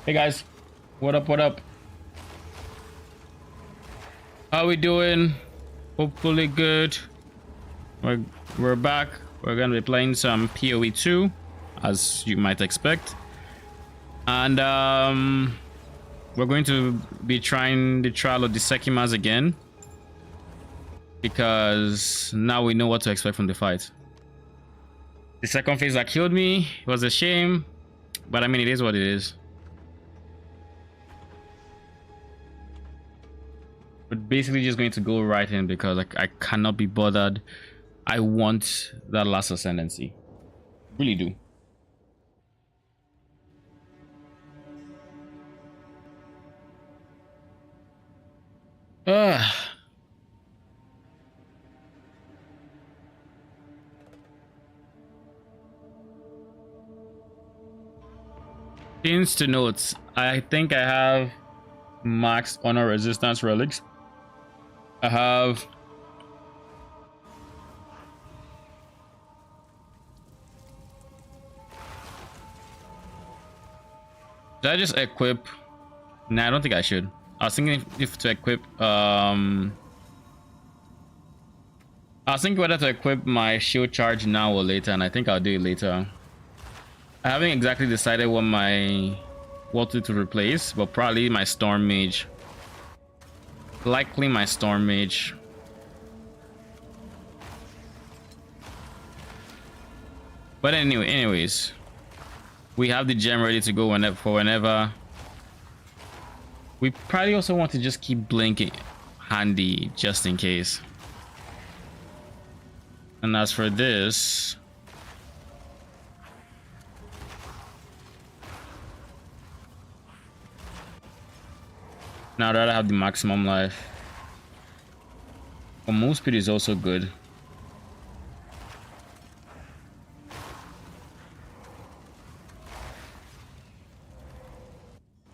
Hey guys, what up? What up? How we doing? Hopefully good. We're back. We're gonna be playing some PoE 2, as you might expect, and we're going to be trying the trial of the Sekimas again because now we know what to expect from the fight. The second phase that killed me was a shame, but I mean it is what it is. But basically just going to go right in because I cannot be bothered. I want that last Ascendancy. Really do. Ugh. Things to note. I think I have max honor resistance relics. I have did I just equip? Nah, I don't think I should. I was thinking if to equip I was thinking whether to equip my shield charge now or later, and I think I'll do it later. I haven't exactly decided what to replace, but probably my storm mage. Likely my storm mage. But anyways, we have the gem ready to go whenever. We probably also want to just keep blinking handy just in case. And as for this, now that I have the maximum life, but move speed is also good.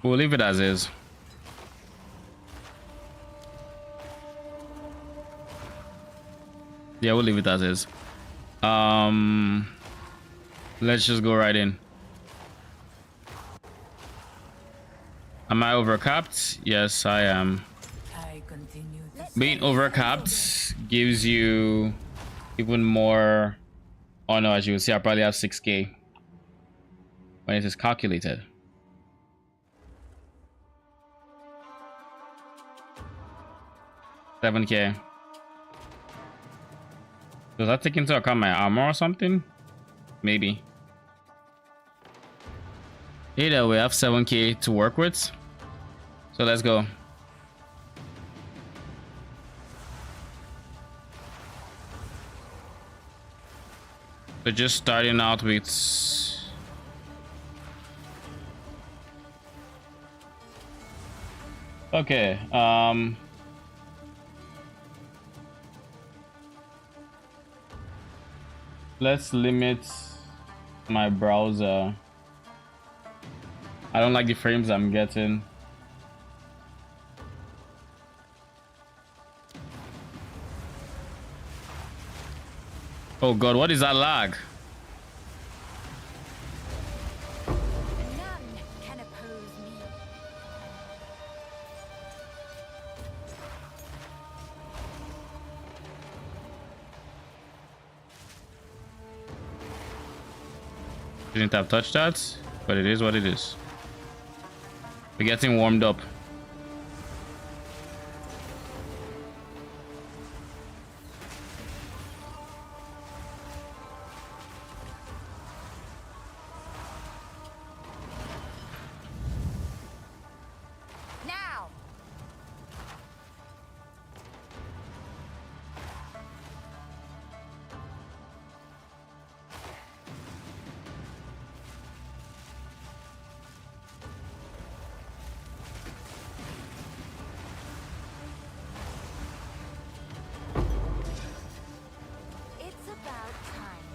We'll leave it as is. Yeah, we'll leave it as is. Let's just go right in. Am I overcapped? Yes, I am. Being overcapped gives you even more. Oh no, as you will see, I probably have 6k when it is calculated. $7k. Does that take into account my armor or something? Maybe. Either we have 7k to work with. So let's go. So just starting out with okay, let's limit my browser. I don't like the frames I'm getting. Oh god, what is that lag? None can oppose me. Didn't have touched that, but it is what it is. We're getting warmed up. Now. It's about time.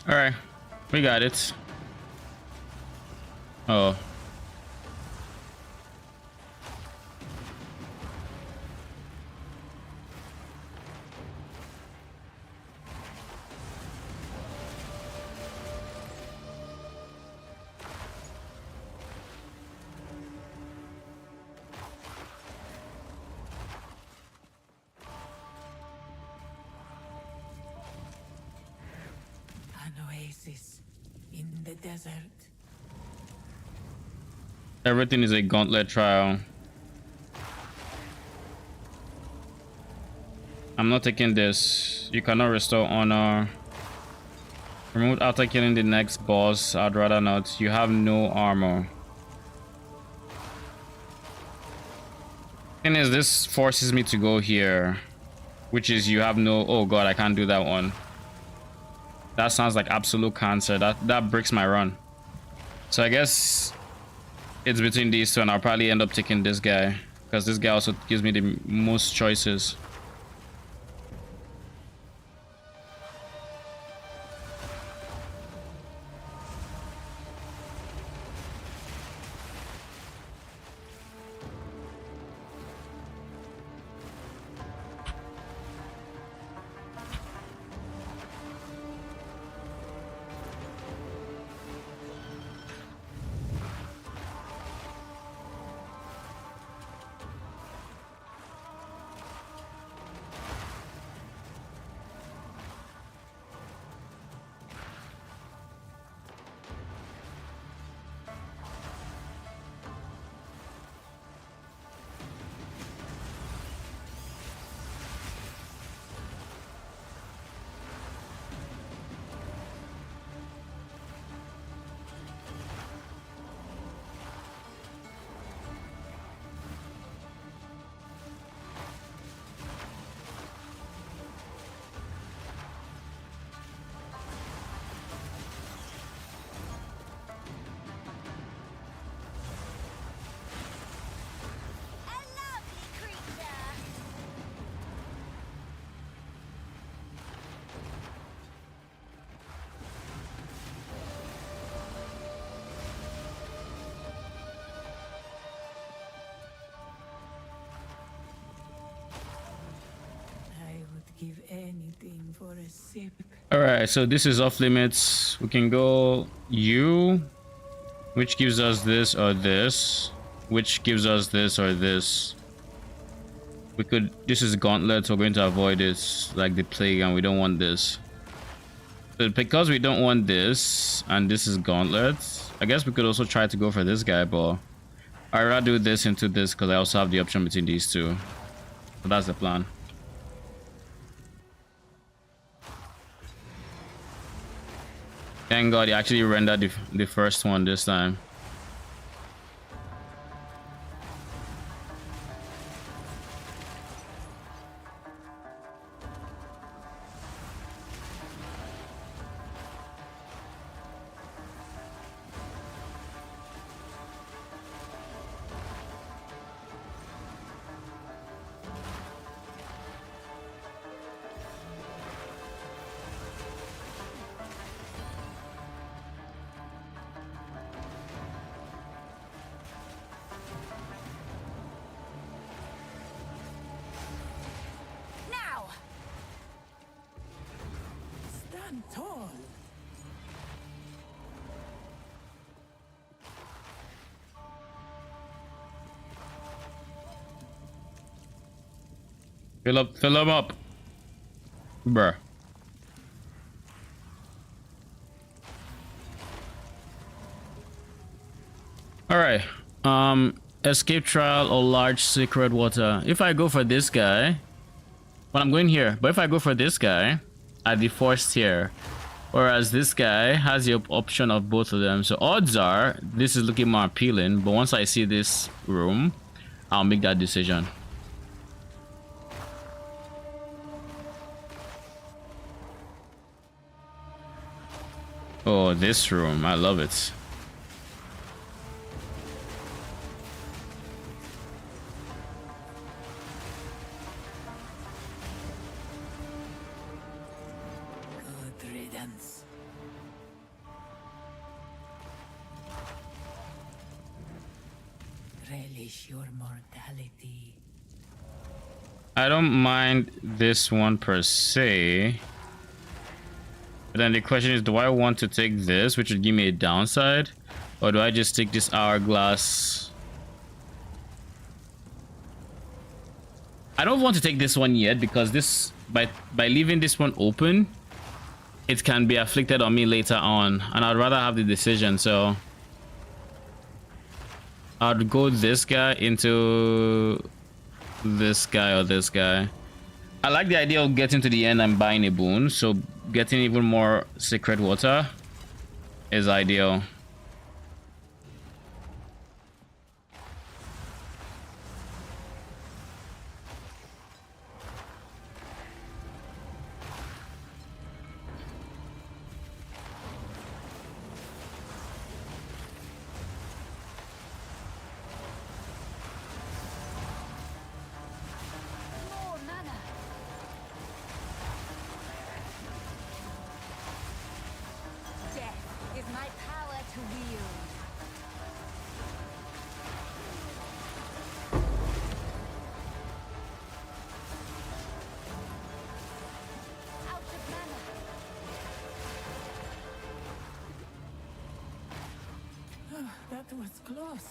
All right, we got it. Oh, oasis in the desert. Everything is a gauntlet trial. I'm not taking this. You cannot restore honor. Remove after killing the next boss. I'd rather not. You have no armor. Thing is, this forces me to go here, which is you have no. Oh god, I can't do that one. That sounds like absolute cancer. That breaks my run. So I guess it's between these two, and I'll probably end up taking this guy because this guy also gives me the most choices. Give anything for a sip. All right, so this is off limits. We can go you, which gives us this or this, which gives us this or this. We could. This is gauntlet. We're going to avoid it like the plague, and we don't want this. But because we don't want this, and this is gauntlet, I guess we could also try to go for this guy, but I'd rather do this into this because I also have the option between these two. So that's the plan. Thank God he actually rendered the first one this time. Tall. Fill him up, bruh. All right. Escape trial or large secret water. If I go for this guy, well, I'm going here. But if I go for this guy, at the forced here, whereas this guy has the option of both of them, so odds are this is looking more appealing, but once I see this room, I'll make that decision. Oh, this room, I love it. Your mortality. I don't mind this one per se, but then the question is, do I want to take this, which would give me a downside, or do I just take this hourglass? I don't want to take this one yet because this by leaving this one open, it can be afflicted on me later on, and I'd rather have the decision. So I'd go this guy into this guy or this guy. I like the idea of getting to the end and buying a boon, so getting even more sacred water is ideal. More mana. Death is my power to wield. Out of mana. That was close.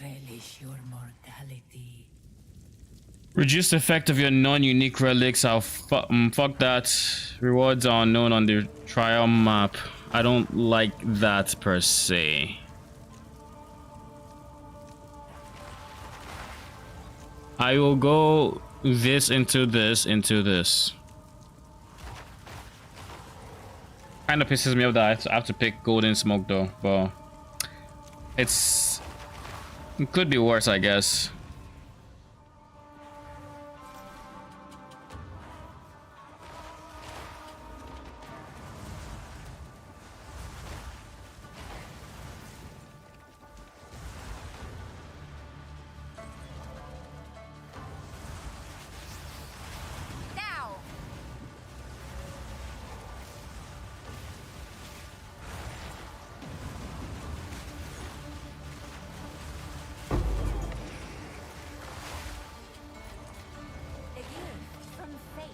Relish your mortality. Reduce the effect of your non-unique relics. I'll fuck that. Rewards are unknown on the trial map. I don't like that per se. I will go this into this into this. Kind of pisses me off that I have to pick golden smoke though, but it could be worse, I guess. Now. A gift from fate.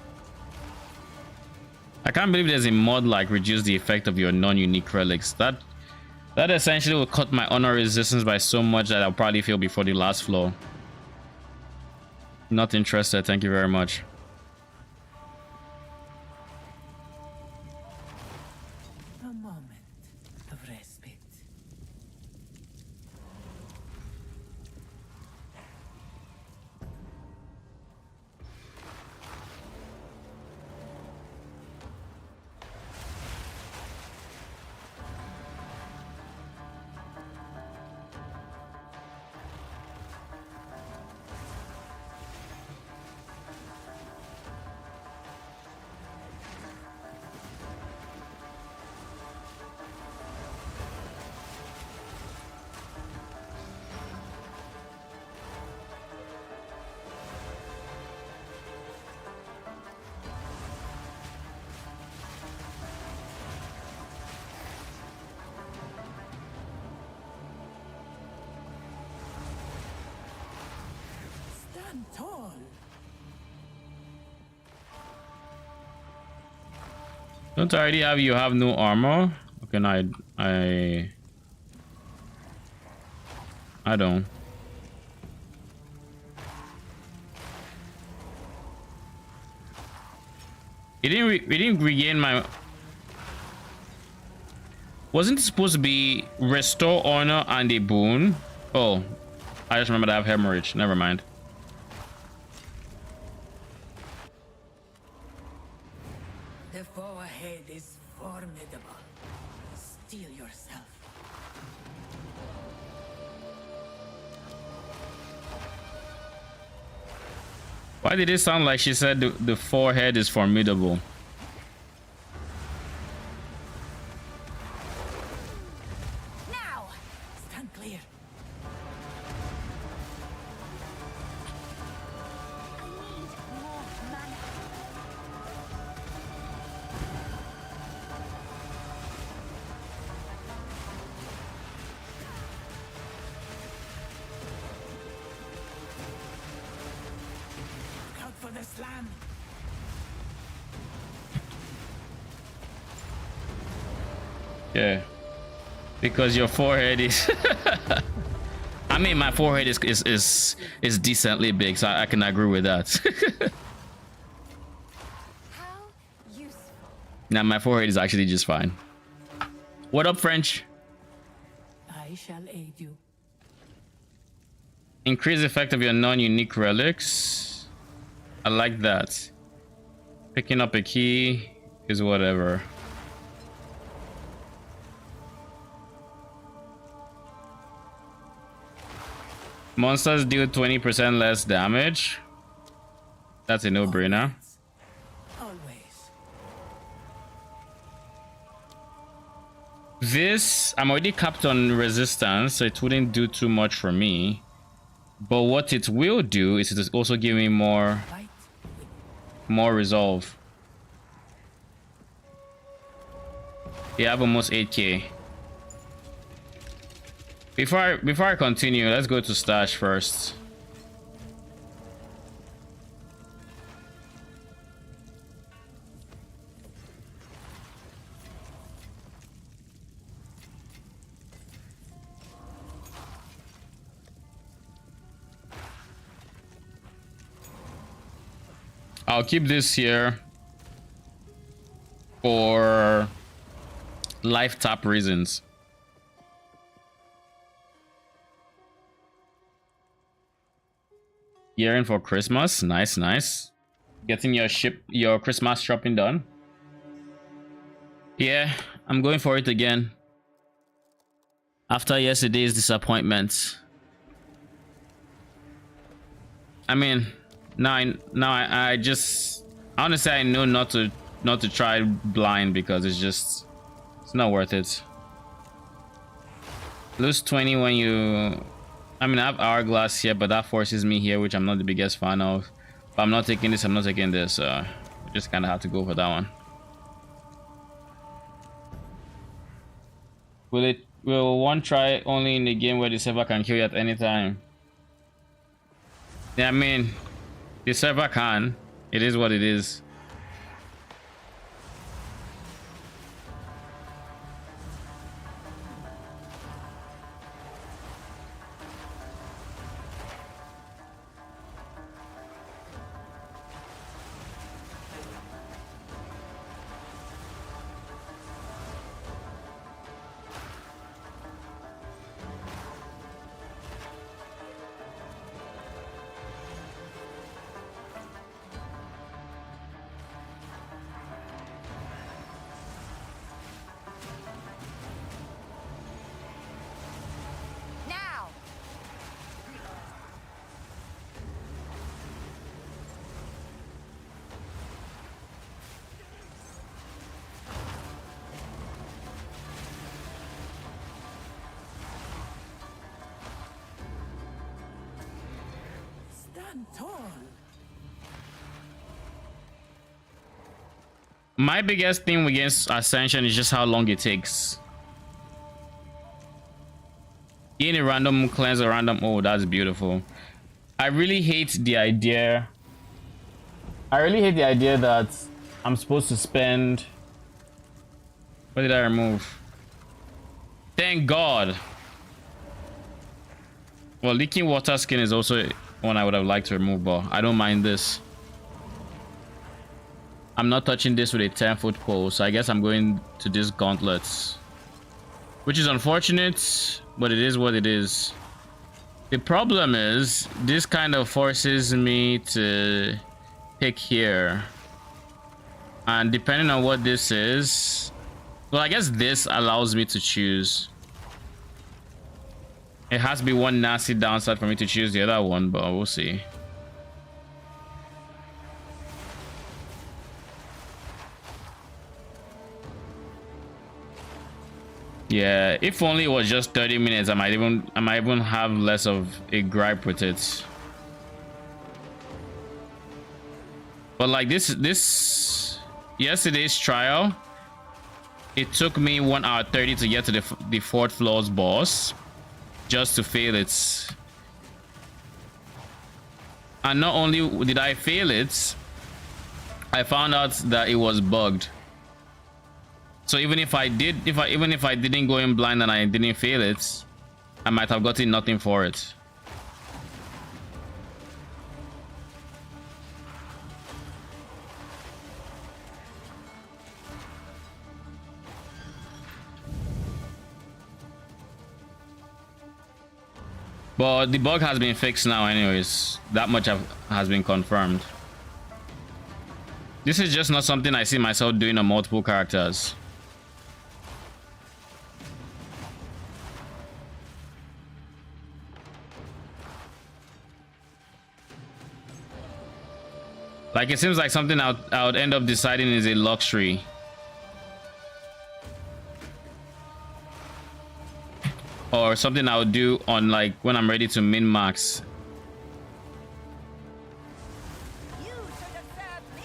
I can't believe there's a mod like reduce the effect of your non-unique relics. That essentially will cut my honor resistance by so much that I'll probably fail before the last floor. Not interested, thank you very much. A moment of respite. Stand tall. Don't I already have you have no armor? Okay, no, I don't. It didn't regain my. Wasn't it supposed to be restore honor and a boon? Oh, I just remembered I have hemorrhage. Never mind. The foe ahead is formidable. Steel yourself. Why did it sound like she said the forehead is formidable? Now. Stand clear. I need more mana. Look out for the slam. Yeah. Because your forehead is I mean my forehead is decently big, so I can agree with that. How useful. Now my forehead is actually just fine. What up, French? I shall aid you. Increase effect of your non-unique relics. I like that. Picking up a key is whatever. Monsters deal 20% less damage. That's a no-brainer. Always. This, I'm already capped on resistance, so it wouldn't do too much for me. But what it will do is it also give me more resolve. Yeah, I have almost 8k. Before I continue, let's go to stash first. I'll keep this here for life tap reasons. Gearing for Christmas. Nice, nice. Getting your Christmas shopping done. Yeah, I'm going for it again. After yesterday's disappointment. I mean, I just honestly I know not to try blind because it's not worth it. Lose 20 when you, I mean I have hourglass here, but that forces me here, which I'm not the biggest fan of. But I'm not taking this, I'm not taking this, so just kind of have to go for that one. Will one try only in the game where the server can kill you at any time? Yeah, I mean the server can. It is what it is. Now. Stand tall. My biggest thing against Ascension is just how long it takes. Getting a random cleanse or random, oh, that's beautiful. I really hate the idea that I'm supposed to spend, what did I remove? Thank God. Well, leaking water skin is also one I would have liked to remove, but I don't mind this. I'm not touching this with a 10-foot pole, so I guess I'm going to these gauntlets, which is unfortunate, but it is what it is. The problem is this kind of forces me to pick here, and depending on what this is, well, I guess this allows me to choose. It has to be one nasty downside for me to choose the other one, but we'll see. Yeah, if only it was just 30 minutes, I might even have less of a gripe with it. But like this yesterday's trial, it took me 1 hour 30 to get to the fourth floor's boss, just to fail it. And not only did I fail it, I found out that it was bugged. So even if I didn't go in blind and I didn't fail it, I might have gotten nothing for it. But the bug has been fixed now anyways. That much has been confirmed. This is just not something I see myself doing on multiple characters. Like, it seems like something I would end up deciding is a luxury. Or something I would do on, like, when I'm ready to min-max. You should have served me.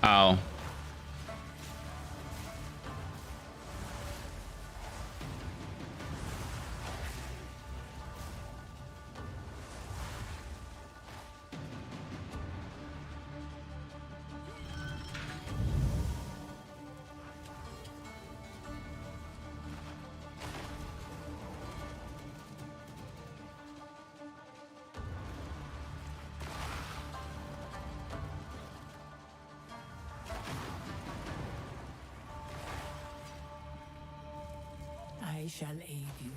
Ow. I shall aid you.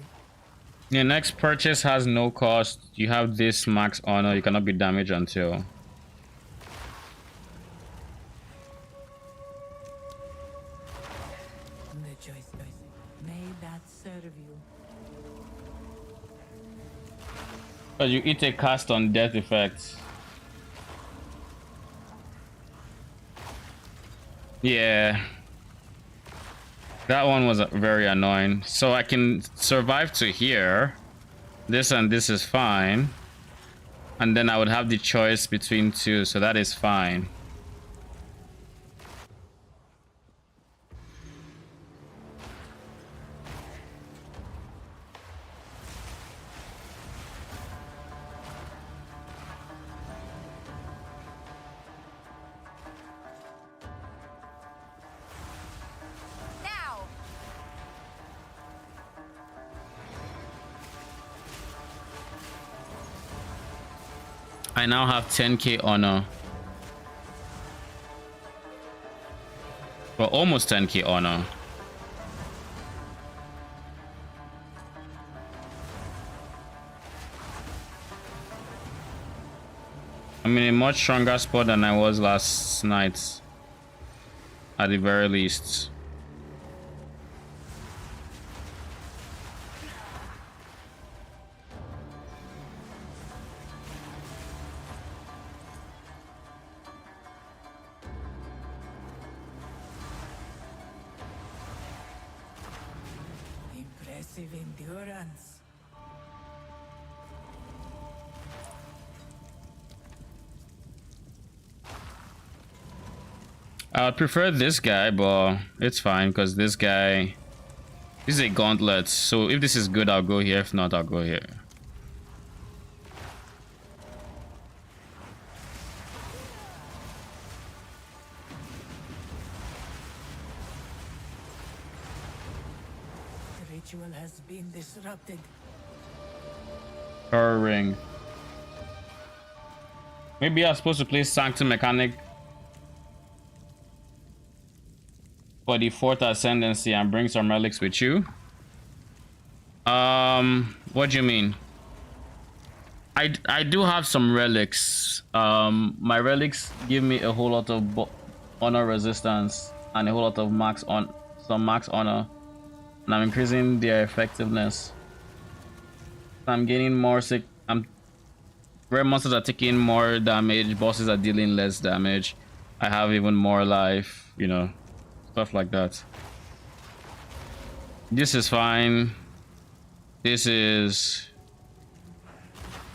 Your next purchase has no cost. You have this max honor. You cannot be damaged until. The choice. May that serve you. But you eat a cast on death effects. Yeah. That one was very annoying. So I can survive to here. This and this is fine. And then I would have the choice between two. So that is fine. Now. I now have 10k honor. Well, almost 10k honor. I'm in a much stronger spot than I was last night. At the very least. Impressive endurance. I would prefer this guy, but it's fine because this guy. This is a gauntlet, so if this is good, I'll go here. If not, I'll go here. The ritual has been disrupted. Her ring. Maybe I'm supposed to play Sanctum Mechanic for the 4th Ascendancy and bring some relics with you. What do you mean? I do have some relics. My relics give me a whole lot of honor resistance and a whole lot of max honor, and I'm increasing their effectiveness. I'm gaining more sick. Rare monsters are taking more damage. Bosses are dealing less damage. I have even more life. You know, stuff like that. This is fine. This is.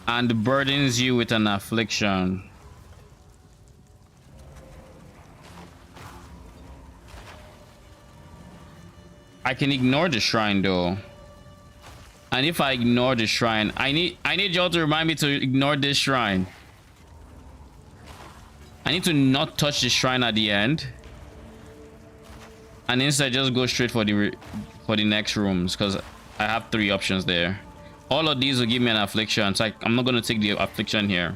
And burdens you with an affliction. I can ignore the shrine though. And if I ignore the shrine, I need y'all to remind me to ignore this shrine. I need to not touch the shrine at the end. And instead just go straight for the next rooms, because I have 3 options there. All of these will give me an affliction, so I'm not going to take the affliction here.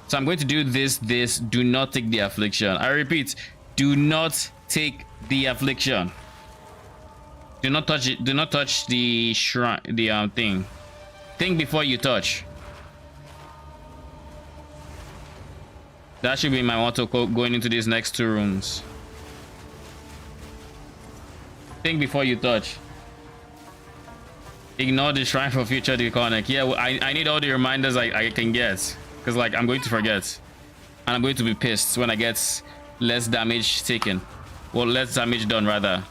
So I'm going to do this. Do not take the affliction. I repeat, do not take the affliction. Do not touch it. Do not touch the shrine, the thing. Think before you touch. That should be my motto going into these next 2 rooms. Think before you touch. Ignore the shrine for future deconic. Yeah, I need all the reminders I can get, because like I'm going to forget, and I'm going to be pissed when I get less damage taken, or less damage done rather.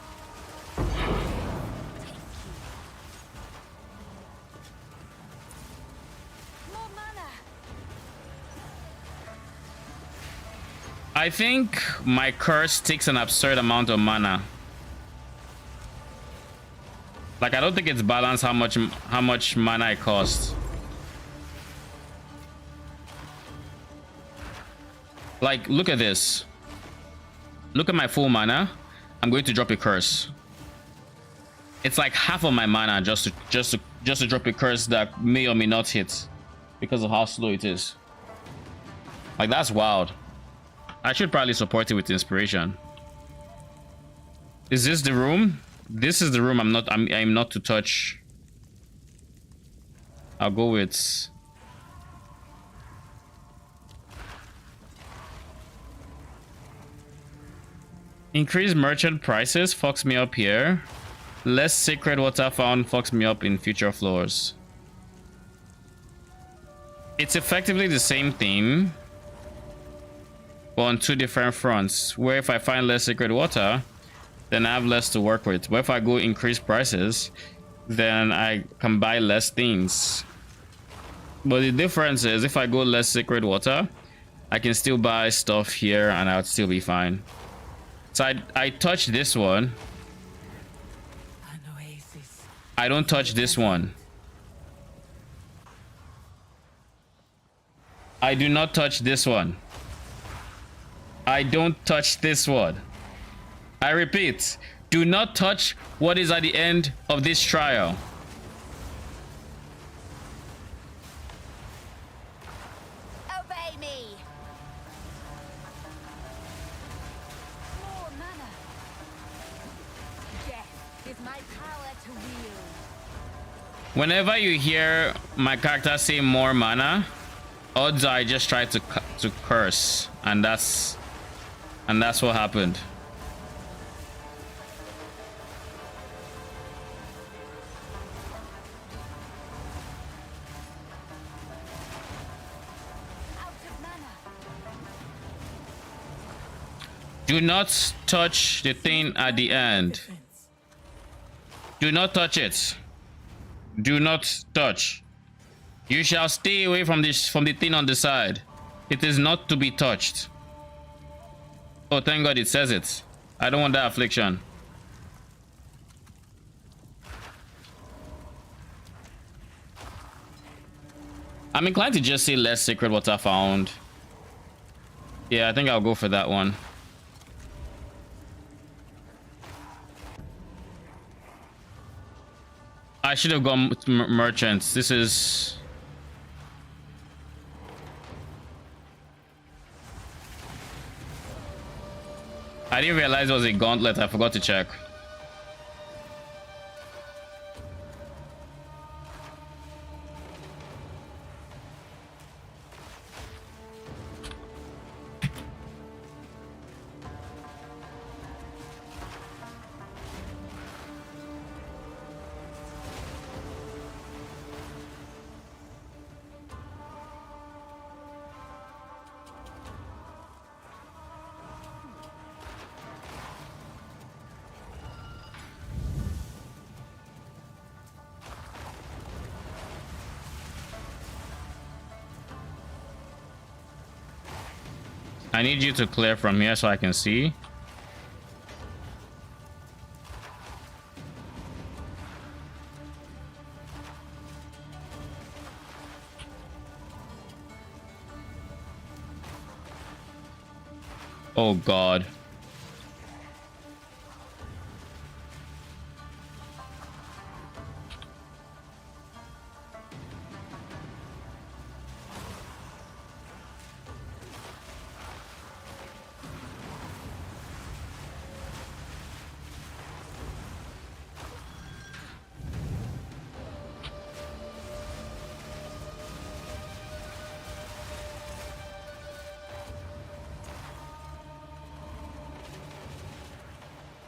More mana. I think my curse takes an absurd amount of mana. Like, I don't think it's balanced how much mana it costs. Like, look at this. Look at my full mana. I'm going to drop a curse. It's like half of my mana just to drop a curse that may or may not hit because of how slow it is. Like, that's wild. I should probably support it with inspiration. Is this the room? This is the room I'm not to touch. I'll go with increased merchant prices fucks me up here. Less sacred water found fucks me up in future floors. It's effectively the same thing, but on 2 different fronts, where if I find less sacred water, then I have less to work with. But if I go increase prices, then I can buy less things. But the difference is, if I go less sacred water, I can still buy stuff here and I'll still be fine. So I touch this one. An oasis. I don't touch this one. I do not touch this one. I don't touch this one. I repeat, do not touch what is at the end of this trial. Obey me. More mana. Death is my power to wield. Whenever you hear my character say more mana, odds are I just tried to curse, and that's what happened. Do not touch the thing at the end. Do not touch it. Do not touch. You shall stay away from the thing on the side. It is not to be touched. Oh, thank God it says it. I don't want that affliction. I'm inclined to just say less sacred water found. Yeah, I think I'll go for that one. I should have gone with merchants. This is... I didn't realize it was a gauntlet. I forgot to check. I need you to clear from here so I can see. Oh god.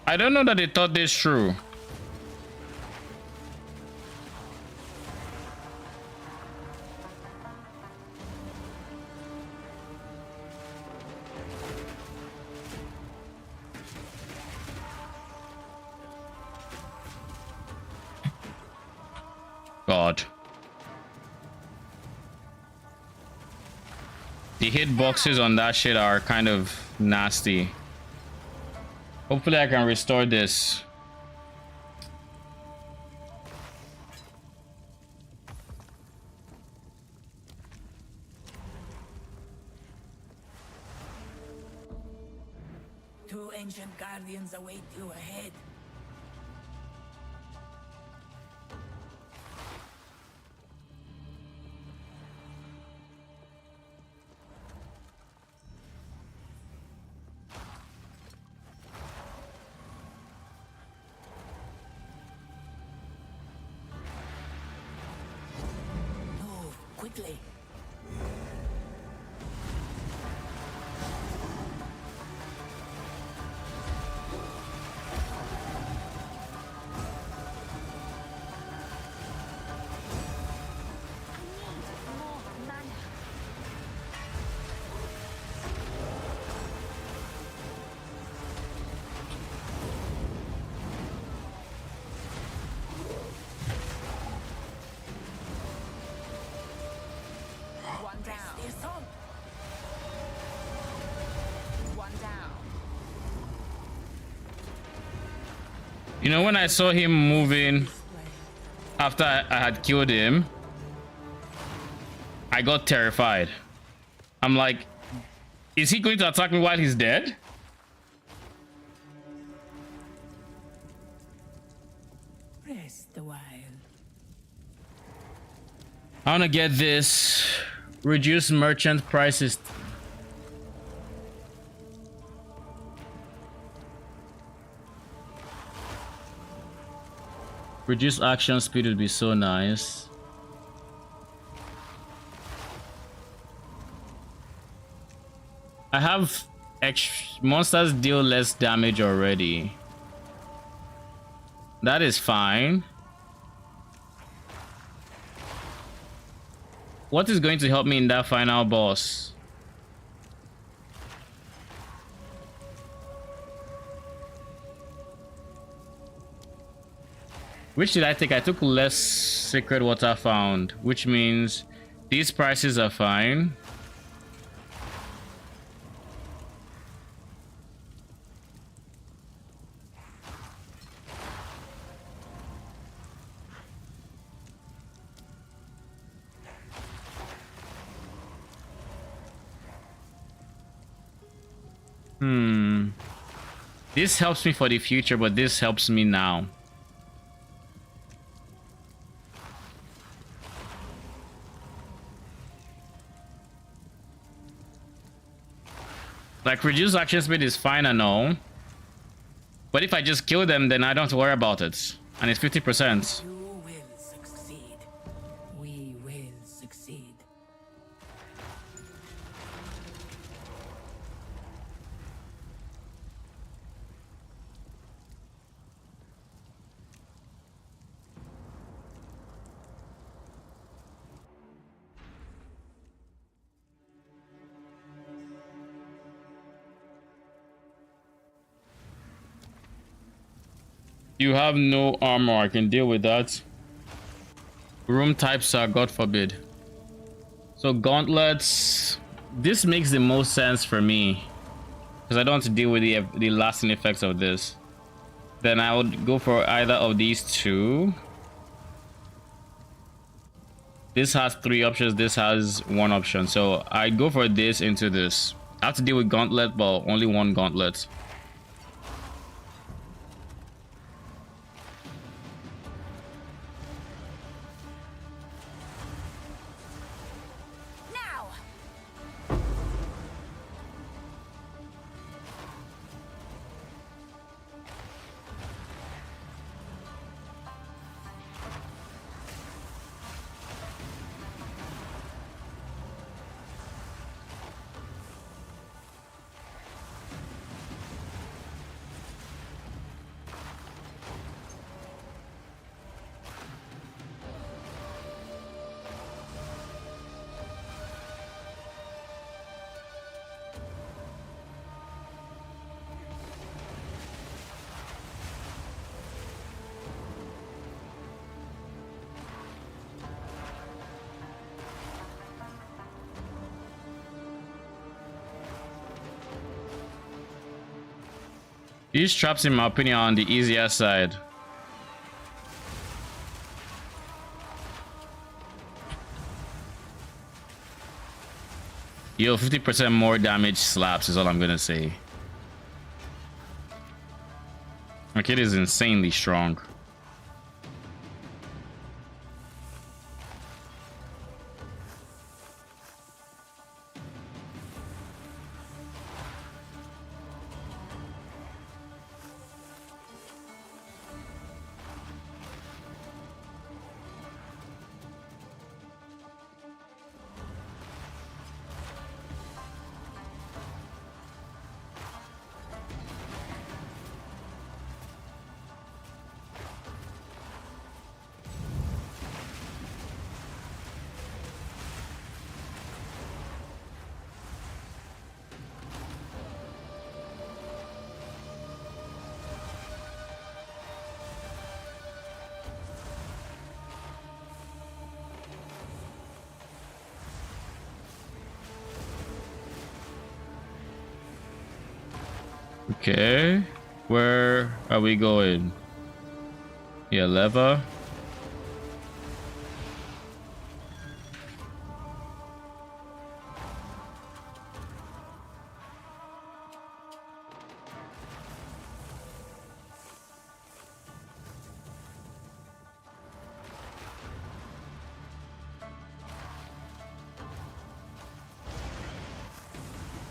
I don't know that they thought this through. God. The hitboxes on that shit are kind of nasty. Hopefully I can restore this. Two ancient guardians await you ahead. Move quickly. More mana. One down. The assault. One down. You know, when I saw him moving after I had killed him, I got terrified. I'm like, is he going to attack me while he's dead? Rest a while. I want to get this. Reduce merchant prices. Reduce action speed would be so nice. I have monsters deal less damage already. That is fine. What is going to help me in that final boss? Which did I take? I took less Sacred Water Found, which means these prices are fine. This helps me for the future, but this helps me now. Like, reduce action speed is fine and all, but if I just kill them, then I don't have to worry about it, and it's 50%. You will succeed. We will succeed. You have no armor. I can deal with that. Room types are God forbid. So gauntlets. This makes the most sense for me because I don't want to deal with the lasting effects of this. Then I would go for either of these two. This has 3 options. This has 1 option. So I'd go for this into this. I have to deal with gauntlet, but only one gauntlet. Now. These traps, in my opinion, are on the easier side. Yo, 50% more damage slaps is all I'm gonna say. My kid is insanely strong. Okay, where are we going? Yeah, lever.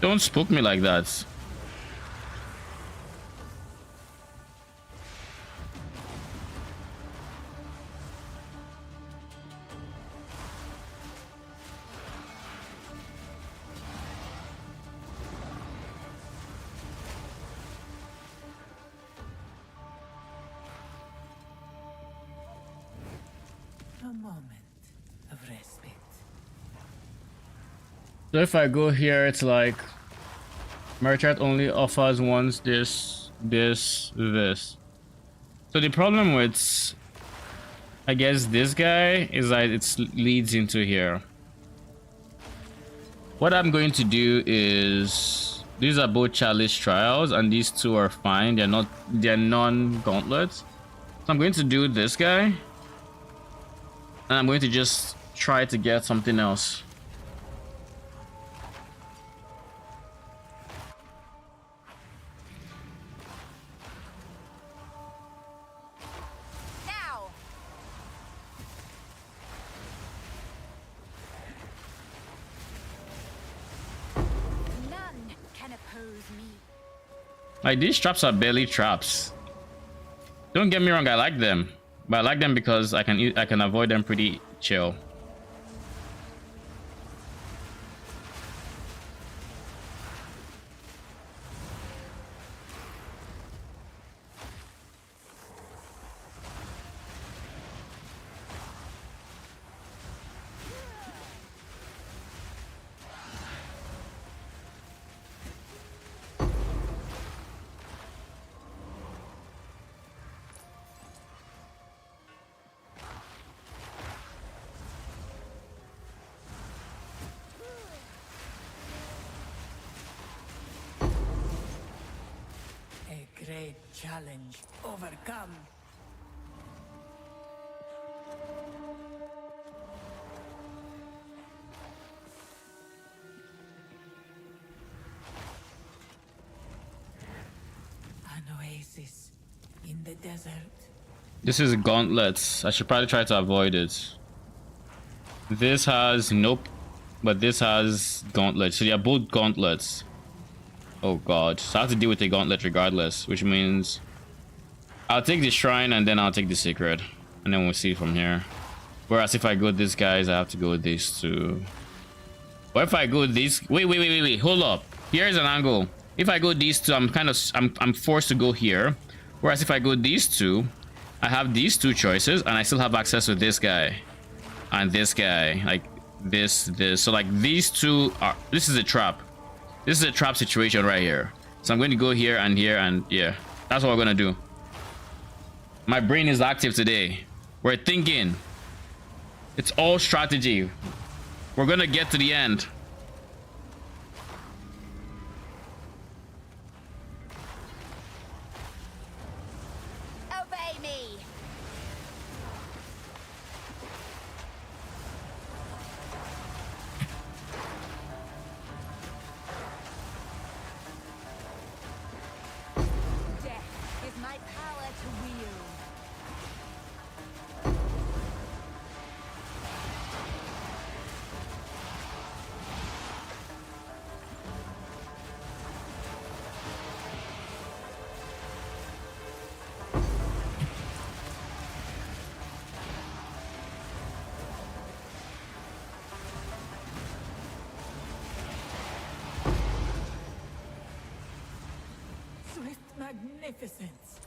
Don't spook me like that. A moment of respite. So if I go here, it's like merchant only offers once this. So the problem with, I guess, this guy is that it leads into here. What I'm going to do is, these are both chalice trials and these two are fine. They're non-gauntlets. So I'm going to do this guy and I'm going to just try to get something else. Now. None can oppose me. Like, these traps are barely traps. Don't get me wrong, I like them, but I like them because I can avoid them pretty chill. A great challenge overcome. oasis in the desert. This is gauntlets. I should probably try to avoid it. This has nope, but this has gauntlets. So yeah, both gauntlets. Oh god, so I have to deal with the gauntlet regardless, which means I'll take the shrine and then I'll take the secret, and then we'll see from here. Whereas if I go with these guys, I have to go with these two. What if I go with these? Wait, hold up. Here's an angle. If I go these two, I'm forced to go here. Whereas if I go these two, I have these two choices and I still have access to this guy and this guy, like this. So like these two are, this is a trap. This is a trap situation right here. So I'm going to go here and yeah, that's what we're gonna do. My brain is active today. We're thinking. It's all strategy. We're gonna get to the end. Obey me. Death is my power to wield. Swift magnificence.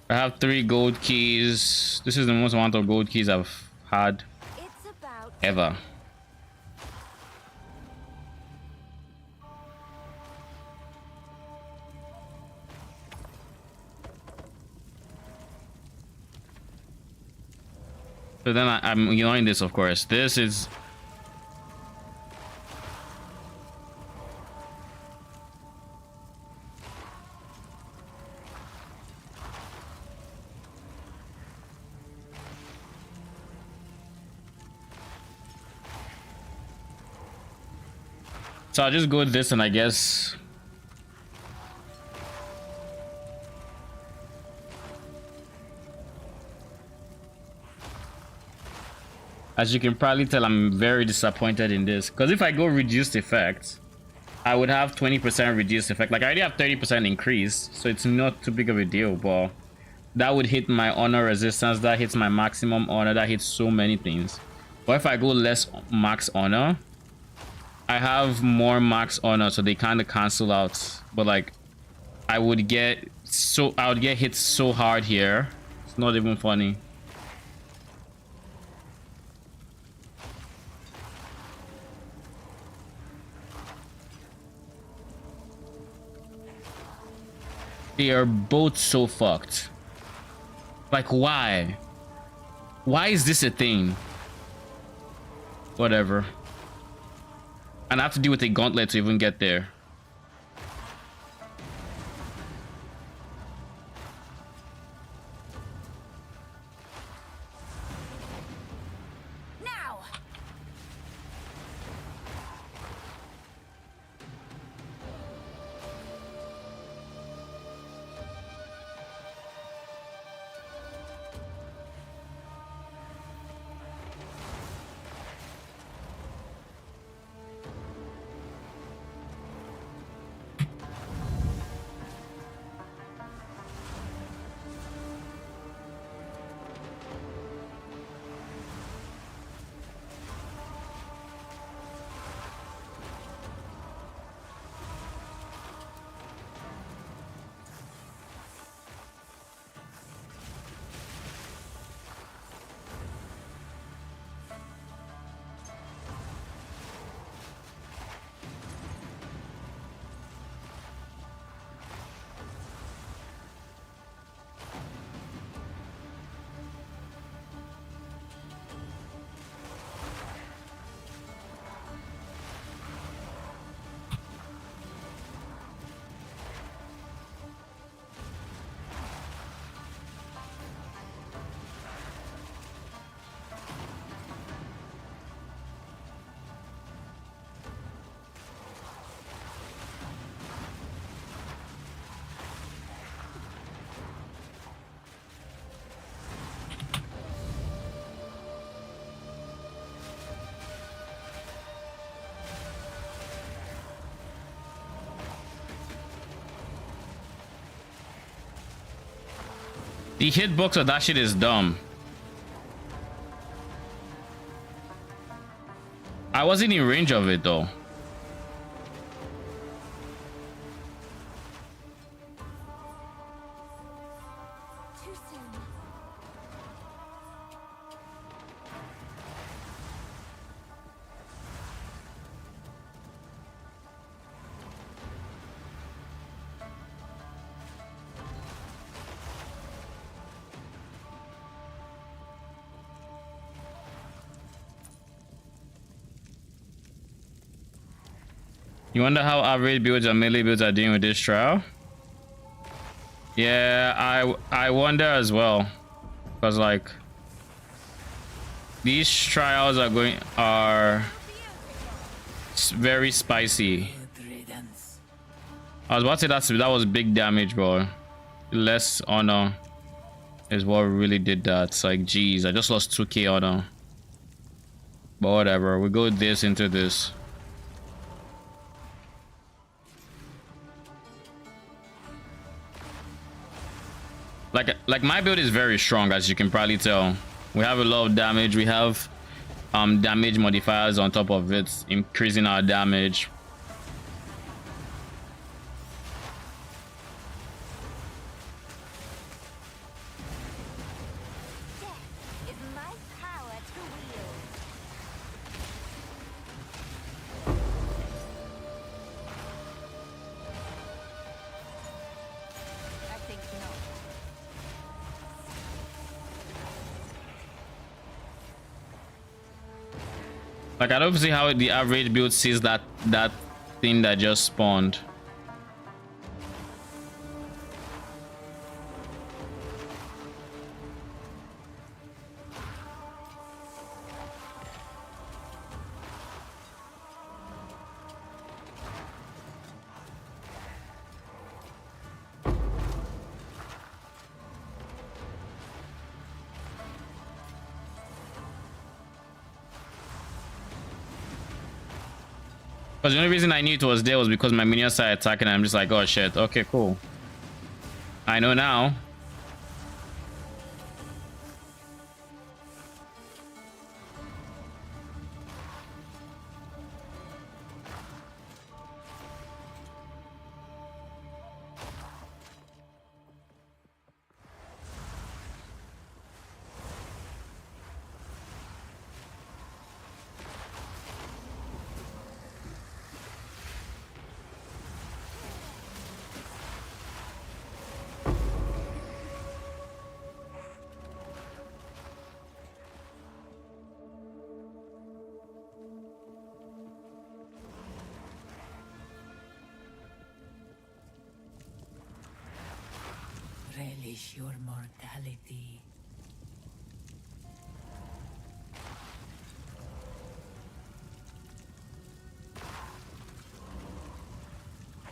I have 3 gold keys. This is the most amount of gold keys I've had It's about ever. So then I'm ignoring this, of course. This is so I'll just go with this, and I guess as you can probably tell, I'm very disappointed in this, because if I go reduced effect, I would have 20% reduced effect. Like I already have 30% increase, so it's not too big of a deal, but that would hit my honor resistance, that hits my maximum honor, that hits so many things. But if I go less max honor, I have more max honor, so they kind of cancel out. But like I would get hit so hard here, it's not even funny. They are both so fucked. Like why is this a thing? Whatever. And I have to deal with a gauntlet to even get there. now. The hitbox of that shit is dumb. I wasn't in range of it though. Too soon. You wonder how average builds and melee builds are doing with this trial? Yeah, I wonder as well, because like these trials are very spicy. Good riddance. I was about to say that was big damage, bro. Less honor is what really did that. It's like, geez, I just lost 2k honor. But whatever, we go this into this. Like my build is very strong, as you can probably tell. We have a lot of damage. We have damage modifiers on top of it, increasing our damage. Death is my power to wield. I think not. Like I don't see how the average build sees that thing that just spawned. Because the only reason I knew it was there was because my minions started attacking and I'm just like, oh shit, okay, cool. I know now. Relish your mortality.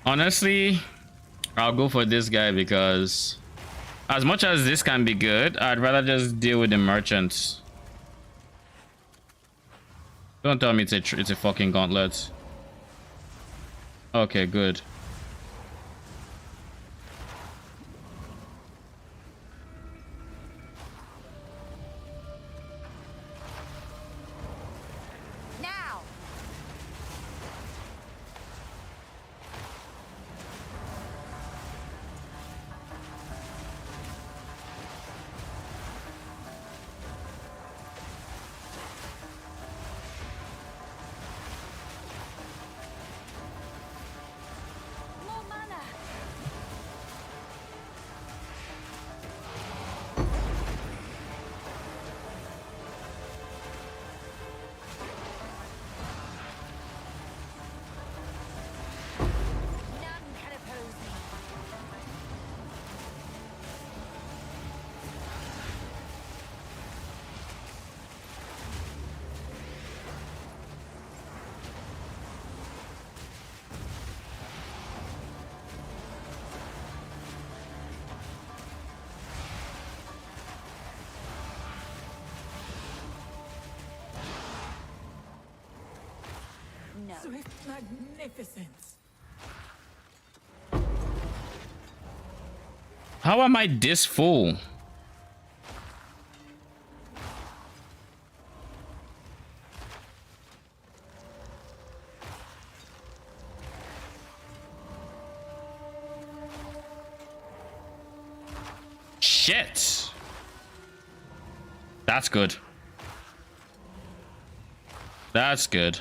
Honestly, I'll go for this guy because as much as this can be good, I'd rather just deal with the merchants. Don't tell me it's a fucking gauntlet. Okay, good. Now. More mana. None can oppose me. No. Swift magnificence. How am I this full? shit. That's good. That's good.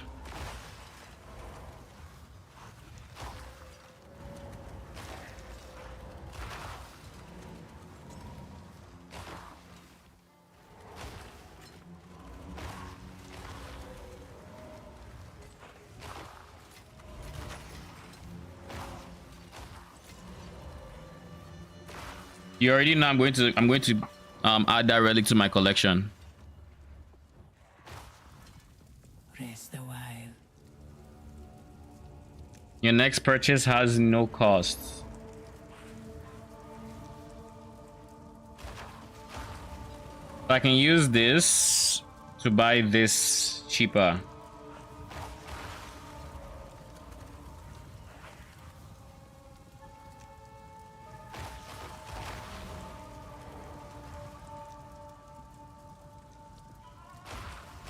You already know I'm going to add that relic to my collection. Rest a while. Your next purchase has no cost. I can use this to buy this cheaper.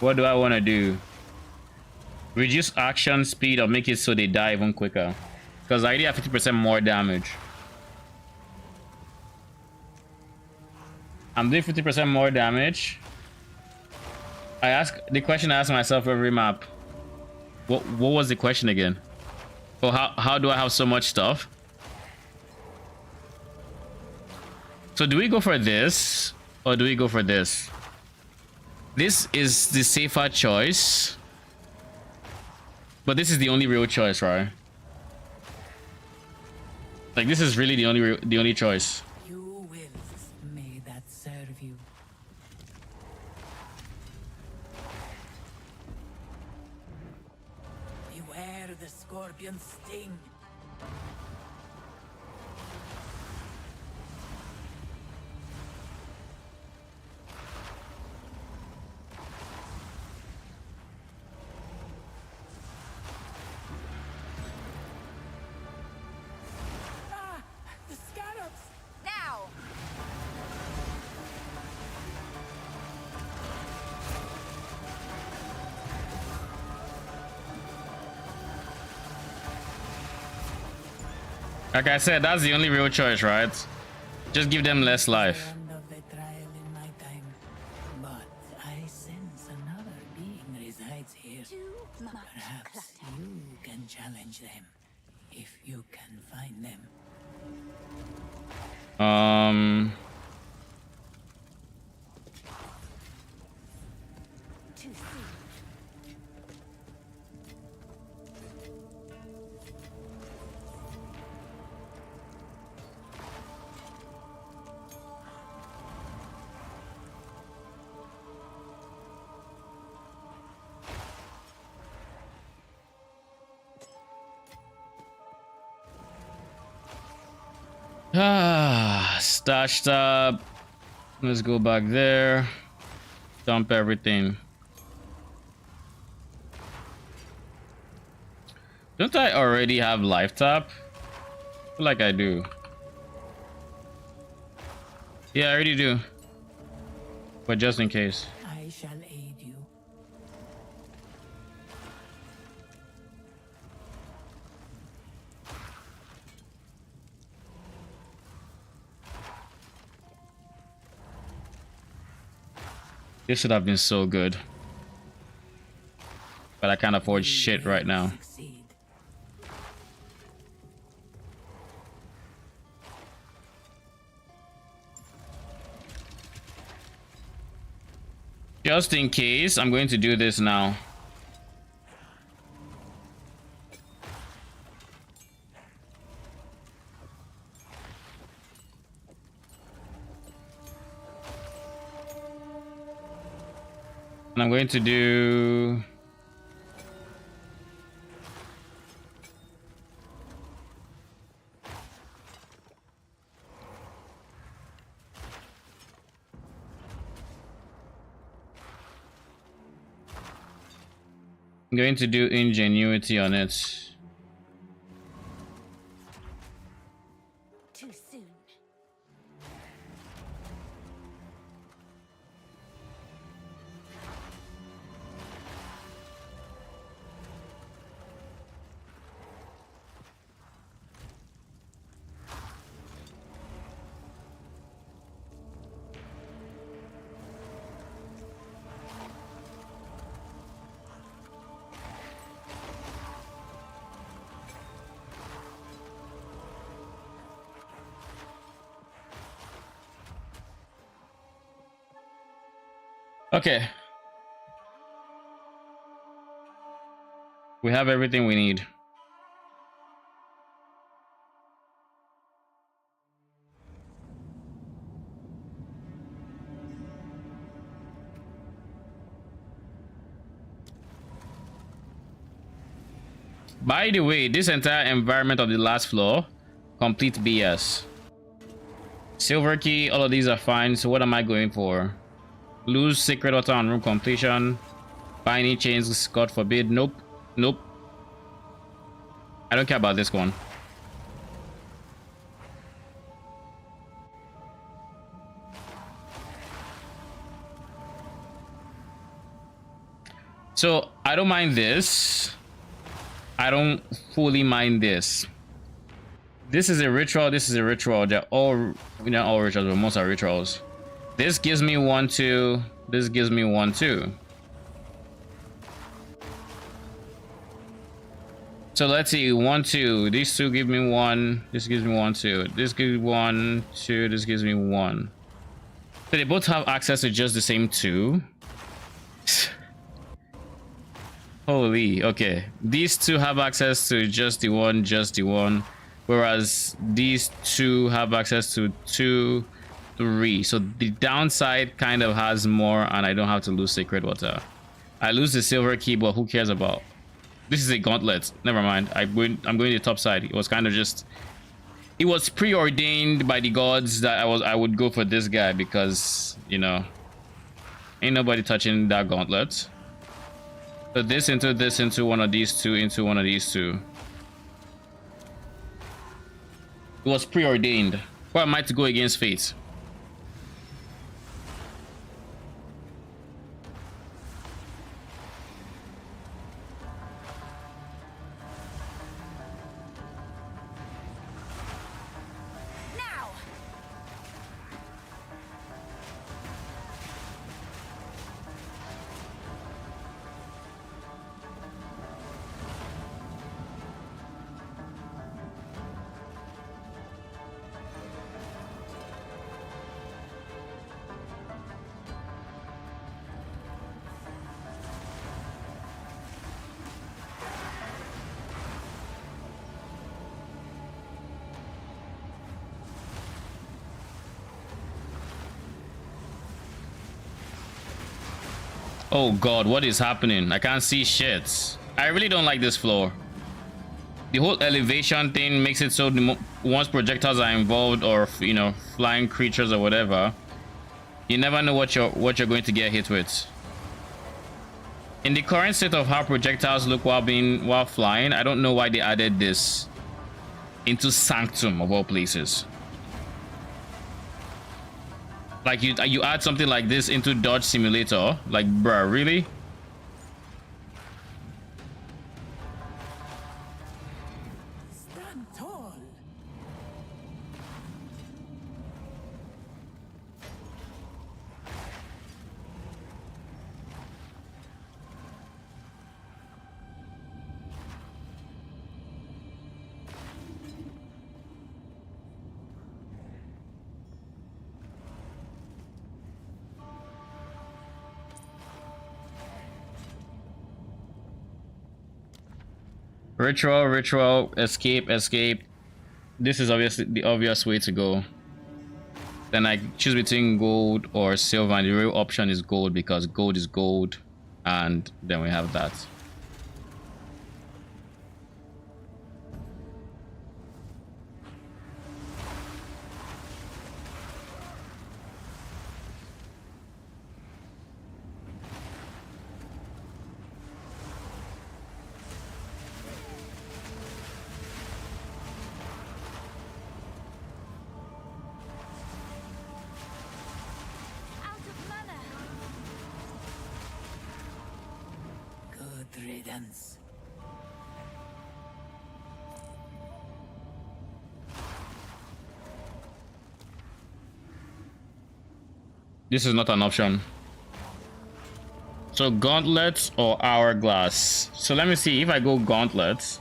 What do I want to do? Reduce action speed or make it so they die even quicker? Because I already have 50% more damage. I'm doing 50% more damage. The question I ask myself every map. What was the question again? Oh, how do I have so much stuff? So do we go for this or do we go for this? This is the safer choice. But this is the only real choice, right? Like this is really the only choice. Your wills, may that serve you. Beware the scorpion sting. Ah, the scarabs! Now! Like I said, that's the only real choice, right? Just give them less life. End of the trial in my time, but I sense another being resides here. Too much Perhaps clutter. you can challenge them, if you can find them. Too soon. Stashed up. Let's go back there. Dump everything. Don't I already have life tap? I feel like I do. Yeah, I already do. But just in case. I shall aid you. This should have been so good. But I can't afford shit right now. Succeed. Just in case, I'm going to do this now. And I'm going to do... I'm going to do ingenuity on it. Too soon. Okay. We have everything we need. By the way, this entire environment of the last floor, complete BS. Silver key, all of these are fine. So what am I going for? Lose secret water on room completion. Buy any chains, God forbid. Nope. Nope. I don't care about this one. So I don't mind this. I don't fully mind this. This is a ritual. This is a ritual. They're all, not all rituals, but most are rituals. This gives me 1, 2. This gives me 1, 2. So let's see, 1, 2. These two give me 1. This gives me 1, 2. This gives me 1, 2. This gives me 1. So they both have access to just the same 2. Holy, okay. These two have access to just the 1, whereas these two have access to 2, 3. So the downside kind of has more, and I don't have to lose sacred water. I lose the silver key, but who cares about? This is a gauntlet. Never mind. I'm going to the top side. It was kind of just, it was preordained by the gods that I would go for this guy because, you know, ain't nobody touching that gauntlet. So this into one of these two, into one of these two. It was preordained. Why am I to go against fate? Now. Oh god, what is happening? I can't see shit. I really don't like this floor. The whole elevation thing makes it so once projectiles are involved, or you know, flying creatures or whatever, you never know what you're going to get hit with. In the current state of how projectiles look while flying, I don't know why they added this into Sanctum of all places. Like you add something like this into Dodge Simulator, like bruh, really? Stand tall. Ritual, escape. This is obviously the obvious way to go. Then I choose between gold or silver, and the real option is gold because gold is gold, and then we have that. Out of mana. Good riddance. This is not an option. So gauntlets or hourglass. So let me see if I go gauntlets.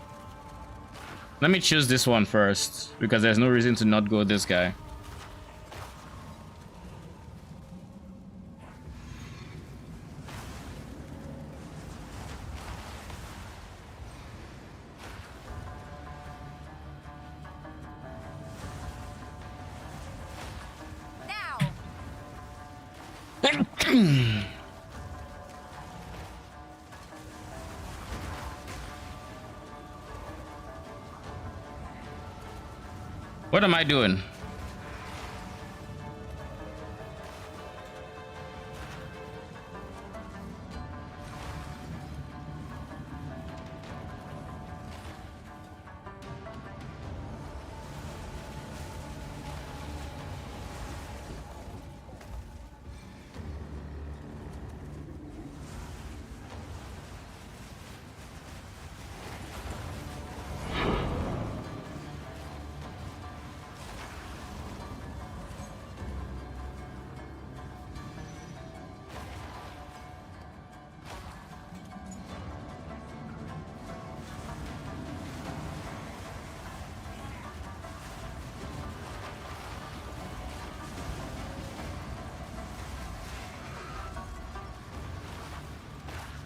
Let me choose this one first because there's no reason to not go this guy. What am I doing?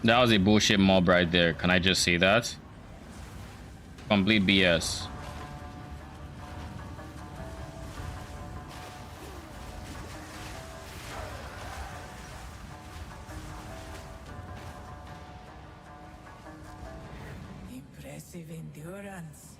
That was a bullshit mob right there. Can I just say that? Complete BS. Impressive endurance.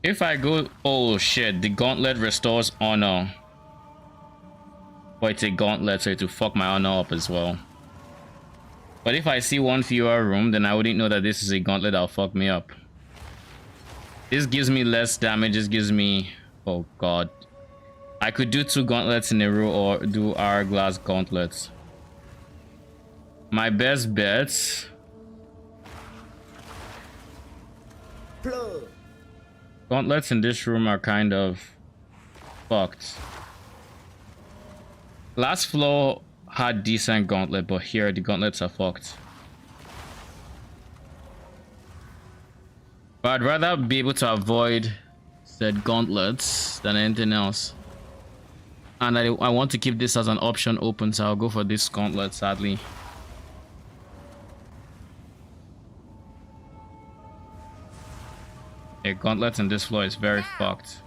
If I go, oh shit, the gauntlet restores honor. But it's a gauntlet, so to fuck my honor up as well. But if I see one fewer room, then I wouldn't know that this is a gauntlet that'll fuck me up. This gives me less damage. This gives me, oh god, I could do 2 gauntlets in a row or do hourglass gauntlets. My best bets. Gauntlets in this room are kind of fucked. Last floor had decent gauntlet, but here the gauntlets are fucked. But I'd rather be able to avoid said gauntlets than anything else. And I want to keep this as an option open, so I'll go for this gauntlet, sadly. A gauntlet in this floor is very fucked.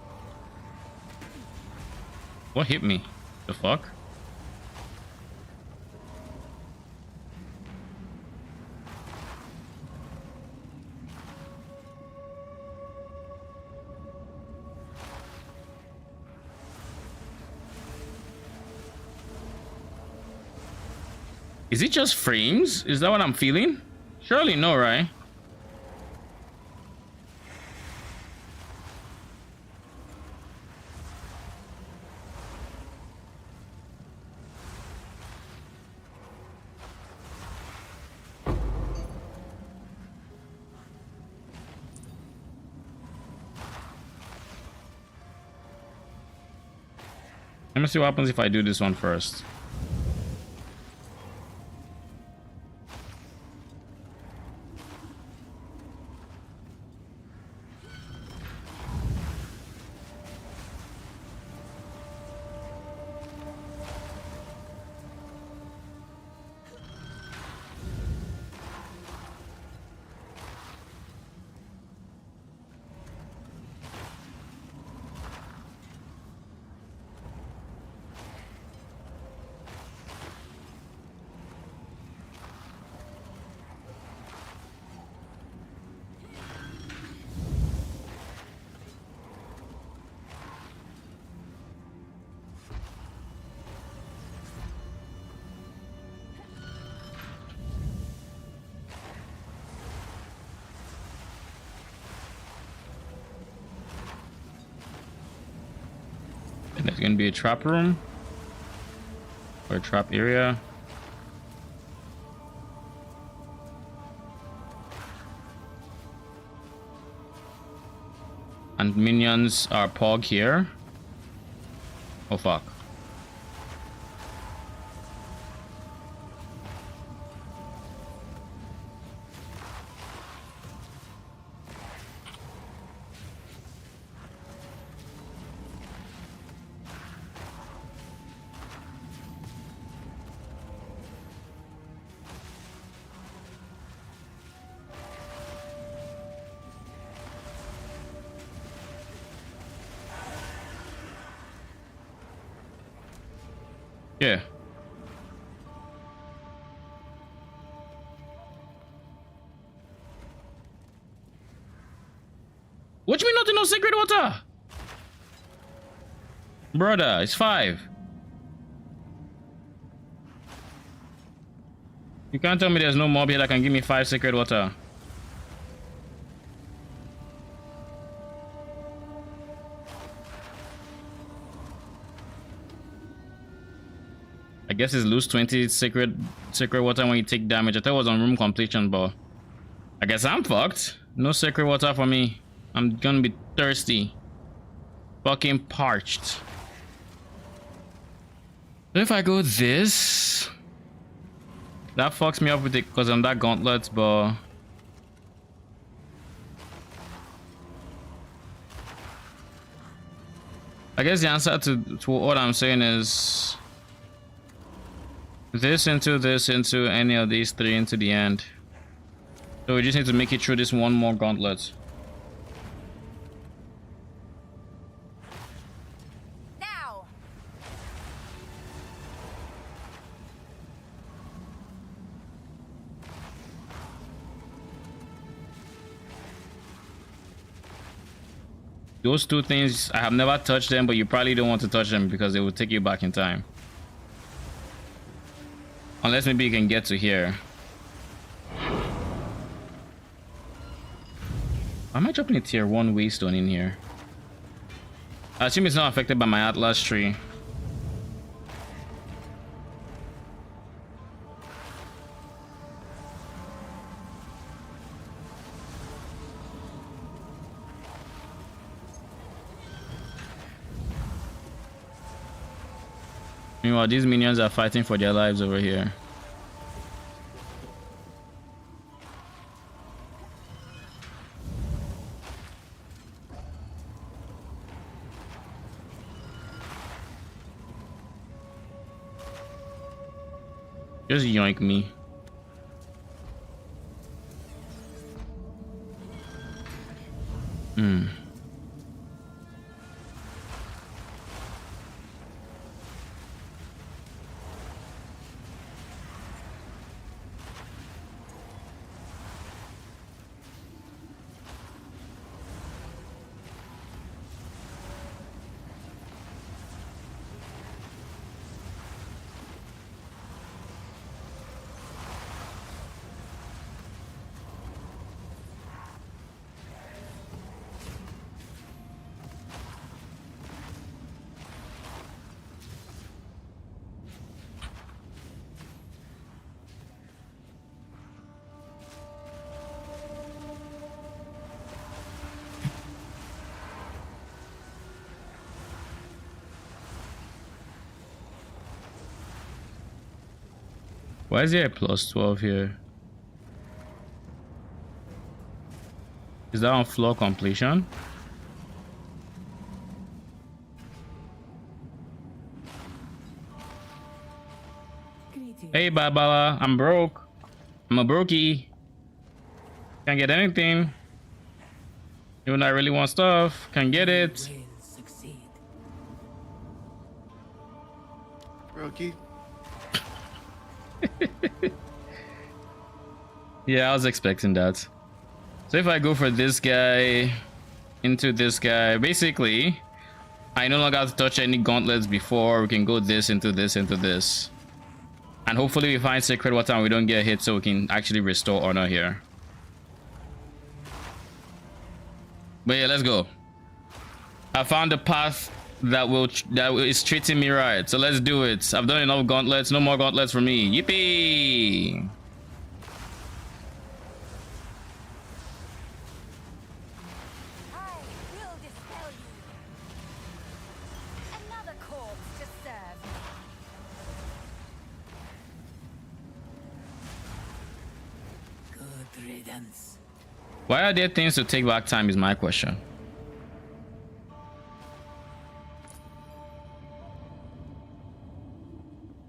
What hit me? The fuck? Is it just frames? Is that what I'm feeling? Surely no, right? Let me see what happens if I do this one first. And there's gonna be a trap room or a trap area. And minions are pog here. Oh fuck. Yeah. What you mean nothing no sacred water? Brother, it's 5. You can't tell me there's no mob here that can give me 5 sacred water. I guess it's lose 20 sacred water when you take damage. I thought it was on room completion, but I guess I'm fucked. No sacred water for me. I'm gonna be thirsty. Fucking parched. So if I go this, that fucks me up with it because I'm that gauntlet, but I guess the answer to what I'm saying is this into any of these 3 into the end. So we just need to make it through this one more gauntlet. Now. Those 2 things, I have never touched them, but you probably don't want to touch them because they will take you back in time. Unless maybe you can get to here. Why am I dropping a tier 1 waystone in here? I assume it's not affected by my Atlas tree. Meanwhile, these minions are fighting for their lives over here. Just yoink me. Why is there a plus 12 here? Is that on floor completion? Hey Babala, I'm broke. I'm a brokey. Can't get anything. Even though I really want stuff, can't get it. Brokey. Yeah, I was expecting that. So if I go for this guy into this guy, basically I no longer have to touch any gauntlets before. We can go this into this into this, and hopefully we find sacred water and we don't get hit, so we can actually restore honor here. But yeah, let's go. I found the path that is treating me right, so let's do it. I've done enough gauntlets. No more gauntlets for me. Yippee! I will dispel you. Another corpse to serve me. Good riddance. Why are there things to take back time is my question.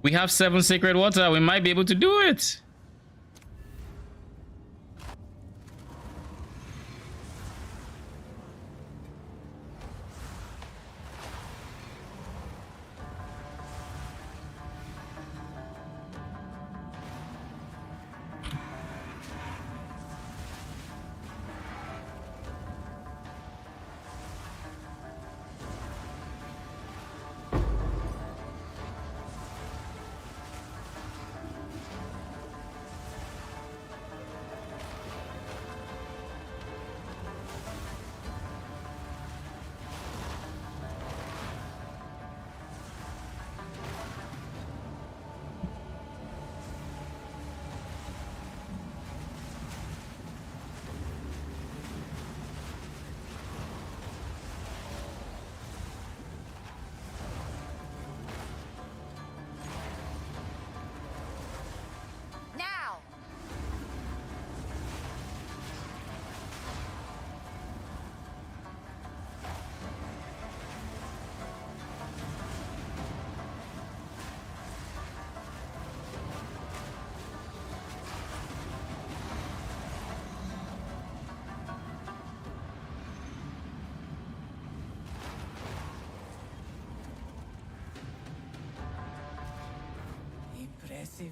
We have 7 sacred water. We might be able to do it.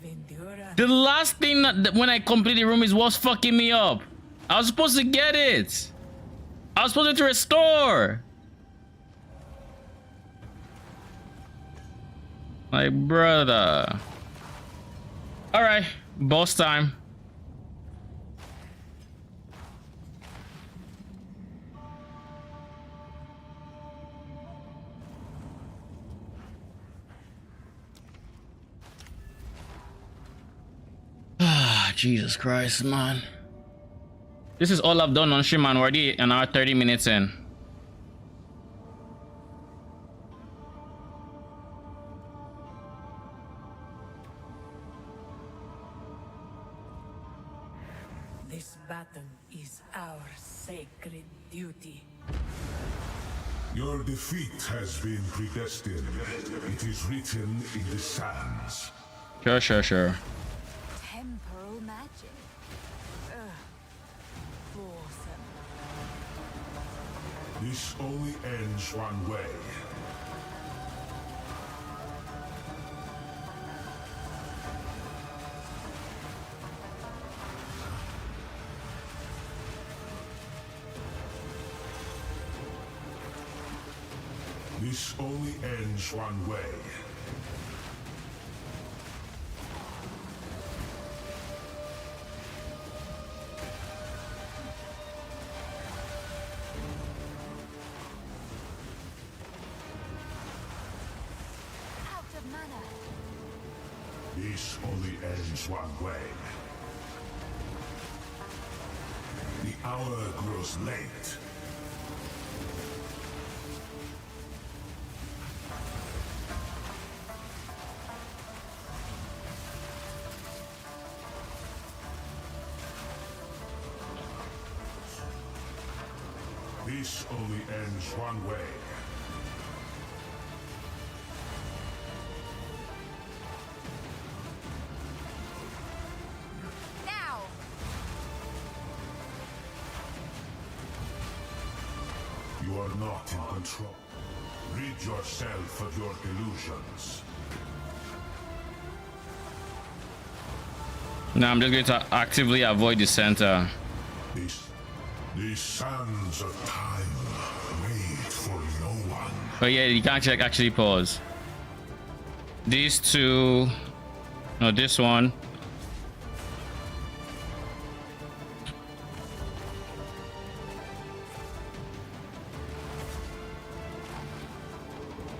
endurance. The last thing when I complete the room is what's fucking me up. I was supposed to get it. I was supposed to restore. My brother. All right, boss time. Ah, Jesus Christ, man. This is all I've done on stream, man. We're already an hour 30 minutes in. This battle is our sacred duty. Your defeat has been predestined. It is written in the sands. Sure. Temporal magic. Awesome. This only ends one way. This only ends one way. Out of mana. This only ends one way. The hour grows late. This only ends one way. Now. You are not in control. Rid yourself of your delusions. Now I'm just going to actively avoid the center. These sands of time wait for no one. But yeah, you can't actually pause. These two, no, this one.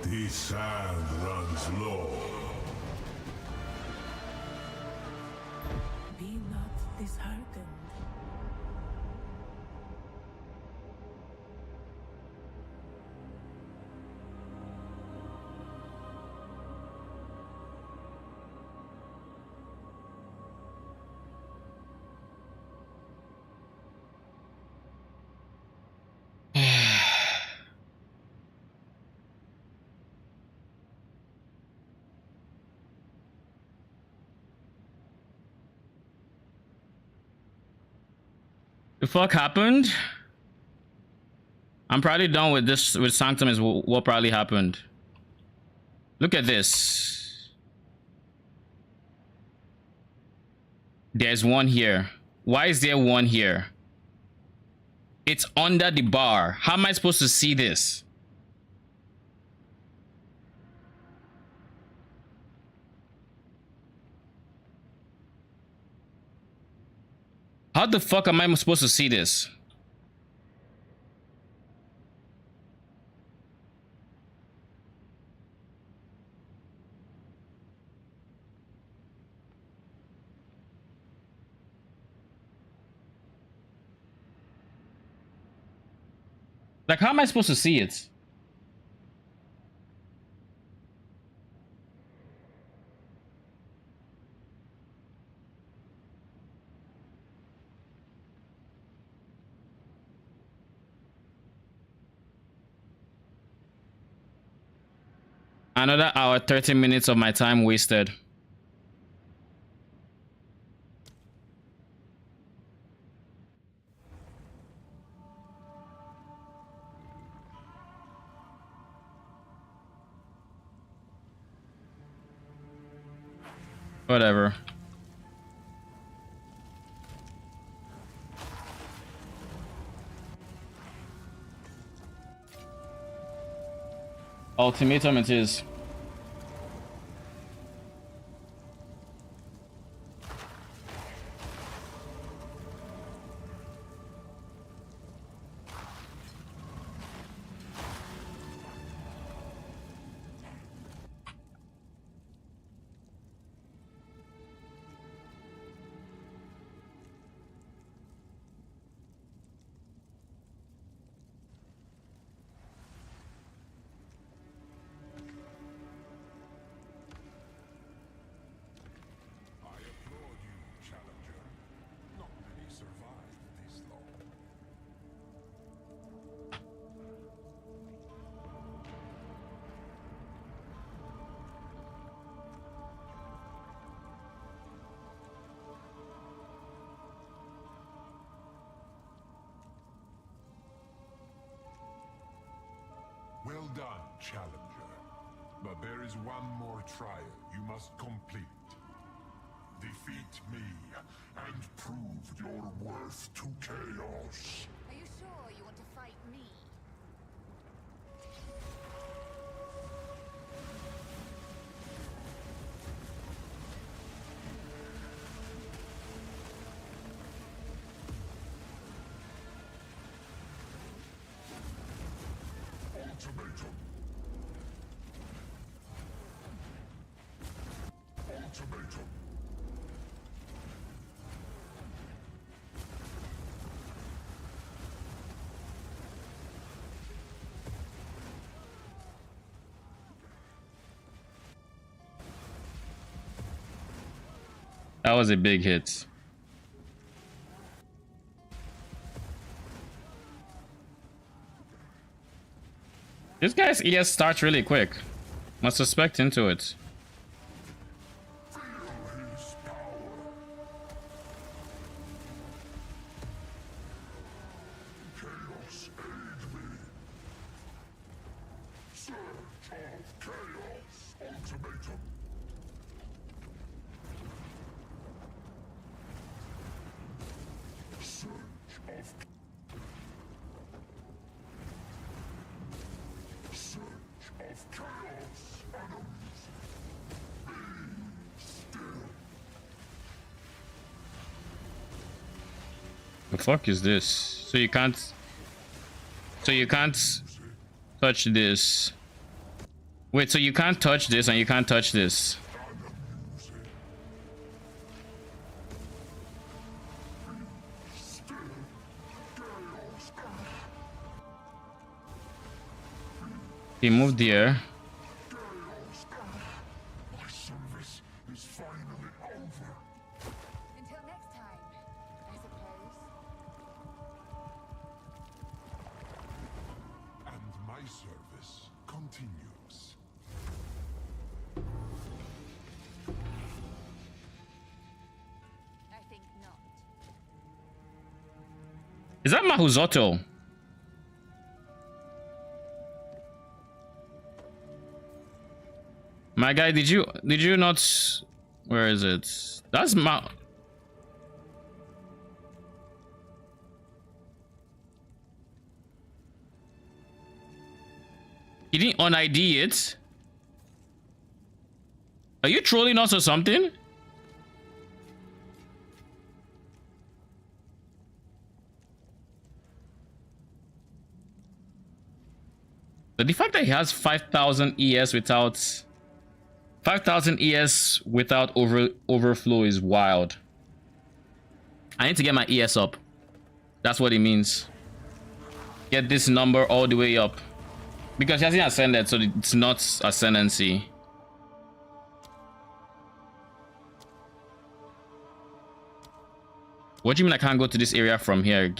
The sand runs low. Be not disheartened. The fuck happened? I'm probably done with this. With Sanctum is what probably happened. Look at this. There's one here. Why is there one here? It's under the bar. How am I supposed to see this? How the fuck am I supposed to see this? Like, how am I supposed to see it? Another hour, 30 minutes of my time wasted. Whatever. Ultimatum it is. I applaud you, challenger. Not many survive this long. Well done, challenger. But there is one more trial you must complete. Defeat me and prove your worth to chaos. Are you sure you want to fight me? Ultimatum. Ultimatum. That was a big hit. This guy's ES starts really quick. Must suspect into it. Feel his power. Chaos, aid me. Surge of chaos. Ultimatum. Surge of Surge of chaos, enemies. Be still. The fuck is this? So you can't touch this. Wait, so you can't touch this and you can't touch this. He moved here. My service is finally over. Until next time, I suppose. And my service continues. I think not. Is that Mahuzotto? My guy, did you not? Where is it? That's Ma. You didn't un-ID it? Are you trolling us or something? But the fact that he has 5,000 ES without 5,000 ES without overflow is wild. I need to get my ES up. That's what it means. Get this number all the way up. Because he hasn't ascended, so it's not Ascendancy. What do you mean I can't go to this area from here?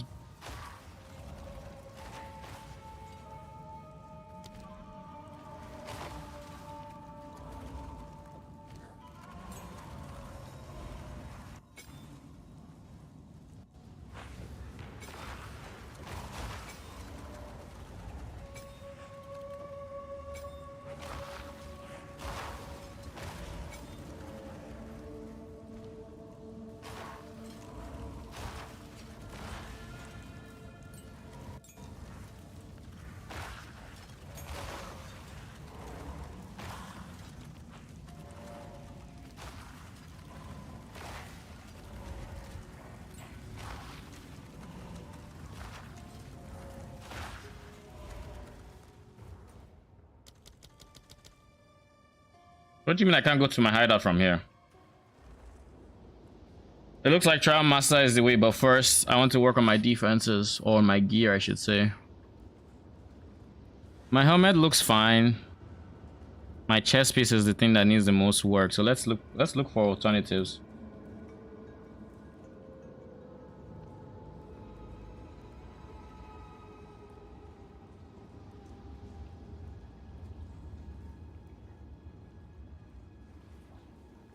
What do you mean I can't go to my hideout from here? It looks like Trial Master is the way, but first I want to work on my defenses, or my gear I should say. My helmet looks fine. My chest piece is the thing that needs the most work, so let's look for alternatives.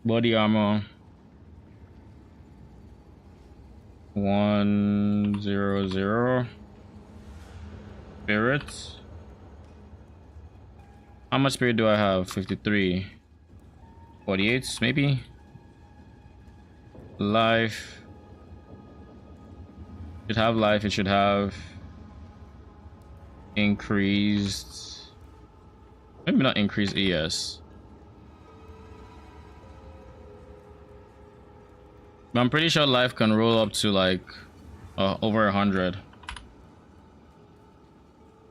Body armor 100. Spirit. How much spirit do I have? 53. 48 maybe. Life. Should have life. It should have increased. Maybe not increased ES. But I'm pretty sure life can roll up to like over 100.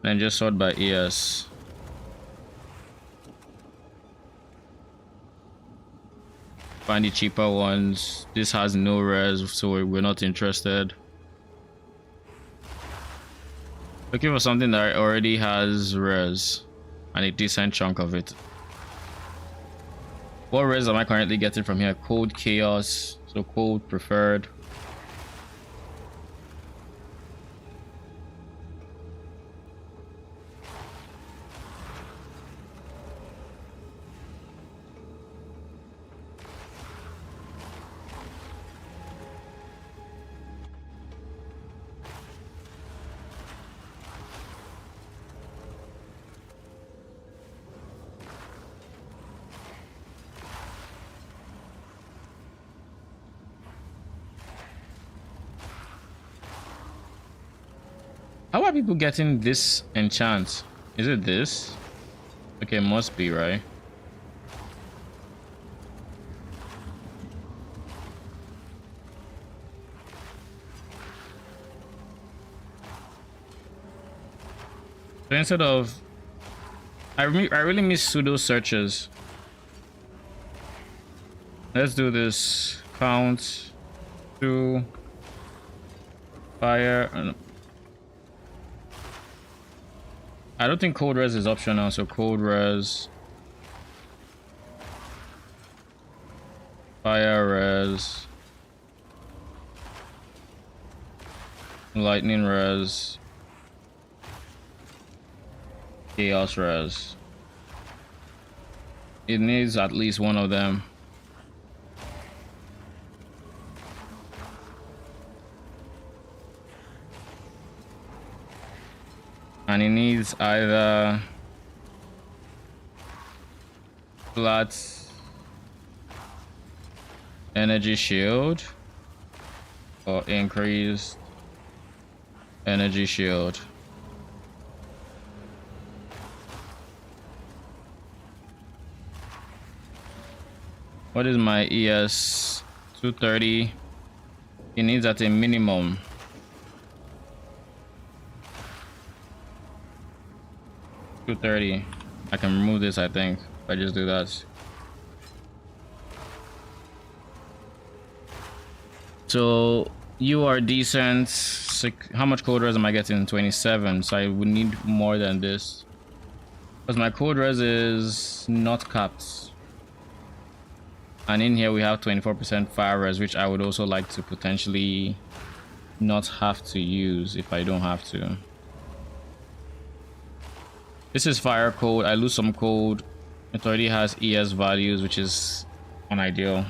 Then just sort by ES. Find the cheaper ones. This has no res, so we're not interested. Looking for something that already has res and a decent chunk of it. What res am I currently getting from here? Cold Chaos, so cold preferred. How are people getting this enchant? Is it this? Okay, must be, right? So instead of... I really miss pseudo searches. Let's do this. Count to fire. I don't think cold res is optional, so cold res, fire res, lightning res, chaos res. It needs at least one of them. And it needs either flat energy shield or increased energy shield. What is my ES? 230. It needs at a minimum. $230. I can remove this, I think, if I just do that. So you are decent. How much code res am I getting? 27. So I would need more than this, because my code res is not capped. And in here we have 24% fire res, which I would also like to potentially not have to use if I don't have to. This is fire code. I lose some code. It already has ES values, which is unideal.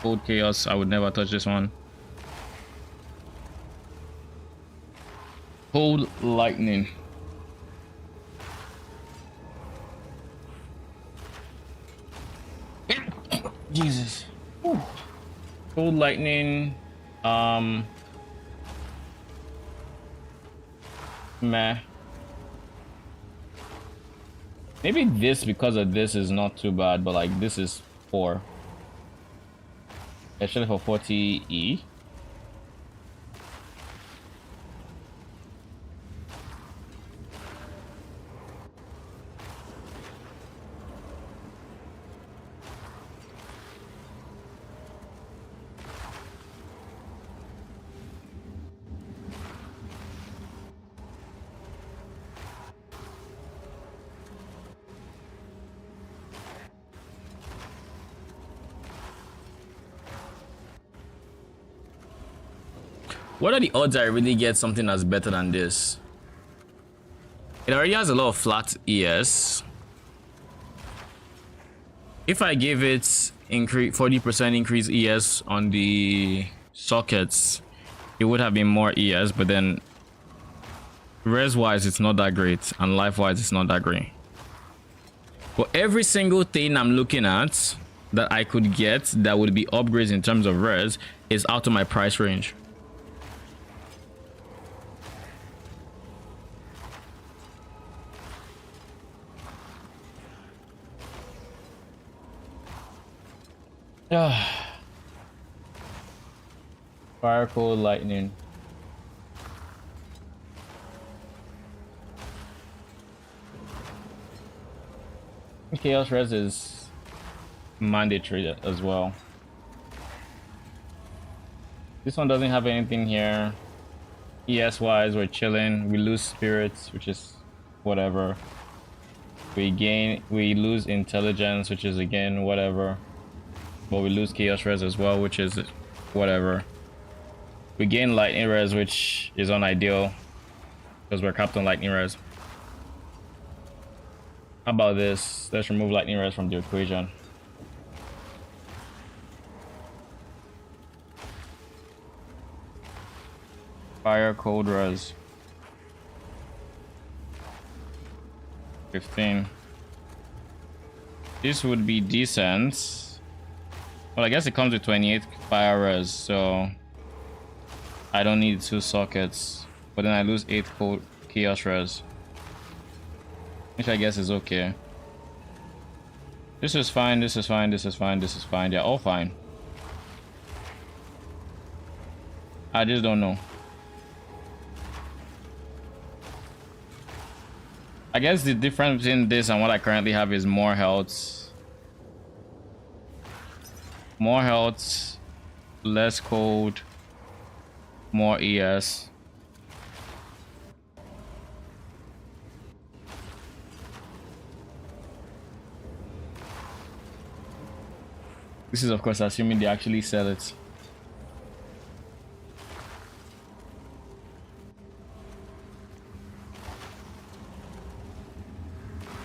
Cold chaos, I would never touch this one. Cold lightning. Jesus. Whew. Cold lightning. Meh. Maybe this, because of this, is not too bad, but like this is 4. Especially for 40E. What are the odds I really get something that's better than this? It already has a lot of flat ES. If I give it increase 40% increase ES on the sockets, it would have been more ES, but then res wise it's not that great, and life wise it's not that great. But every single thing I'm looking at that I could get that would be upgrades in terms of res is out of my price range. Fire, cold, lightning. Chaos res is mandatory as well. This one doesn't have anything here. ES wise, we're chilling. We lose spirits, which is whatever. We lose intelligence, which is again whatever. But we lose chaos res as well, which is whatever. We gain lightning res, which is unideal because we're capped on lightning res. How about this? Let's remove lightning res from the equation. Fire, cold res. 15. This would be decent. Well, I guess it comes with 28 fire res, so I don't need 2 sockets. But then I lose 8 cold chaos res, which I guess is okay. This is fine, this is fine, this is fine, this is fine. They're all fine. I just don't know. I guess the difference between this and what I currently have is more health. More health, less cold, more ES. This is of course assuming they actually sell it.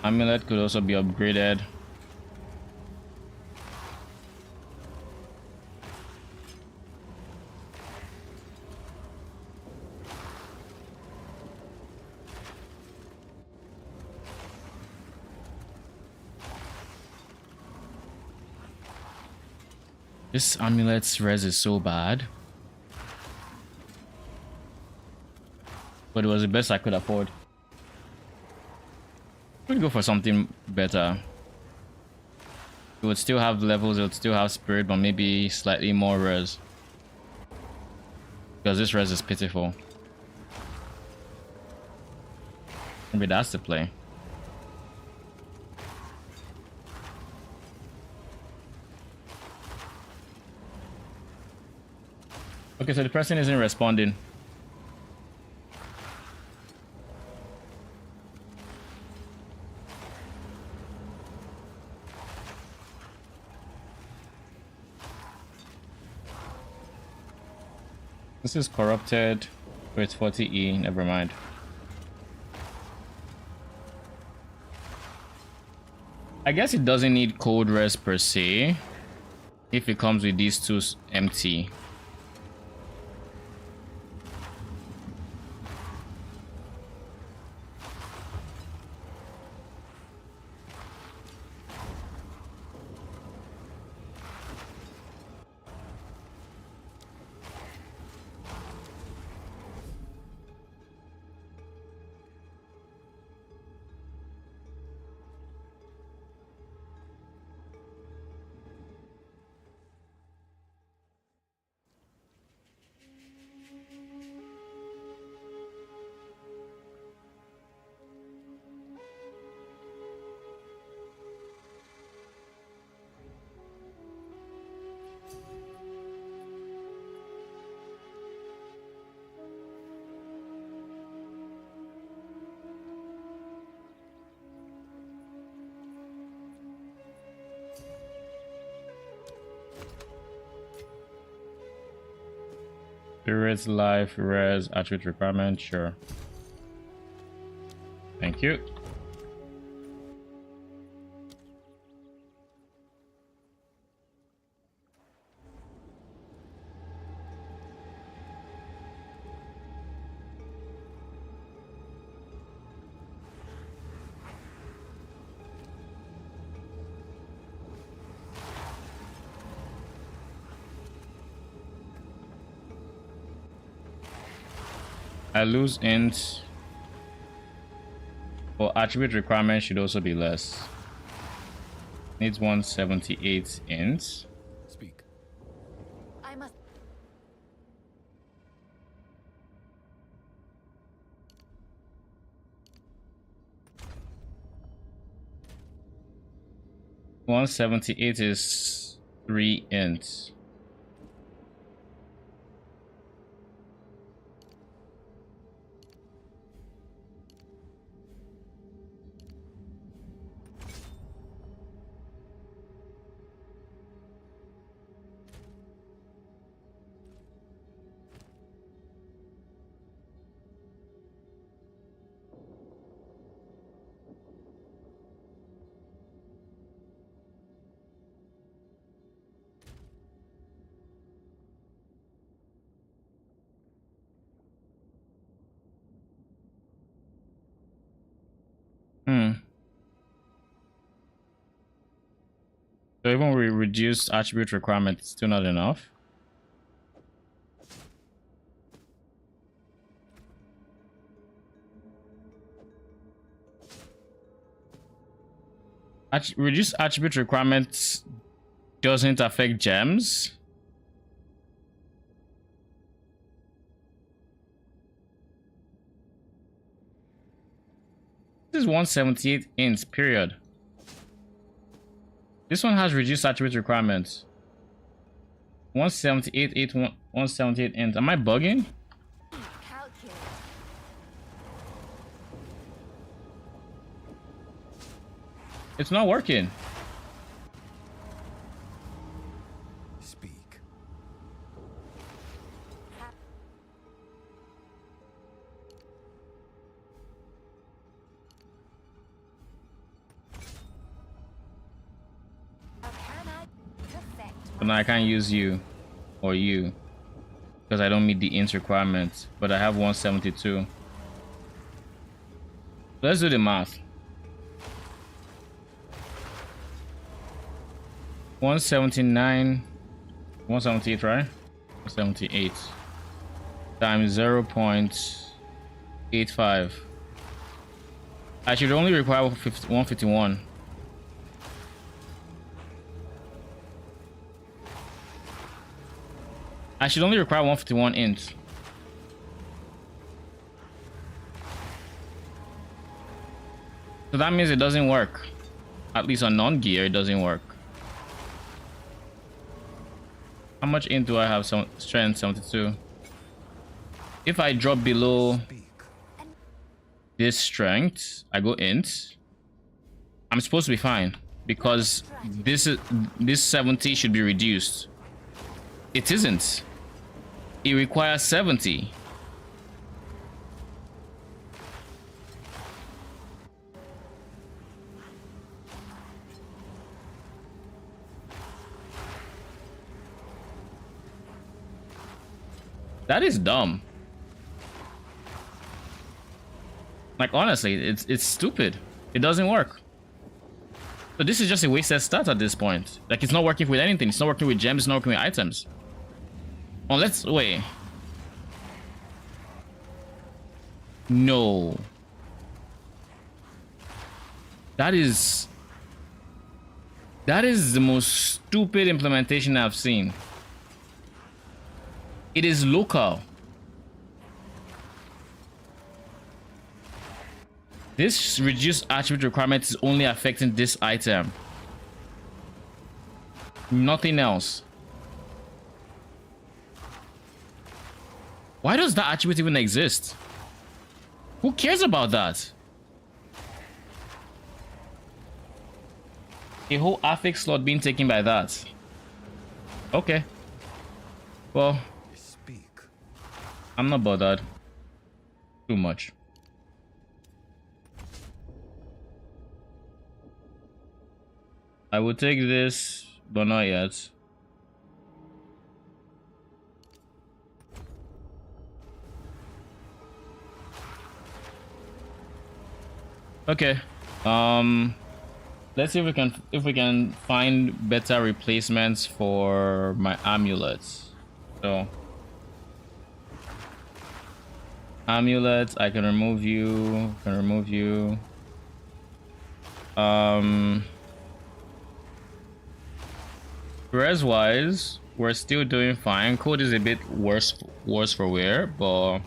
Amulet could also be upgraded. This amulet's res is so bad, but it was the best I could afford. We'll go for something better. It would still have levels, it would still have spirit, but maybe slightly more res. Because this res is pitiful. Maybe that's the play. Okay, so the person isn't responding. This is corrupted with 40E, never mind. I guess it doesn't need cold res per se if it comes with these two empty. Spirit's life, res, attribute requirement, sure. Thank you. I lose int. For attribute requirement should also be less. Needs 178 int. Speak. I must. 178 is 3 int. So even we reduced attribute requirement, it's still not enough. Reduced attribute requirements doesn't affect gems. This is 178 int, period. This one has reduced attribute requirements. 178 int. Am I bugging? Calculate. It's not working. Speak. How can I perfect But now I can't use you or you because I don't meet the int requirements. But I have 172. Let's do the math. 179, 178, right? 178 times 0.85. I should only require 151. I should only require 151 int. So that means it doesn't work. At least on non-gear, it doesn't work. How much int do I have? Some strength 72. If I drop below this strength, I go int. I'm supposed to be fine because this 70 should be reduced. It isn't. It requires 70. That is dumb. Like honestly, it's stupid. It doesn't work. So this is just a wasted stat at this point. Like it's not working with anything. It's not working with gems. It's not working with items. Unless wait. No. That is the most stupid implementation I've seen. It is local. This reduced attribute requirement is only affecting this item. Nothing else. Why does that attribute even exist? Who cares about that? A whole affix slot being taken by that. Okay. Well, Speak. I'm not bothered too much. I would take this, but not yet. Okay. Let's see if we can find better replacements for my amulets. So amulets, I can remove you, res wise, we're still doing fine. Code is a bit worse for wear, but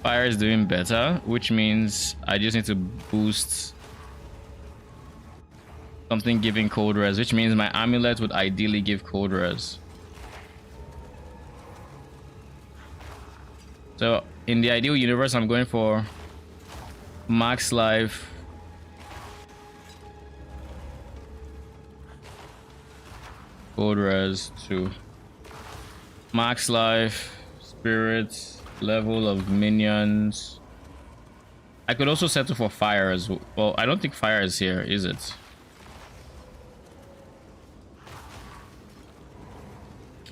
fire is doing better, which means I just need to boost something giving cold res, which means my amulet would ideally give cold res. So in the ideal universe, I'm going for max life, cold res to max life, spirits, level of minions. I could also settle for fire as well. Well, I don't think fire is here, is it?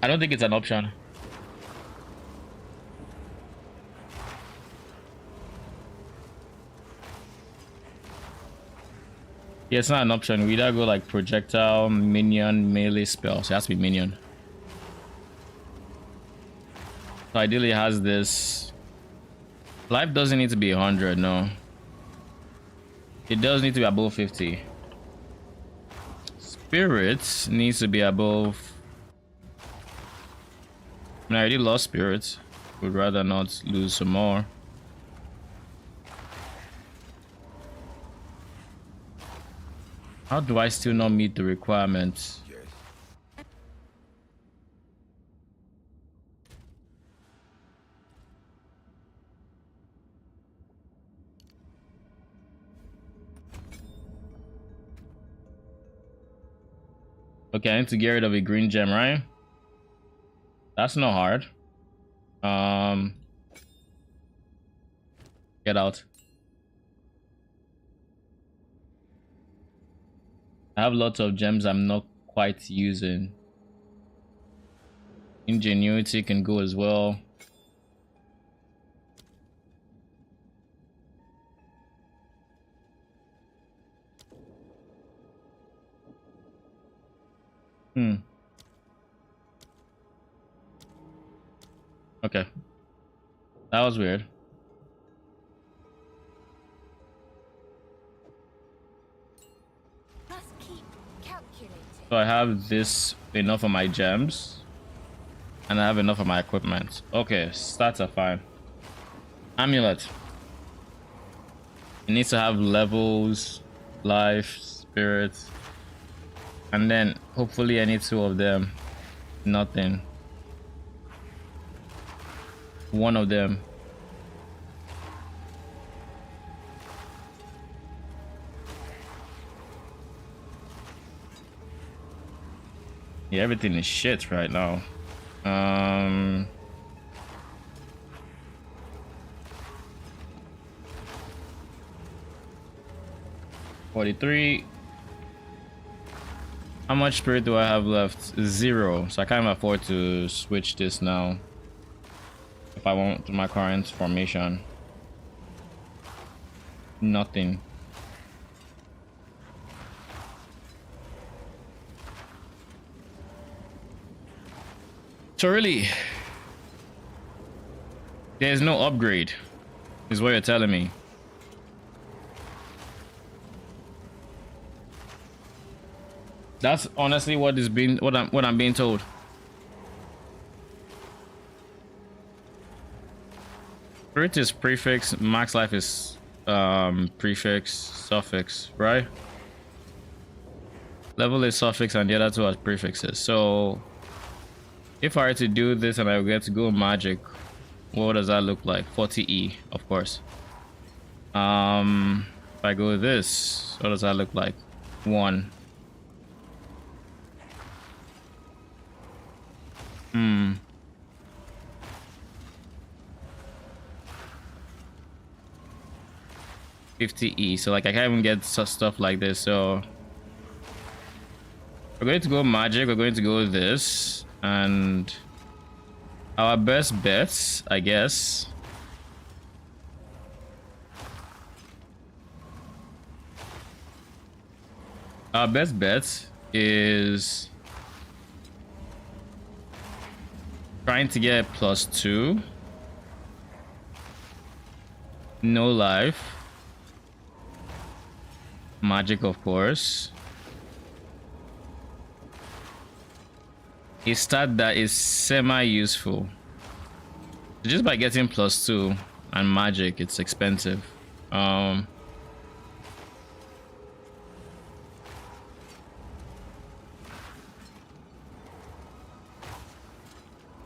I don't think it's an option. Yeah, it's not an option. We either go like projectile, minion, melee spell. So it has to be minion. So ideally it has this. Life doesn't need to be 100, no. It does need to be above 50. Spirits needs to be above. I already lost spirits. Would rather not lose some more. How do I still not meet the requirements? Okay, I need to get rid of a green gem, right? That's not hard. Get out. I have lots of gems I'm not quite using. Ingenuity can go as well. Okay. That was weird. Must keep calculating. So I have this enough of my gems. And I have enough of my equipment. Okay, stats are fine. Amulet. It needs to have levels, life, spirits. And then hopefully I need 2 of them. Nothing. 1 of them. Yeah, everything is shit right now. 43. How much spirit do I have left? 0. So I can't afford to switch this now. If I want my current formation. Nothing. So really, there's no upgrade, is what you're telling me. That's honestly what is being what I'm being told. Spirit is prefix, max life is prefix, suffix, right? Level is suffix and the other 2 are prefixes. So if I were to do this and I get to go magic, what does that look like? 40E, of course. If I go this, what does that look like? 1. 50E. So like I can't even get stuff like this. So we're going to go magic. We're going to go this. And our best bets, I guess. Our best bet is trying to get +2. No life. Magic, of course. A stat that is semi-useful. Just by getting +2 and magic, it's expensive.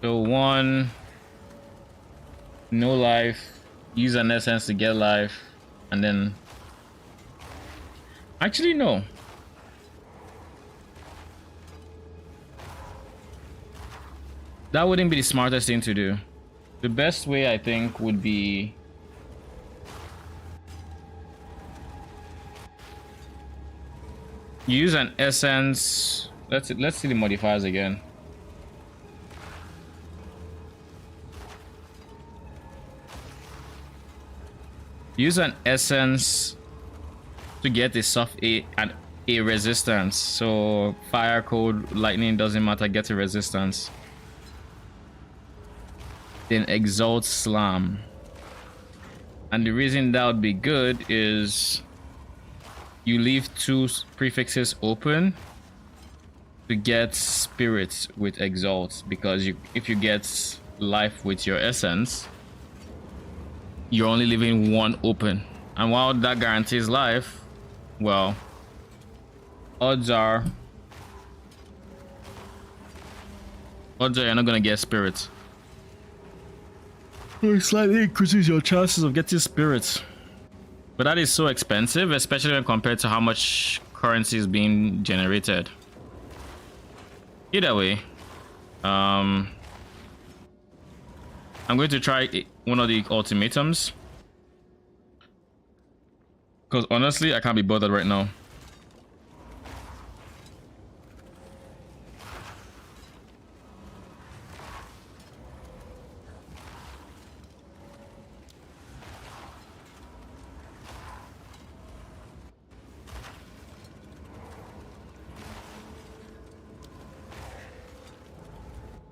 So 1, no life, use an essence to get life, and then actually no. That wouldn't be the smartest thing to do. The best way, I think, would be use an essence. Let's see the modifiers again. Use an essence to get a soft a resistance. So fire, cold, lightning, doesn't matter, get a resistance. Then exalt slam. And the reason that would be good is you leave 2 prefixes open to get spirits with exalt, because if you get life with your essence, you're only leaving 1 open, and while that guarantees life, well, odds are you're not gonna get spirits. It slightly increases your chances of getting spirits, but that is so expensive, especially when compared to how much currency is being generated. Either way, I'm going to try one of the ultimatums, because honestly I can't be bothered right now.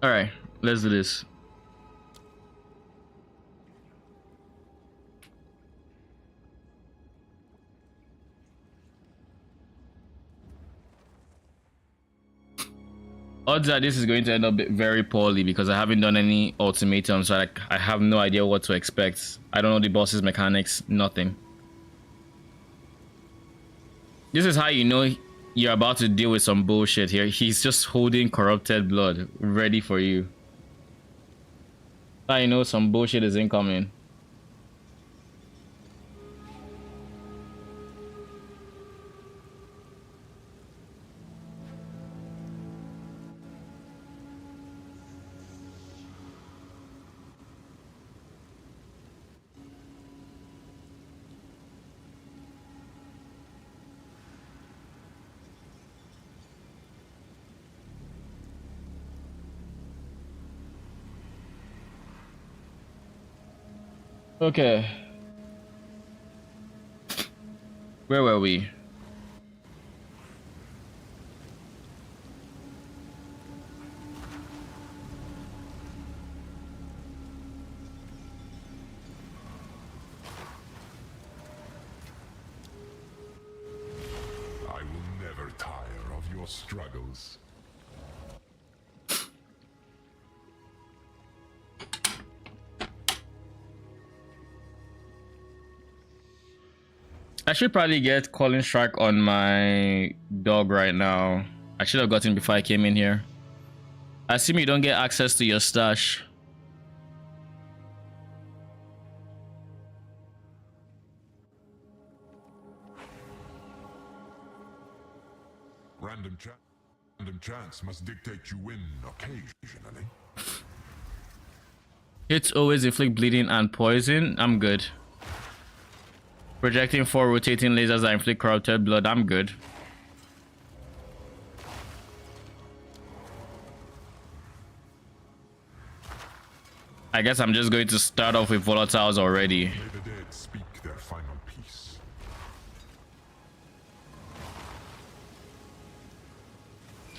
All right, let's do this. Odds are this is going to end up very poorly because I haven't done any ultimatums, so I have no idea what to expect. I don't know the boss's mechanics, nothing. This is how you know you're about to deal with some bullshit here. He's just holding corrupted blood ready for you. How you know some bullshit is incoming. Okay. Where were we? I will never tire of your struggles. I should probably get Calling Strike on my dog right now. I should have gotten before I came in here. I assume you don't get access to your stash. Random chance must dictate you win occasionally. Hits always inflict bleeding and poison. I'm good. Projecting 4 rotating lasers that inflict corrupted blood. I'm good. I guess I'm just going to start off with volatiles already. May the dead speak their final piece.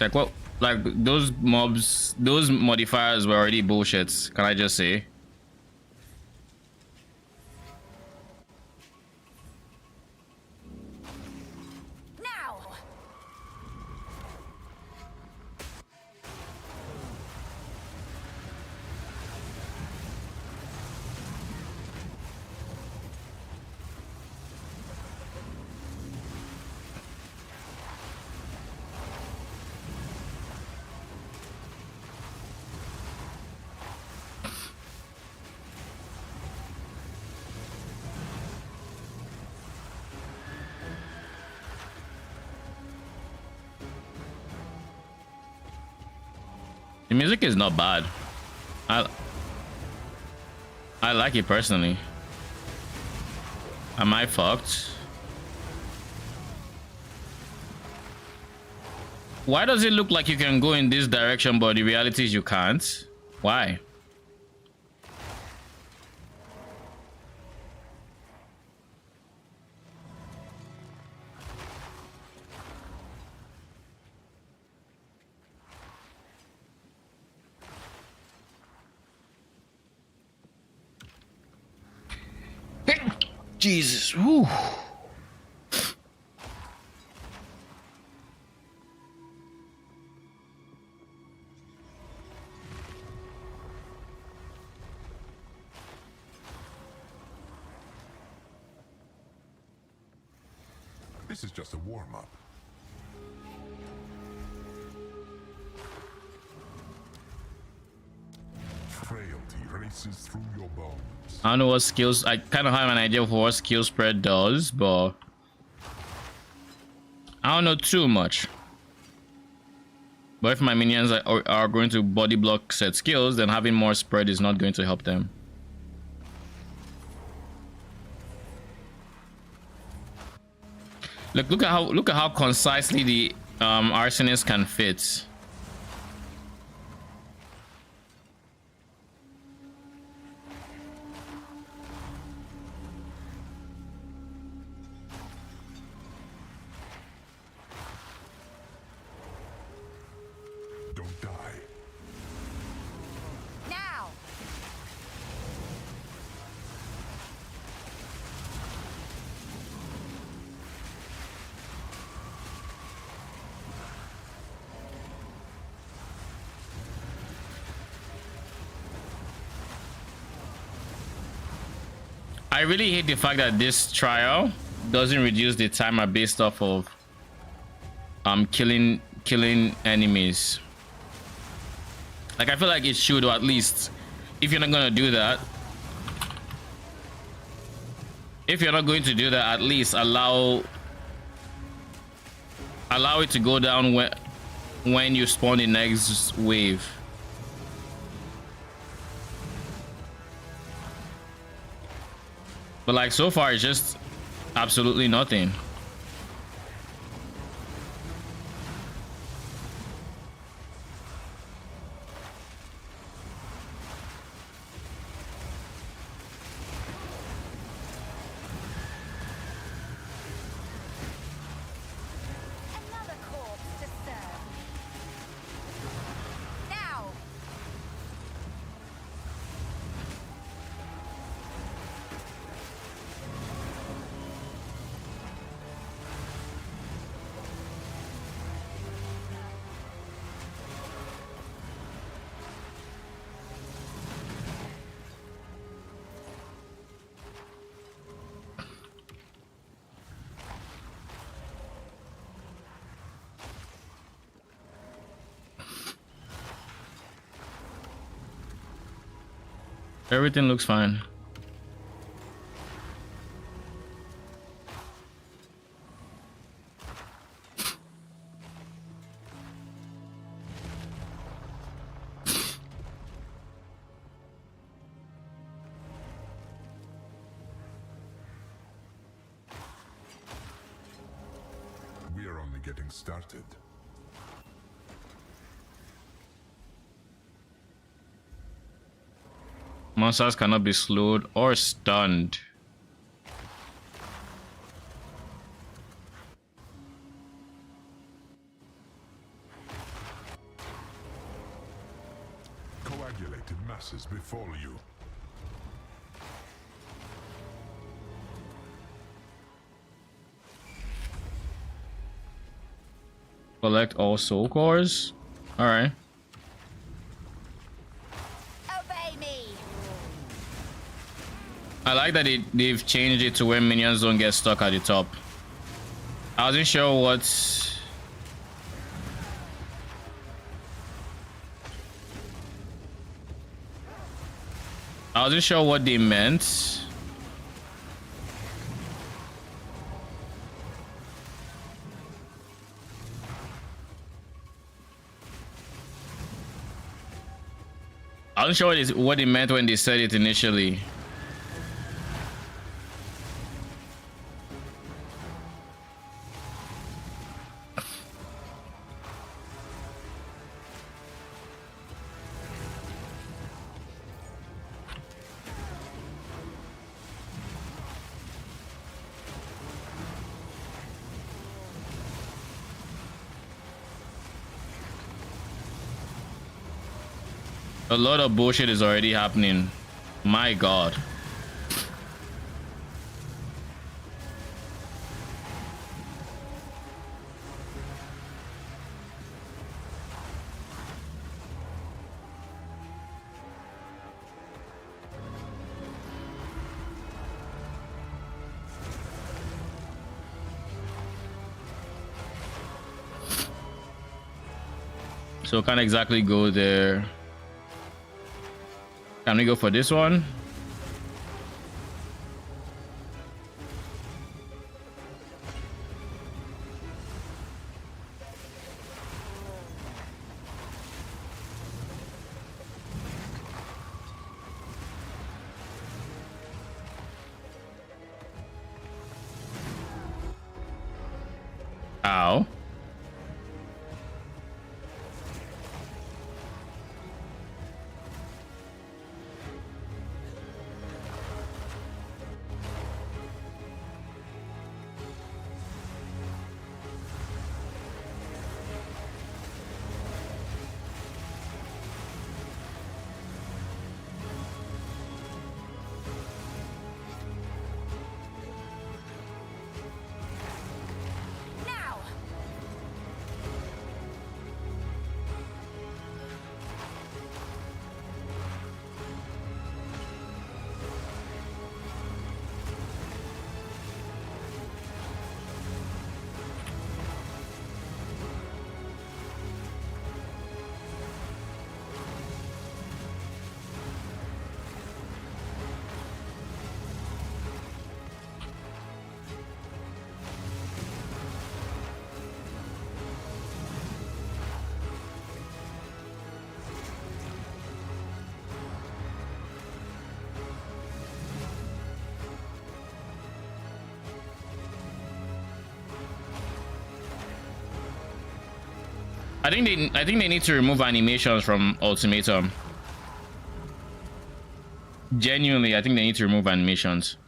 Like what? Like those mobs, those modifiers were already bullshit. Can I just say? Now! The music is not bad. I like it personally. Am I fucked? Why does it look like you can go in this direction, but the reality is you can't? Why? Jesus. Whew. This is just a warm-up. Frailty races through your bones. I don't know what skills. I kind of have an idea for what skill spread does, but I don't know too much. But if my minions are going to body block set skills, then having more spread is not going to help them. Look at how concisely the arsonist can fit. Don't die. Now! I really hate the fact that this trial doesn't reduce the timer based off of killing enemies. Like I feel like it should, or at least if you're not gonna do that, if you're not going to do that, at least allow it to go down when you spawn the next wave. But like so far it's just absolutely nothing. Another corpse to serve. Now! Everything looks fine. getting started. Monsters cannot be slowed or stunned. Coagulated masses befall you. Collect all soul cores. All right. Obey me. I like that they've changed it to where minions don't get stuck at the top. I wasn't sure what. I wasn't sure what they meant. I wasn't sure what they meant when they said it initially. A lot of bullshit is already happening. My god. So can't exactly go there. Can we go for this one? Ow. Now. I think they need to remove animations from Ultimatum. Genuinely, I think they need to remove animations.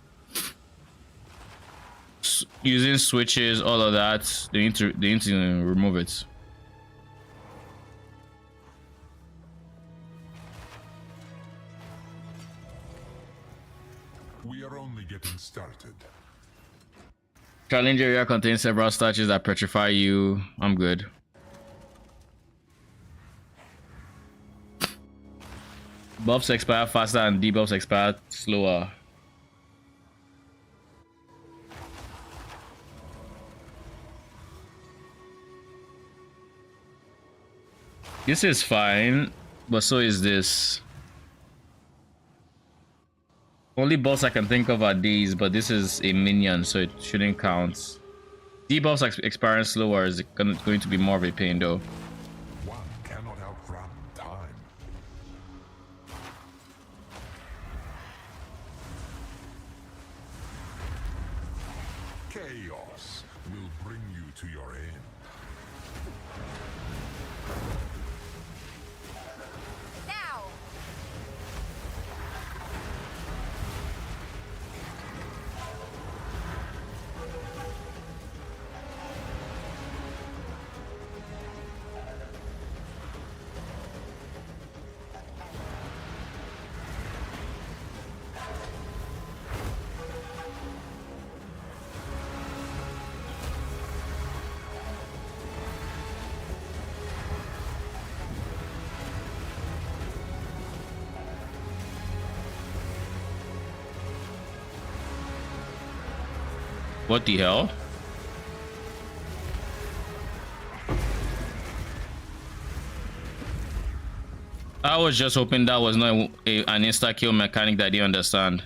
Using switches, all of that, they need to remove it. We are only getting started. Challenge area contains several statues that petrify you. I'm good. Buffs expire faster and debuffs expire slower. This is fine, but so is this. Only boss I can think of are these, but this is a minion, so it shouldn't count. Debuffs expiring slower is going to be more of a pain though. One cannot outrun time. Chaos will bring you to your end. What the hell? I was just hoping that was not an insta kill mechanic that I didn't understand.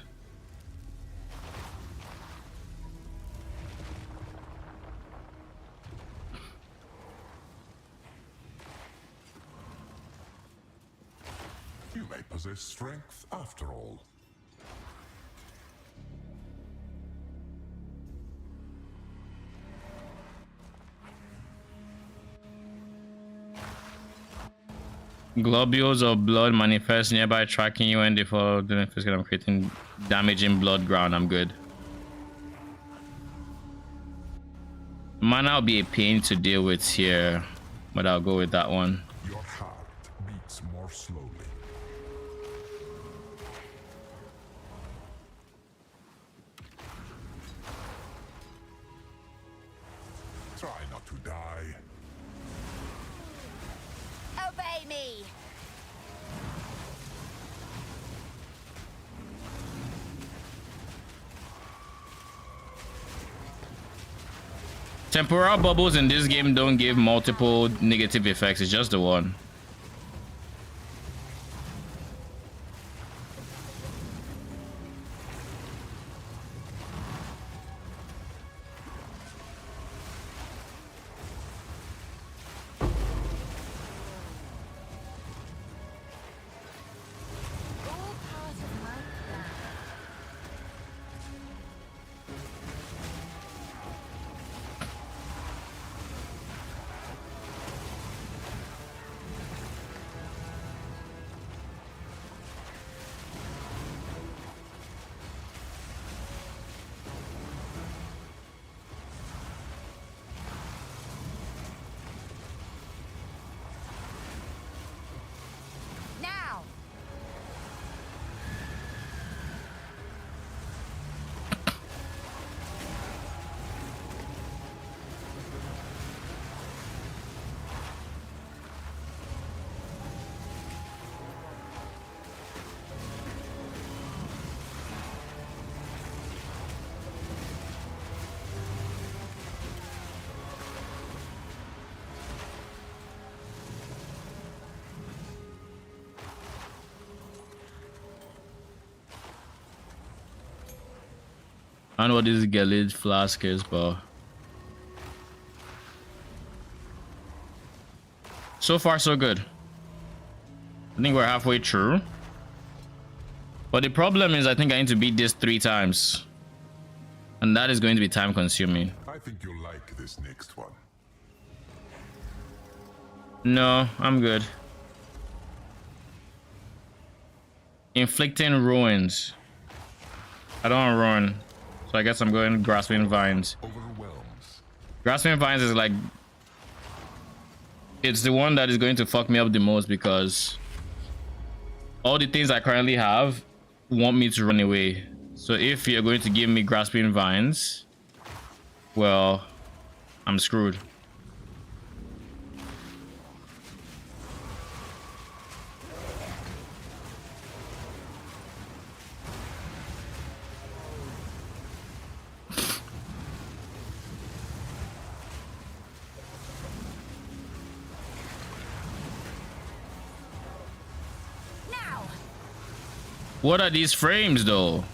You may possess strength after all. Globules of blood manifest nearby, tracking you and default. I'm creating damage in blood ground. I'm good. Mana will be a pain to deal with here, but I'll go with that one. Your heart beats more slowly. Try not to die. Obey me. Temporal bubbles in this game don't give multiple negative effects, it's just the one. All part of my plan. Now. I don't know what this Galid flask is, but so far so good. I think we're halfway through. But the problem is I think I need to beat this 3 times. And that is going to be time consuming. I think you'll like this next one. No, I'm good. Inflicting ruins. I don't run. So I guess I'm going Grasping Vines. Overwhelms. Grasping Vines is like... it's the one that is going to fuck me up the most because all the things I currently have want me to run away. So if you're going to give me Grasping Vines, well, I'm screwed. Now. What are these frames though?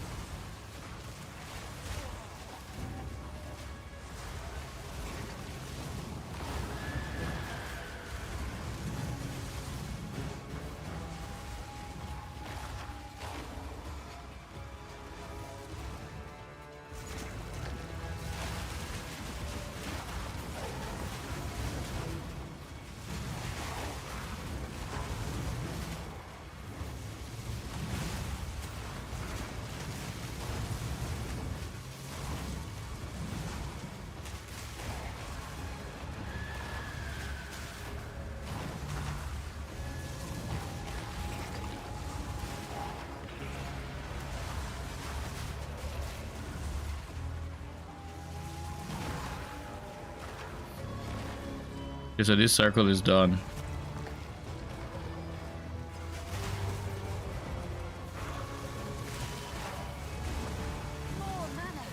Okay, so this circle is done. More mana.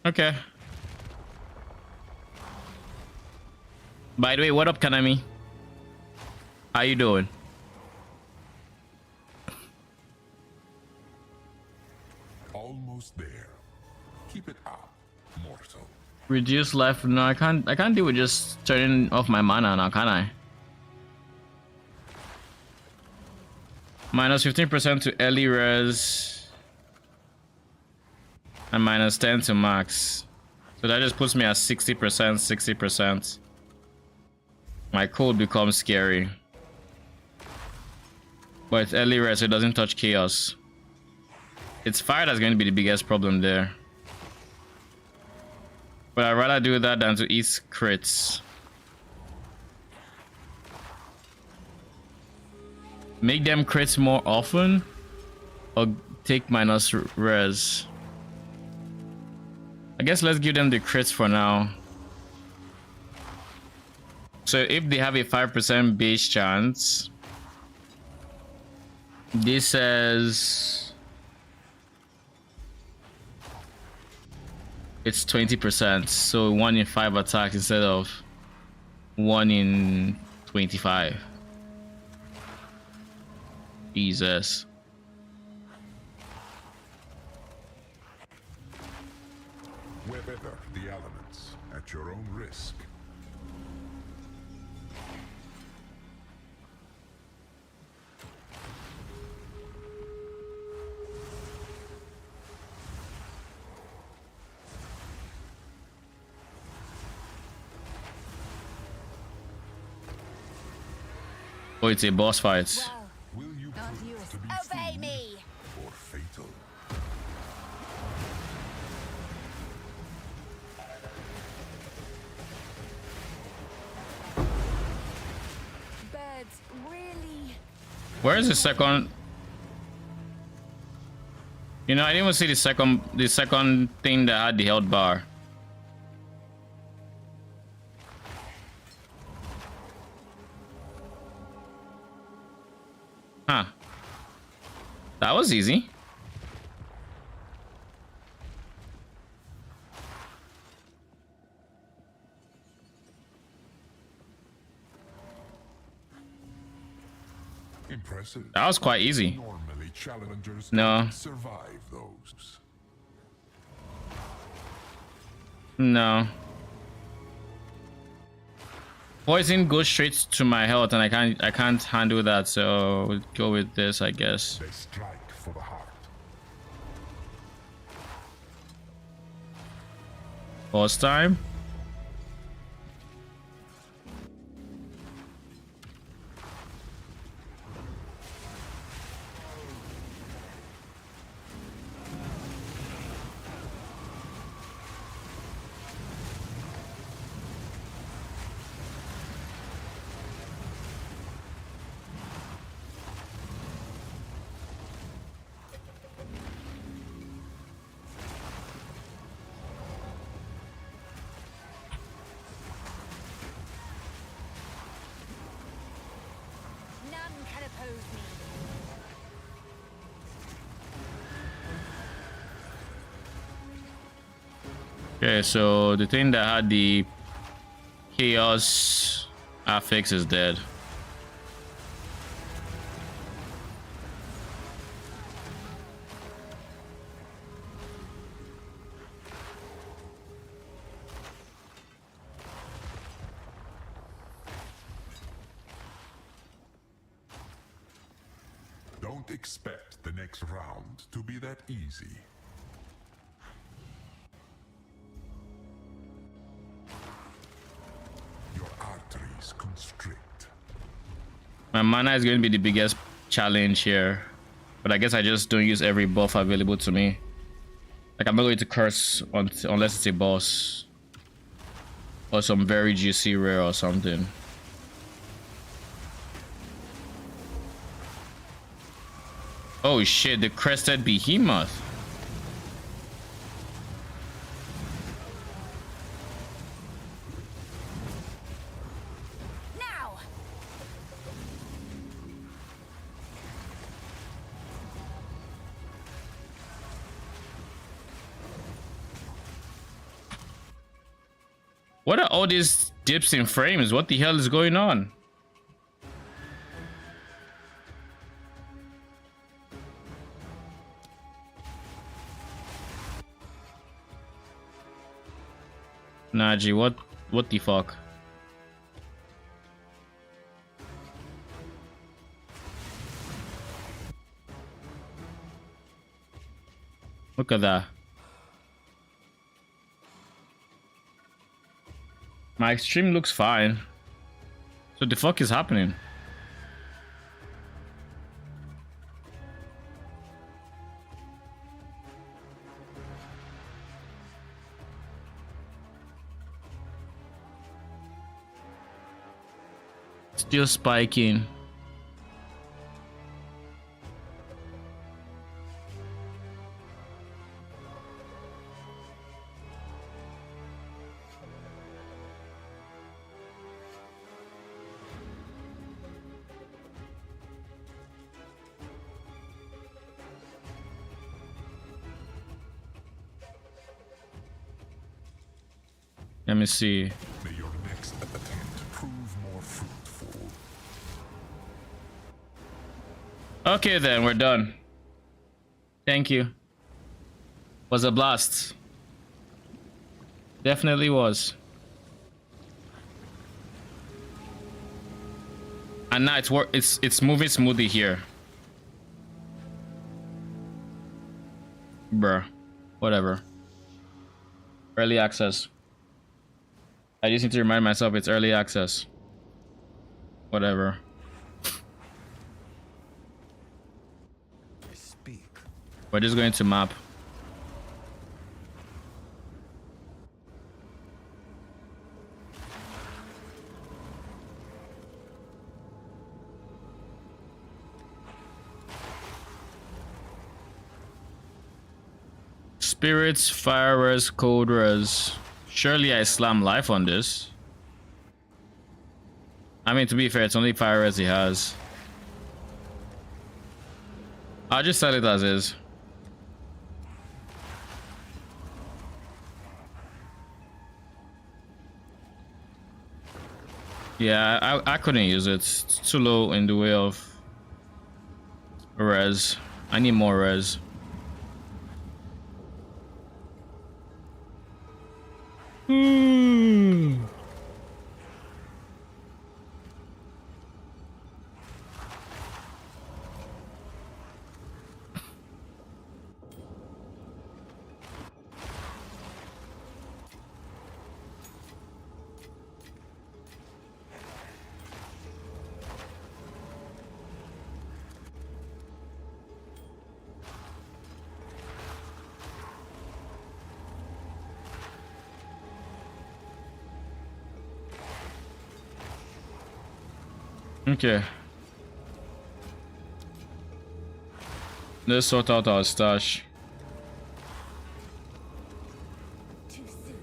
Okay. By the way, what up, Kanami? How you doing? Almost there. Keep it up, mortal. Reduce life. No, I can't. I can't deal with just turning off my mana now, can I? Minus 15% to early res and minus 10 to max. So that just puts me at 60%, 60%. My code becomes scary. But it's early res, so it doesn't touch chaos. It's fire that's going to be the biggest problem there. But I'd rather do that than to eat crits. Make them crits more often, or take minus res. I guess let's give them the crits for now. So if they have a 5% base chance, this says it's 20%. So 1 in 5 attacks instead of 1 in 25. Jesus. Weather the elements at your own risk. Oh, it's a boss fight. Wow. Will you Not prove yours. to be Obey food me. or fatal? Birds really. Where is the second? You know, I didn't even see the second thing that had the health bar. Huh. That was easy. Impressive. That was quite easy. Normally, challengers No. don't survive those. No. Poison goes straight to my health, and I can't handle that. So we'll go with this, I guess. They strike for the heart. Boss time. None can oppose me. Okay, so the thing that had the chaos affix is dead. Don't expect the next round to be that easy. Your arteries constrict. My mana is going to be the biggest challenge here, but I guess I just don't use every buff available to me. Like, I'm not going to curse unless it's a boss or some very juicy rare or something. Oh shit, the crested behemoth. Now. What are all these dips in frames? What the hell is going on? Naji, what the fuck? Look at that. My stream looks fine. So the fuck is happening? Still spiking. Let me see. May your next attempt prove more fruitful. Okay then, we're done. Thank you. Was a blast. Definitely was. And now it's moving smoothly here. Bruh. Whatever. Early access. I just need to remind myself it's early access. Whatever. Speak. We're just going to map. Spirits, fire res, cold res. Surely I slam life on this. I mean, to be fair, it's only fire res he has. I'll just sell it as is. Yeah, I couldn't use it. It's too low in the way of res. I need more res. Okay. Let's sort out our stash. Too soon.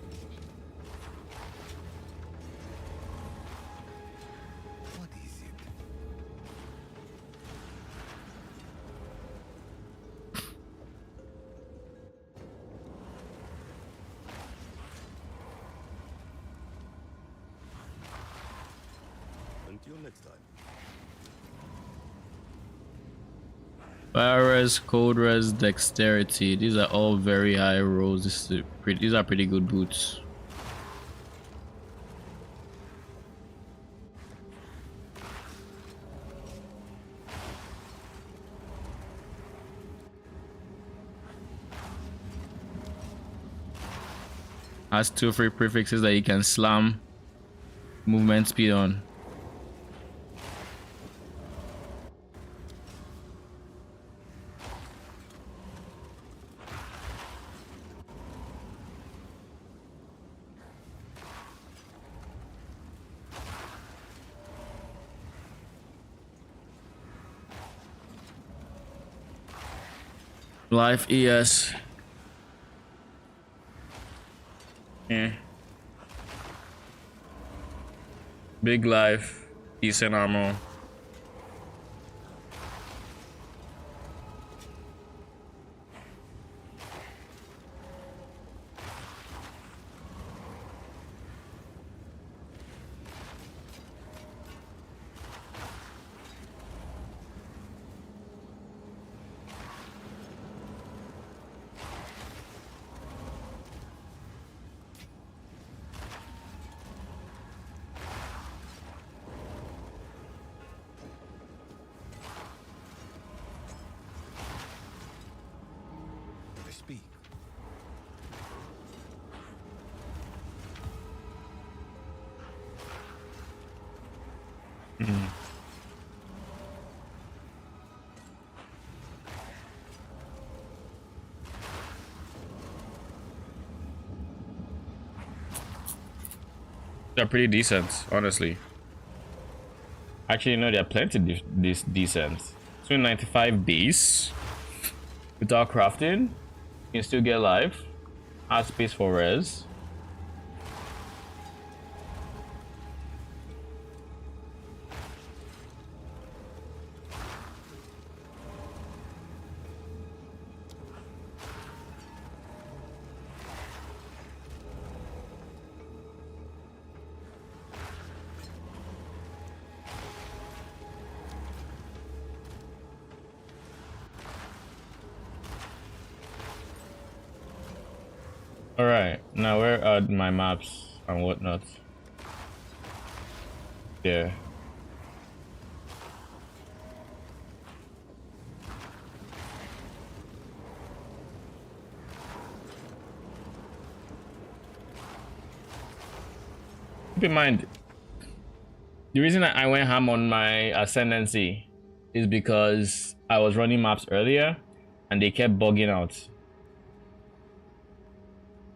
What is it? Until next time. Fire res, cold res, dexterity. These are all very high rolls. These are pretty good boots. Has 2 free prefixes that you can slam movement speed on. Life ES. Yeah. Big life, decent armor. They're pretty decent, honestly. Actually, no, they're plenty decent. 295 base without crafting. You can still get life. Add space for res. Alright, now where are my maps and whatnot? Yeah. Keep in mind, the reason I went ham on my Ascendancy is because I was running maps earlier and they kept bugging out.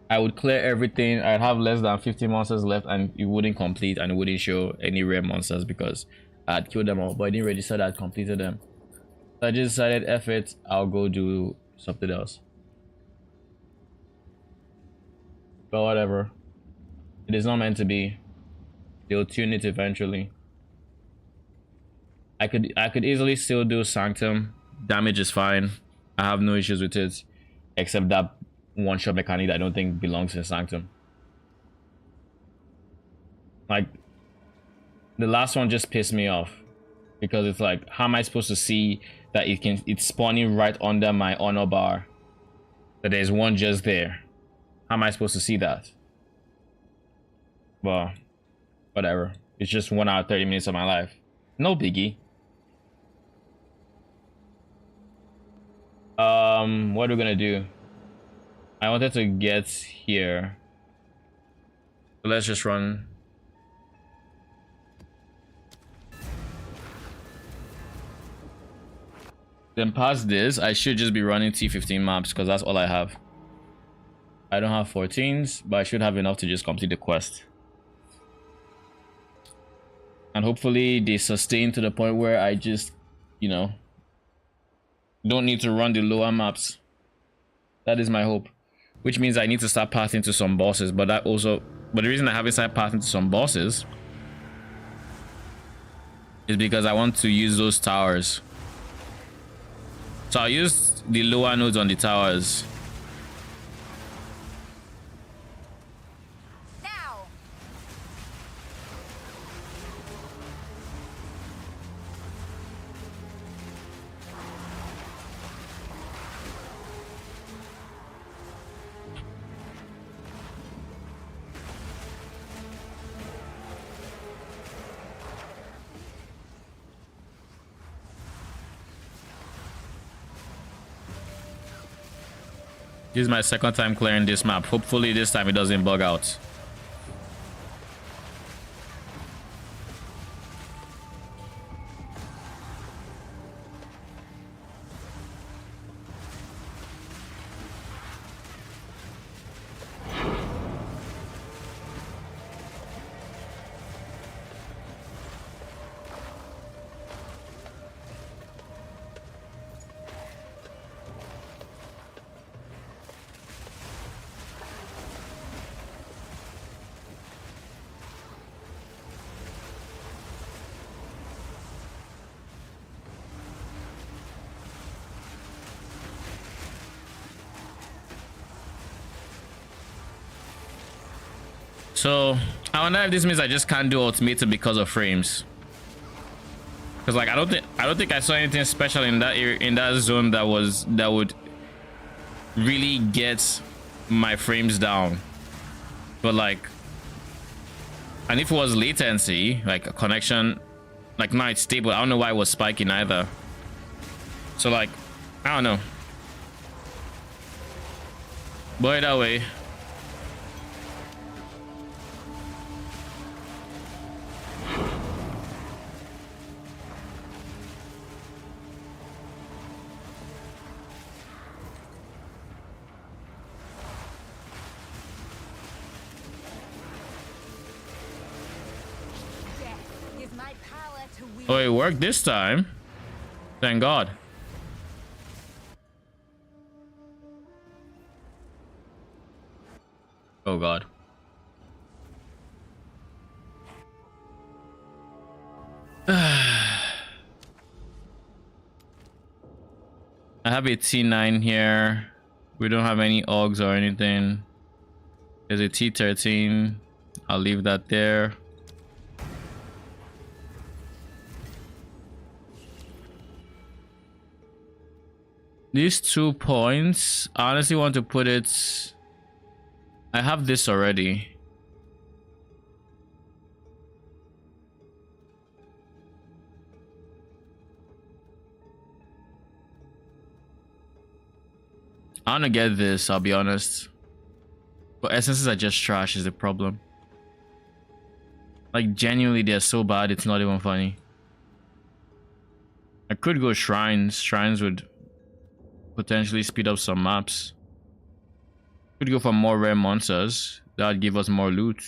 I would clear everything. I'd have less than 50 monsters left and it wouldn't complete and it wouldn't show any rare monsters because I had killed them all, but I didn't register that I'd completed them. So I just decided, F it, I'll go do something else. But whatever. It is not meant to be. They'll tune it eventually. I could easily still do Sanctum. Damage is fine. I have no issues with it. Except that one-shot mechanic that I don't think belongs in Sanctum. Like, the last one just pissed me off. Because it's like, how am I supposed to see that it's spawning right under my honor bar? That there's one just there. How am I supposed to see that? Well, whatever. It's just 1 hour 30 minutes of my life. No biggie. What are we gonna do? I wanted to get here. So let's just run. Then past this, I should just be running T15 maps because that's all I have. I don't have 14s, but I should have enough to just complete the quest. And hopefully they sustain to the point where I just, you know, don't need to run the lower maps. That is my hope. Which means I need to start pathing to some bosses, but the reason I haven't started pathing to some bosses is because I want to use those towers. So I'll use the lower nodes on the towers. Now. This is my second time clearing this map. Hopefully this time it doesn't bug out. So I wonder if this means I just can't do ultimatum because of frames. Because like I don't think I saw anything special in that area, in that zone that would really get my frames down. But like, and if it was latency, like a connection, like now it's stable. I don't know why it was spiking either. So like, I don't know. But either way. my power to wield. Oh, it worked this time. Thank God. Oh God. I have a T9 here. We don't have any Augs or anything. There's a T13. I'll leave that there. These 2 points, I honestly want to put it... I have this already. I want to get this, I'll be honest. But essences are just trash is the problem. Like, genuinely, they're so bad, it's not even funny. I could go shrines. Shrines would potentially speed up some maps. Could go for more rare monsters. That would give us more loot.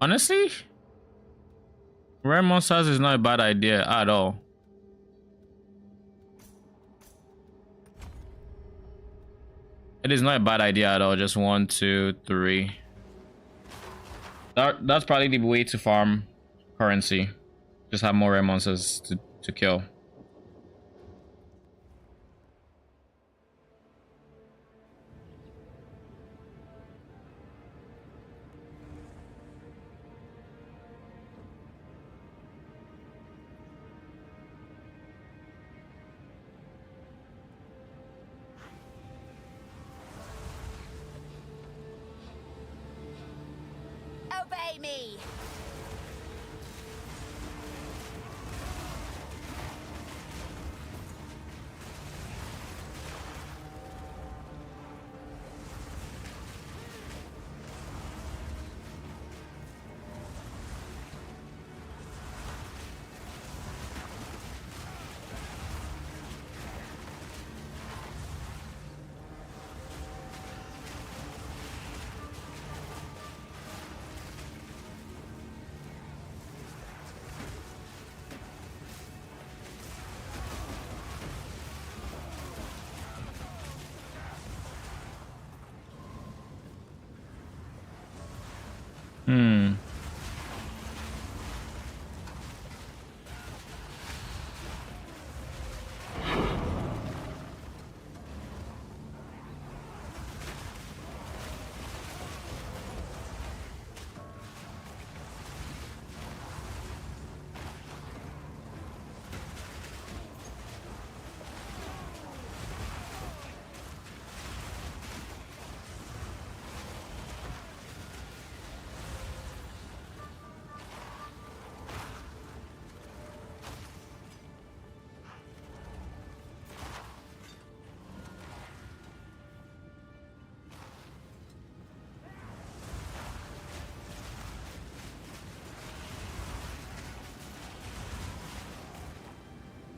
Honestly, rare monsters is not a bad idea at all. It is not a bad idea at all. Just 1, 2, 3. That's probably the way to farm currency. Just have more rare monsters to kill. Obey me.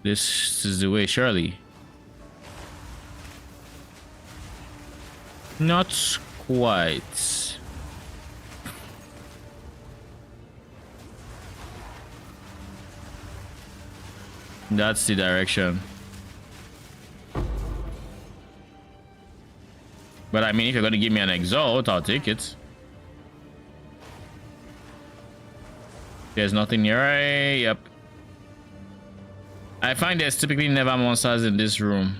This is the way, surely. Not quite. That's the direction. But I mean, if you're gonna give me an exalt, I'll take it. There's nothing here. Yep. I find there's typically never monsters in this room.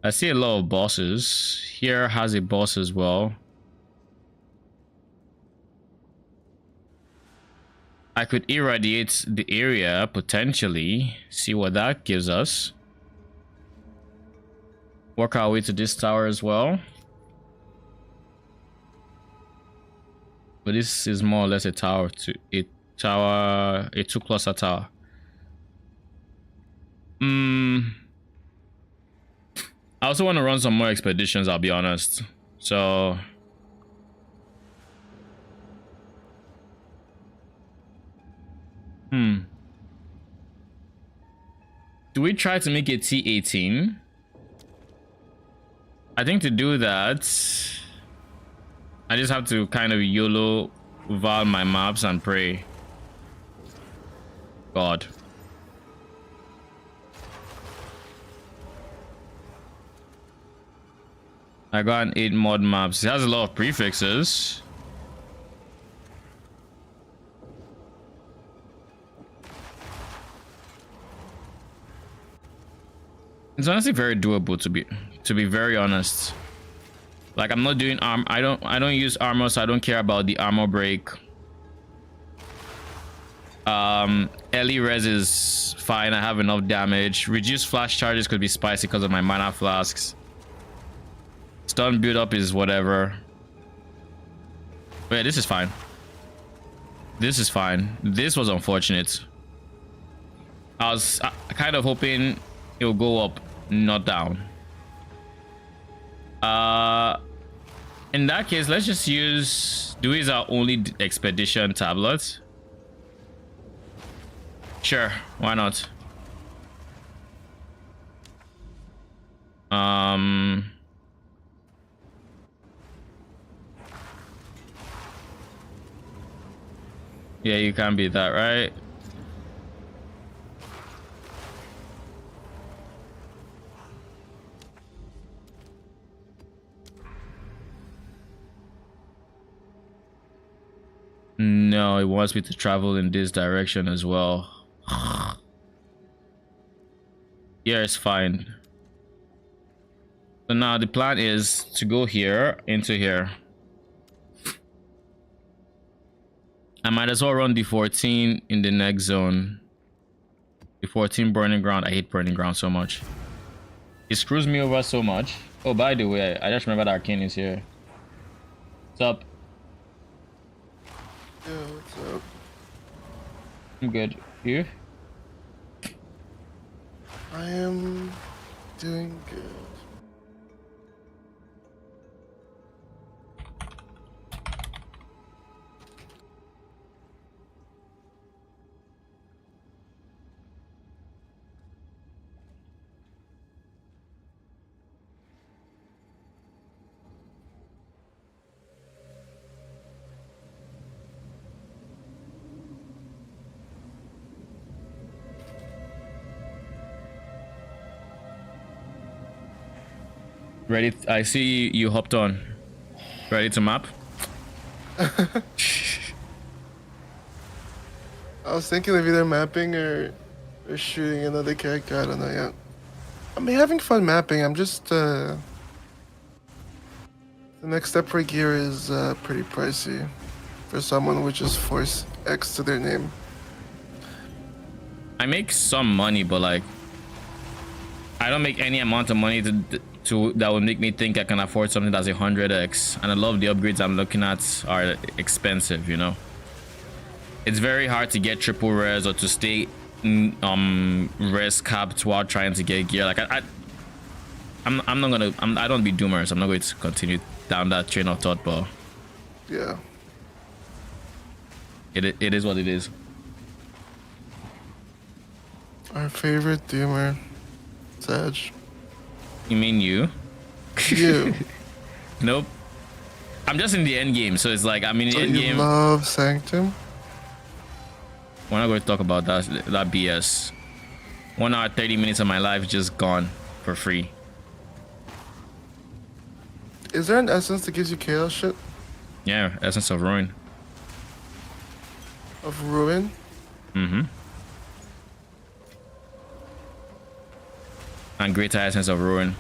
I see a lot of bosses. Here has a boss as well. I could irradiate the area potentially. See what that gives us. Work our way to this tower as well. But this is more or less a tower to a 2 cluster tower. I also want to run some more expeditions, I'll be honest. So do we try to make it T18? I think to do that, I just have to kind of YOLO val my maps and pray. God. I got an 8 mod maps. It has a lot of prefixes. It's honestly very doable to be very honest. Like I'm not doing I don't use armor, so I don't care about the armor break. Early res is fine. I have enough damage. Reduced flash charges could be spicy because of my mana flasks. Stun build up is whatever. But yeah, this is fine. This is fine. This was unfortunate. I was kind of hoping it'll go up, not down. In that case, let's just use Dewey is our only expedition tablet. Sure, why not? Yeah, you can't beat that, right? No, it wants me to travel in this direction as well. Yeah, it's fine. So now the plan is to go here into here. I might as well run the 14 in the next zone. The 14 burning ground. I hate burning ground so much. It screws me over so much. Oh, by the way, I just remembered Arcane is here. What's up? Yeah, what's up? I'm good. You? I am doing good. Ready? I see you hopped on. Ready to map? I was thinking of either mapping or shooting another character. I don't know yet. I'm having fun mapping. I'm just the next step for gear is pretty pricey for someone with just Force X to their name. I make some money, but like I don't make any amount of money to that would make me think I can afford something that's 100x. And a lot of the upgrades I'm looking at are expensive, you know. It's very hard to get triple res or to stay res capped while trying to get gear. Like I'm not gonna I don't be doomers. I'm not going to continue down that train of thought, but Yeah. it is what it is. Our favorite doomer, Sag. You mean you? You. Nope. I'm just in the end game, so it's like I'm in the So end you game. love Sanctum? We're not going to talk about that BS. 1 hour 30 minutes of my life just gone for free. Is there an essence that gives you chaos shit? Yeah, Essence of Ruin. Of Ruin? And Greater Essence of Ruin.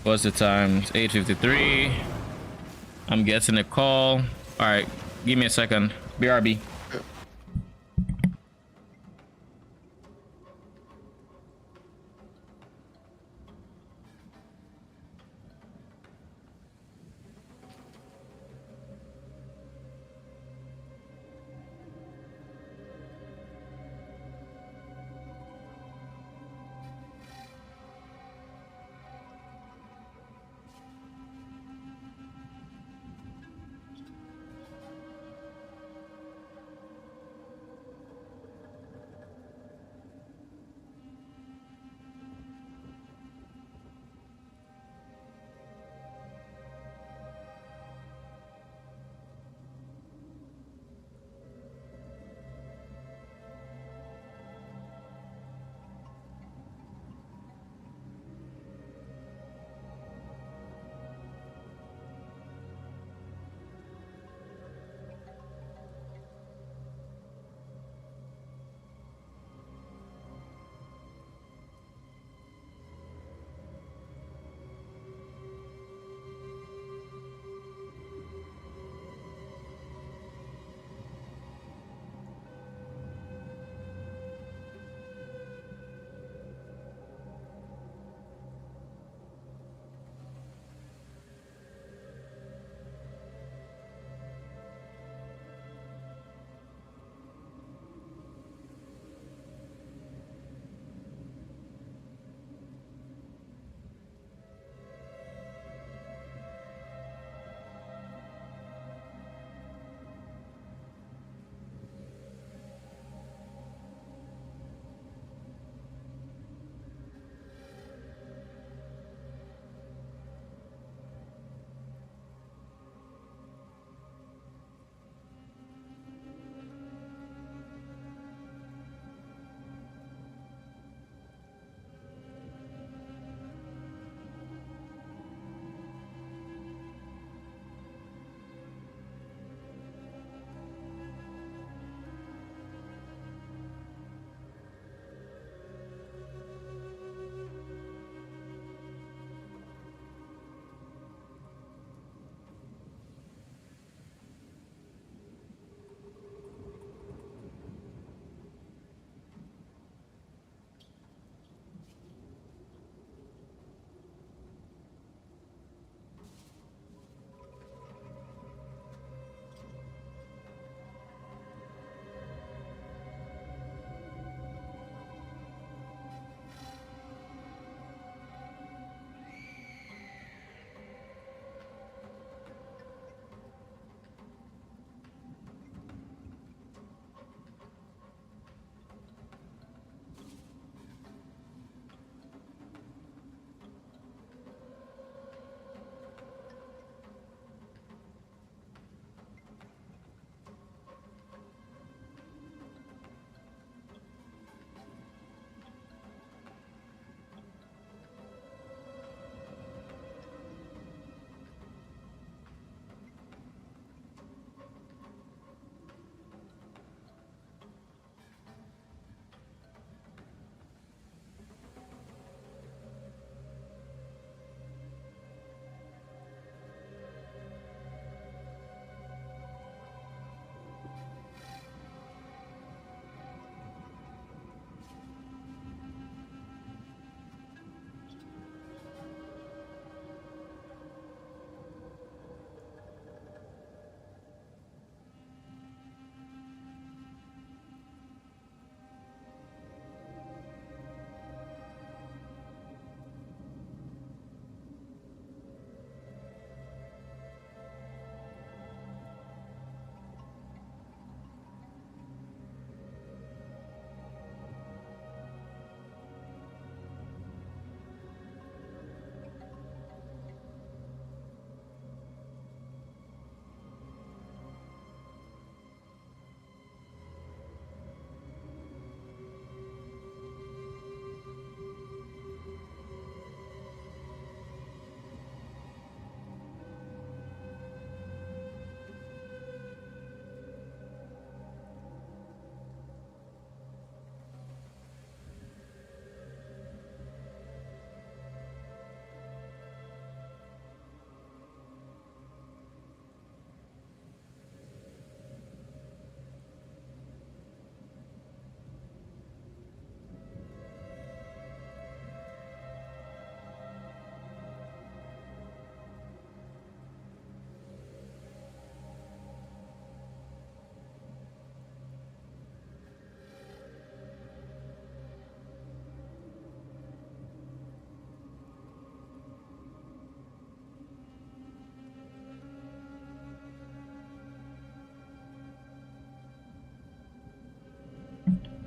What's the time? It's 8:53. I'm getting a call. All right, give me a second. BRB.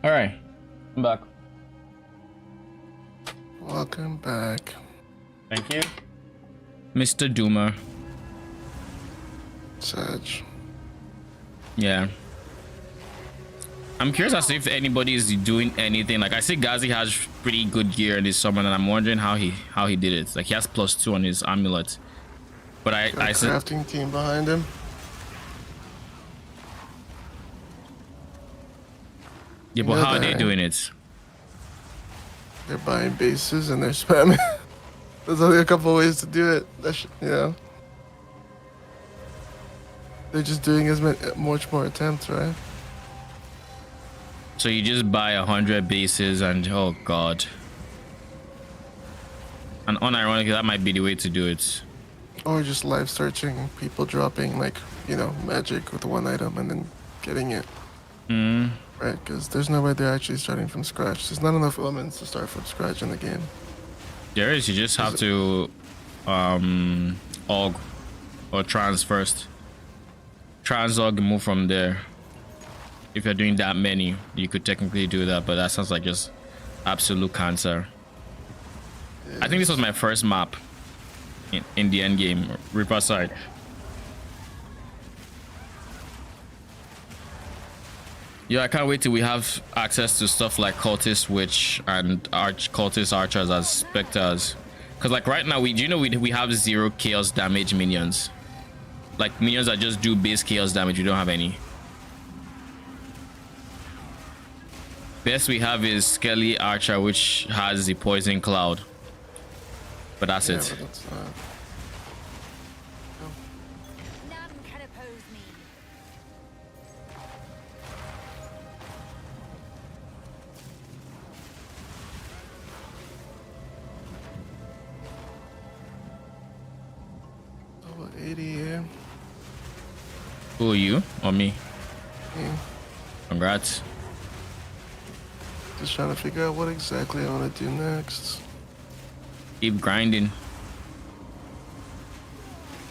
All right, I'm back. Welcome back. Thank you, Mr. Doomer. Sag. Yeah. I'm curious as to if anybody is doing anything. Like I see Gazi has pretty good gear this summer, and I'm wondering how he did it. Like he has +2 on his amulet. But Got I a said, crafting team behind him. yeah, but how are they doing it? They're buying bases and they're spamming. There's only a couple ways to do it. You know. They're just doing much more attempts, right? So you just buy 100 bases and oh god. And unironically, that might be the way to do it. Or just live searching, people dropping like, magic with one item and then getting it. Right, because there's no way they're actually starting from scratch. There's not enough elements to start from scratch in the game. There is, you just have to aug or trans first. Trans aug and move from there. If you're doing that many, you could technically do that, but that sounds like just absolute cancer. Yes. I think this was my first map in the end game, Riverside. Yeah, I can't wait till we have access to stuff like cultist witch and cultist archers as specters. Cause like right now we have 0 chaos damage minions. Like minions that just do base chaos damage, we don't have any. Best we have is Skelly Archer, which has the poison cloud. But that's it. But that's None can oppose me. Level 80 here. Who are you or me? Yeah. Congrats. Just trying to figure out what exactly I want to do next. Keep grinding.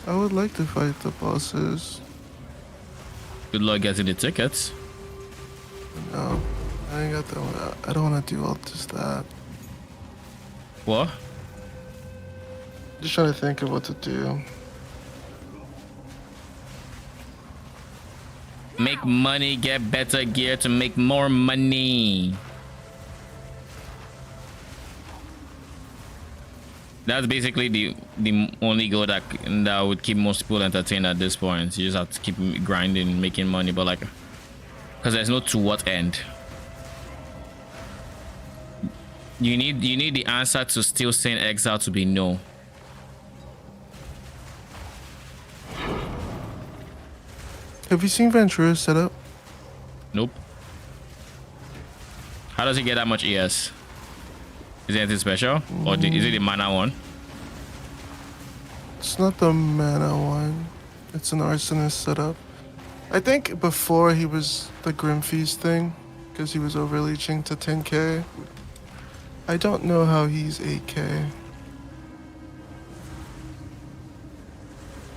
I would like to fight the bosses. Good luck getting the tickets. No, I ain't got that. I don't want to do all just that. What? Just trying to think of what to do. Make money, get better gear to make more money. That's basically the only goal that would keep most people entertained at this point. You just have to keep grinding, making money, but like, because there's no to what end. You need the answer to still saying Exile to be no. Have you seen Ventura's setup? Nope. How does he get that much ES? Is it anything special? Or is it the mana one? It's not the mana one. It's an arsonist setup. I think before he was the Grim Feast thing, because he was overleaching to 10k. I don't know how he's 8k.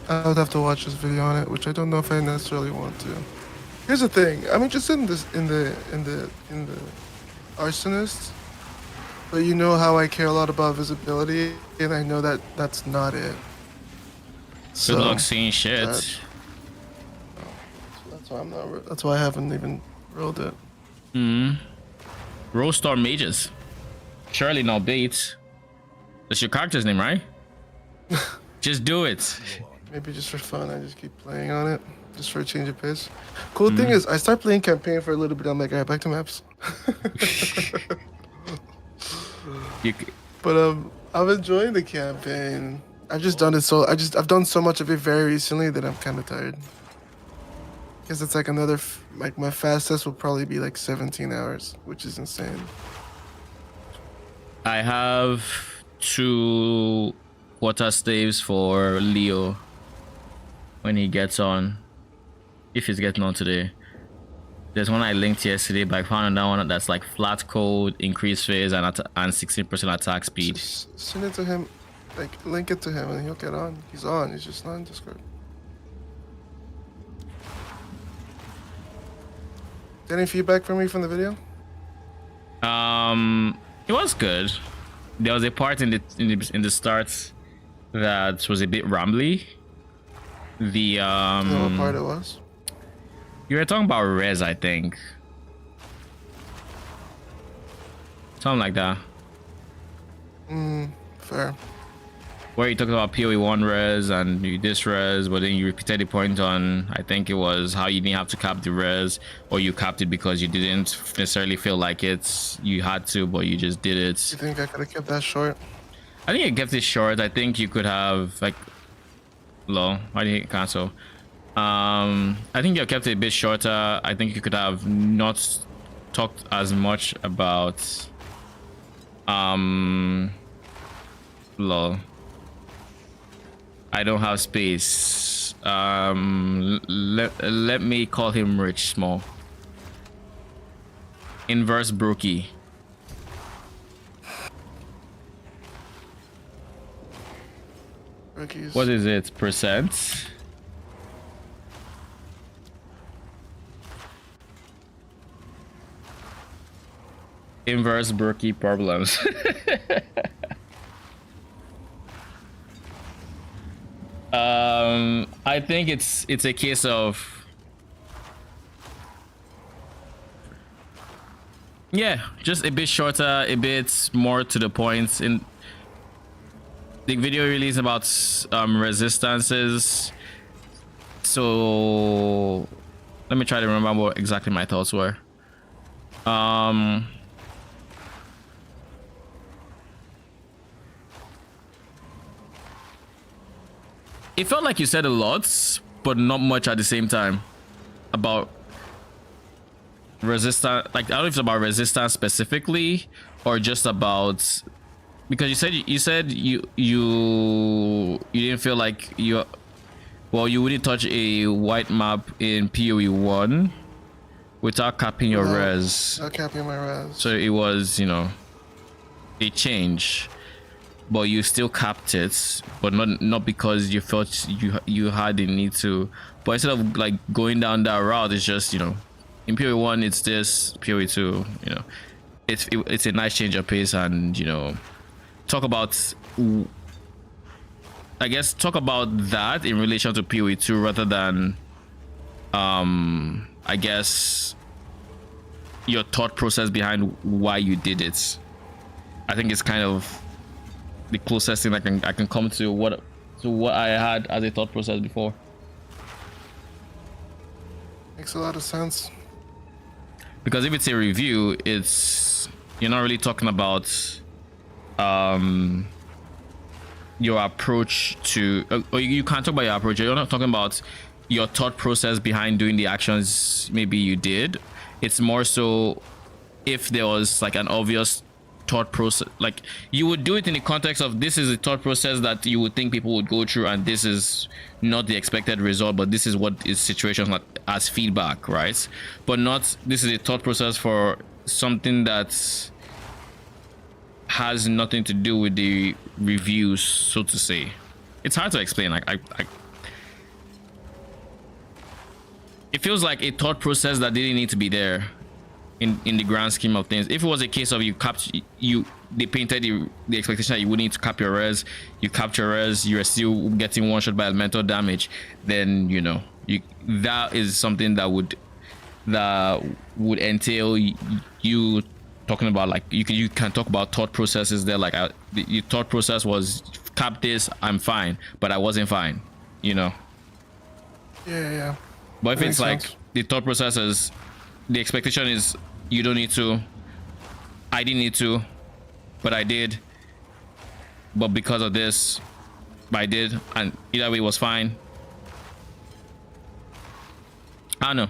I would have to watch this video on it, which I don't know if I necessarily want to. Here's the thing. I'm interested in this in the arsonist. But you know how I care a lot about visibility, and I know that that's not it. Good luck seeing shit. That's why I'm not. That's why I haven't even rolled it. Roll Star Mages. Surely no Bates. That's your character's name, right? Just do it. Maybe just for fun, I just keep playing on it, just for a change of pace. Cool thing is, I start playing campaign for a little bit. I'm like, alright, back to maps. But I'm enjoying the campaign. I've just done it I've done so much of it very recently that I'm kind of tired. Because it's like like my fastest will probably be like 17 hours, which is insane. I have 2 quarter staves for Leo when he gets on, if he's getting on today. There's one I linked yesterday, but I found another one that's like flat code, increased phase, and 16% attack speed. Just send it to him, like link it to him, and he'll get on. He's on. He's just not in Discord. Any feedback from me from the video? It was good. There was a part in the start that was a bit rambly. The You know what part it was? you were talking about res, I think. Something like that. Fair. Where you talked about PoE 1 res and you this res, but then you repeated the point on, I think it was how you didn't have to cap the res, or you capped it because you didn't necessarily feel like you had to, but you just did it. You think I could have kept that short? I think you kept it short. I think you could have like low. Why did you cancel? I think you kept it a bit shorter. I think you could have not talked as much about lol. I don't have space. Let me call him Rich Small. Inverse Brookie. Rookies. What is it? Percent? Inverse Brookie problems. I think it's a case of, yeah, just a bit shorter, a bit more to the point. In the video release about resistances, so let me try to remember what exactly my thoughts were. It felt like you said a lot, but not much at the same time about resistance. Like, I don't know if it's about resistance specifically or just about, because you said you didn't feel like you wouldn't touch a white map in PoE 1 without capping your res. Without capping my res. So it was, a change. But you still capped it, but not because you felt you had the need to. But instead of like going down that route, it's just, in PoE 1 it's this, PoE 2, it's a nice change of pace, and talk about, I guess, talk about that in relation to PoE 2 rather than I guess your thought process behind why you did it. I think it's kind of the closest thing I can come to what I had as a thought process before. Makes a lot of sense. Because if it's a review, you're not really talking about your approach to, or you can't talk about your approach. You're not talking about your thought process behind doing the actions maybe you did. It's more so if there was like an obvious thought process, like you would do it in the context of, this is a thought process that you would think people would go through, and this is not the expected result, but this is what is situations like as feedback, right? But not, this is a thought process for something that has nothing to do with the reviews, so to say. It's hard to explain. Like I it feels like a thought process that didn't need to be there in the grand scheme of things. If it was a case of they painted the expectation that you would need to cap your res, you capture res, you're still getting one shot by elemental damage, then that is something that would entail you talking about, like, you can talk about thought processes there. Like your thought process was, cap this, I'm fine, but I wasn't fine, Yeah. But if That it's makes like sense. the thought process is, the expectation is, you don't need to, I didn't need to, but I did, but because of this I did, and either way it was fine. I don't know,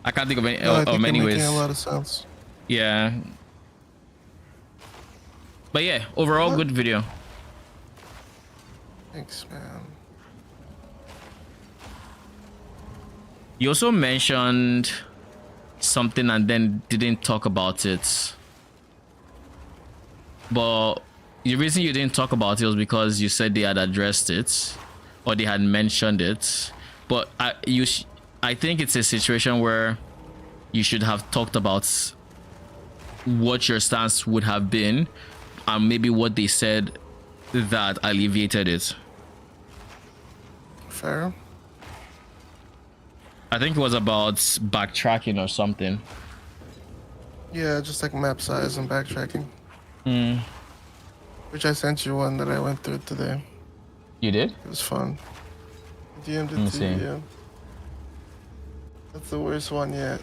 I can't think of any No, I think many you're ways. making a lot of sense. Yeah, but yeah, overall What? good video. Thanks, man. You also mentioned something and then didn't talk about it, but the reason you didn't talk about it was because you said they had addressed it or they had mentioned it. But I think it's a situation where you should have talked about what your stance would have been, and maybe what they said that alleviated it. Fair. I think it was about backtracking or something. Yeah, just like map size and backtracking. Hmm. Which I sent you one that I went through today. You did? It was fun. DM'd Let me it to see. you, yeah. That's the worst one yet.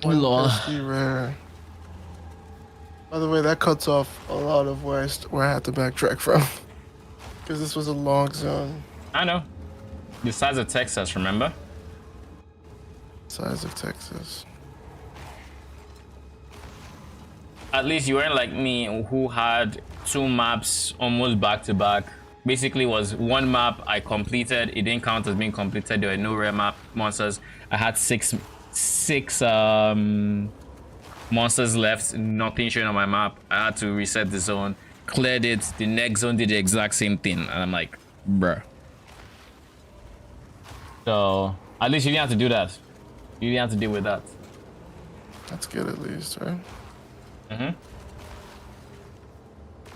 Lol. Pesky rare. By the way, that cuts off a lot of where I had to backtrack from. Because this was a long zone. I know. The size of Texas, remember? Size of Texas. At least you weren't like me, who had 2 maps almost back to back. Basically was one map I completed, it didn't count as being completed, there were no rare map monsters. I had six monsters left, nothing showing on my map. I had to reset the zone, cleared it, the next zone did the exact same thing, and I'm like, bruh. So at least you didn't have to do that. You didn't have to deal with that. That's good at least, right?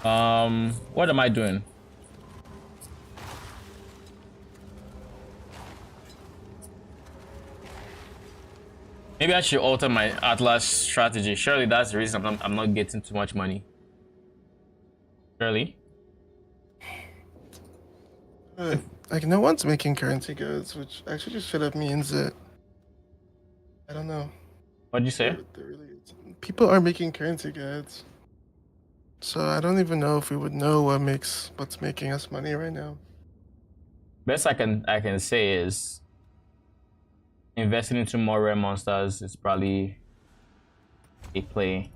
What am I doing? Maybe I should alter my Atlas strategy. Surely that's the reason I'm not getting too much money. Surely. Like, no one's making currency goods, which actually just straight up means that... I don't know. What'd you say? There really is. People are making currency goods. So I don't even know if we would know what's making us money right now. Best I can say is investing into more rare monsters is probably a play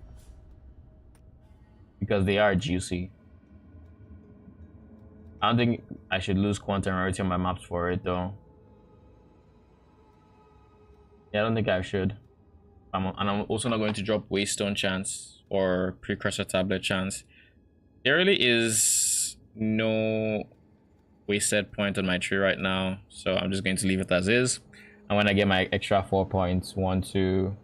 because they are juicy. I don't think I should lose quantum rarity on my maps for it though. Yeah, I don't think I should. And I'm also not going to drop Waystone chance or Precursor Tablet chance. There really is no wasted point on my tree right now, so I'm just going to leave it as is. And when I get my extra 4 points, 1, 2.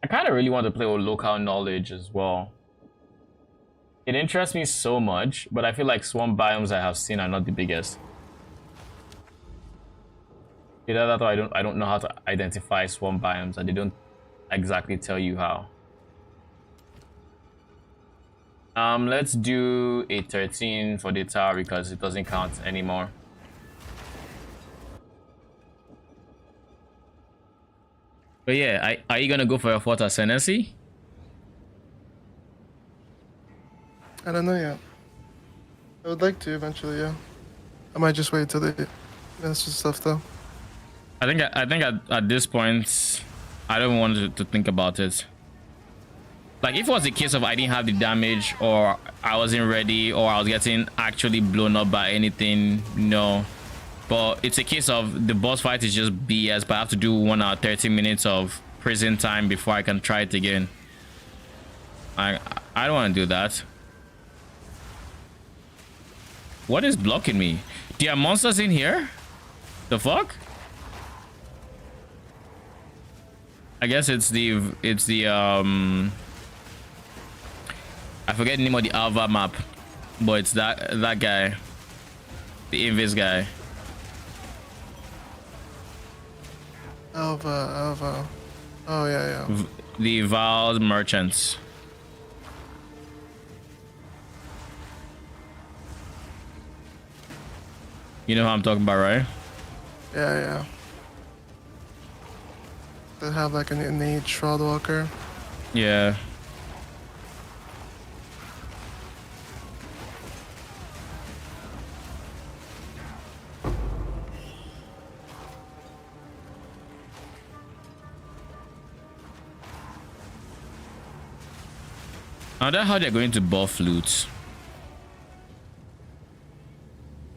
I kind of really want to play with local knowledge as well. It interests me so much, but I feel like swamp biomes I have seen are not the biggest. Either that or I don't know how to identify swamp biomes, and they don't exactly tell you how. Let's do a 13 for the tower because it doesn't count anymore. But yeah, are you gonna go for your 4th Ascendancy? I don't know yet. I would like to eventually, yeah. I might just wait till they that's just stuff though. I think at this point, I don't want to think about it. Like if it was the case of I didn't have the damage, or I wasn't ready, or I was getting actually blown up by anything, no. But it's a case of the boss fight is just BS, but I have to do 1 hour 30 minutes of prison time before I can try it again. I don't want to do that. What is blocking me? There are monsters in here? The fuck? I guess it's the I forget the name of the Alva map, but it's that guy, the Invis guy. Alva. Oh yeah. The Vowed Merchants. You know who I'm talking about, right? Yeah. They have like an innate Shroudwalker. Yeah. I wonder how they're going to buff loot.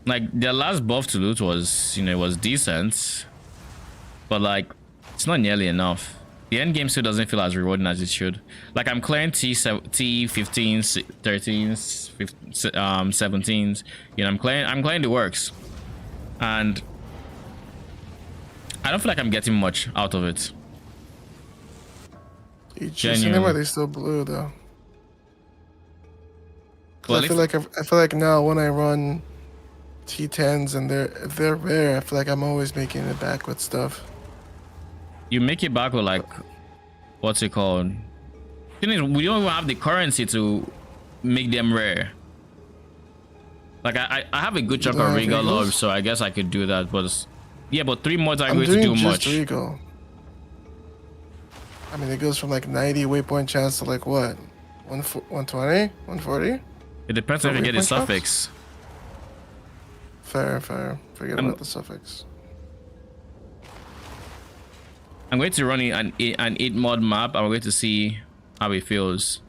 Like their last buff to loot was, it was decent, but like it's not nearly enough. The end game still doesn't feel as rewarding as it should. Like I'm clearing T15s, 13s, 17s. I'm clearing the works, and I don't feel like I'm getting much out of it. You choosing them, or are they still blue though? 'Cause Well, I feel like now when I run T10s and if they're rare, I feel like I'm always making it back with stuff. you make it back with like, what's it called? Thing is, we don't even have the currency to make them rare. Like I have a good chunk of Regal Orb, so I guess I could do that. But yeah, but 3 mods are going to do much. Regal. I mean, it goes from like 90 waypoint chance to like what? 120? 140? It depends on if you get a suffix. Fair. Forget about the suffix. I'm going to run an 8 mod map. I'm going to see how it feels.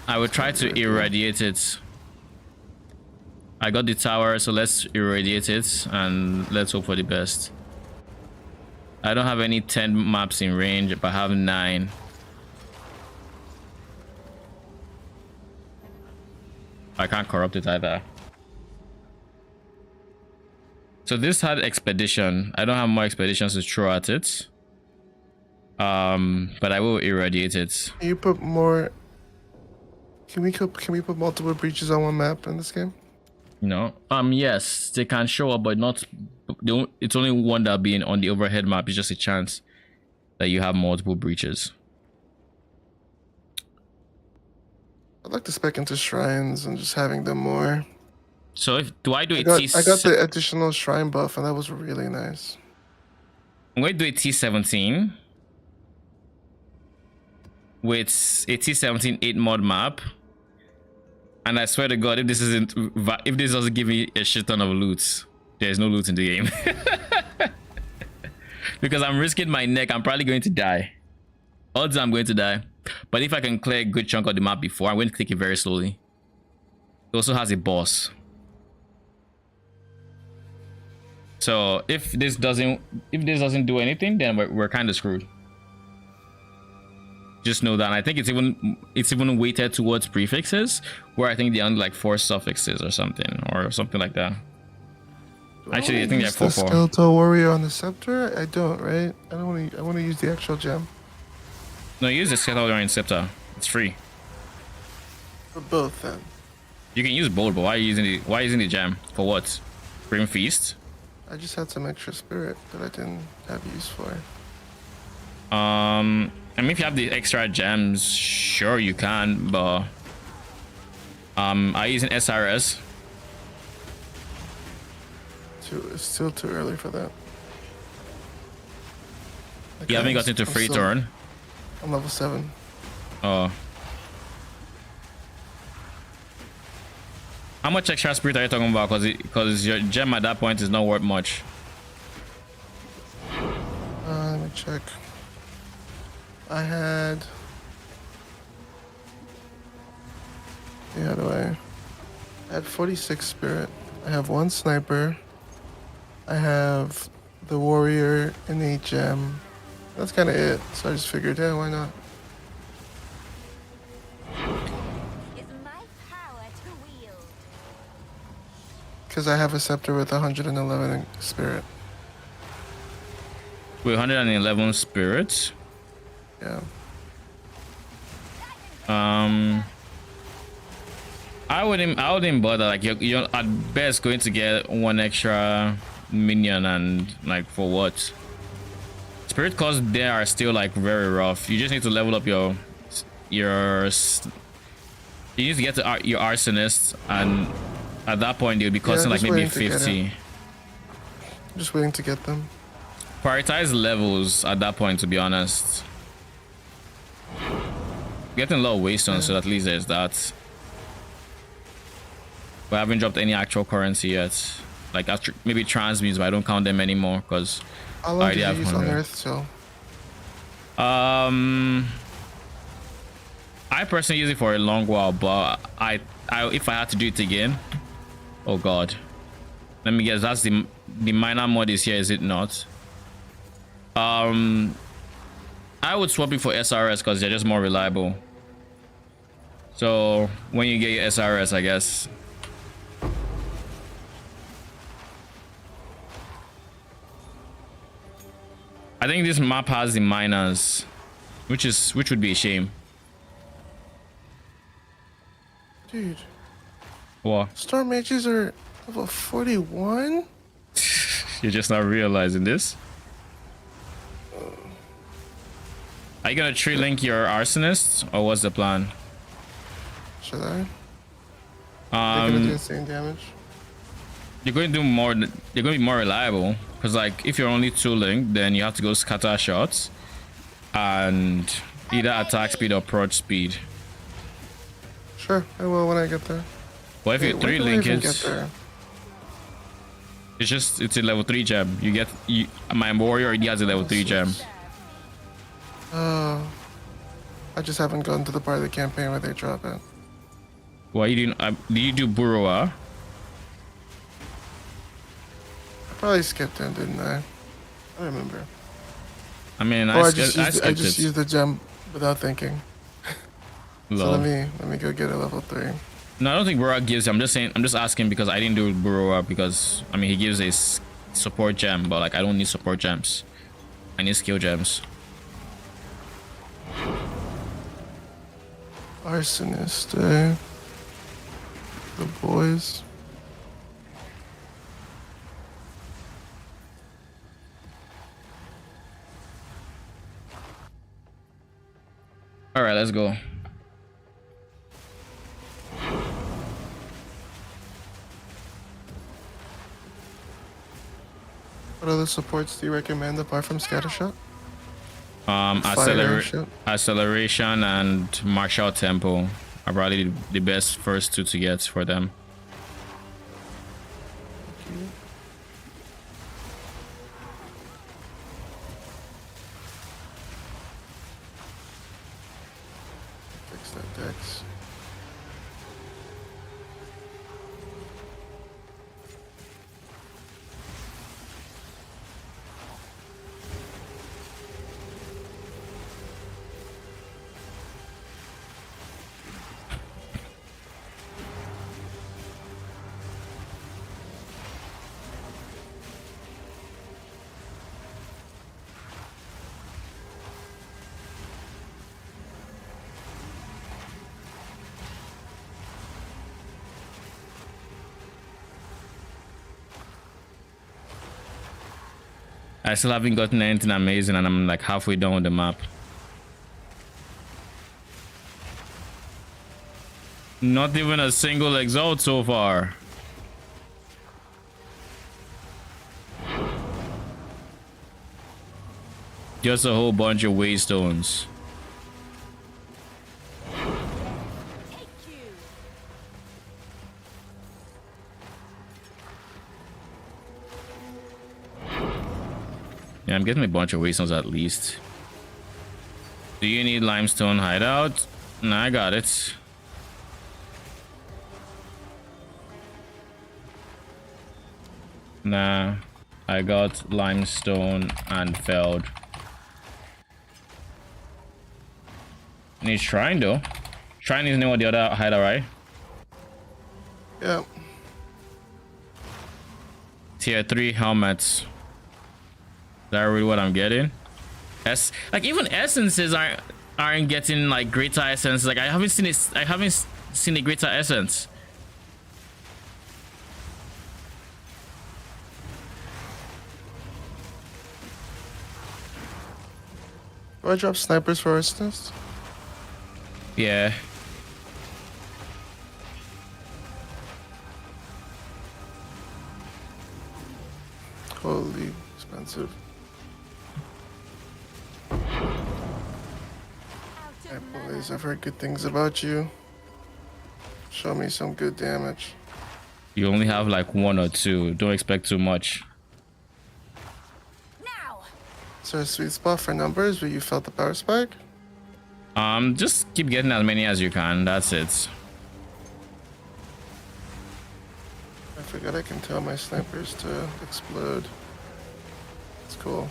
I will try to irradiate it. I got the tower, so let's irradiate it and let's hope for the best. I don't have any 10 maps in range, but I have 9. I can't corrupt it either. So this had expedition. I don't have more expeditions to throw at it. But I will irradiate it. Can you put more? Can we put multiple breaches on one map in this game? No. Yes, they can show up, but not. It's only one that being on the overhead map. It's just a chance that you have multiple breaches. I'd like to spec into shrines and just having them more. So if I do a I got the additional shrine buff, and that was really nice. I'm going to do a T17 with a T17 8 mod map, and I swear to God, if this doesn't give me a shit ton of loot, there's no loot in the game. Because I'm risking my neck. I'm probably going to die. Odds I'm going to die. But if I can clear a good chunk of the map before, I'm going to take it very slowly. It also has a boss. So if this doesn't do anything, then we're kind of screwed. Just know that. And I think it's even weighted towards prefixes, where I think they only like 4 suffixes or something like that. Actually, I think they're 4. Skeletal warrior on the scepter. I don't, right? I want to use the actual gem. No, use the skeletal warrior scepter. It's free. For both, then. You can use both, but why are you using the gem for what? Grim Feast. I just had some extra spirit that I didn't have use for. I mean, if you have the extra gems, sure you can, but I use an SRS. It's still too early for that. You haven't got into free turn. I'm level 7. Oh. How much extra spirit are you talking about? Because your gem at that point is not worth much. Let me check. I had... Yeah, how do I had 46 spirit. I have 1 sniper. I have the warrior and 8 gem. That's kind of it. So I just figured, yeah, why not? Is my power to wield. Because I have a scepter with 111 spirit. With 111 spirits. Yeah. I wouldn't bother. Like you're at best going to get 1 extra minion, and like for what? Spirit costs there are still like very rough. You just need to level up your you need to get to your arsonist, and at that point they'll be costing like maybe 50. I'm just waiting to get them. Prioritize levels at that point, to be honest. Getting a lot of waystones, so at least there's that. But I haven't dropped any actual currency yet. Like maybe transmutes, but I don't count them anymore because I already have 100. On Earth, so. I personally use it for a long while, but I if I had to do it again, oh god, let me guess, that's the minor mod is here, is it not? I would swap it for SRS because they're just more reliable. So when you get your SRS, I guess. I think this map has the miners, which would be a shame. Dude, What? Storm Mages are level 41? You're just not realizing this. Are you gonna tree link your arsonists, or what's the plan? Should I? They're gonna do insane damage. You're going to do more. You're going to be more reliable because, like, if you're only 2 linked, then you have to go scatter shots and either attack speed or approach speed. Sure, I will when I get there. But if Wait, you're when 3 do I link, even get there? it's a level 3 gem. You get my warrior already has a level 3 gem. Oh, I just haven't gone to the part of the campaign where they drop it. Why you didn't? Did you do Burrowa? I probably skipped him, didn't I? I don't remember. I mean, I skipped just it. used the gem without thinking. So Lol. let me go get a level 3. No, I don't think Burrowa gives. I'm just saying. I'm just asking because I didn't do Burrowa because I mean he gives a support gem, but like I don't need support gems. I need skill gems. Arsonist, eh? The boys. All right, let's go. What other supports do you recommend apart from Scattershot? Shot? Acceleration and martial tempo are probably the best first 2 to get for them. Fix that dex. I still haven't gotten anything amazing, and I'm like halfway done with the map. Not even a single exalt so far. Just a whole bunch of waystones. Yeah, I'm getting a bunch of waystones at least. Do you need limestone hideout? No, I got it. Nah, I got limestone and felled. Need shrine though. Shrine is near the other hideout, right? Yeah. Tier 3 helmets. Is that really what I'm getting? Like even essences aren't getting like greater essence. Like I haven't seen a greater essence. Do I drop snipers for instance? Yeah. Holy expensive. Hey boys, I've heard good things about you. Show me some good damage. You only have like 1 or 2. Don't expect too much. Now. Is there a sweet spot for numbers where you felt the power spike? Just keep getting as many as you can. That's it. I forgot I can tell my snipers to explode. It's cool.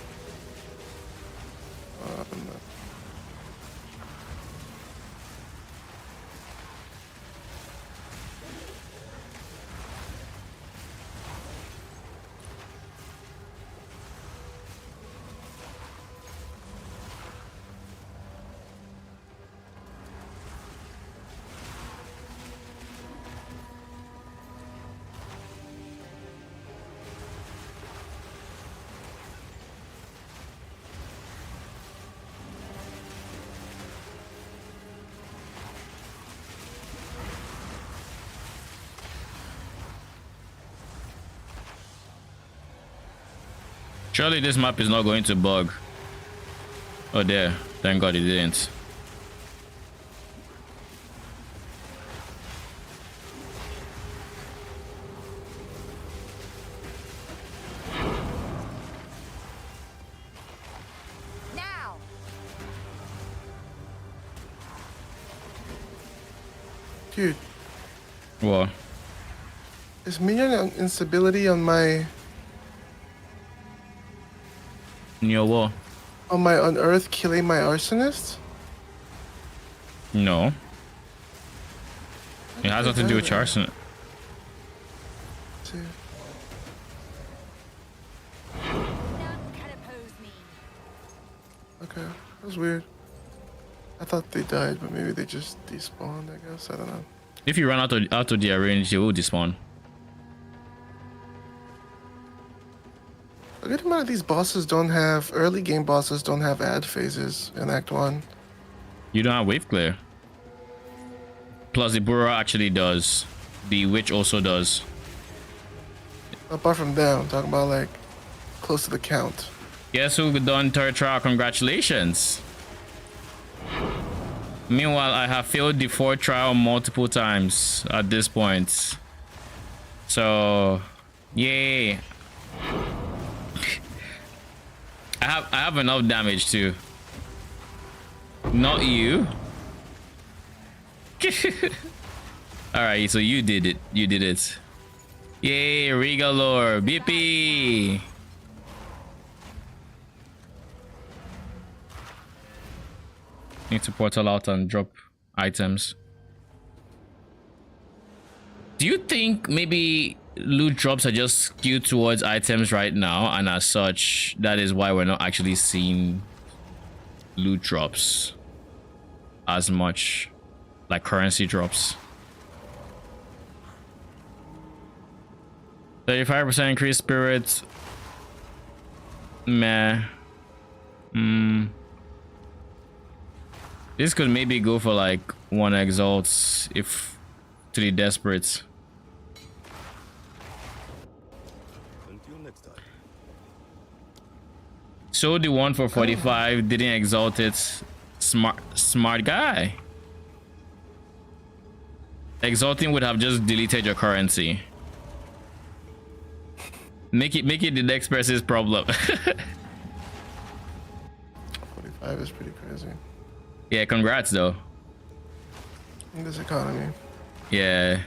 Surely this map is not going to bug. Oh, there. Thank God it didn't. Now. Dude, What? is minion instability on my Near what? on Earth killing my arsonist? No. It has nothing to do with Charson. Dude. None can oppose me. Okay, that was weird. I thought they died, but maybe they just despawned, I guess. I don't know. If you run out of their range, they will despawn. A good amount of these bosses don't have, early game bosses don't have ad phases in Act 1. You don't have wave clear. Plus the Burrow actually does. The Witch also does. Apart from them, I'm talking about like close to the count. Guess who done third trial? Congratulations. Meanwhile, I have failed the fourth trial multiple times at this point. So, yay. I have enough damage too. Not you. Alright, so you did it. You did it. Yay, Regalor. BP. Need to portal out and drop items. Do you think maybe loot drops are just skewed towards items right now, and as such that is why we're not actually seeing loot drops as much, like currency drops? 35% increased spirit. Meh. This could maybe go for like 1 exalts if to the desperate. Until next time. So the one for 45 didn't exalt it. Smart guy. Exalting would have just deleted your currency. Make it the next person's problem. 45 is pretty crazy. Yeah, congrats though. In this economy. Yeah.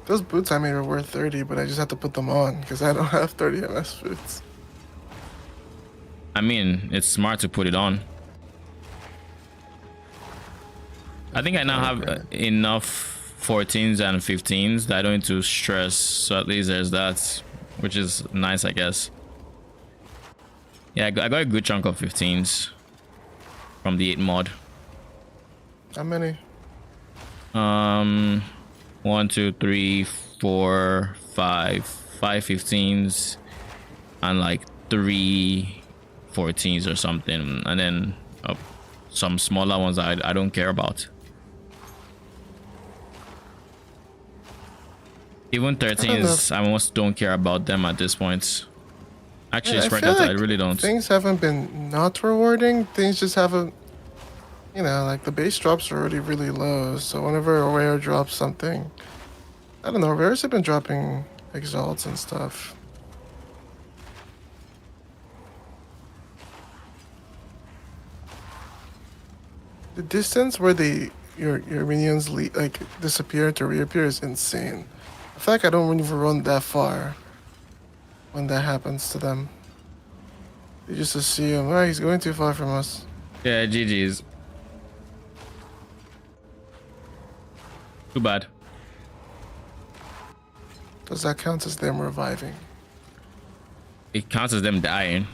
Those boots I made are worth 30, but I just have to put them on because I don't have 30 MS boots. I mean, it's smart to put it on. I think I now have enough 14s and 15s that I don't need to stress. So at least there's that, which is nice, I guess. Yeah, I got a good chunk of 15s from the 8 mod. How many? 1, 2, 3, 4, 5 15s and like 3 14s or something, and then some smaller ones I don't care about. Even 13s, I almost don't care about them at this point. Actually, Yeah, it's right feel that I like really don't. Things haven't been not rewarding. Things just haven't, you know, like the base drops are already really low. So whenever a rare drops something, I don't know, rares have been dropping exalts and stuff. The distance where your minions like disappear to reappear is insane. I feel like I don't even run that far when that happens to them. You just assume, oh, he's going too far from us. Yeah, GG's. Too bad. Does that count as them reviving? It counts as them dying.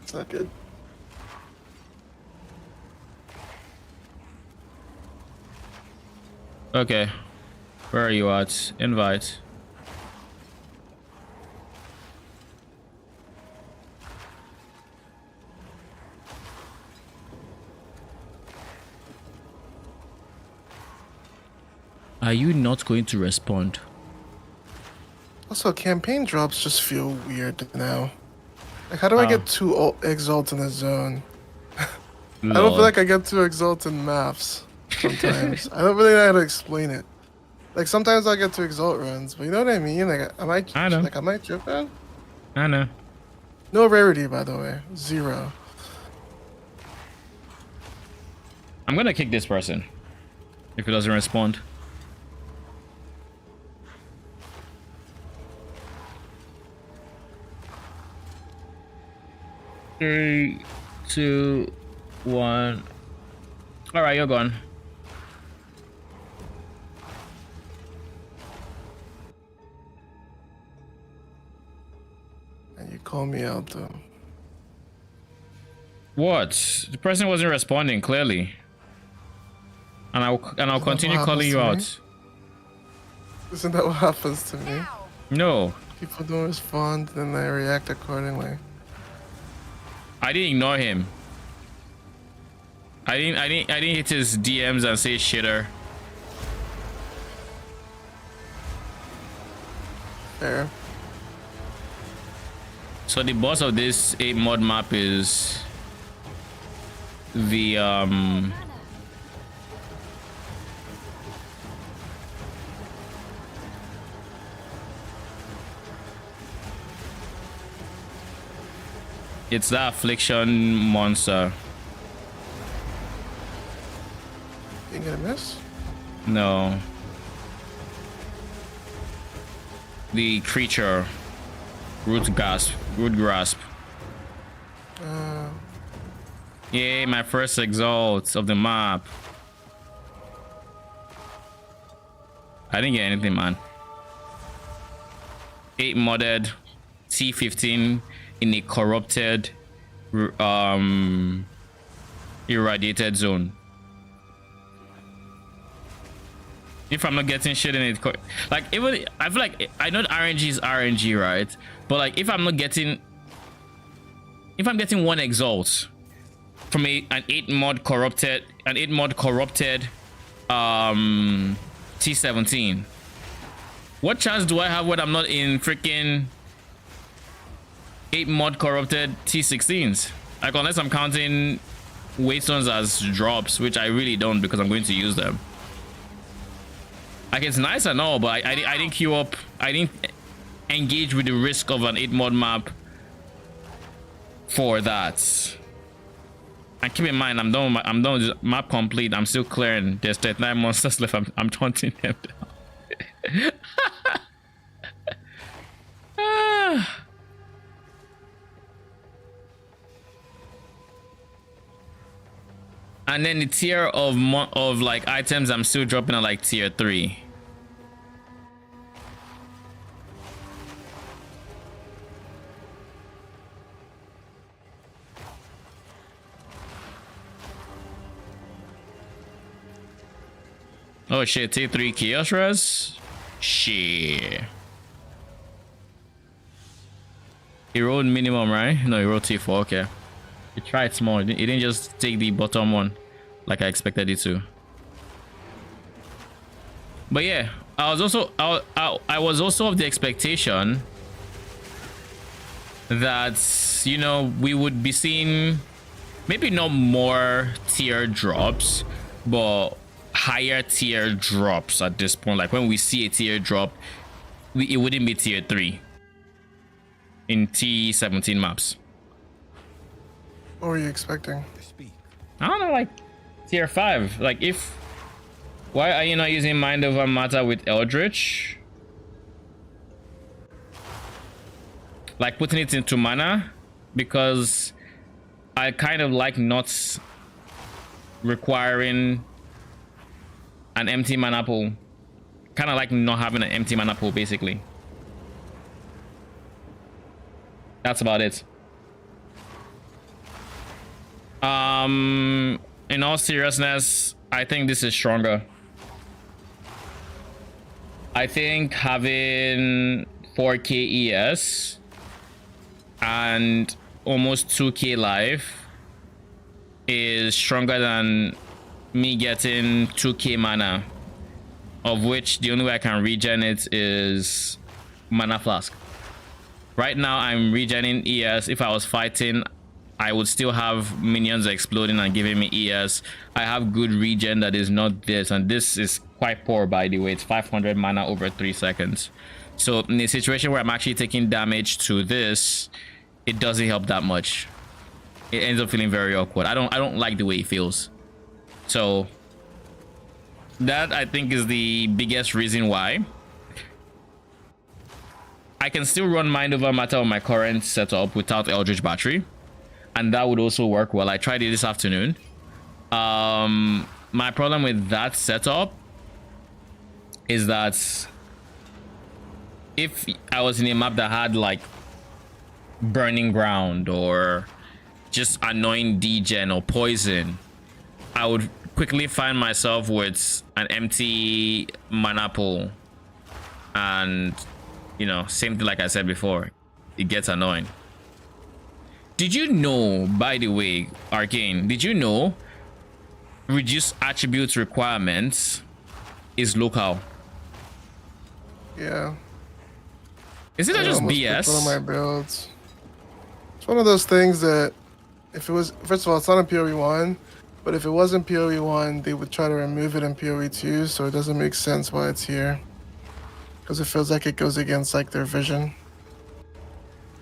It's not good. Okay. Where are you at? Invite. Are you not going to respond? Also, campaign drops just feel weird now. Like, how do I get 2 exalt in a zone? I don't feel Lol. like I get 2 exalt in maps sometimes. I don't really know how to explain it. Like, sometimes I get 2 exalt runs, but you know what I mean? Like, I know. am I tripping? I know. No rarity, by the way. 0. I'm gonna kick this person if he doesn't respond. Three, two, one. All right, you're gone. And you call me out, though. What? The person wasn't responding clearly, and I'll continue calling you out. Isn't that what happens to me? No, People don't respond, then I react accordingly. I didn't ignore him. I didn't hit his DMs and say shitter. Fair. So the boss of this 8 mod map is the it's the affliction monster. You gonna miss? No. The creature. Root grasp. Yay, my first exalt of the map. I didn't get anything, man. 8 modded T15 in a corrupted irradiated zone. If I'm not getting shit in it, like, even I feel like, I know RNG is RNG, right? But like, if I'm getting 1 exalt from an 8 mod corrupted T17, what chance do I have when I'm not in freaking 8 mod corrupted T16s? Like, unless I'm counting waystones as drops, which I really don't, because I'm going to use them. Like, it's nice and all, but I didn't queue up. I didn't engage with the risk of an 8 mod map for that. And keep in mind, I'm done with this map complete. I'm still clearing. There's 39 monsters left. I'm taunting them down. And then the tier of like items, I'm still dropping at like tier 3. Oh shit, tier 3 chaos res? Shit. He rolled minimum, right? No, he rolled T4, okay. He tried small. He didn't just take the bottom one like I expected it to. But yeah, I was also of the expectation that, you know, we would be seeing maybe not more tier drops, but higher tier drops at this point. Like, when we see a tier drop, it wouldn't be tier 3 in T17 maps. What were you expecting? I don't know, like tier 5. Like, why are you not using Mind Over Matter with Eldritch? Like, putting it into mana, because I kind of like not requiring an empty mana pool. Kind of like not having an empty mana pool, basically. That's about it. In all seriousness, I think this is stronger. I think having 4k ES and almost 2k life is stronger than me getting 2k mana, of which the only way I can regen it is mana flask. Right now, I'm regenerating ES. If I was fighting, I would still have minions exploding and giving me ES. I have good regen that is not this, and this is quite poor, by the way. It's 500 mana over 3 seconds. So in a situation where I'm actually taking damage to this, it doesn't help that much. It ends up feeling very awkward. I don't like the way it feels. So that, I think, is the biggest reason why. I can still run Mind Over Matter on my current setup without Eldritch Battery, and that would also work well. I tried it this afternoon. My problem with that setup is that if I was in a map that had like Burning Ground or just annoying degen or poison, I would quickly find myself with an empty mana pool, and you know, same thing like I said before, it gets annoying. Did you know, by the way, Arcane, did you know reduce attributes requirements is local? Yeah. Is it not just BS? One of my builds. It's one of those things that if it was, first of all, it's not in PoE 1, but if it wasn't PoE 1, they would try to remove it in PoE 2, so it doesn't make sense why it's here. Because it feels like it goes against like their vision.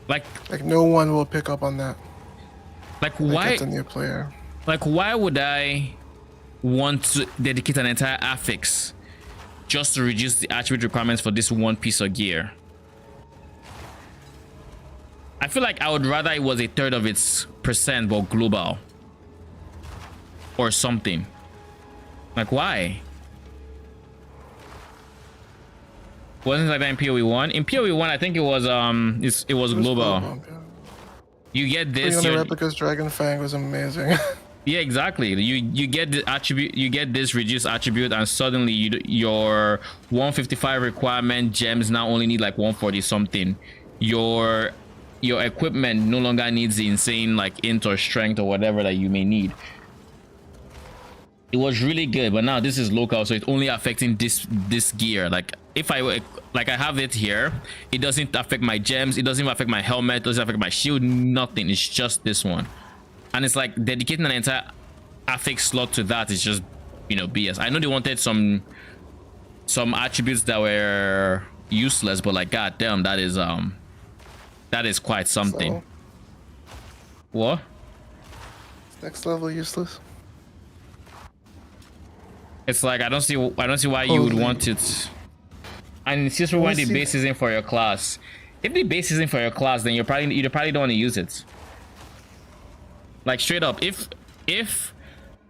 Like no one will pick up on that. Like why? It's a new player. Like why would I want to dedicate an entire affix just to reduce the attribute requirements for this one piece of gear? I feel like I would rather it was a third of its percent but global or something. Like why? Wasn't like that in PoE 1? In PoE 1, I think it was it was global. Yeah. You get this. Your replicas Dragon Fang was amazing. Yeah, exactly. You get the attribute, you get this reduced attribute, and suddenly your 155 requirement gems now only need like 140 something. Your equipment no longer needs the insane like int or strength or whatever that you may need. It was really good, but now this is local, so it's only affecting this gear. Like if I have it here, it doesn't affect my gems, it doesn't affect my helmet, it doesn't affect my shield, nothing. It's just this one, and it's like dedicating an entire affix slot to that is just, you know, BS. I know they wanted some attributes that were useless, but like goddamn, that is quite something. So, what? Next level useless. It's like I don't see why you would want it. And it's just why the base isn't for your class. If the base isn't for your class, then you probably don't want to use it. Like straight up, if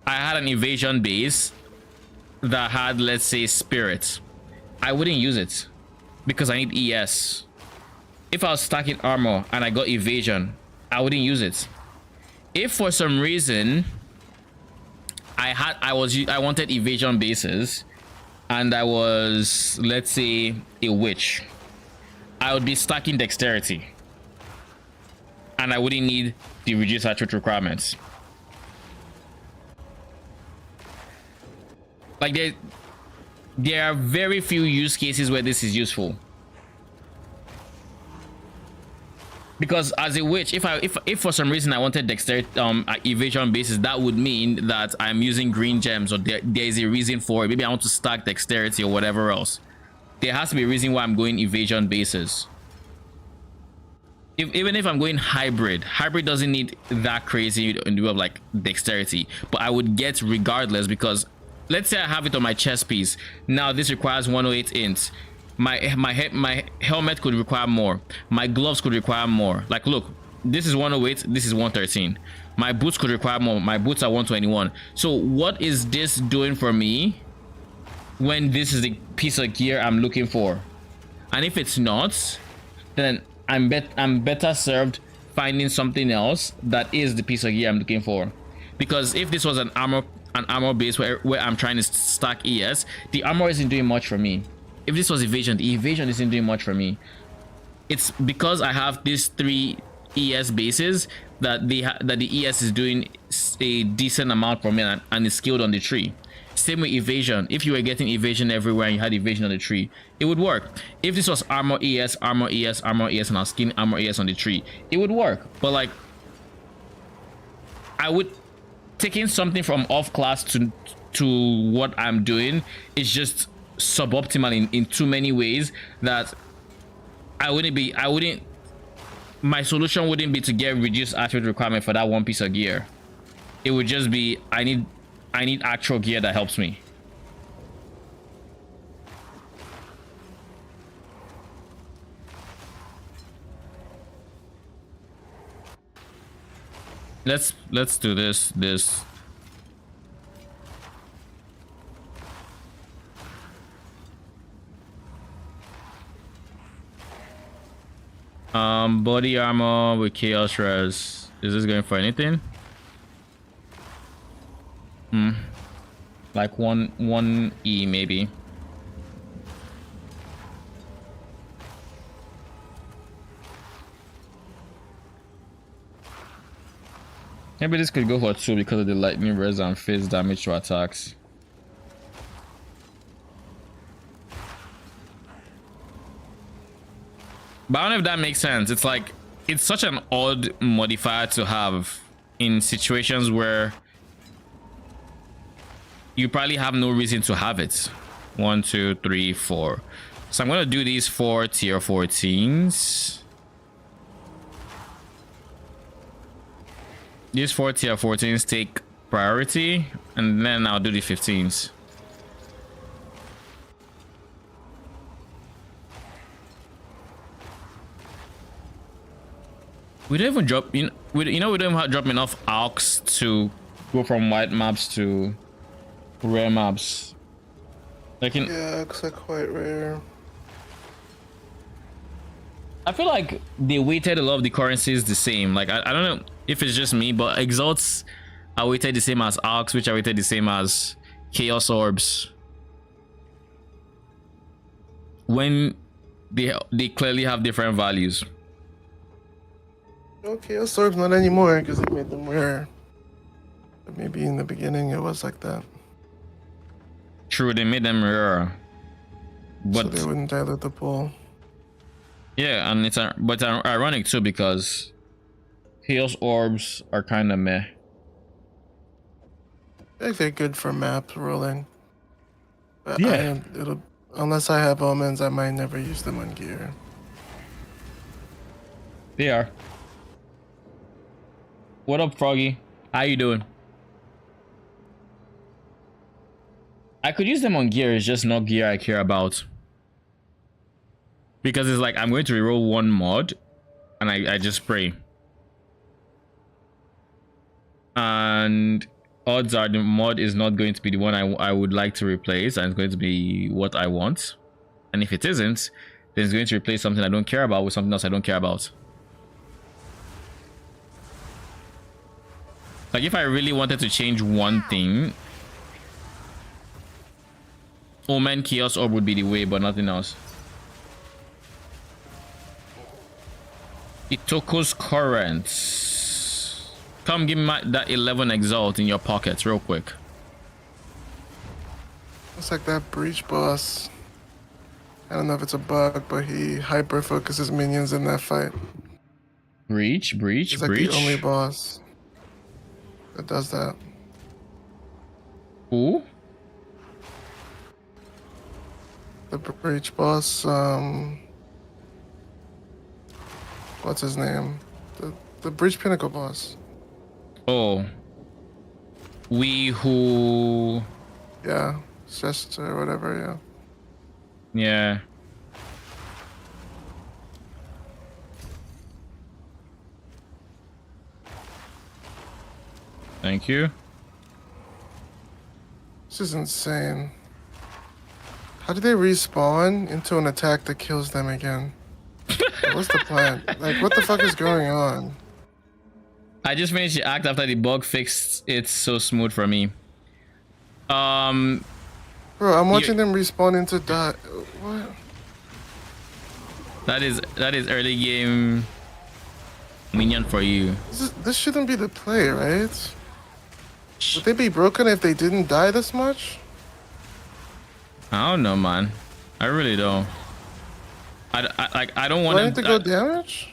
I had an evasion base that had, let's say, spirit, I wouldn't use it because I need ES. If I was stacking armor and I got evasion, I wouldn't use it. If for some reason I wanted evasion bases and I was, let's say, a witch, I would be stacking dexterity and I wouldn't need the reduced attribute requirements. Like there are very few use cases where this is useful. Because as a witch, if for some reason I wanted dexterity evasion bases, that would mean that I'm using green gems, or there is a reason for it. Maybe I want to stack dexterity or whatever else. There has to be a reason why I'm going evasion bases. Even if I'm going hybrid doesn't need that crazy in the way of like dexterity, but I would get regardless, because let's say I have it on my chest piece. Now this requires 108 int. My helmet could require more. My gloves could require more. Like look, this is 108, this is 113. My boots could require more. My boots are 121. So what is this doing for me when this is the piece of gear I'm looking for? And if it's not, then I'm better served finding something else that is the piece of gear I'm looking for. Because if this was an armor base where I'm trying to stack ES, the armor isn't doing much for me. If this was evasion, the evasion isn't doing much for me. It's because I have these 3 ES bases that the ES is doing a decent amount for me, and is skilled on the tree. Same with evasion. If you were getting evasion everywhere and you had evasion on the tree, it would work. If this was armor ES, armor ES, armor ES, and I was skin armor ES on the tree, it would work. But like, I would taking something from off class to what I'm doing is just suboptimal in too many ways that I wouldn't. My solution wouldn't be to get reduced attribute requirement for that one piece of gear. It would just be I need actual gear that helps me. Let's do this. Body armor with chaos res. Is this going for anything? Like one E maybe. Maybe this could go for 2 because of the lightning res and phase damage to attacks. But I don't know if that makes sense. It's like, it's such an odd modifier to have in situations where you probably have no reason to have it. 1, 2, 3, 4. So I'm going to do these 4 tier 14s. These 4 tier 14s take priority, and then I'll do the 15s. We don't even drop, we don't even drop enough AUX to go from white maps to rare maps. Like yeah, AUX are quite rare. I feel like they weighted a lot of the currencies the same. Like I don't know if it's just me, but exalts are weighted the same as AUX, which are weighted the same as chaos orbs. When they clearly have different values. Okay, Chaos not anymore because they made them rare. But maybe in the beginning it was like that. True, they made them rare, but so they wouldn't dilute the pool. Yeah, and it's ironic too because chaos orbs are kind of meh. I think they're good for map rolling. But Yeah, unless I have omens, I might never use them on gear. they are. What up, Froggy? How you doing? I could use them on gear, it's just not gear I care about. Because it's like I'm going to reroll one mod and I just spray. And odds are the mod is not going to be the one I would like to replace, and it's going to be what I want. And if it isn't, then it's going to replace something I don't care about with something else I don't care about. Like if I really wanted to change one thing, Omen Chaos Orb would be the way, but nothing else. Itoko's Currents. Come give me that 11 Exalt in your pockets real quick. It's like that Breach boss. I don't know if it's a bug, but he hyper focuses minions in that fight. Breach. He's like the only boss that does that. Who? The Breach boss, what's his name? The Breach Pinnacle boss. Oh. We who... Yeah, Chest or whatever, yeah. Yeah. Thank you. This is insane. How do they respawn into an attack that kills them again? What's the plan? Like, what the fuck is going on? I just finished the act after the bug fixed it so smooth for me. Bro, I'm watching them respawn into die. What? That is early game minion for you. This shouldn't be the play, right? Would they be broken if they didn't die this much? I don't know, man. I really don't. I don't Do want I need to go damage?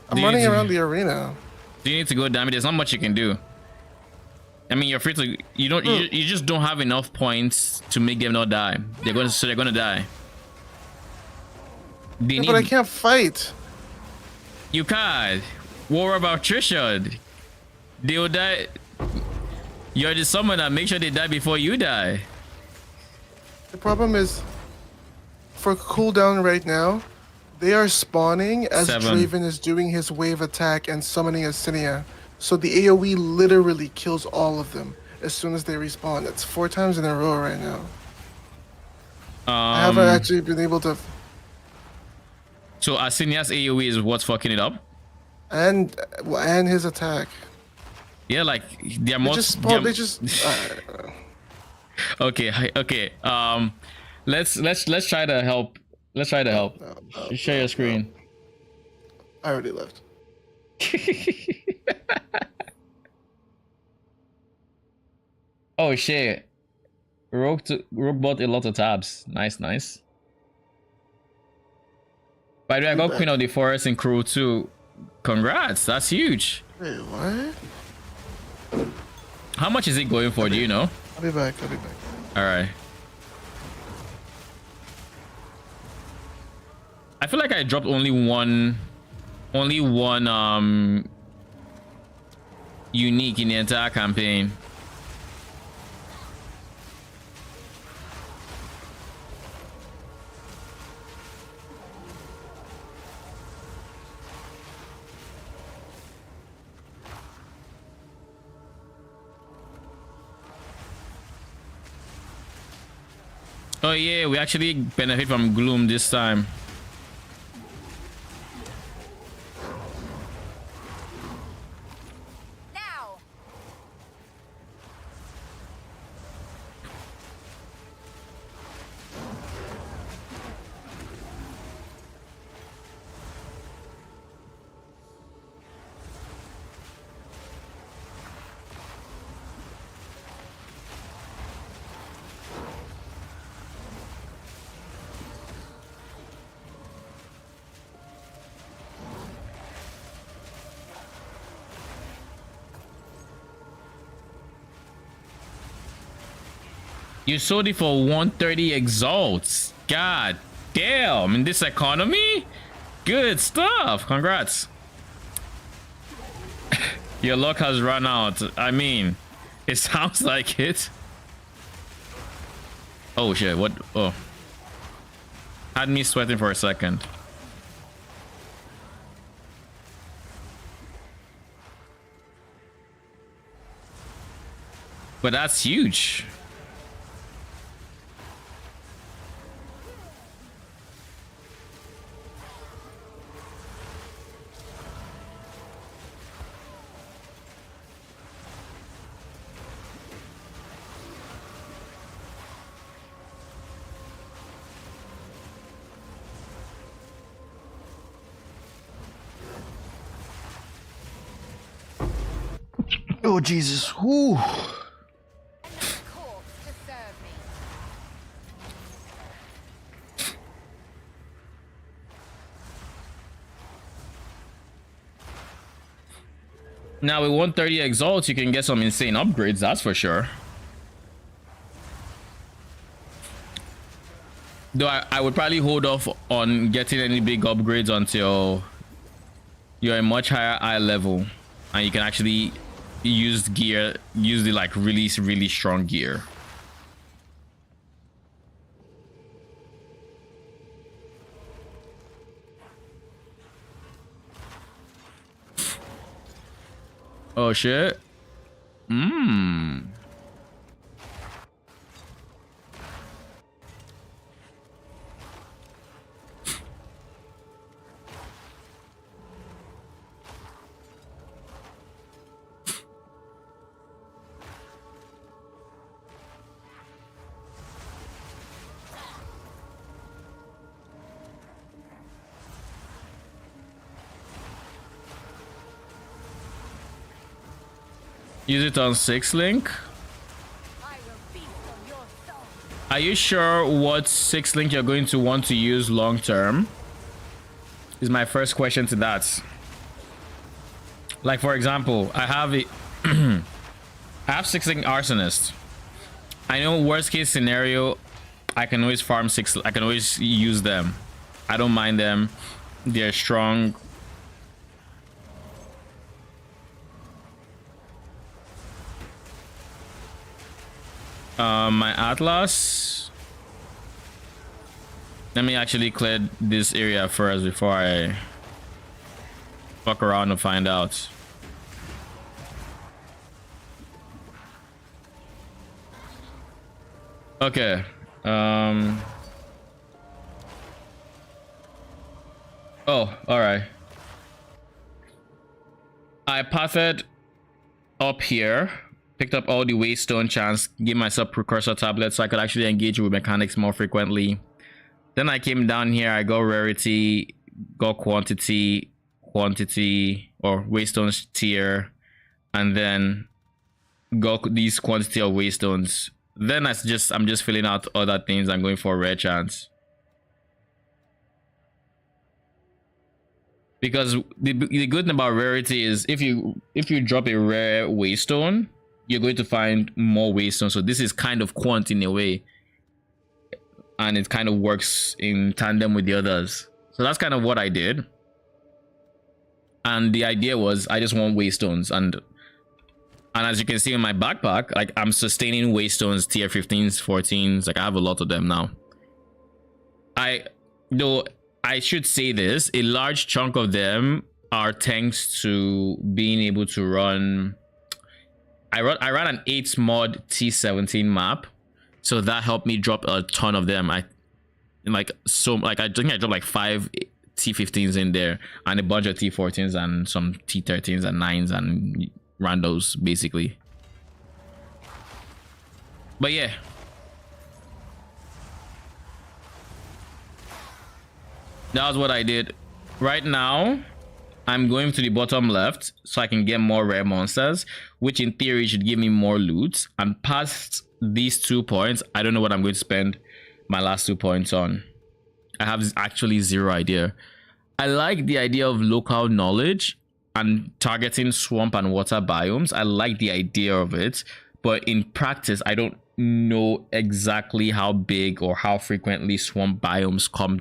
I'm running around the arena. Do you need to go damage? There's not much you can do. I mean, you're free to. You don't. You just don't have enough points to make them not die. They're going to. So they're going to die. They need, But I can't fight. You can't. War of attrition. They will die. You're the summoner. Make sure they die before you die. The problem is, for cooldown right now, they are spawning as 7. Draven is doing his wave attack and summoning Ascendancy. So the AoE literally kills all of them as soon as they respawn. It's 4 times in a row right now. I haven't actually been able to. So Asinia's AoE is what's fucking it up? And his attack. Yeah, like they're more. They just. Okay. Let's try to help. Let's try to help. No, Share your screen. I already left. Oh shit. Rogue bought a lot of tabs. Nice. By the way, I got Queen of the Forest in Crew 2. Congrats, that's huge. Wait, what? How much is it going for? Do you know? I'll be back. Alright. I feel like I dropped only one unique in the entire campaign. Oh yeah, we actually benefit from Gloom this time. Now. You sold it for 130 exalts. God damn, in this economy? Good stuff. Congrats. Your luck has run out. I mean, it sounds like it. Oh shit, what? Oh. Had me sweating for a second. But that's huge. Oh Jesus! Whoo! Corpse to serve me. Now with 130 exalts, you can get some insane upgrades, that's for sure. Though I would probably hold off on getting any big upgrades until you're a much higher eye level and you can actually use gear, use the like really strong gear. Oh shit. Use it on 6 link. I will feast on your soul. Are you sure what 6 link you're going to want to use long term? Is my first question to that. Like, for example, I have a I have 6 link Arsonist. I know worst case scenario, I can always farm 6. I can always use them. I don't mind them. They're strong. My Atlas. Let me actually clear this area first before I fuck around and find out. Okay. Oh, all right. I pathed up here, picked up all the waystone chance, gave myself precursor tablets so I could actually engage with mechanics more frequently. Then I came down here, I got rarity, got quantity, or waystones tier, and then got these quantity of waystones. Then I'm just filling out other things. I'm going for rare chance. Because the good thing about rarity is if you drop a rare waystone, you're going to find more waystones. So this is kind of quant in a way, and it kind of works in tandem with the others. So that's kind of what I did. And the idea was I just want waystones, and as you can see in my backpack, like I'm sustaining waystones, tier 15s, 14s. Like I have a lot of them now. Though I should say this, a large chunk of them are thanks to being able to run. I ran an 8 mod T17 map, so that helped me drop a ton of them. I think I dropped like 5 T15s in there and a bunch of T14s and some T13s and 9s and randos basically. But yeah, that was what I did. Right now I'm going to the bottom left so I can get more rare monsters, which in theory should give me more loot. And past these 2 points, I don't know what I'm going to spend my last 2 points on. I have actually zero idea. I like the idea of local knowledge and targeting swamp and water biomes. I like the idea of it, but in practice I don't know exactly how big or how frequently swamp biomes come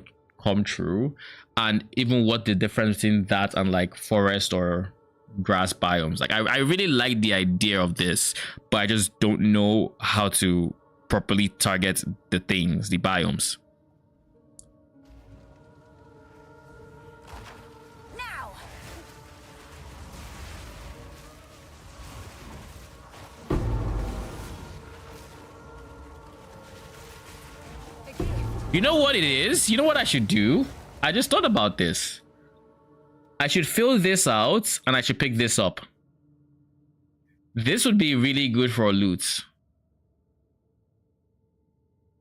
true, and even what the difference between that and like forest or grass biomes. Like I really like the idea of this, but I just don't know how to properly target the biomes. Now. You know what it is? You know what I should do? I just thought about this. I should fill this out and I should pick this up. This would be really good for loot.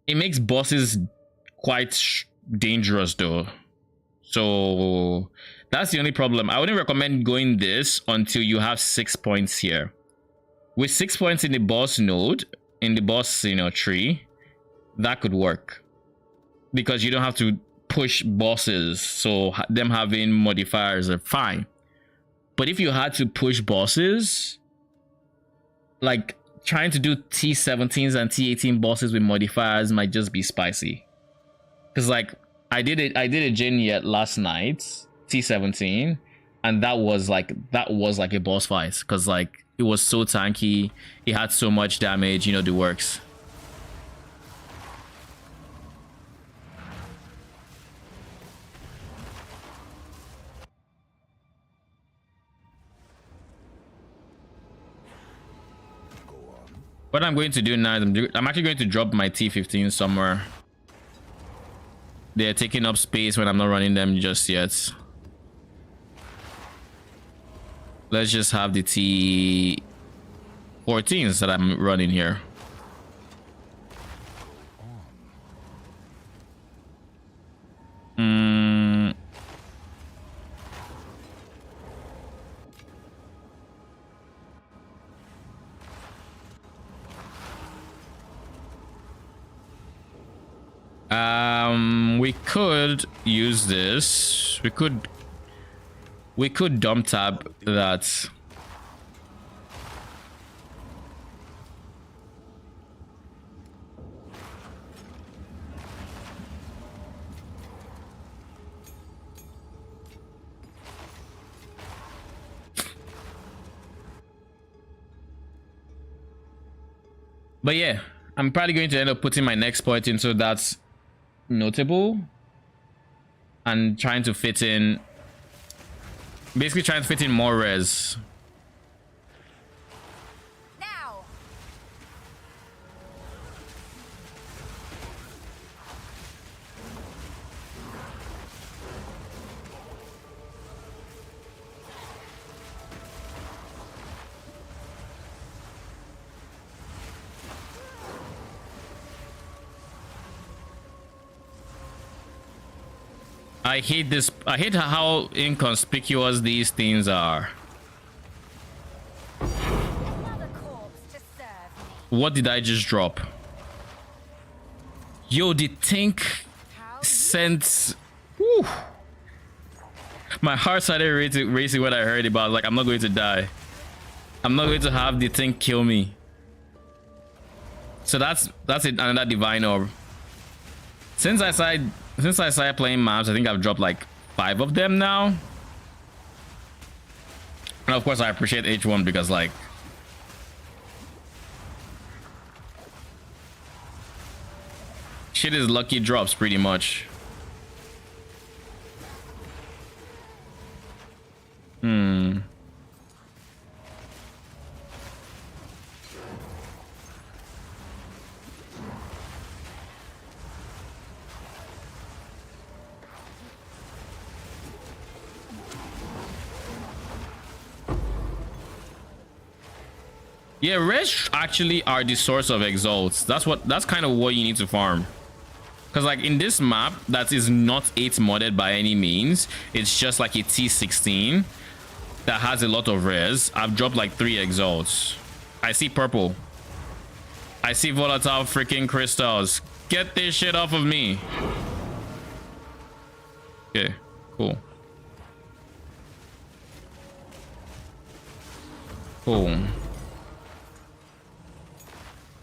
It makes bosses quite dangerous though. So that's the only problem. I wouldn't recommend going this until you have 6 points here. With 6 points in the boss node, in the boss, tree, that could work. Because you don't have to push bosses, so them having modifiers are fine. But if you had to push bosses, like trying to do T17s and T18 bosses with modifiers might just be spicy. Because like I did a Jin yet last night, T17, and that was like a boss fight, because like it was so tanky, it had so much damage, the works. What I'm going to do now is I'm actually going to drop my T15 somewhere. They're taking up space when I'm not running them just yet. Let's just have the T14s that I'm running here. We could use this. We could dump tab that. But yeah, I'm probably going to end up putting my next point into that's notable and trying to fit in, basically trying to fit in more res. Now. I hate this. I hate how inconspicuous these things are. Another corpse to serve me. What did I just drop? Yo, the tank How sent. Whew. My heart started racing when I heard it, but I was like, I'm not going to die. I'm not going to have the thing kill me. So that's it. Another divine orb. Since I started playing maps, I think I've dropped like 5 of them now. And of course, I appreciate H1 because like shit is lucky drops pretty much. Yeah, res actually are the source of exalts. That's kind of what you need to farm. Because like in this map that is not 8 modded by any means, it's just like a T16 that has a lot of res. I've dropped like 3 exalts. I see purple. I see volatile freaking crystals. Get this shit off of me. Okay, cool. Cool.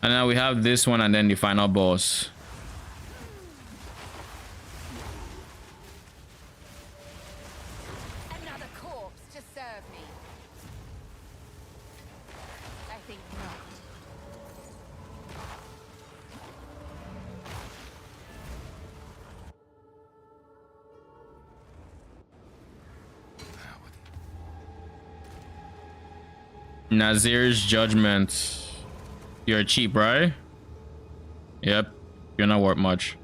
And now we have this one and then the final boss. another corpse to serve me. I think not. Nazir's Judgment. You're cheap, right? Yep. You're not worth much.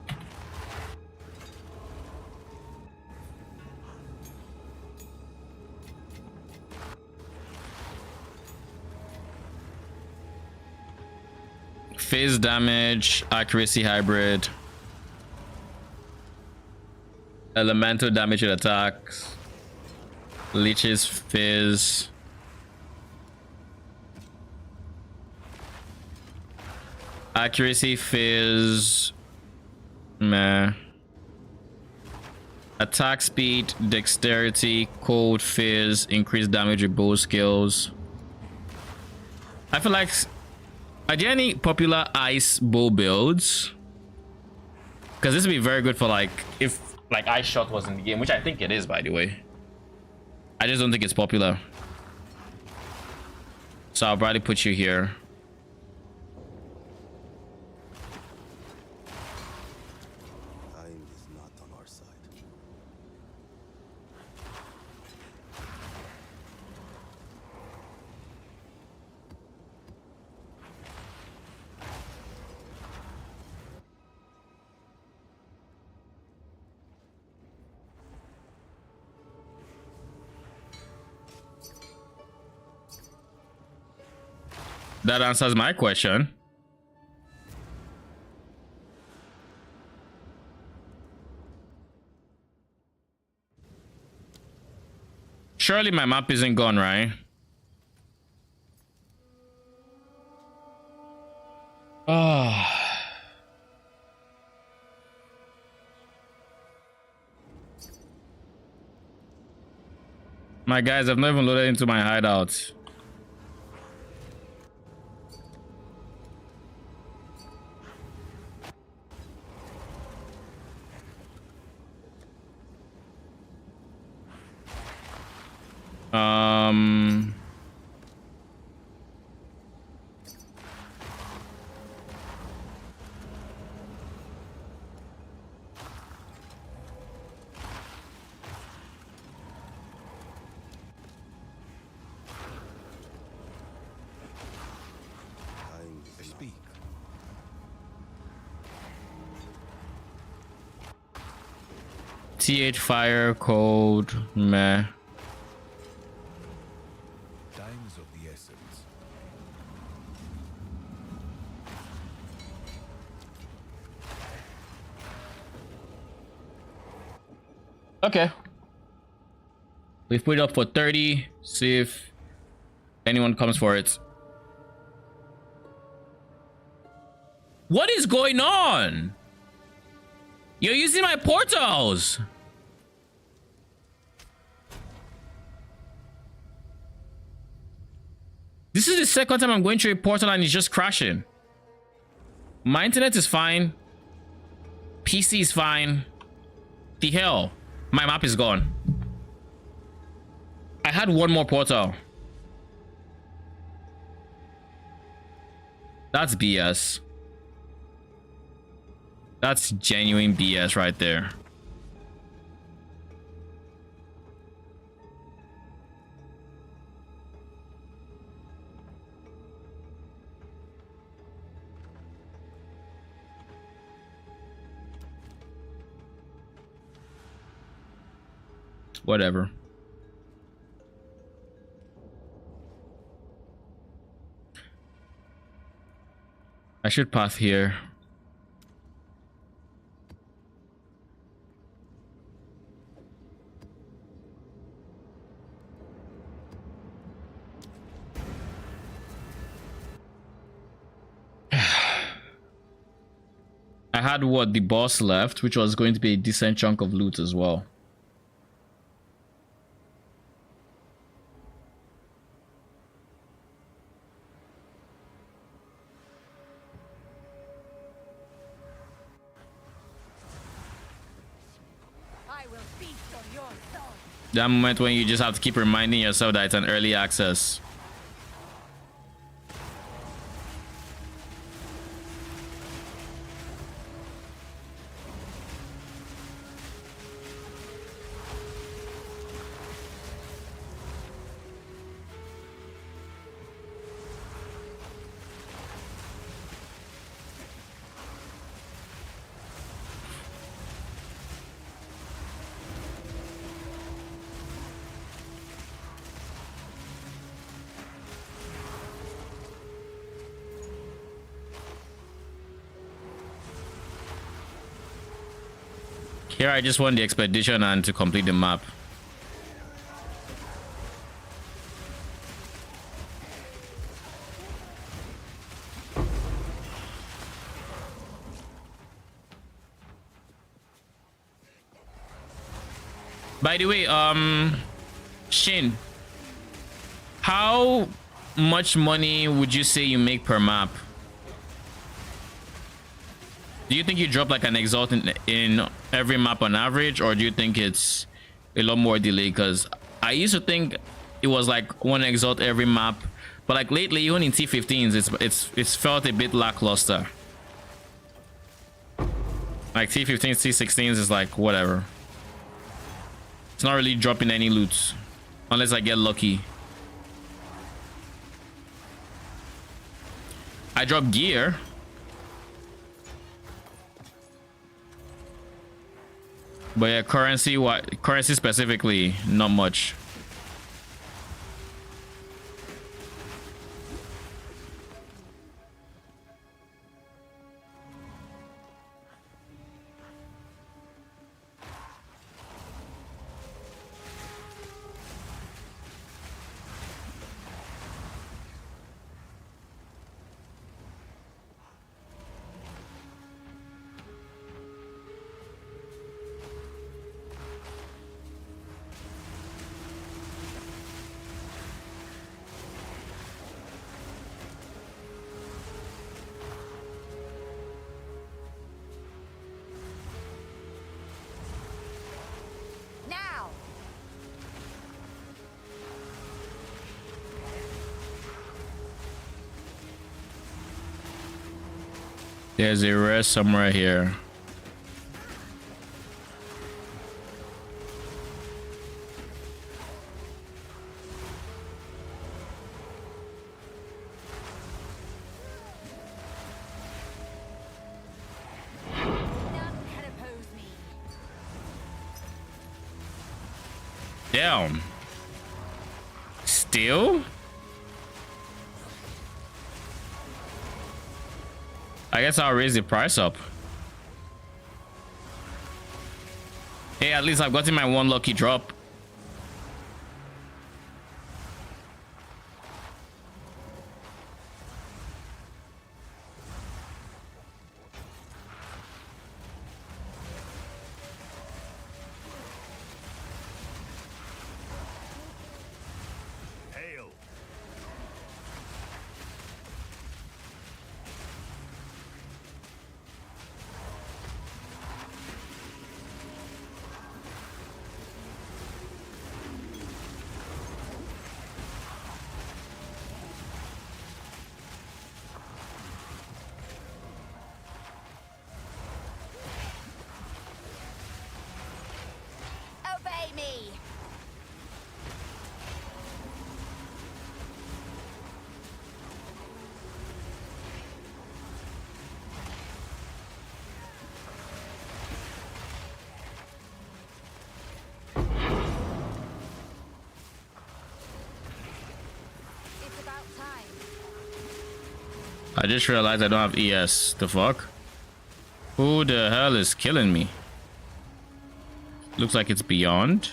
Phase damage, accuracy hybrid. Elemental damage with attacks. Leeches fizz. Accuracy fizz. Meh. Attack speed, dexterity, cold fizz, increased damage with bow skills. I feel like, are there any popular ice bow builds? Because this would be very good for like if like ice shot was in the game, which I think it is, by the way. I just don't think it's popular. So I'll probably put you here. Time is not on our side. That answers my question. Surely my map isn't gone, right? My guys, I've not even loaded into my hideout. Time is speak. TH fire code meh. Time is of the essence. Okay. We've put it up for 30. See if anyone comes for it. What is going on? You're using my portals. This is the second time I'm going through a portal and it's just crashing. My internet is fine. PC is fine. The hell? My map is gone. I had one more portal. That's BS. That's genuine BS right there. Whatever. I should path here. I had what the boss left, which was going to be a decent chunk of loot as well. I will feast on your soul. That moment when you just have to keep reminding yourself that it's an early access. Here I just want the expedition and to complete the map. By the way, Shin, how much money would you say you make per map? Do you think you drop like an exalt in every map on average, or do you think it's a lot more delayed? Because I used to think it was like one exalt every map, but like lately, even in T15s, it's felt a bit lackluster. Like T15s, T16s is like whatever. It's not really dropping any loot unless I get lucky. I drop gear. But yeah, currency specifically, not much. There's a rest somewhere here. None can oppose me. Damn. Still? I guess I'll raise the price up. Hey, at least I've gotten my one lucky drop. Hail! Obey me. It's about time. I just realized I don't have ES. The fuck? Who the hell is killing me? Looks like it's beyond.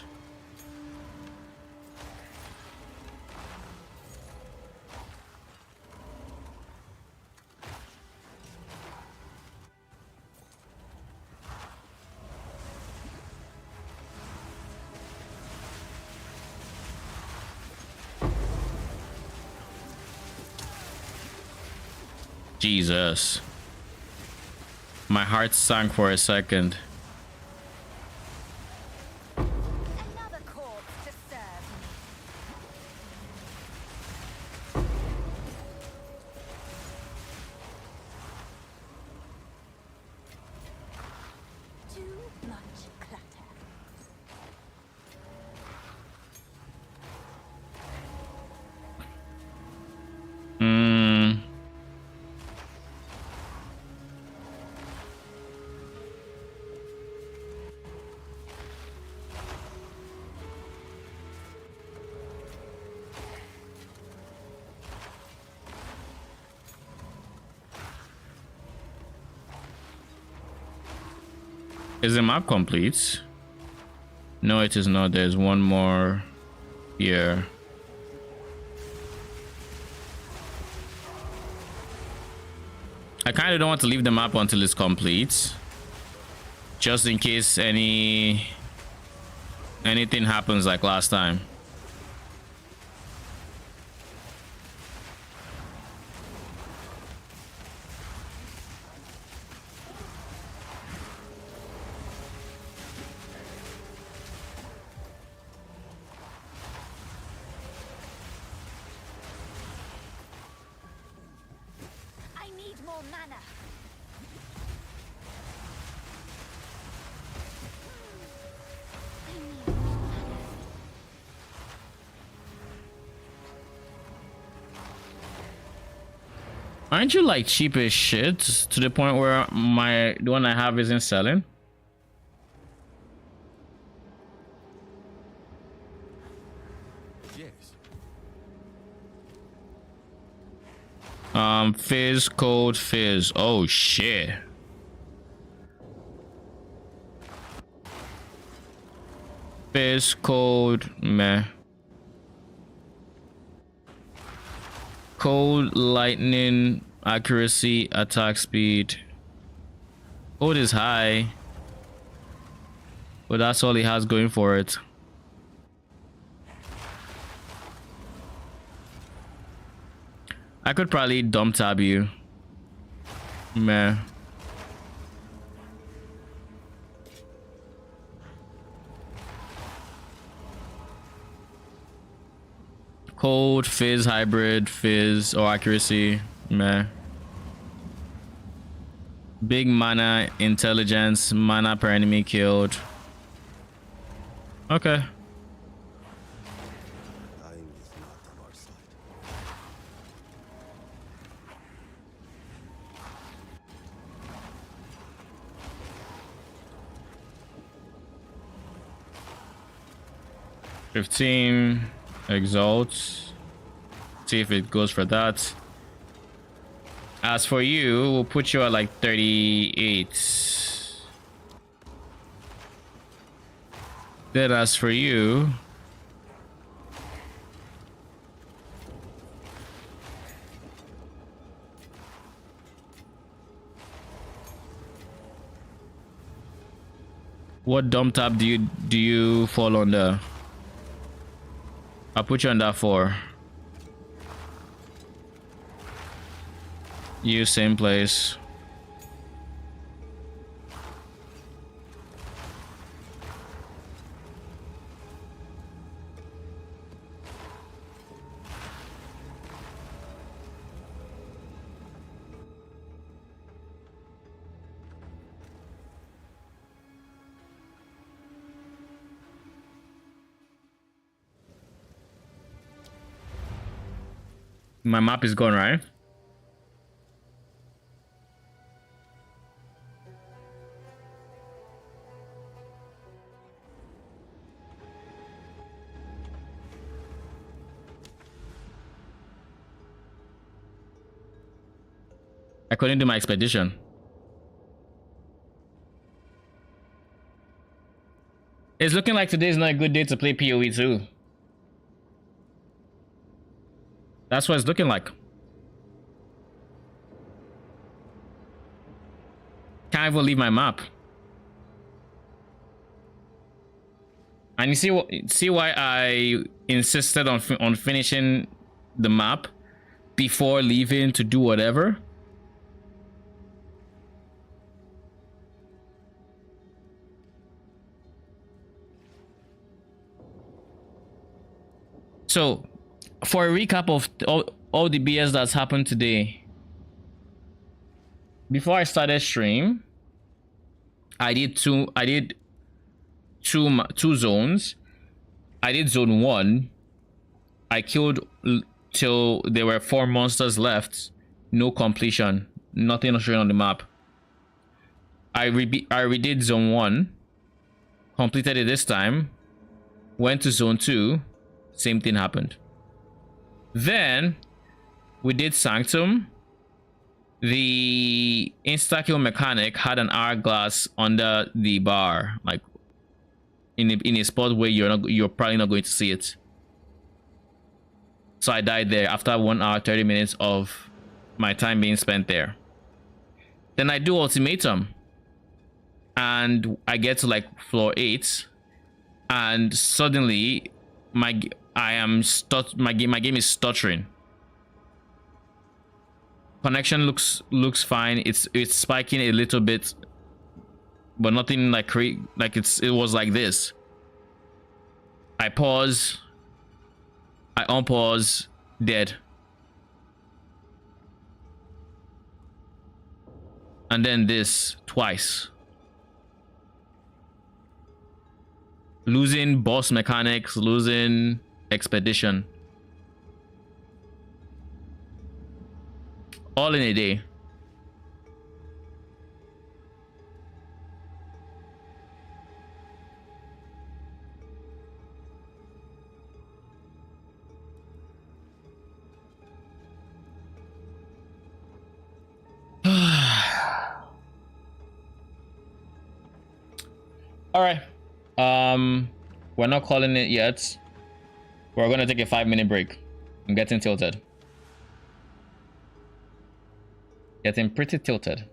Jesus. My heart sank for a second. Another corpse to serve me. Too much clutter. Hmm. Is the map complete? No, it is not. There's one more here. I kind of don't want to leave the map until it's complete, just in case anything happens like last time. I need more mana. I need more mana. Aren't you like cheap as shit to the point where the one I have isn't selling? Yes. Fizz code fizz. Oh shit. Fizz code meh. Cold lightning accuracy attack speed. Code is high, but that's all he has going for it. I could probably dump tab you. Meh. Cold, fizz, hybrid, fizz, or accuracy. Meh. Big mana intelligence, mana per enemy killed. Okay. Time is not on our side. $15 exalt. See if it goes for that. As for you, we'll put you at like 38. Then as for you, what dump tab do you fall under? I'll put you on that 4. You same place. My map is gone, right? I couldn't do my expedition. It's looking like today is not a good day to play PoE 2. That's what it's looking like. Can't even leave my map. And you see why I insisted on finishing the map before leaving to do whatever? So, for a recap of all the BS that's happened today. Before I started stream, I did two zones. I did zone 1. I killed till there were 4 monsters left. No completion. Nothing showing on the map. I redid zone 1. Completed it this time. Went to zone 2. Same thing happened. Then we did Sanctum. The insta-kill mechanic had an hourglass under the bar, like in a spot where you're probably not going to see it. So I died there after 1 hour 30 minutes of my time being spent there. Then I do ultimatum, and I get to like floor 8, and suddenly my game is stuttering. Connection looks fine. It's spiking a little bit, but nothing like it was like this. I pause, I unpause, dead. And then this twice. Losing boss mechanics, losing expedition. All in a day. All right. We're not calling it yet. We're gonna take a 5-minute break. I'm getting tilted. Getting pretty tilted.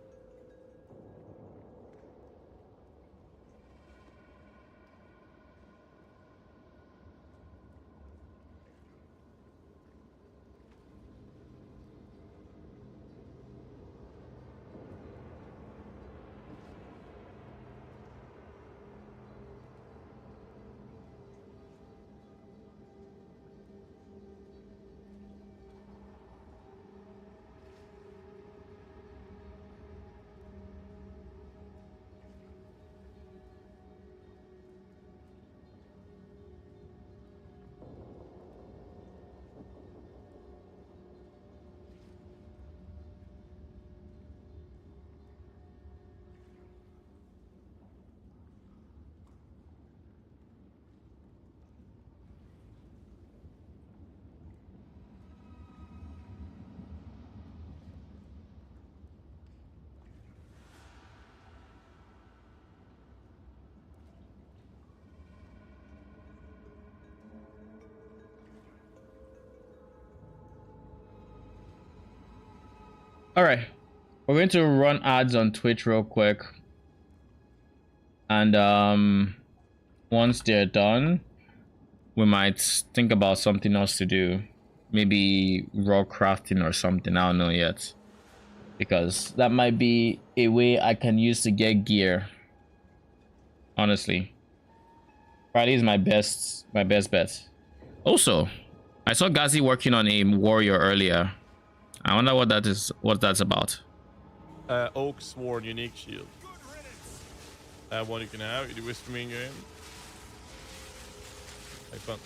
All right, we're going to run ads on Twitch real quick, and once they're done, we might think about something else to do. Maybe raw crafting or something. I don't know yet, because that might be a way I can use to get gear. Honestly, Friday is my best bet. Also, I saw Gazi working on a warrior earlier. I wonder what that's about. Oak Sworn unique shield. That one you can have. You do whisper me in game. Have fun.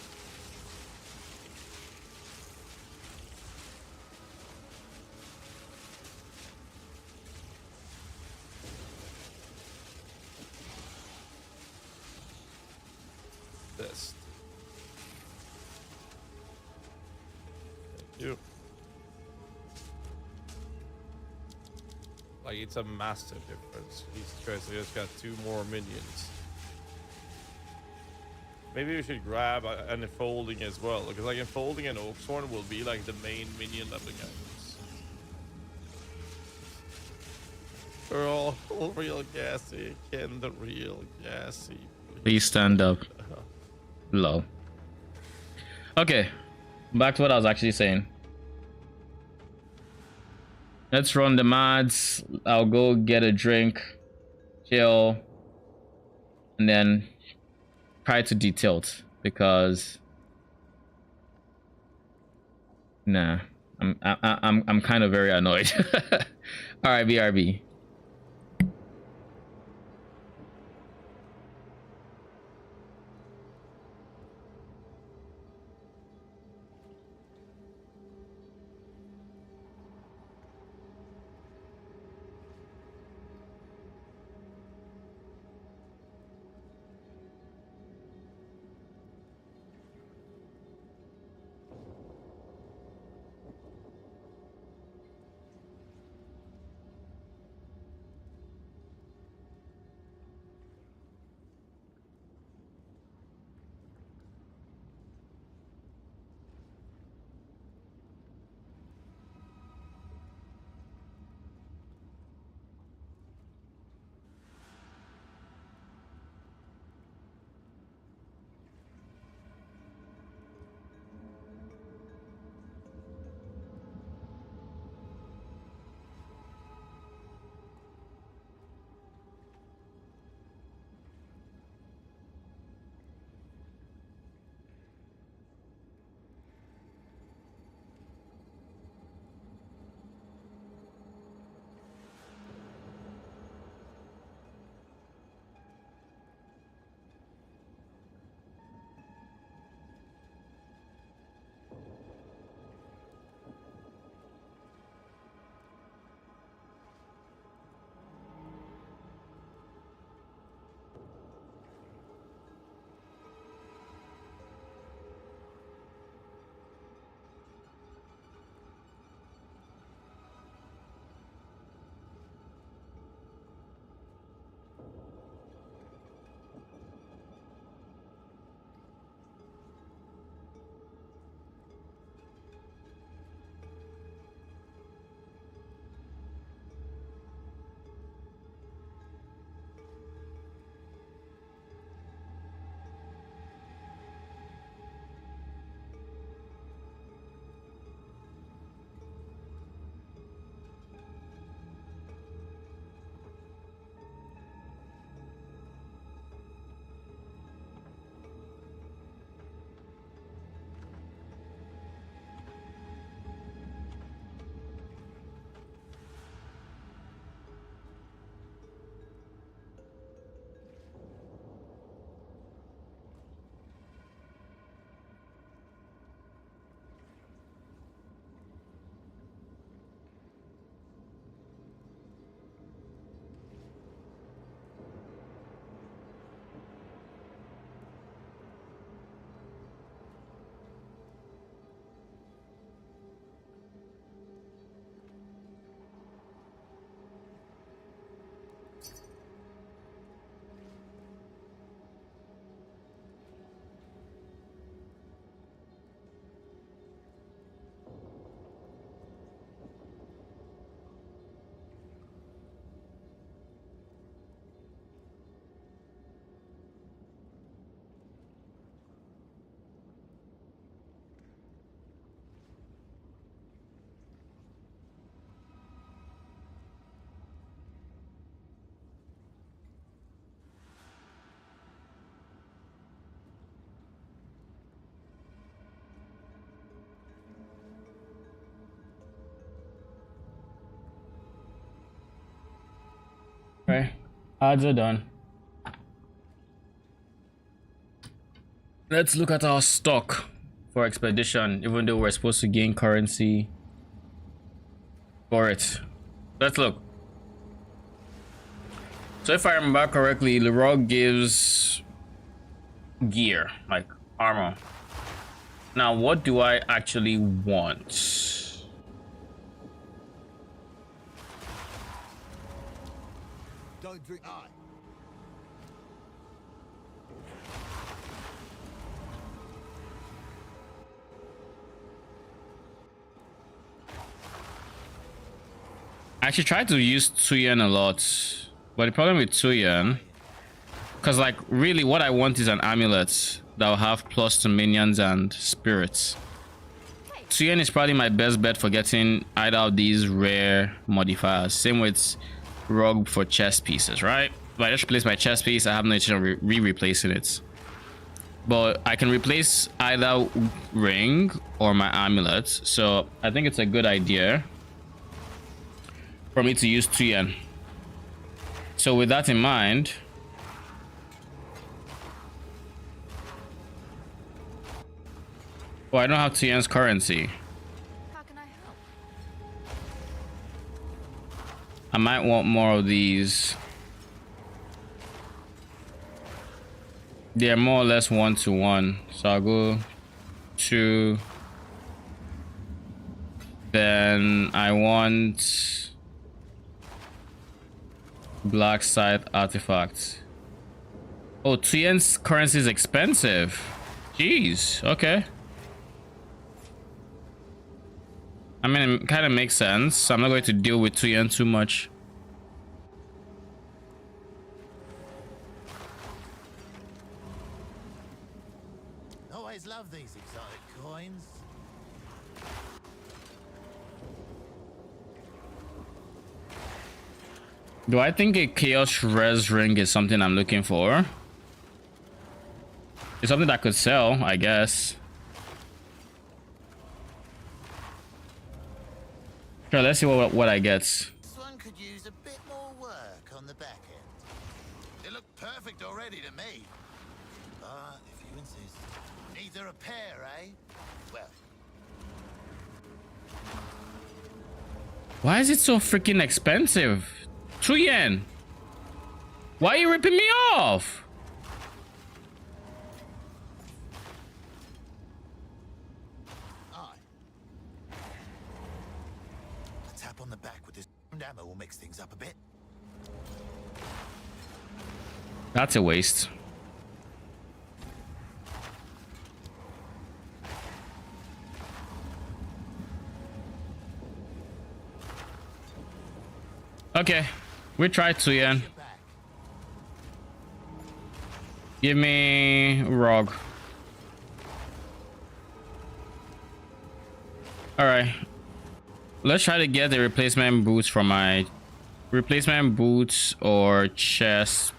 This. Thank you. Like, it's a massive difference. Jesus Christ, I just got 2 more minions. Maybe we should grab an enfolding as well, because like enfolding and Oaksworn will be like the main minion leveling items. We're all real gassy. Ken the real gassy. Please stand up. Low. Okay, back to what I was actually saying. Let's run the mods. I'll go get a drink, chill, and then try to detilt, because nah, I'm kind of very annoyed. All right, BRB. Right. Odds are done. Let's look at our stock for expedition, even though we're supposed to gain currency for it. Let's look. So if I remember correctly, Leroy gives gear, like armor. Now, what do I actually want? Don't drink. I actually tried to use Tuyen a lot, but the problem with Tuyen, because like really what I want is an amulet that will have plus to minions and spirits. Tuyen is probably my best bet for getting either of these rare modifiers. Same with Rogue for chest pieces, right? If I just replace my chest piece, I have no intention of replacing it. But I can replace either ring or my amulet, so I think it's a good idea for me to use Tuyen. So with that in mind, oh, I don't have Tuyen's currency. How can I help? I might want more of these. They're more or less 1-to-1, so I'll go 2. Then I want Black Scythe artifacts. Oh, Tuyen's currency is expensive. Jeez, okay. I mean, it kind of makes sense. I'm not going to deal with Tuyen too much. Always love these exotic coins. Do I think a Chaos Res ring is something I'm looking for? It's something that could sell, I guess. Sure, let's see what I get. This one could use a bit more work on the back end. It looked perfect already to me. But if you insist, needs a repair, eh? Well, Why is it so freaking expensive? Tuyen! Why are you ripping me off? aye. A tap on the back with this ammo will mix things up a bit. That's a waste. Okay, we tried Tuyen. Back. Give me Rogue. Alright. Let's try to get the replacement boots from my replacement boots or chest.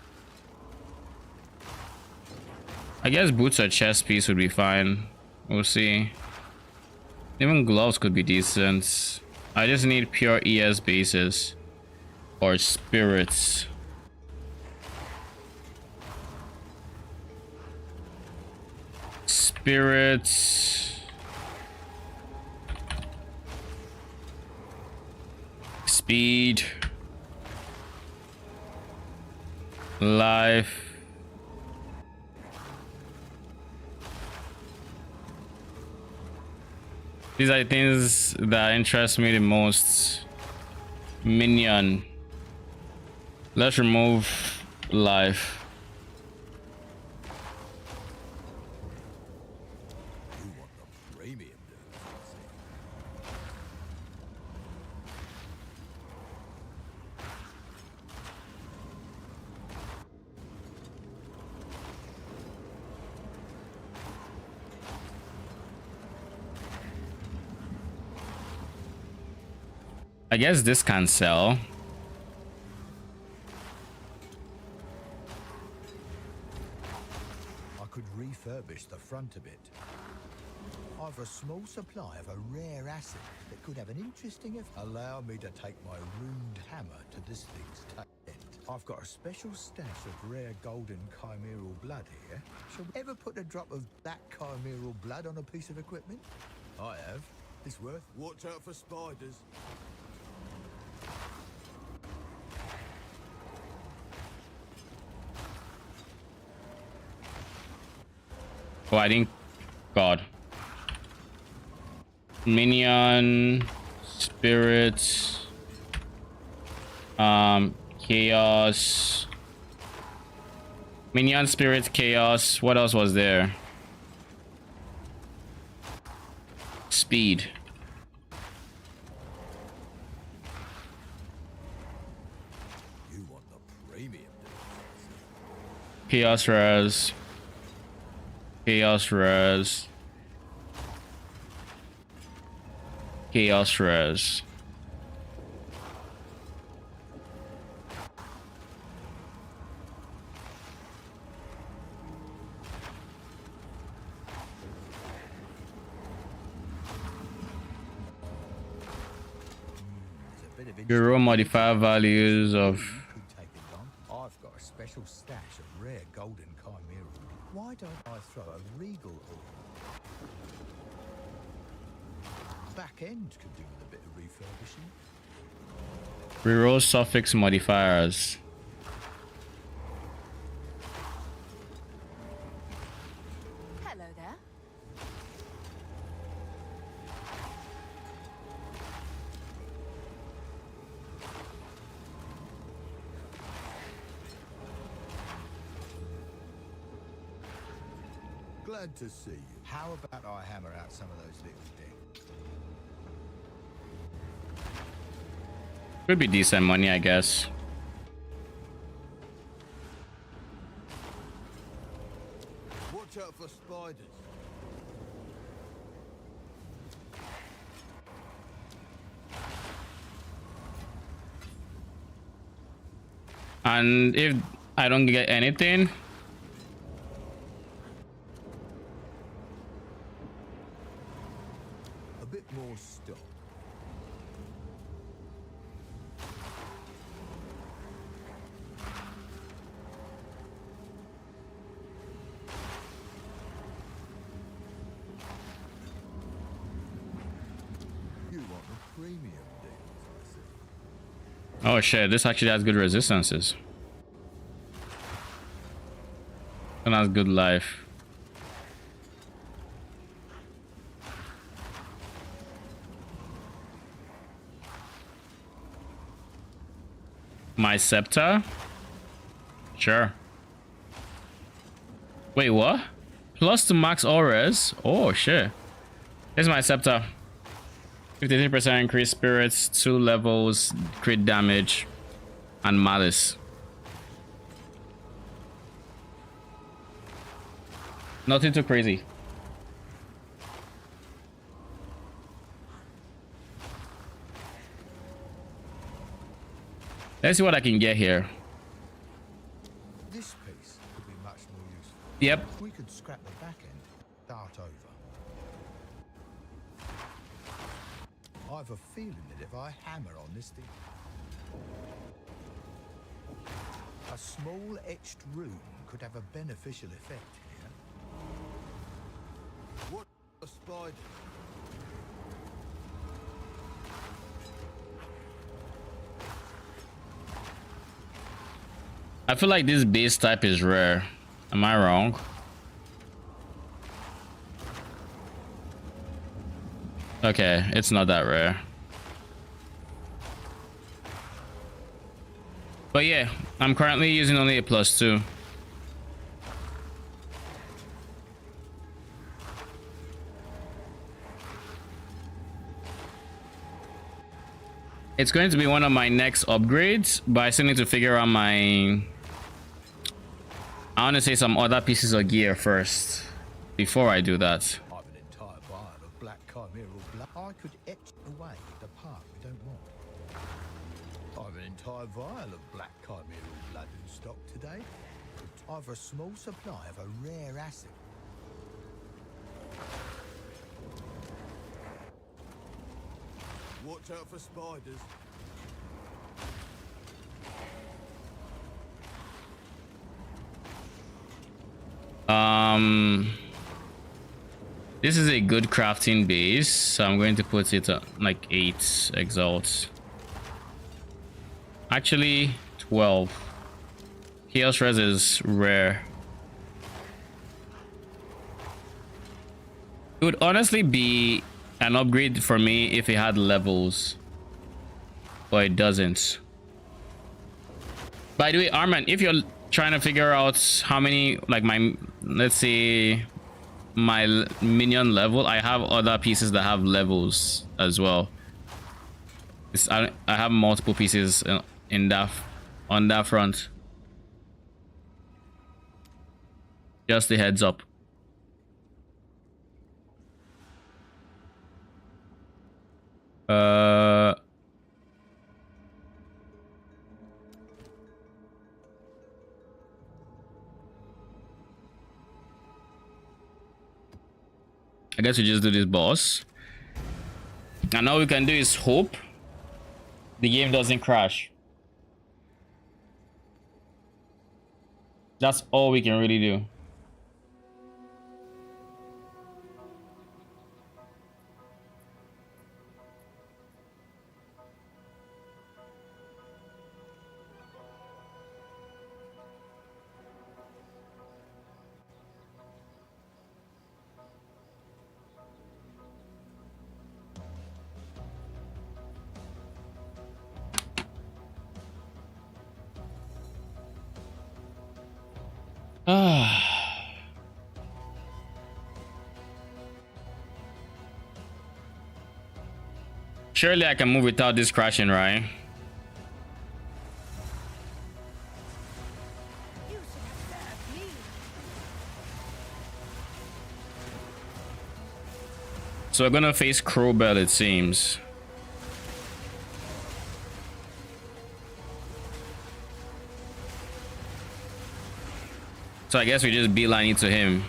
I guess boots or chest piece would be fine. We'll see. Even gloves could be decent. I just need pure ES bases or spirits. Spirits. Speed. Life. These are the things that interest me the most. Minion. Let's remove life. You want the premium, I guess this can sell. I could refurbish the front a bit. I've a small supply of a rare acid that could have an interesting effect. Allow me to take my ruined hammer to this thing's tail end. I've got a special stash of rare golden chimeral blood here. Shall we ever put a drop of that chimeral blood on a piece of equipment? I have. It's worth. Watch out for spiders. Oh, I didn't. God. Minion, spirits, chaos. Minion, spirits, chaos. What else was there? Speed. You want the premium. Chaos res. Chaos res. Chaos res. Hero modifier values of. I've got a special stash of rare golden chimeral. Why don't I throw a regal orb? Back end could do with a bit of refurbishing. Reroll suffix modifiers. Hello there. Glad to see you. How about I hammer out some of those little things? Could be decent money, I guess. Watch out for spiders. And if I don't get anything, A bit more stock. You want the premium deals, I see. oh shit, this actually has good resistances. And has good life. My scepter? Sure. Wait, what? Plus to max auras? Oh shit. Here's my scepter. 53% increased spirits, 2 levels, crit damage, and malice. Nothing too crazy. Let's see what I can get here. This piece could be much more useful. Yep. We could scrap the back end, start over. I've a feeling that if I hammer on this thing, a small etched rune could have a beneficial effect here. What a spider! I feel like this base type is rare. Am I wrong? Okay, it's not that rare. But yeah, I'm currently using only a +2. It's going to be one of my next upgrades, but I still need to figure out my... I want to say some other pieces of gear first before I do that. I've an entire vial of black chimeral blood. I could etch away the part we don't want. I've an entire vial of black chimeral blood in stock today. I've a small supply of a rare acid. Watch out for spiders. This is a good crafting base, so I'm going to put it at like 8 exalts. Actually, 12. Chaos Res is rare. It would honestly be an upgrade for me if it had levels, but it doesn't. By the way, Arman, if you're trying to figure out how many, like my, let's say my minion level, I have other pieces that have levels as well. I have multiple pieces in that, on that front. Just a heads up. I guess we just do this boss. And all we can do is hope the game doesn't crash. That's all we can really do. Surely I can move without this crashing, right? You should have served me. So we're gonna face Crowbell, it seems. So I guess we just beeline it to him.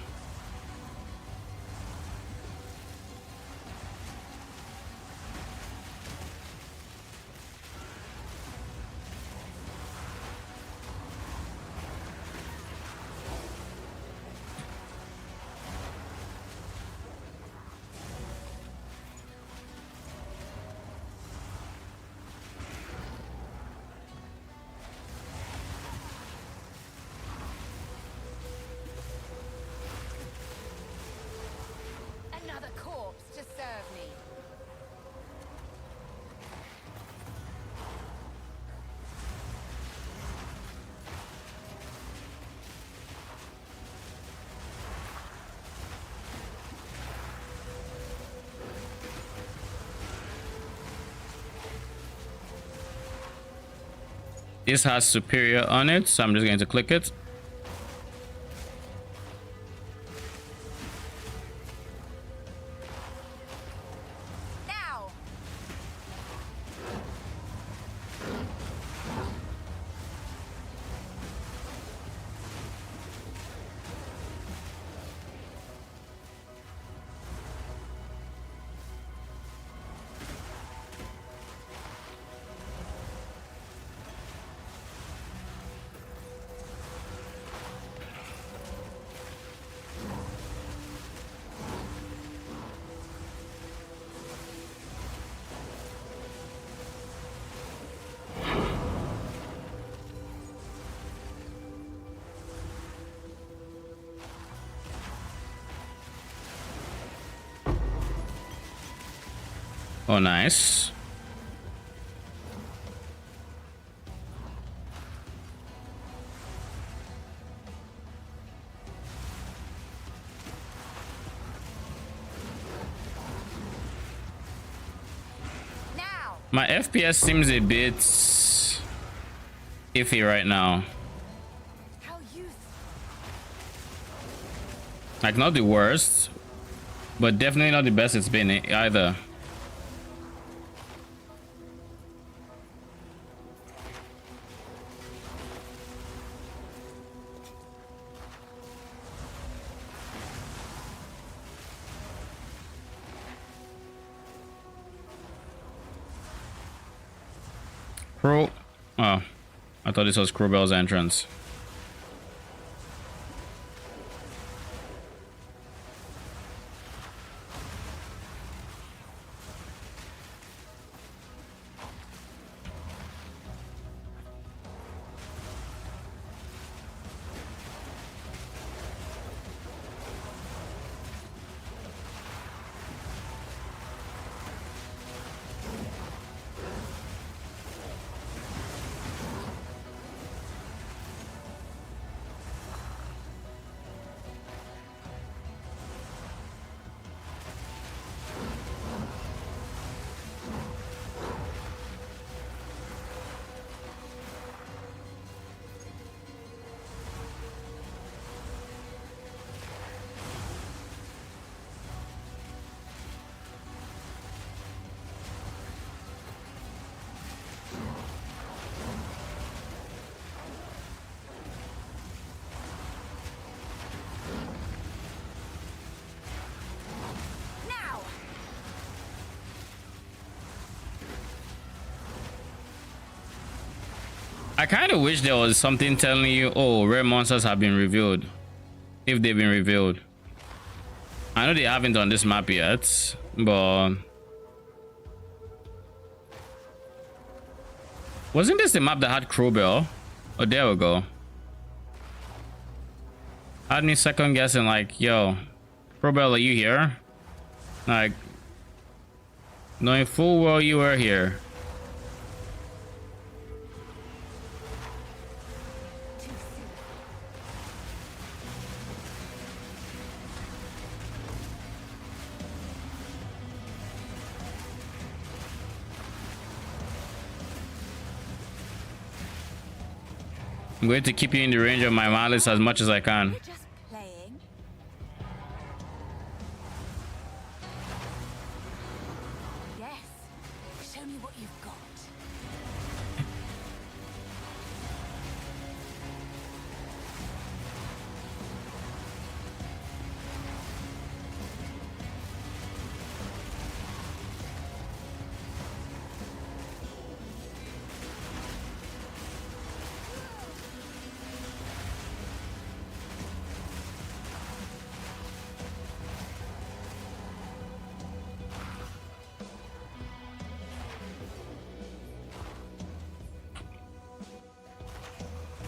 Another corpse to serve me. This has superior on it, so I'm just going to click it. Now. Oh, nice. Now. My FPS seems a bit iffy right now. How useful. Like, not the worst, but definitely not the best it's been either. Oh, I thought this was Crowbell's entrance. I kind of wish there was something telling you, oh, rare monsters have been revealed. If they've been revealed. I know they haven't on this map yet, but... Wasn't this the map that had Crowbell? Oh, there we go. Had me second guessing like, yo, Crowbell, are you here? Like, knowing full well you were here. I'm going to keep you in the range of my malice as much as I can. You're just playing. Yes. Show me what you've got.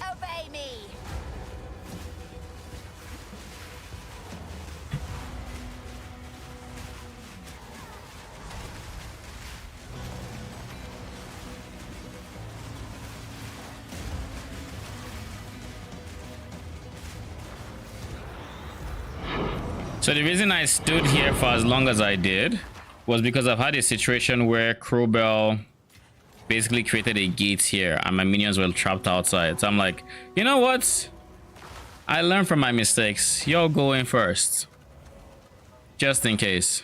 Obey me. So the reason I stood here for as long as I did was because I've had a situation where Crowbell basically created a gate here and my minions were trapped outside. So I'm like, you know what? I learned from my mistakes. You're going first. Just in case.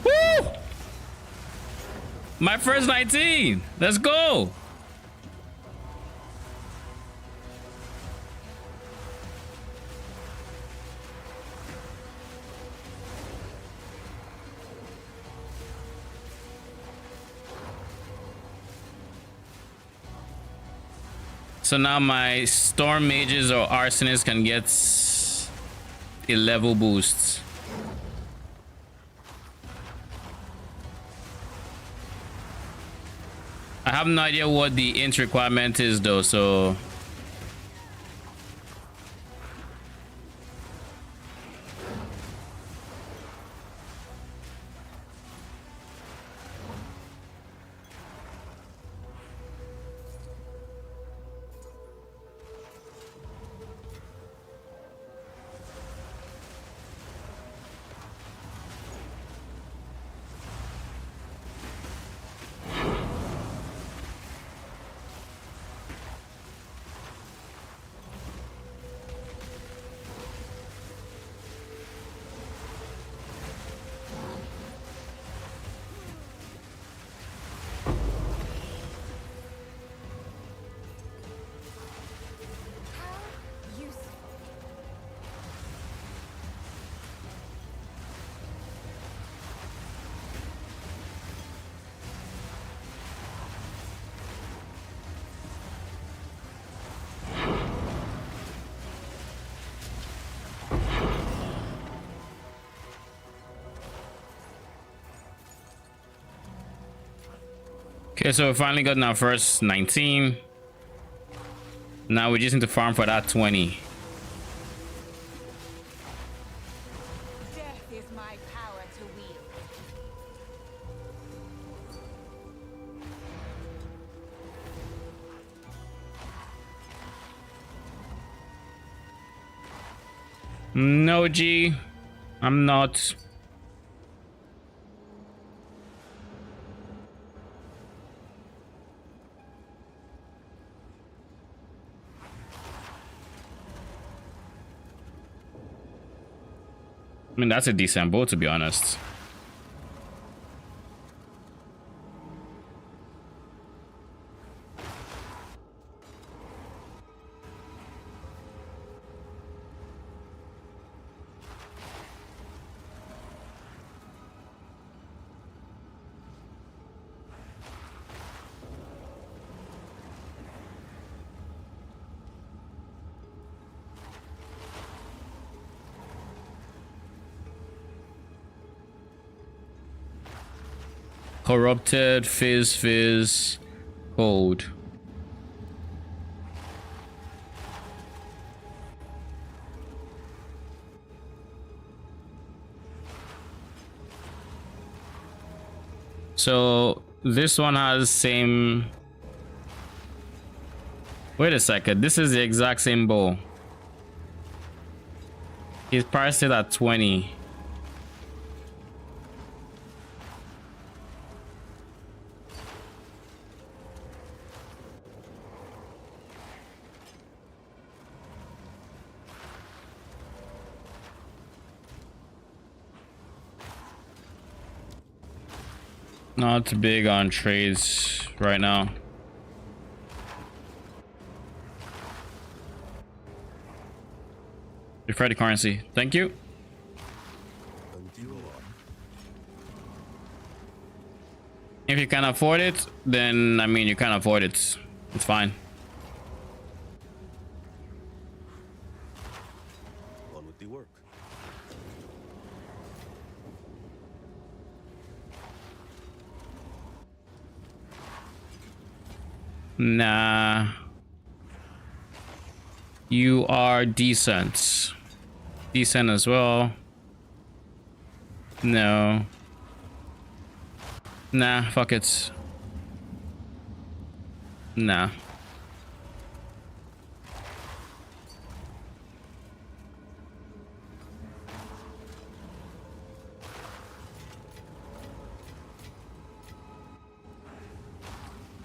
Woo! My first 19. Let's go. So now my storm mages or arsonists can get a level boost. I have no idea what the int requirement is though, so How useful. okay, so we finally got our first 19. Now we just need to farm for that 20. Death is my power to wield. No, G, I'm not. mean, that's a decent bow, to be honest. Corrupted, fizz, cold. So this one has same. Wait a second, this is the exact same bow. He's priced it at 20. Not big on trades right now. Refer to currency. Thank you. If you can afford it, then I mean you can afford it. It's fine. On with the work. Nah. You are decent. Decent as well. No. Nah, fuck it. Nah.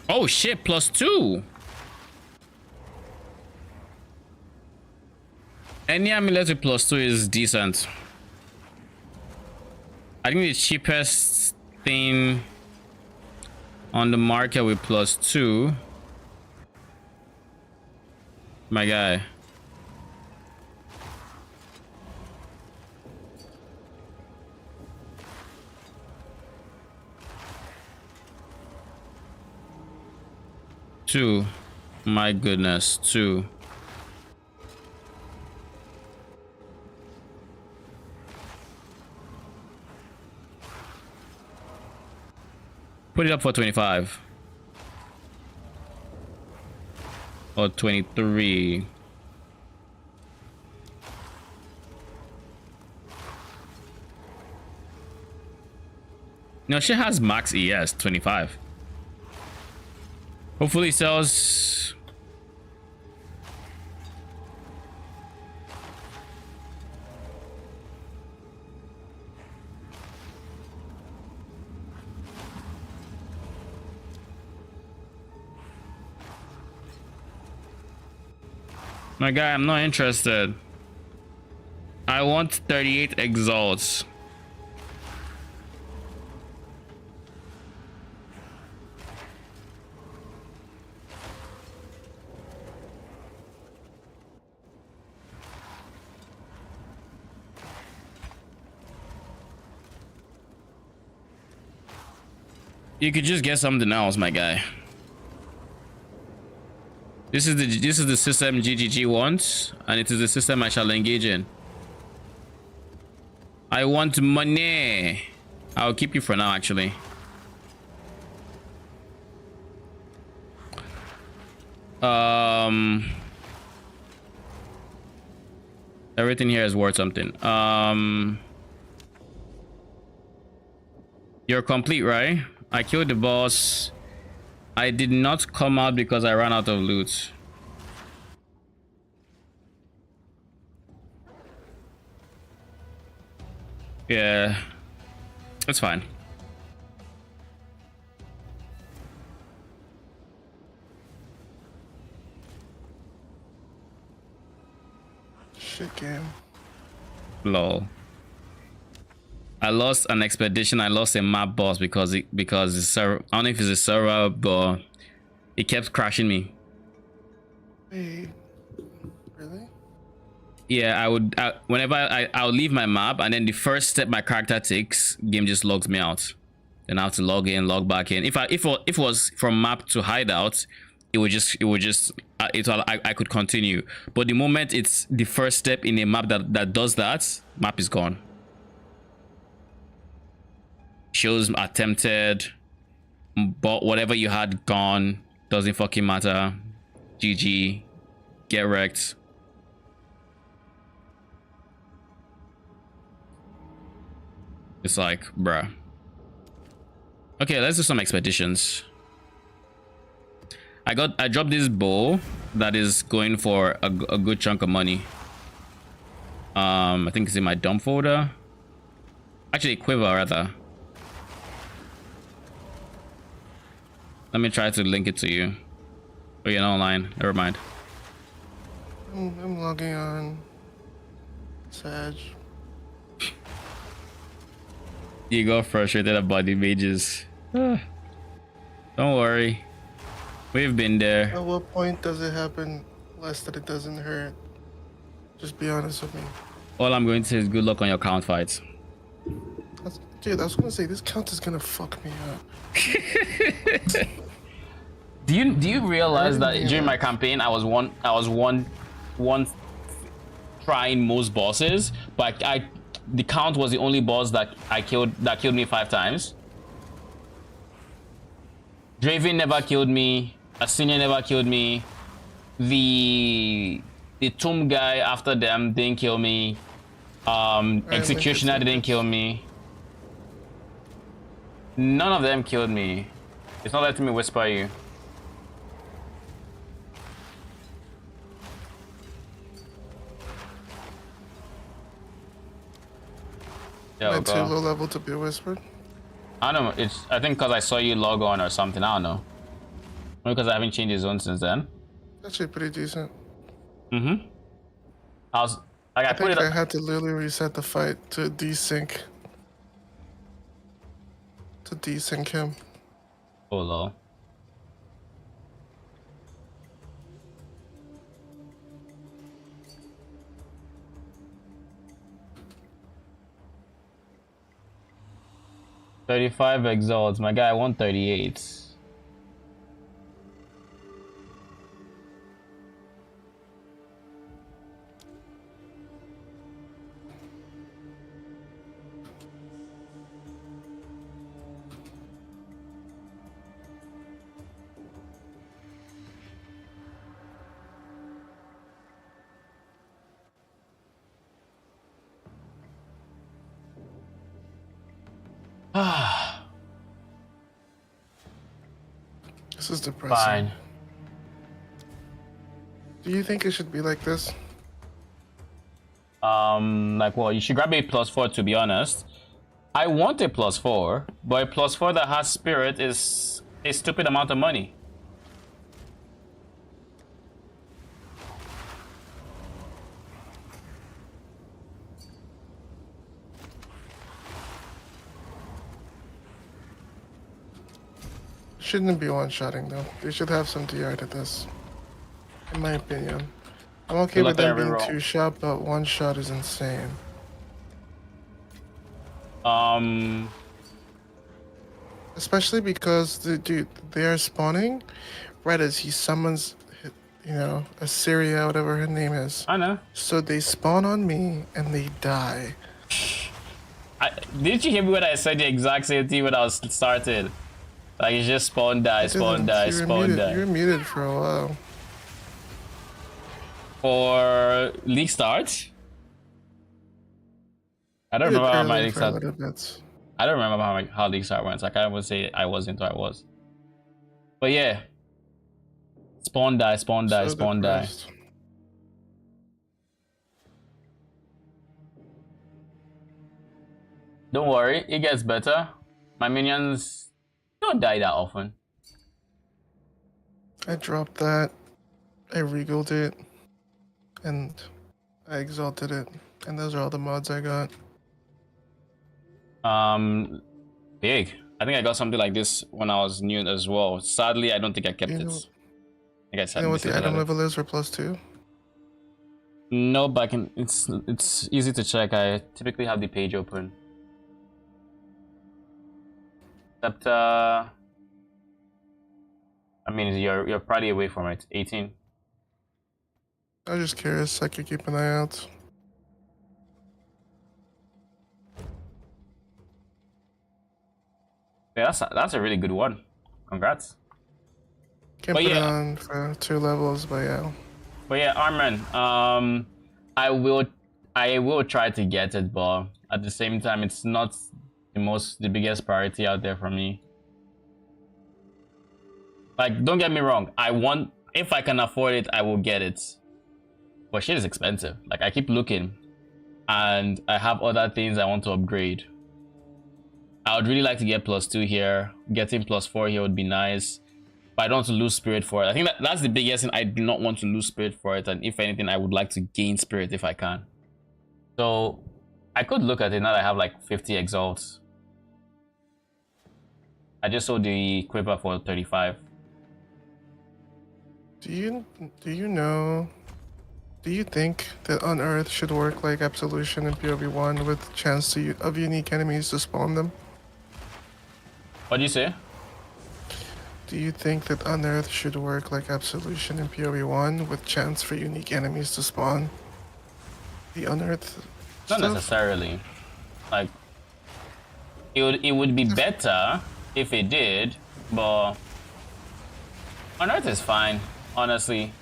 Oh shit, +2. Any amulet with +2 is decent. I think the cheapest thing on the market with +2, my guy. Two. My goodness, 2. Put it up for 25 or 23. No, she has max ES 25. Hopefully sells. My guy, I'm not interested. I want 38 exalts. You could just get something else, my guy. This is the system GGG wants, and it is the system I shall engage in. I want money. I'll keep you for now, actually. Everything here is worth something. You're complete, right? I killed the boss. I did not come out because I ran out of loot. Yeah, that's fine. Shit game. Lol. I lost an expedition. I lost a map boss because the server. I don't know if it's a server, but it kept crashing me. Wait, really? Yeah, whenever I'll leave my map, and then the first step my character takes, game just logs me out. Then I have to log in, log back in. If it was from map to hideout, I could continue. But the moment it's the first step in a map that does that, map is gone. Shows attempted, but whatever you had gone, doesn't fucking matter. GG, get wrecked. It's like, bruh. Okay, let's do some expeditions. I dropped this bow that is going for a good chunk of money. I think it's in my dump folder. Actually, quiver rather. Let me try to link it to you. Oh, you're not online. Never mind. I'm logging on. Sag. You got frustrated about the mages. Don't worry. We've been there. At what point does it happen less that it doesn't hurt? Just be honest with me. All I'm going to say is good luck on your count fights. Dude, I was gonna say this count is gonna fuck me up. Do you realize that during my campaign I was one trying most bosses, but the count was the only boss that killed me 5 times. Draven never killed me. Ascendancy never killed me. The tomb guy after them didn't kill me. Executioner didn't kill me. None of them killed me. It's not letting me whisper you. Am I too low level to be whispered? I don't know. I think because I saw you log on or something. I don't know. Maybe because I haven't changed the zone since then. Actually, pretty decent. Mm-hmm. I think I had to literally reset the fight to desync. To desync him. Oh lol. $35 exalts. My guy 138. This is depressing. Fine. Do you think it should be like this? Like, well, you should grab a +4 to be honest. I want a +4, but a +4 that has spirit is a stupid amount of money. Shouldn't be one-shotting though. They should have some DR to this. In my opinion. I'm okay with them being 2-shot, but 1-shot is insane. Especially because they are spawning right as he summons, you know, Assyria, whatever her name is. I know. So they spawn on me and they die. Didn't you hear me when I said the exact same thing when I was started? Like, it's just spawn, die, spawn, die, spawn, die. You were muted for a while. For league start? I don't remember how my league start. I don't remember how league start went. So I can't even say I wasn't or I was. But yeah. Spawn, die, spawn, die, spawn, die. Don't worry, it gets better. My minions don't die that often. I dropped that. I regaled it. And I exalted it. And those are all the mods I got. Big. I think I got something like this when I was new as well. Sadly, I don't think I kept You it. know, I think I you said know what the decided item on it. level is for +2? No, but I can. It's easy to check. I typically have the page open. Except I mean, you're probably away from it. 18. I was just curious. I could keep an eye out. Yeah, that's a really good one. Congrats. Can't But put it yeah, on for 2 levels, but yeah. but yeah, Armin. I will try to get it, but at the same time, it's not the biggest priority out there for me. Like, don't get me wrong. If I can afford it, I will get it. But shit is expensive. Like, I keep looking, and I have other things I want to upgrade. I would really like to get +2 here. Getting +4 here would be nice. But I don't want to lose spirit for it. I think that's the biggest thing. I do not want to lose spirit for it. And if anything, I would like to gain spirit if I can. So I could look at it now that I have like 50 exalts. I just sold the equipper for 35. Do you know? Do you think that Unearth should work like Absolution and PoB1 with chance of unique enemies to spawn them? What do you say? Do you think that Unearth should work like Absolution and PoB1 with chance for unique enemies to spawn? The Unearth Not stuff? necessarily. Like, it would be better if it did, but Unearth is fine, honestly.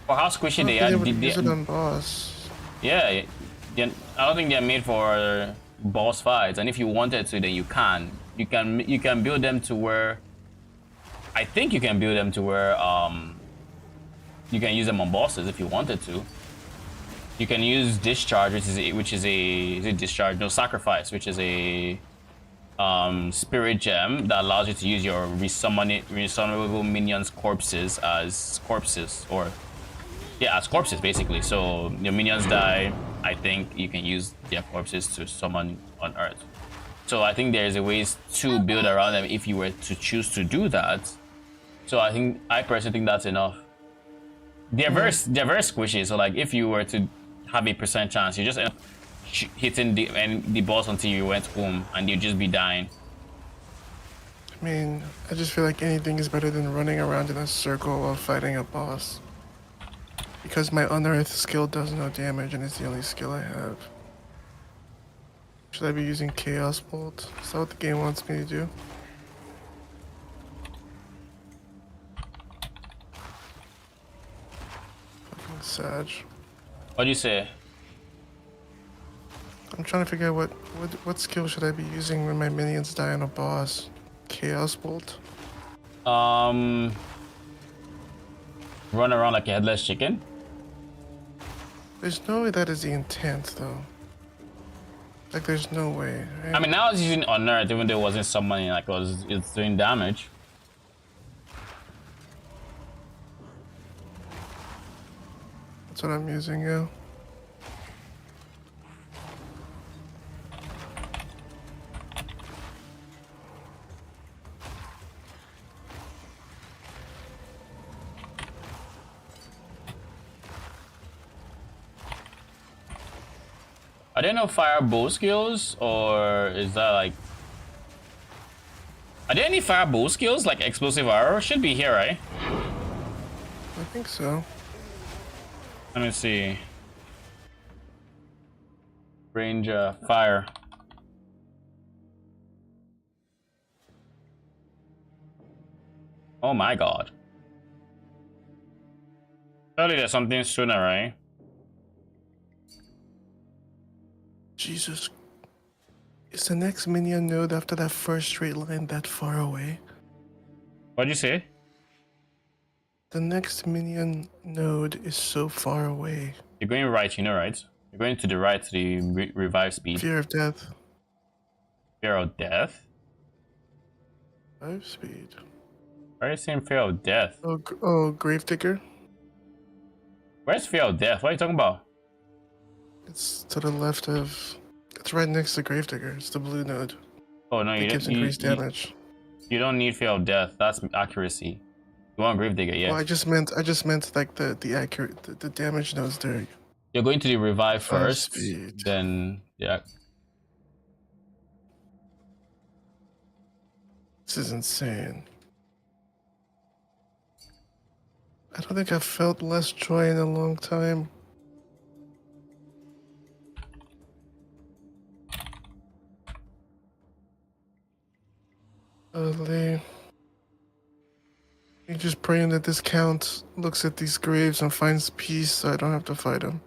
For how squishy they are, They would use it on boss. yeah, I don't think they're made for boss fights. And if you wanted to, then you can. You can build them to where. I think you can build them to where you can use them on bosses if you wanted to. You can use discharge, which is a discharge, no, sacrifice, which is a spirit gem that allows you to use your resummonable minions' corpses as corpses, or yeah, as corpses basically. So your minions die, I think you can use their corpses to summon on Earth. So I think there's a ways to build around them if you were to choose to do that. So I personally think that's enough. They're very squishy. So like if you were to have a percent chance, you just end up hitting the boss until you went home, and you'd just be dying. I mean, I just feel like anything is better than running around in a circle while fighting a boss. Because my Unearth skill does no damage, and it's the only skill I have. Should I be using Chaos Bolt? Is that what the game wants me to do? Fucking Sag. What do you say? I'm trying to figure out what skill should I be using when my minions die on a boss? Chaos Bolt? Run around like a headless chicken? There's no way that is the intent, though. Like, there's no way, right? I mean, now I was using Unearth, even though it wasn't summoning, like it's doing damage. That's what I'm using, yeah. Are there no fire bow skills, or is that like... Are there any fire bow skills, like explosive arrow? Should be here, right? I think so. Let me see. Range fire. Oh my god. Surely there's something sooner, right? Jesus. Is the next minion node after that first straight line that far away? What'd you say? The next minion node is so far away. You're going right, you know, right? You're going to the right to the revive speed. Fear of death. Fear of death? 5 speed. Why are you saying fear of death? Oh, Gravedigger? Where's fear of death? What are you talking about? It's to the left of It's right next to Gravedigger. It's the blue node. Oh no, It gives increased damage. you don't need Fear of Death. That's accuracy. You want Gravedigger, yeah. Well, I just meant like the accurate the damage nodes there. You're going to the revive 5 first, speed. then yeah. This is insane. I don't think I've felt less joy in a long time. Lee. You're just praying that this count looks at these graves and finds peace so I don't have to fight him.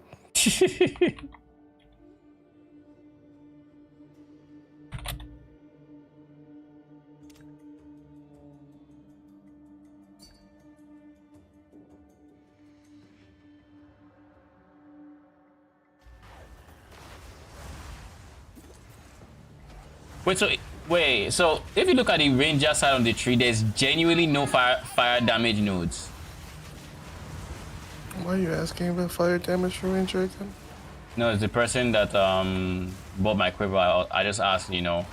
So if you look at the ranger side on the tree, there's genuinely no fire damage nodes. Why are you asking about fire damage for Ranger again? No, it's the person that bought my quiver. I just asked, you know,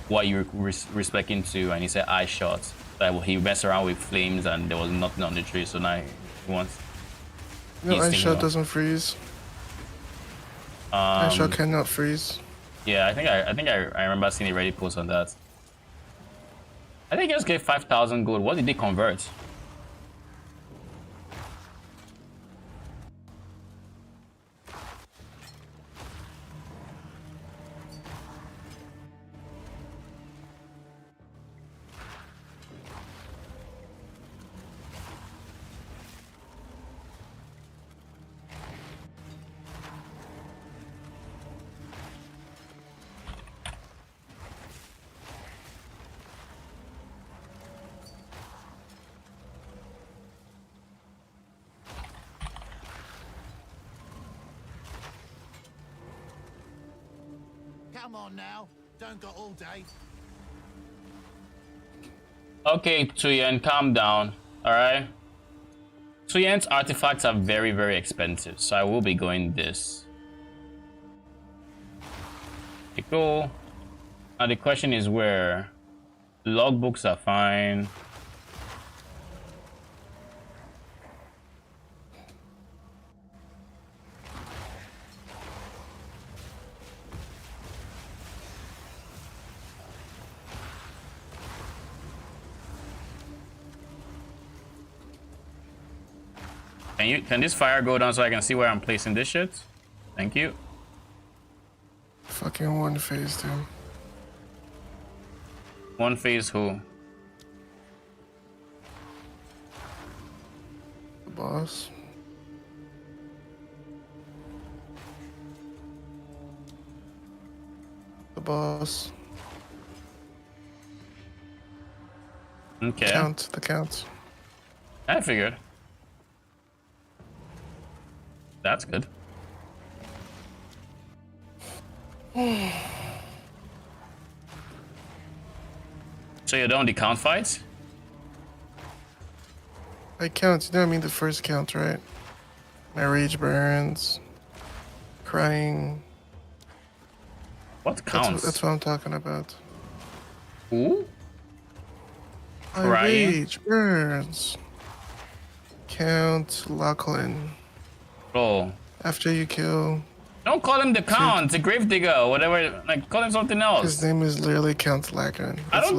what you respecting to, and he said eye shots. Like, well, he messed around with flames and there was nothing on the tree, so now he wants. No, he's ice thinking shot of- doesn't freeze. Ice shot cannot freeze. Yeah, I think I remember seeing a Reddit post on that. I think he just gave 5,000 gold. What did they convert? Come on now. Don't got all day. Okay, Tuyen, calm down. Alright? Tuyen's artifacts are very, very expensive, so I will be going this. Okay, cool. Now the question is where? Logbooks are fine. Can this fire go down so I can see where I'm placing this shit? Thank you. Fucking one phase, dude. One phase who? The boss. The boss. Okay. The count. I figured. That's good. So you're done with the count fights? I count, you know what I mean? The first count, right? My rage burns. Crying. What counts? That's what I'm talking about. Who? My Crying? rage burns. Count Lachlan. Oh. After you kill. Don't call him the Count, the Gravedigger, or whatever. Like, call him something else. His name is literally Count Lachlan. I don't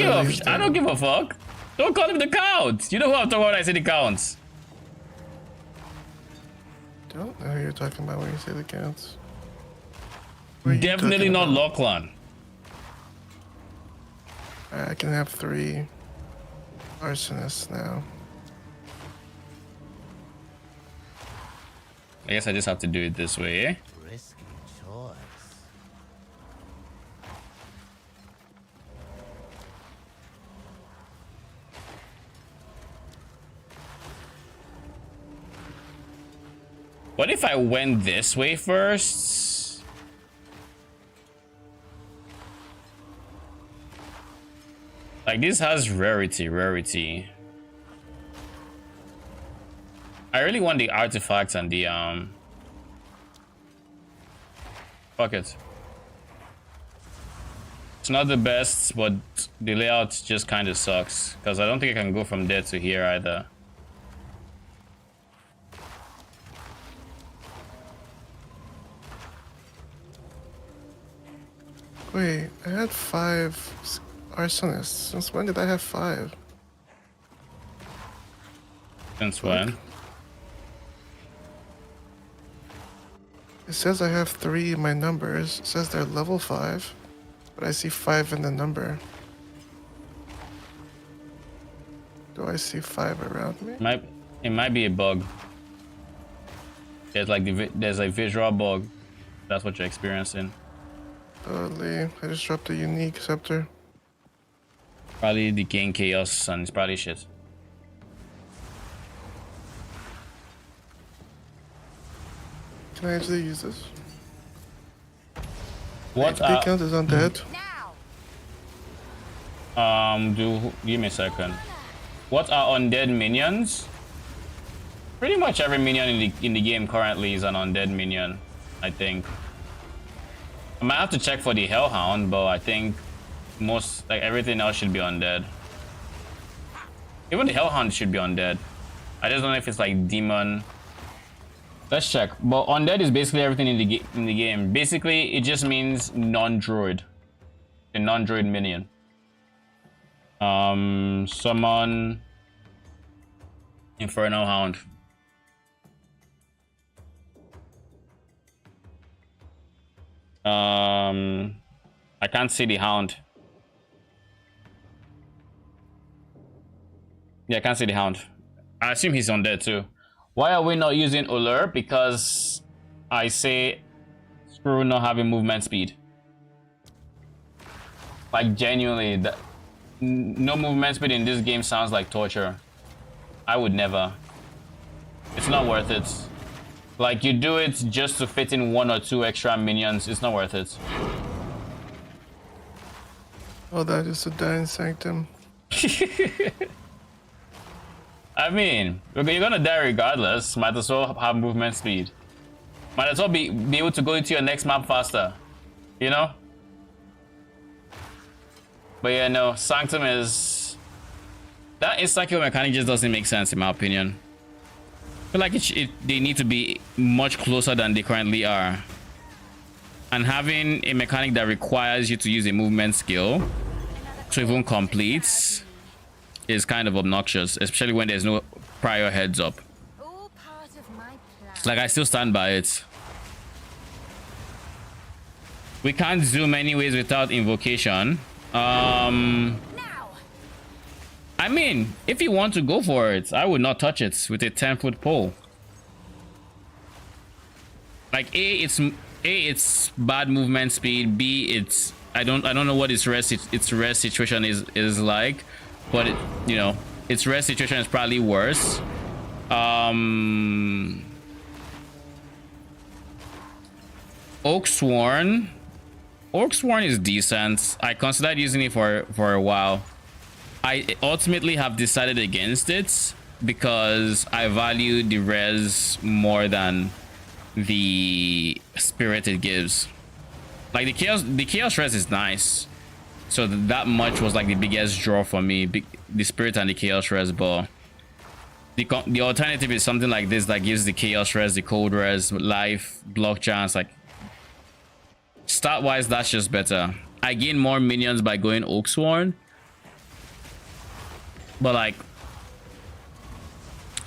give a fuck. Don't call him the Count. You know who I'm talking about when I say the Counts. Don't know who you're talking about when you say the counts. Who are you Definitely talking not about? Lachlan. I can have 3 arsonists now. I guess I just have to do it this way, eh? Risky choice. What if I went this way first? Like, this has rarity. I really want the artifacts and the fuck it. not the best, but the layout just kind of sucks because I don't think I can go from there to here either. Wait, I had 5 arsonists. Since when did I have 5? Since when? It says I have 3 in my numbers. It says they're level 5, but I see 5 in the number. Do I see 5 around me? It might be a bug. There's like there's a visual bug. That's what you're experiencing. Totally. I just dropped a unique scepter. Probably the gain chaos and it's probably shit. Can I actually use this? What? HP count is undead. Now. Give me a second. What are undead minions? Pretty much every minion in the game currently is an undead minion, I think. I might have to check for the Hellhound, but I think most, like everything else should be undead. Even the Hellhound should be undead. I just don't know if it's like demon. Let's check. But undead is basically everything in the game. Basically, it just means non-druid. A non-druid minion. Summon Infernal Hound. I can't see the Hound. Yeah, I can't see the Hound. I assume he's undead too. Why are we not using Allure? Because I say screw not having movement speed. Like genuinely, no movement speed in this game sounds like torture. I would never. It's not worth it. Like you do it just to fit in 1 or 2 extra minions. It's not worth it. Oh, that is a Dying Sanctum. I mean, you're gonna die regardless. Might as well have movement speed. Might as well be able to go into your next map faster. You know? But yeah, no, Sanctum is... That insta-kill mechanic just doesn't make sense in my opinion. I feel like they need to be much closer than they currently are. And having a mechanic that requires you to use a movement skill to even complete is kind of obnoxious, especially when there's no prior heads up. All part of my plan. Like, I still stand by it. We can't zoom anyways without invocation. Now. I mean, if you want to go for it, I would not touch it with a 10-foot pole. Like it's bad movement speed. B, it's I don't know what its rest situation is like, but it, you know, its rest situation is probably worse. Oaksworn is decent. I considered using it for a while. I ultimately have decided against it because I value the res more than the spirit it gives. Like the chaos res is nice, so that much was like the biggest draw for me, the spirit and the chaos res. But the alternative is something like this that gives the chaos res, the cold res, life, block chance. Like stat wise, that's just better. I gain more minions by going Oaksworn, but like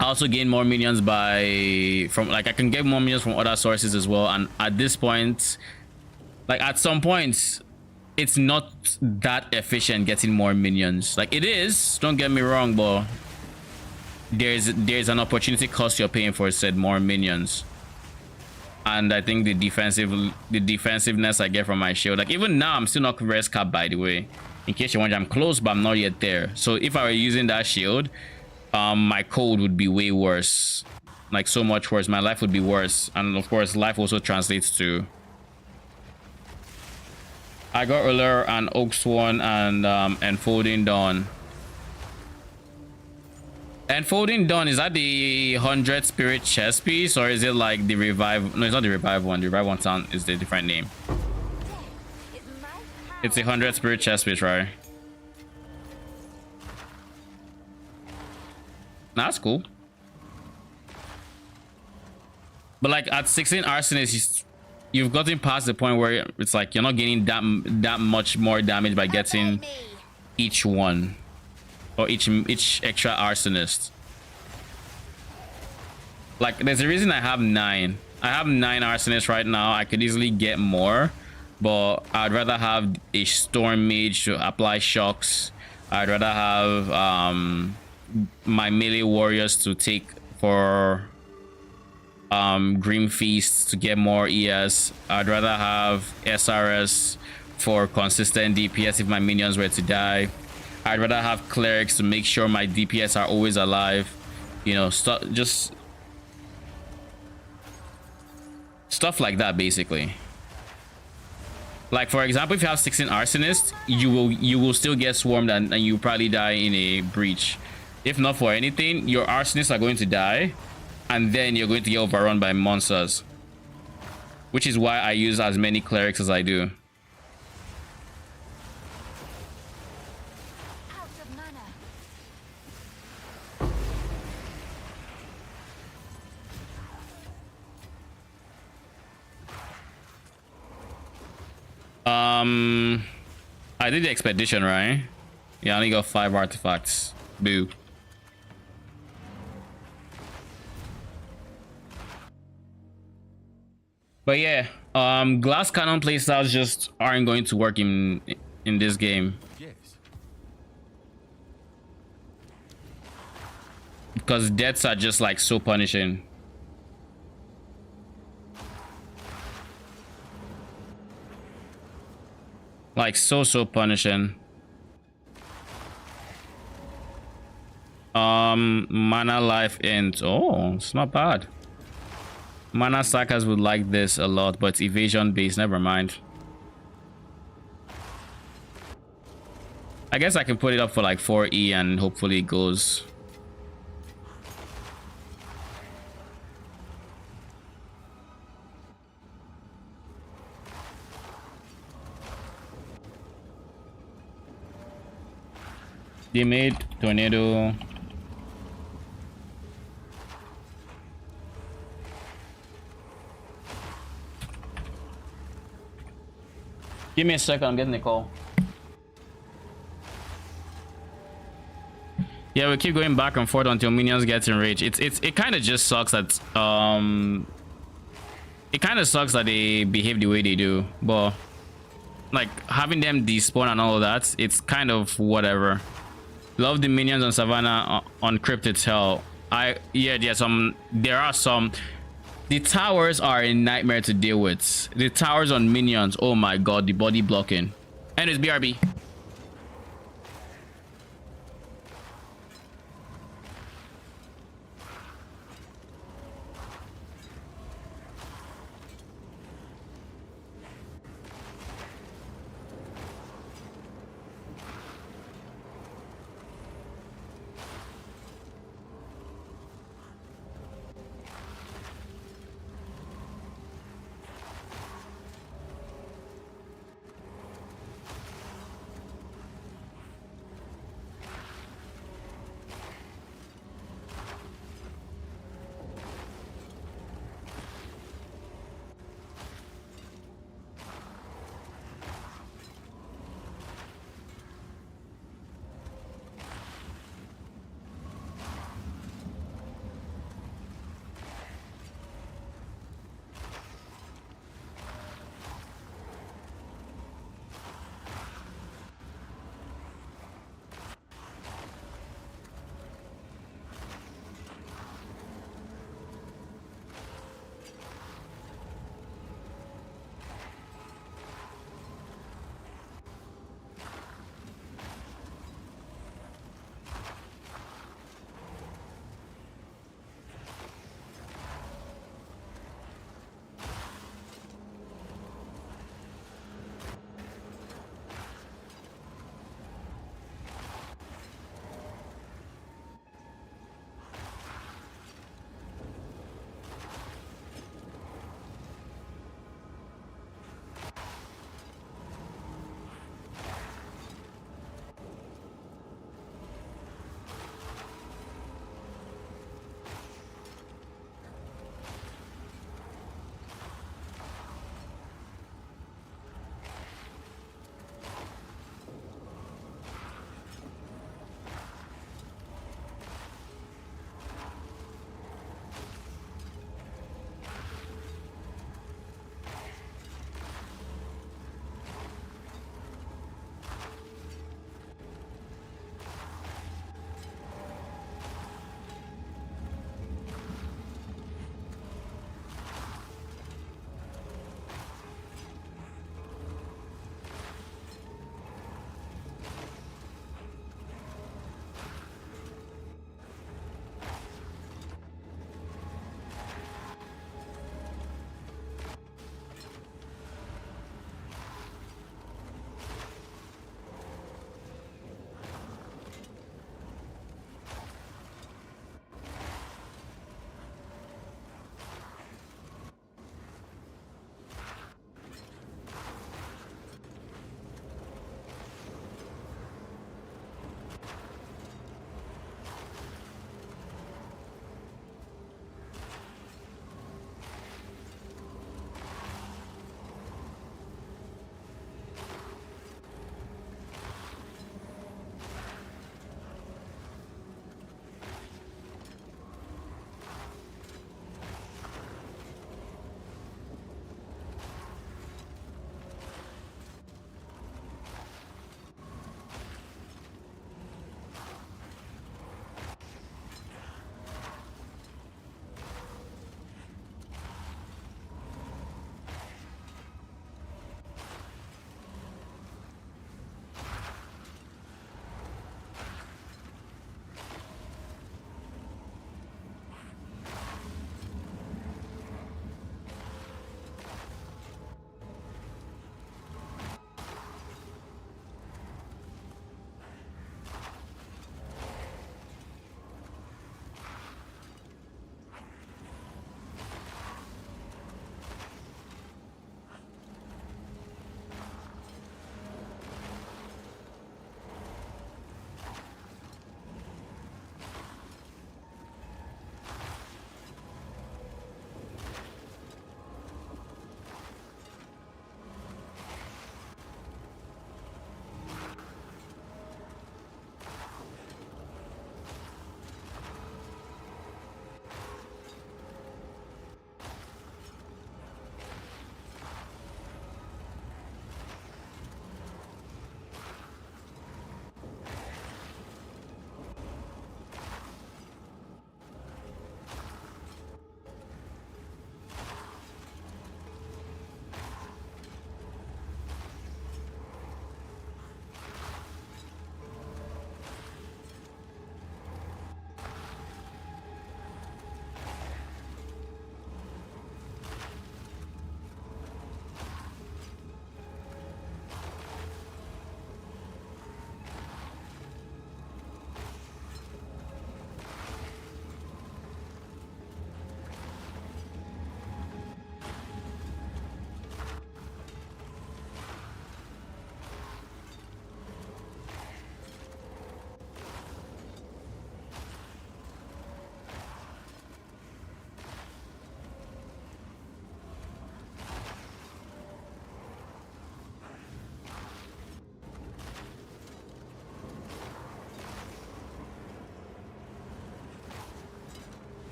I also gain more minions from I can get more minions from other sources as well. And at this point, like at some points, it's not that efficient getting more minions. Like it is, don't get me wrong, but there's an opportunity cost you're paying for said more minions. And I think the defensiveness I get from my shield, like even now I'm still not res cap, by the way, in case you wonder. I'm close, but I'm not yet there. So if I were using that shield, my cold would be way worse, like so much worse. My life would be worse, and of course life also translates to... I got Allure and Oaksworn and Enfolding Dawn. Enfolding Dawn, is that the 100 spirit chest piece, or is it like the revive? No, it's not the revive one. The revive one is the different name. Is my power It's 100 spirit chest we try. That's cool. But like at 16 arsonists, you've gotten past the point where it's like you're not getting that much more damage by getting each one or each extra arsonist. Like there's a reason I have 9. I have 9 arsonists right now. I could easily get more, but I'd rather have a storm mage to apply shocks. I'd rather have my melee warriors to take for Grim Feast to get more ES. I'd rather have SRS for consistent DPS if my minions were to die. I'd rather have clerics to make sure my DPS are always alive. You know, just stuff like that basically. Like for example, if you have 16 arsonists, you will still get swarmed and you probably die in a breach. If not for anything, your arsonists are going to die and then you're going to get overrun by monsters, which is why I use as many clerics as I do. Out of mana. I did the expedition, right? Yeah, I only got 5 artifacts. Boo. But yeah, glass cannon playstyles just aren't going to work in this game. Yes. Because deaths are just like so punishing. Like so punishing. Mana life int. Oh, it's not bad. Mana sackers would like this a lot, but it's evasion based. Never mind. I guess I can put it up for like 4E and hopefully it goes. They made tornado. Give me a second, I'm getting a call. Yeah, we keep going back and forth until minions get enraged. It kind of just sucks that it kind of sucks that they behave the way they do, but like having them despawn and all of that, it's kind of whatever. Love the minions on Savannah on Cryptid's Hell. There are some. The towers are a nightmare to deal with. The towers on minions, oh my god, the body blocking. And it's BRB.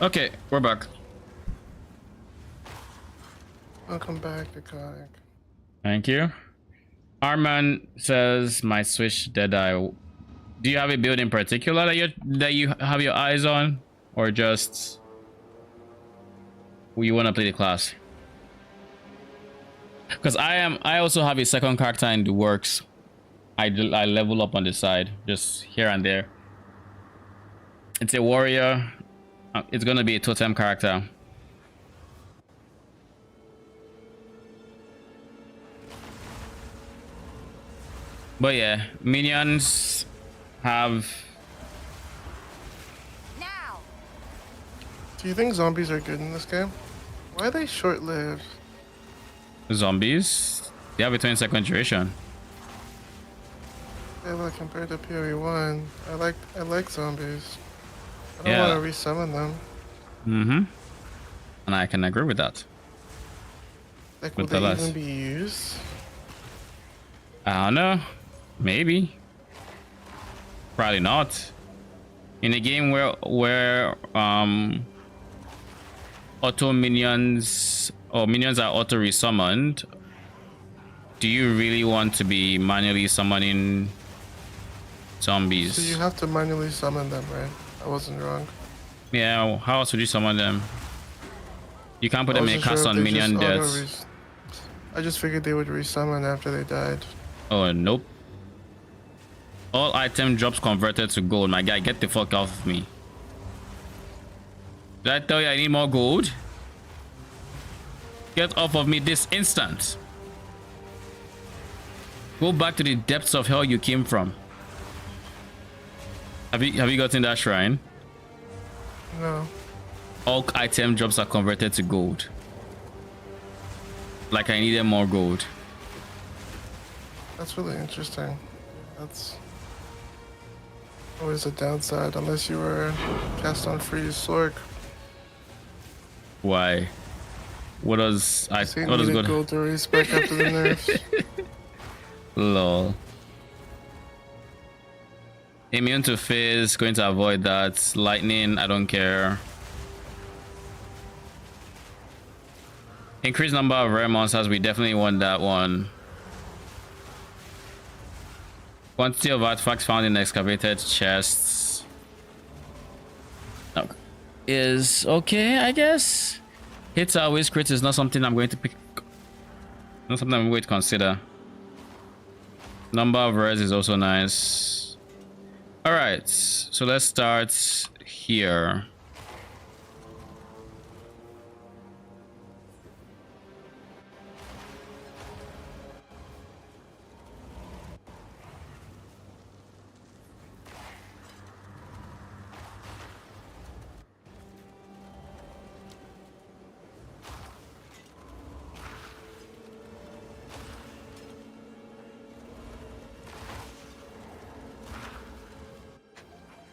Okay, we're back. Welcome back, Iconic. Thank you. Arman says my Switch Deadeye. Do you have a build in particular that you have your eyes on, or just you want to play the class? Because I also have a second character in the works. I level up on the side, just here and there. It's a warrior. It's gonna be a totem character. But yeah, minions have. Now. Do you think zombies are good in this game? Why are they short-lived? Zombies. They have a 20-second duration. Yeah, but compared to PoE1, I like zombies. I don't Yeah. want to resummon them. Mm-hmm. And I can agree with that. Like, With will the they less. even be used? I don't know. Maybe. Probably not. In a game where auto minions or minions are auto resummoned, do you really want to be manually summoning zombies? So you have to manually summon them, right? I wasn't wrong. Yeah, how else would you summon them? You can't put I them in a wasn't cast sure on if they minion just deaths. I just figured they would resummon after they died. Oh, nope. All item drops converted to gold. My guy, get the fuck off of me. Did I tell you I need more gold? Get off of me this instant. Go back to the depths of hell you came from. Have you gotten that shrine? No. All item drops are converted to gold. Like I needed more gold. That's really interesting. That's always a downside, unless you were cast on freeze Sork. Why? What does I So you what does needed good? gold to respec after the nerfs. Lol. Immune to fizz, going to avoid that. Lightning, I don't care. Increased number of rare monsters, we definitely want that one. Quantity of artifacts found in excavated chests is okay, I guess. Hits are always crit is not something I'm going to pick. Not something I'm going to consider. Number of rares is also nice. All right, so let's start here.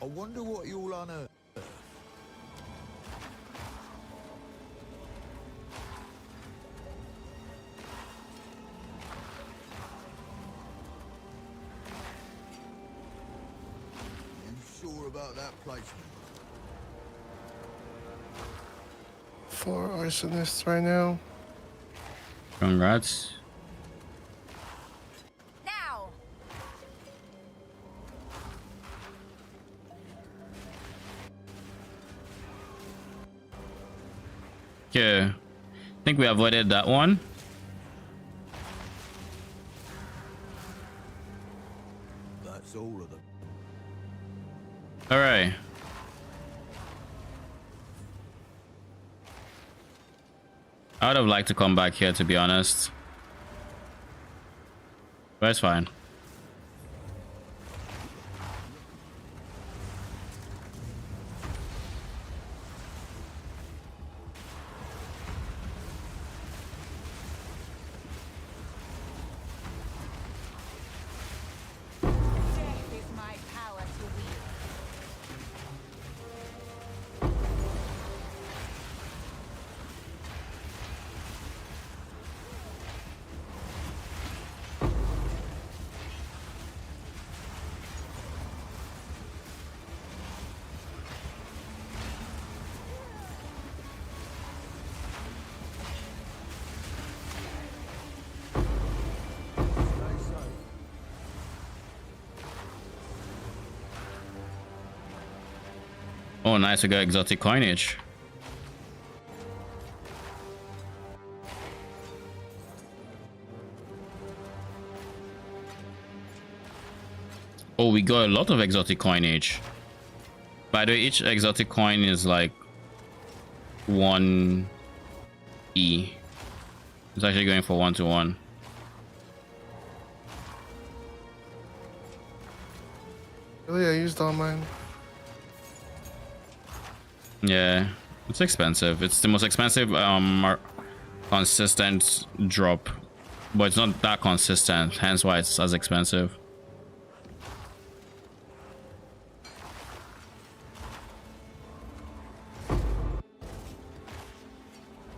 I wonder what you'll unearth. You sure about that placement? 4 arsonists right now. Congrats. Now. Okay, I think we avoided that one. That's all of them. All right. I would have liked to come back here, to be honest. But it's fine. Death is my power to wield. Oh, nice. We got exotic coinage. Oh, we got a lot of exotic coinage. By the way, each exotic coin is like 1 E. It's actually going for 1-to-1. Really, I used all mine. Yeah, it's expensive. It's the most expensive consistent drop, but it's not that consistent, hence why it's as expensive.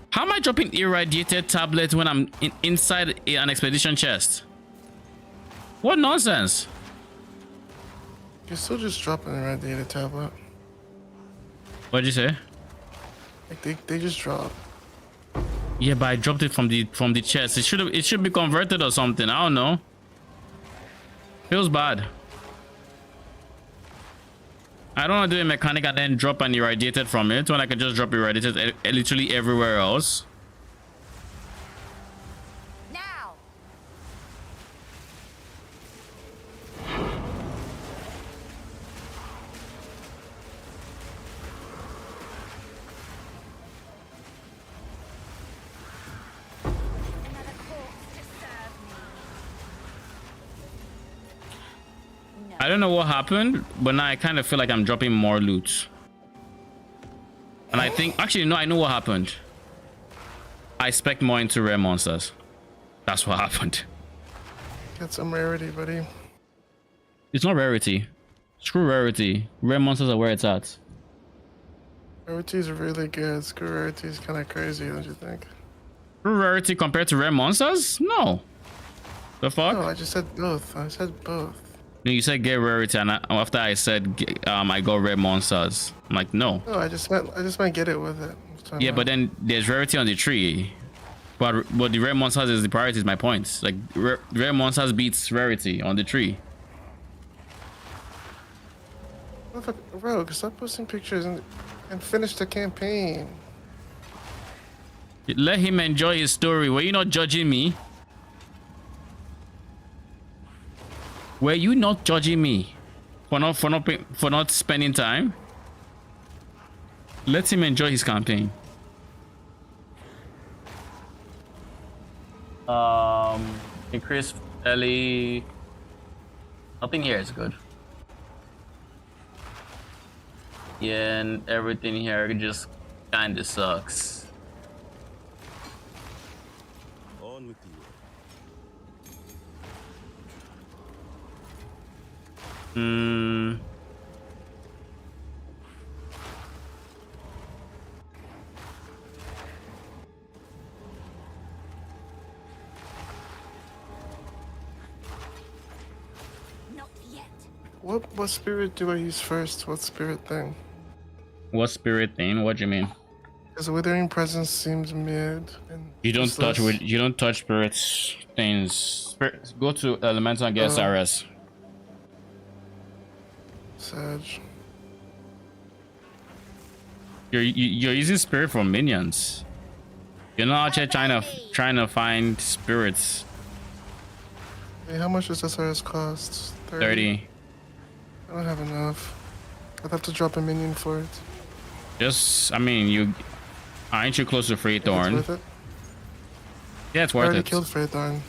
How am I dropping irradiated tablets when I'm inside an expedition chest? What nonsense. You're still just dropping a radiated tablet. What'd you say? Like they just drop. Yeah, but I dropped it from the chest. It should be converted or something. I don't know. Feels bad. I don't want to do a mechanic and then drop an irradiated from it when I can just drop irradiated literally everywhere else. Now. Another corpse to serve me. No. I don't know what happened, but now I kind of feel like I'm dropping more loot. And I think, actually, no, I know what happened. I spec more into rare monsters. That's what happened. Get some rarity, buddy. It's not rarity. Screw rarity. Rare monsters are where it's at. Rarity's really good. Screw rarity's kind of crazy, don't you think? Screw rarity compared to rare monsters? No. The fuck? No, I just said both. I said both. No, you said get rarity, and after I said I got rare monsters. I'm like, no. No, I just meant get it with it. Yeah, but then there's rarity on the tree. But the rare monsters is the priority, is my point. Like rare monsters beats rarity on the tree. Rogue, stop posting pictures and finish the campaign. Let him enjoy his story. Were you not judging me? Were you not judging me for not spending time? Let him enjoy his campaign. Increase early. Nothing here is good. Yeah, and everything here just kinda sucks. On with you. Not yet. What spirit do I use first? What spirit thing? What spirit thing? What do you mean? Because withering presence seems mid. And You don't useless. touch spirits things. Go to elemental and get SRS. Sag. You're using spirit for minions. You're not out here trying to find spirits. Hey, how much does SRS cost? 30. I don't have enough. I'd have to drop a minion for it. Just, I mean, aren't you close to Free It's Thorn? worth it. Yeah, it's I worth already it. killed Freythorn.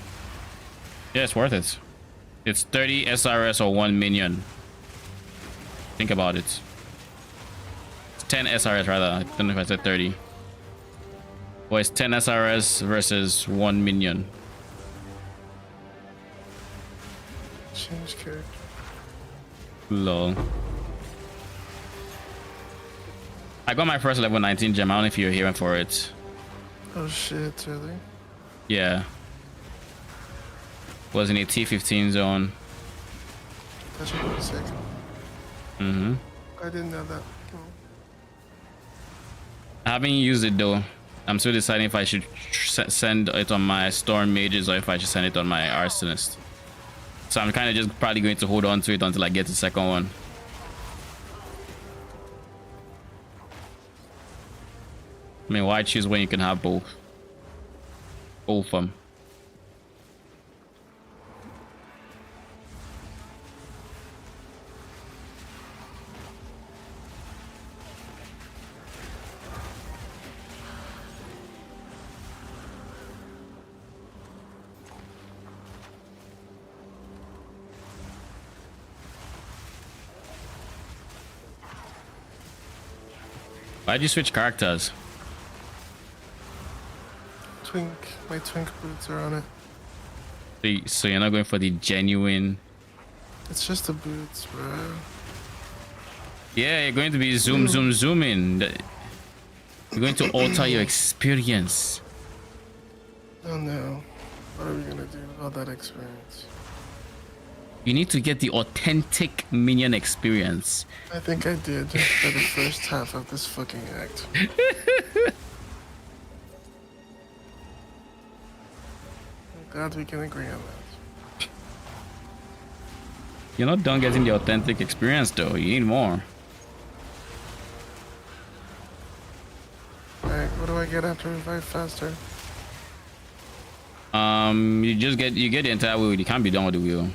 Yeah, it's worth it. It's 30 SRS or 1 minion. Think about it. It's 10 SRS rather. I don't know if I said 30. Well, it's 10 SRS versus 1 minion. Change character. Lol. I got my first level 19 gem. I don't know if you're here for it. Oh shit, really? Yeah. Was in a T15 zone. That should be sick. Mm-hmm. I didn't know that. Oh. I haven't used it though. I'm still deciding if I should send it on my Storm Mages or if I should send it on my Arsonist. So I'm kind of just probably going to hold on to it until I get the second one. I mean, why choose when you can have both? Both of them. Why'd you switch characters? My twink boots are on it. So you're not going for the genuine... It's just the boots, bro. Yeah, you're going to be zooming. You're going to alter your experience. Oh no. What are we gonna do with all that experience? You need to get the authentic Minion experience. I think I did for the first half of this fucking act. I'm glad we can agree on that. You're not done getting the authentic experience though. You need more. Alright, what do I get after revive faster? You get the entire wheel. You can't be done with the wheel.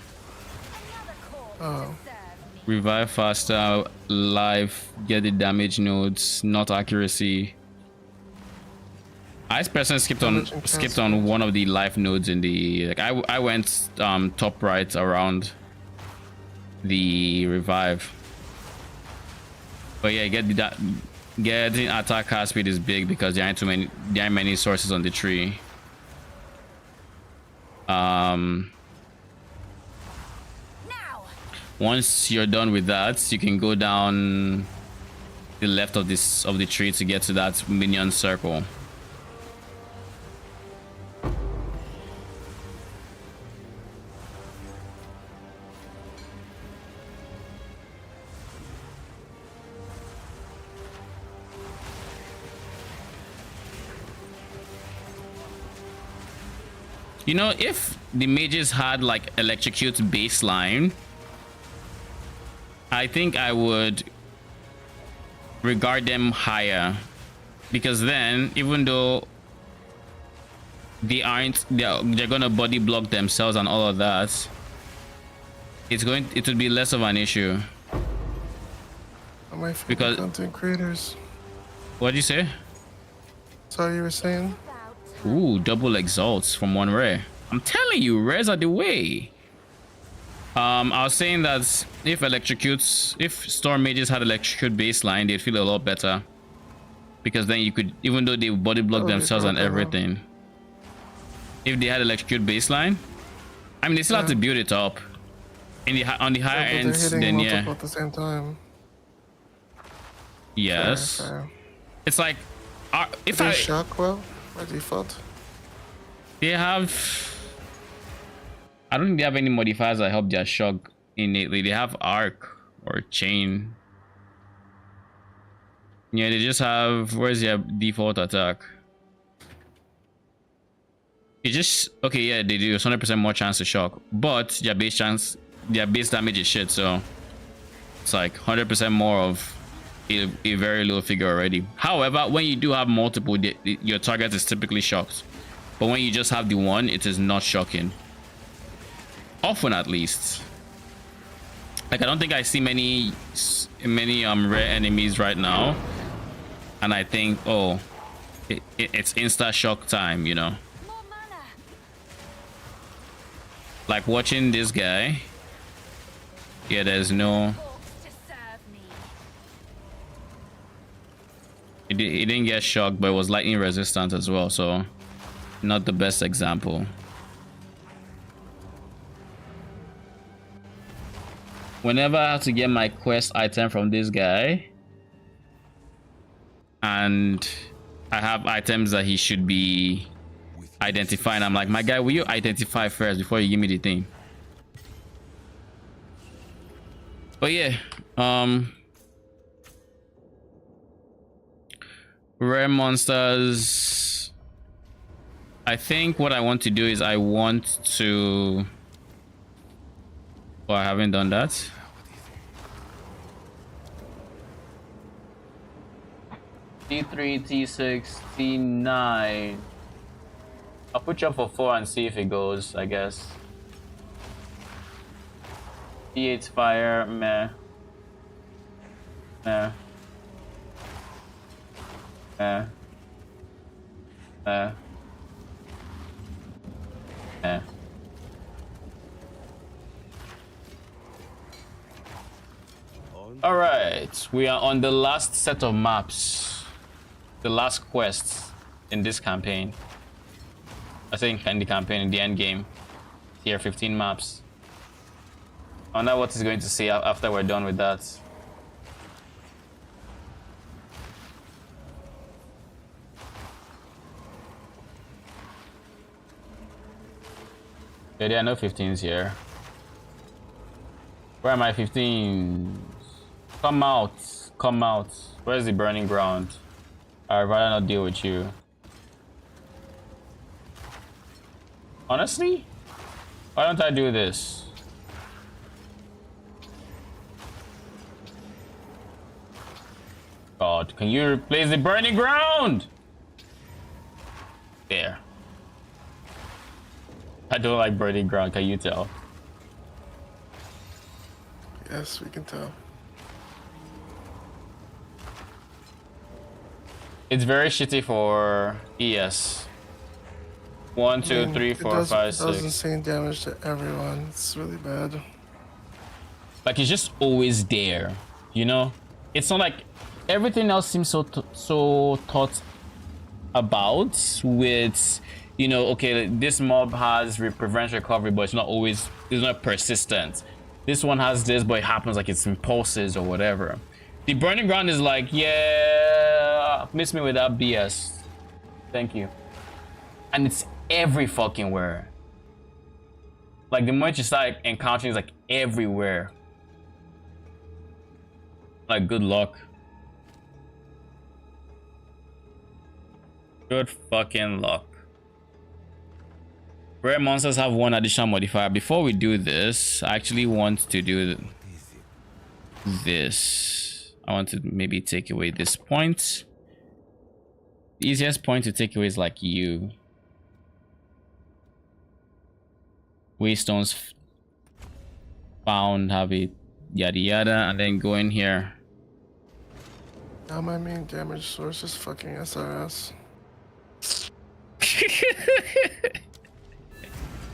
Oh. Revive faster, life, get the damage nodes, not accuracy. I personally skipped on one of the life nodes in the like I went top right around the revive. But yeah, getting attack cast speed is big because there aren't many sources on the tree. Once you're done with that, you can go down the left of the tree to get to that minion circle. You know, if the mages had like electrocute baseline, I think I would regard them higher, because then even though they're gonna body block themselves and all of that, it would be less of an issue. My favorite Because content creators. what'd you say? Sorry, you were saying? Ooh, double exalts from one rare. I'm telling you, rares are the way. I was saying that if storm mages had electrocute baseline, they'd feel a lot better, because then you could, even though they body block themselves and everything, if they had electrocute baseline, I mean, they still have to build it up on the higher ends. Then yeah, at the same time. yes, Fair. it's like if they I shock well by default. they have. I don't think they have any modifiers that help their shock innately. They have arc or chain. Yeah, they just have, where's their default attack? It just, okay, yeah, they do 100% more chance to shock, but their base damage is shit, so it's like 100% more of a very low figure already. However, when you do have multiple, your target is typically shocked, but when you just have the one, it is not shocking. Often, at least. Like, I don't think I see many rare enemies right now, and I think, oh, it's insta shock time, you know. Like watching this guy. Yeah, there's no. He didn't get shocked, but it was lightning resistant as well, so not the best example. Whenever I have to get my quest item from this guy, and I have items that he should be identifying, I'm like, my guy, will you identify first before you give me the thing? But yeah, rare monsters. I think what I want to do is I want to. Oh, I haven't done that. T3, T6, T9. I'll put you up for 4 and see if it goes, I guess. T8's fire, meh. Meh. Meh. Meh. Meh. Alright, we are on the last set of maps. The last quests in this campaign. I think in the campaign, in the end game. Here, 15 maps. I wonder what he's going to see after we're done with that. Yeah, there are no 15s here. Where are my 15s? Come out. Come out. Where's the burning ground? I'd rather not deal with you. Honestly? Why don't I do this? God, can you replace the burning ground? There. I don't like burning ground, can you tell? Yes, we can tell. It's very shitty for ES. 1, 2, 3, 4, 5, It does 6. insane damage to everyone. It's really bad. Like it's just always there, you know. It's not like everything else seems so thought about with, you know, okay, this mob has prevents recovery, but it's not persistent. This one has this, but it happens like it's impulses or whatever. The burning ground is like, yeah, miss me with that BS. Thank you. And it's every fucking where. Like the moment you start encountering, it's like everywhere. Like good luck. Good fucking luck. Rare monsters have one additional modifier. Before we do this, I actually want to do this. I want to maybe take away this point. The easiest point to take away is like you. Waystones found, have it, yada yada, and then go in here. Now my main damage source is fucking SRS.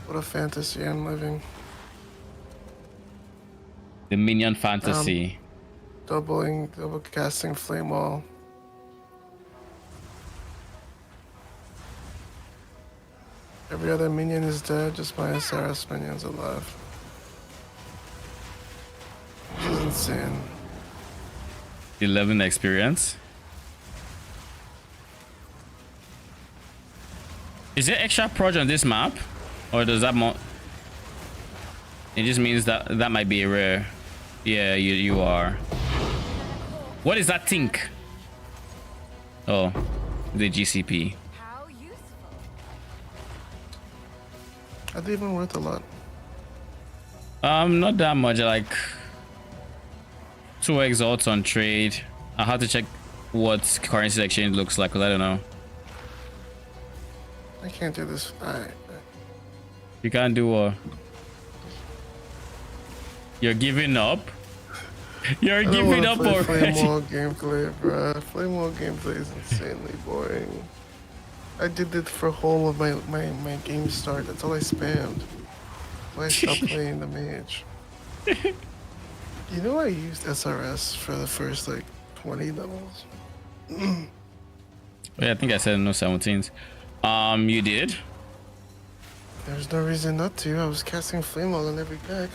What a fantasy I'm living. The Minion fantasy. Double casting flame wall. Every other minion is dead, just my SRS minion's alive. This is insane. 11 experience. Is there extra proj on this map? Or does that it just means that that might be a rare. Yeah, you are. What is that think? Oh, the GCP. How useful. Are they even worth a lot? Not that much. Like 2 exalts on trade. I have to check what currency exchange looks like, because I don't know. I can't do this. You can't do a. You're giving up. You're giving up already. Flame wall gameplay, bruh. Flame wall gameplay is insanely boring. I did it for whole of my game start. That's all I spammed. So I stopped playing the mage. You know I used SRS for the first like 20 levels. Yeah, I think I said no 17s. You did? There's no reason not to. I was casting flame wall on every deck.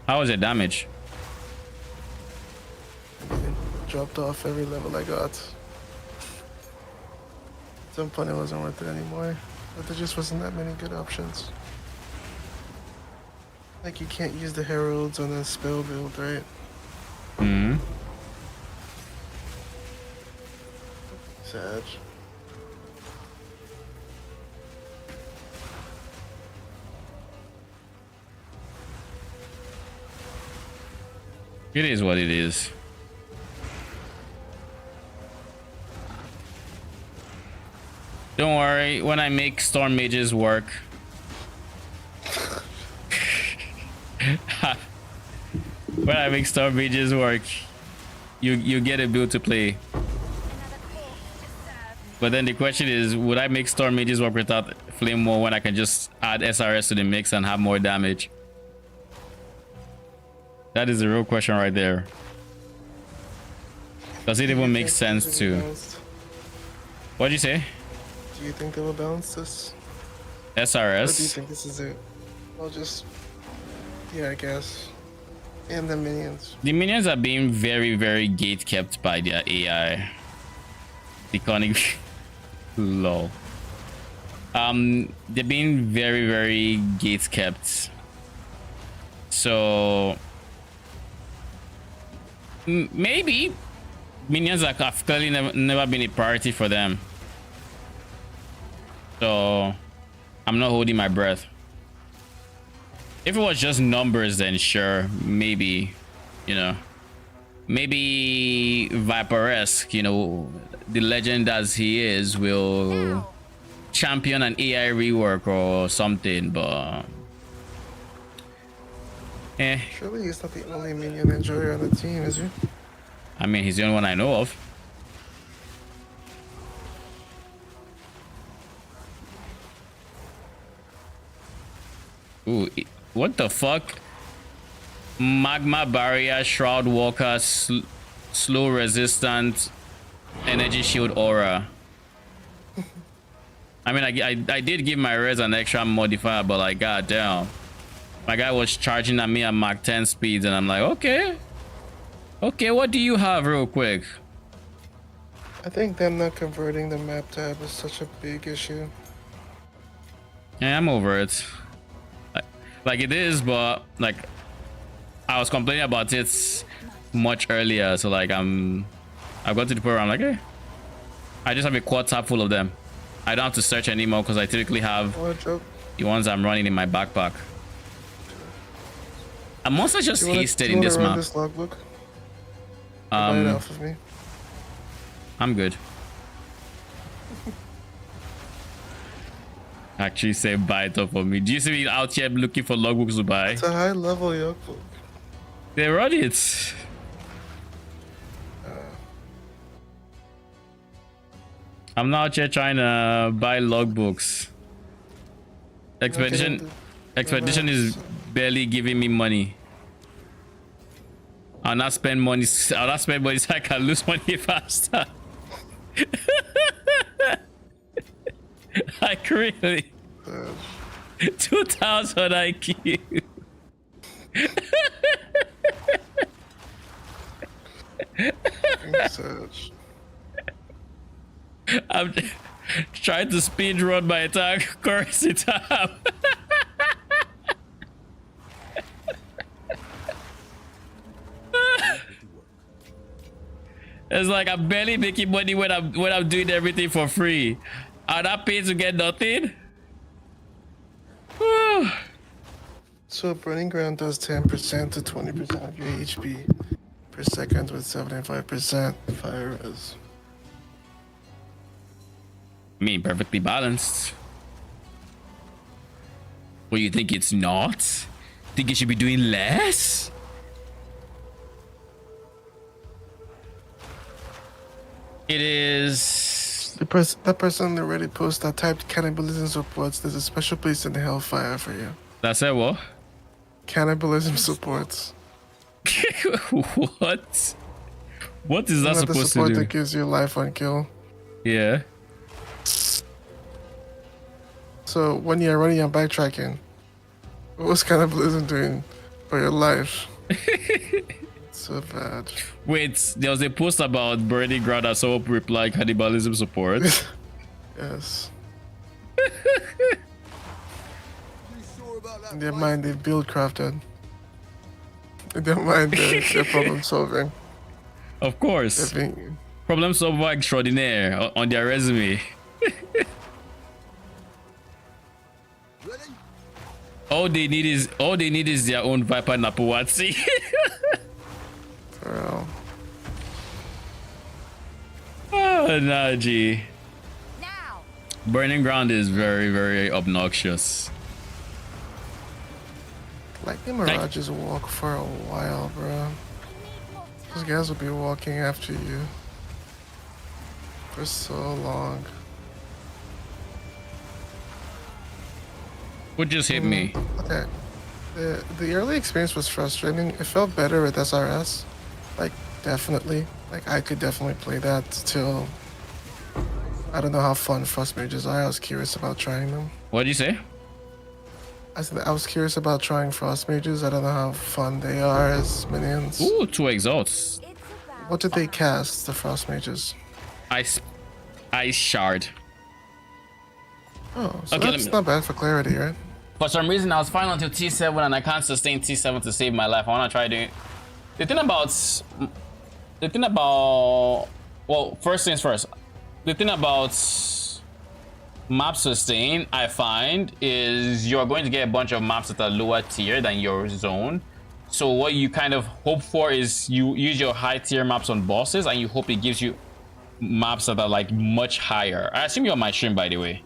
How was your damage? It dropped off every level I got. At some point it wasn't worth it anymore. But there just wasn't that many good options. Like you can't use the heralds on a spell build, right? Sad. It is what it is. Don't worry, when I make storm mages work. When I make storm mages work, you get a build to play. But then the question is, would I make storm mages work without flame war when I can just add SRS to the mix and have more damage? That is the real question right there. Does it even make sense to? What'd you say? Do you think they will balance this? SRS? Or do you think this is it? I'll just... Yeah, I guess. And the minions. The minions are being very, very gate kept by their AI. The cunning. Lol. They're being very, very gate kept. So maybe minions have clearly never been a priority for them. So I'm not holding my breath. If it was just numbers, then sure, maybe, you know, maybe Viper-esque, you know, the legend as he is will champion an AI rework or something, but Surely he's not the only minion enjoyer on the team, is he? I mean, he's the only one I know of. Ooh, what the fuck? Magma barrier, shroud walker, slow resistant, energy shield aura. I mean, I did give my res an extra modifier, but like, goddamn, my guy was charging at me at Mach 10 speeds, and I'm like, okay, what do you have, real quick? I think them not converting the map tab is such a big issue. Yeah, I'm over it. Like it is, but like I was complaining about it much earlier, so like I've got to the point where I'm like, hey, I just have a quad tab full of them. I don't have to search anymore because I typically have the ones I'm running in my backpack. I'm also just hasted in this map. This logbook? Buy it off of me. I'm good. Actually say buy it off of me. Do you see me out here looking for logbooks to buy? It's a high level logbook. They run it. I'm not here trying to buy logbooks. Expedition is barely giving me money. I'll not spend money so I can lose money faster. Like really? 2000 IQ. I'm trying to speed run my attack currency tab. It's like I'm barely making money when I'm doing everything for free. Are that paid to get nothing? So Burning Ground does 10% to 20% of your HP per second with 75% fire res. I mean, perfectly balanced. Well, you think it's not? Think it should be doing less? It is. That person already posted that typed cannibalism supports. There's a special place in the Hellfire for you. That's it, what? Cannibalism supports. What? What is that supposed to do? The support that gives you life on kill. Yeah. So when you're running and backtracking, what's cannibalism doing for your life? So bad. Wait, there was a post about Burning Ground that someone replied cannibalism support. Yes. In their mind, they build crafted. In their mind, they're problem solving. Of course. Problem solver extraordinaire on their resume. All they need is their own Viper Napuwatsi. For real. Oh, Naji. Now. Burning ground is very, very obnoxious. Lightning mirages walk for a while, bro. Those guys will be walking after you for so long. What just hit me? Okay. The early experience was frustrating. It felt better with SRS. Like, definitely. Like, I could definitely play that till... I don't know how fun Frost Mages are. I was curious about trying them. What did you say? I said I was curious about trying Frost Mages. I don't know how fun they are as minions. Ooh, 2 exalts. It's about What did they cast, the Frost Mages? Ice shard. Oh, so Okay, that's not bad for clarity, right? For some reason, I was fine until T7 and I can't sustain T7 to save my life. I want to try doing... The thing about... Well, first things first. The thing about map sustain, I find, is you're going to get a bunch of maps that are lower tier than your zone. So what you kind of hope for is you use your high tier maps on bosses and you hope it gives you maps that are like much higher. I assume you're on my stream, by the way.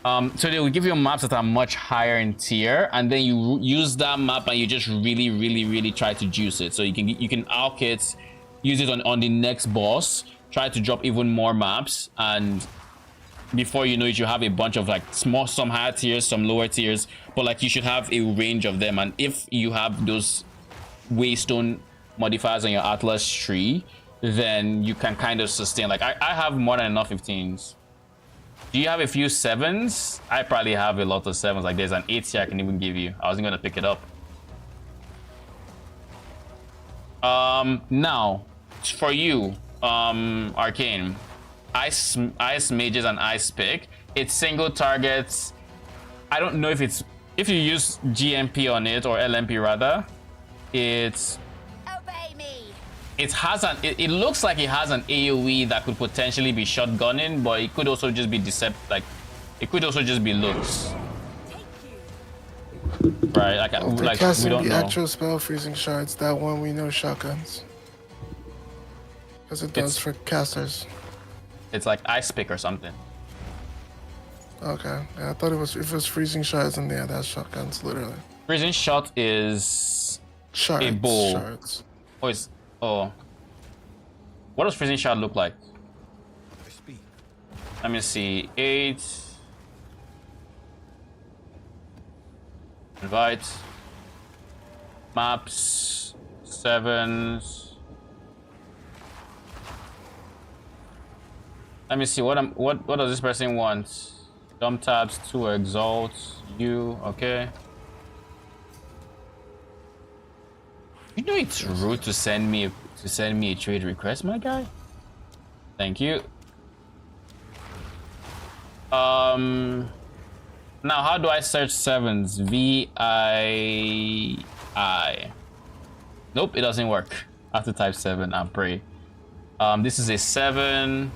So they will give you maps that are much higher in tier, and then you use that map and you just really try to juice it. So you can alch it, use it on the next boss, try to drop even more maps, and before you know it, you have a bunch of like some higher tiers, some lower tiers, but like you should have a range of them. And if you have those waystone modifiers on your Atlas tree, then you can kind of sustain. Like I have more than enough 15s. Do you have a few 7s? I probably have a lot of 7s. Like there's an 8 here I can even give you. I wasn't gonna pick it up. Now for you, Arcane, ice mages and ice pick. It's single targets. I don't know if you use GMP on it or LMP rather. Obey me. It looks like it has an AoE that could potentially be shotgunning, but it could also just be it could also just be looks. Right, like we don't the know. actual spell freezing shards, that one we know shotguns. Because it does for casters. It's like ice pick or something. Okay. Yeah, I thought if it was freezing shards, and yeah, that's shotguns, literally. Freezing shot is Shards. a bow. Shards. Oh. What does freezing shot look like? Let me see. 8. Invite. Maps. 7s. Let me see. What does this person want? Jump tabs, 2 exalts. You okay? You know it's rude to send me a trade request, my guy. Thank you. Now how do I search 7s? VII. Nope, it doesn't work. I have to type 7 and pray. This is a 7.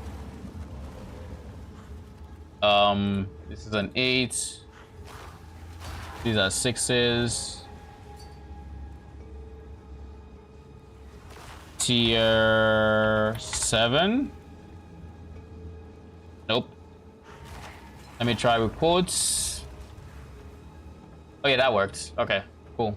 This is an 8. These are 6s. Tier 7. Nope. Let me try with quotes. Oh yeah, that worked. Okay, cool.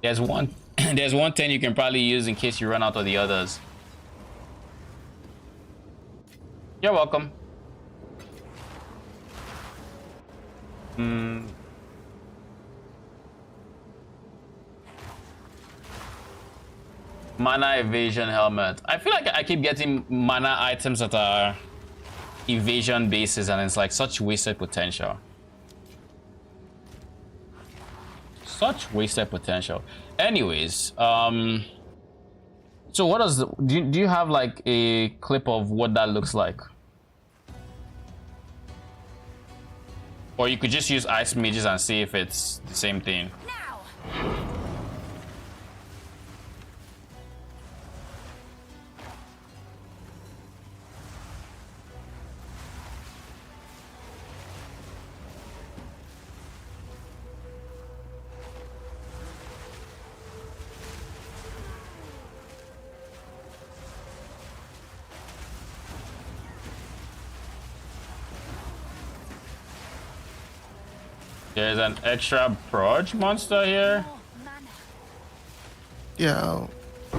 There's one there's 110 you can probably use in case you run out of the others. You're welcome. Mana evasion helmet. I feel like I keep getting mana items that are evasion bases and it's like such wasted potential. Such wasted potential. Anyways, so what does do you have like a clip of what that looks like? Or you could just use ice mages and see if it's the same thing. Now. There's an extra Proj monster here. More mana. Yeah,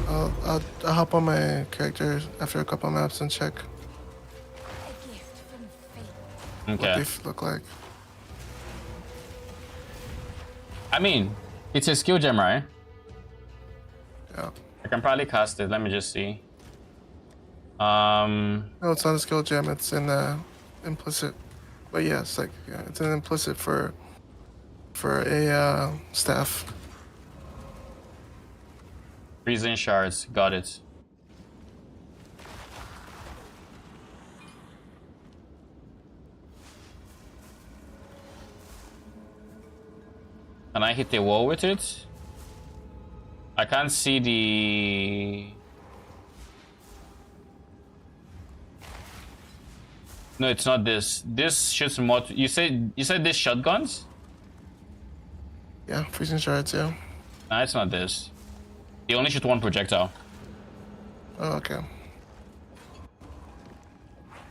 I'll hop on my character after a couple maps and check A gift from fate. what Okay. they look like. I mean, it's a skill gem, right? Yeah. I can probably cast it. Let me just see. No, it's not a skill gem. It's in implicit. But yeah, it's like it's an implicit for a staff. Freezing shards. Got it. Can I hit the wall with it? I can't see the... No, it's not this. This shoots more. You said this shotguns? Yeah, freezing shards. Yeah. Nah, it's not this. They only shoot one projectile. Oh, okay.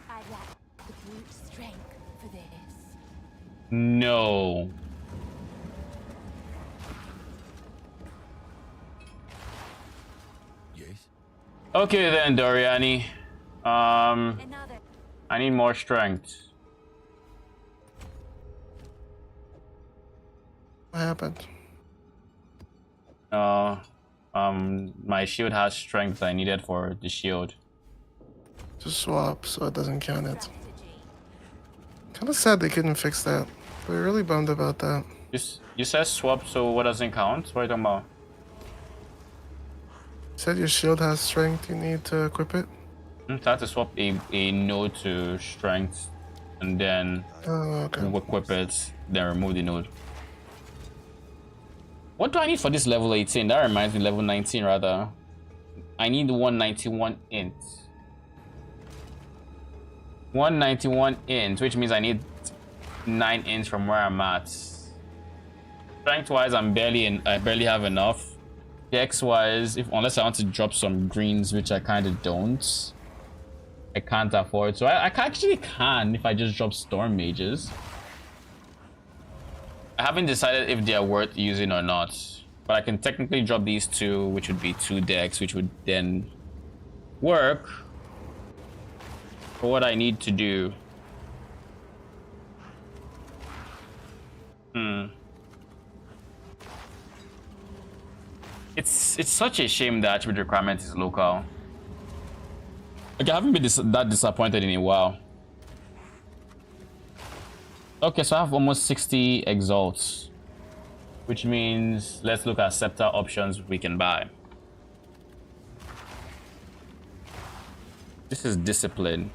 I lack the brute strength for this. No. Yes. Okay then, Doriani. Another. I need more strength. What happened? My shield has strength I needed for the shield. Just swap so it doesn't count it. Strategy. Kind of sad they couldn't fix that. We're really bummed about that. You said swap, so what doesn't count? What are you talking about? Said your shield has strength. You need to equip it. I have to swap a node to strength, and then Oh, okay. equip it, then remove the node. What do I need for this level 18? That reminds me, level 19 rather. I need 191 int. 191 int, which means I need 9 ints from where I'm at. Strength wise, I barely have enough. Dex wise, unless I want to drop some greens, which I kind of don't. I can't afford, so I actually can if I just drop storm mages. I haven't decided if they are worth using or not, but I can technically drop these two, which would be 2 decks, which would then work for what I need to do. It's such a shame the attribute requirement is local. Like, I haven't been that disappointed in a while. Okay, so I have almost 60 exalts, which means let's look at scepter options we can buy. This is discipline.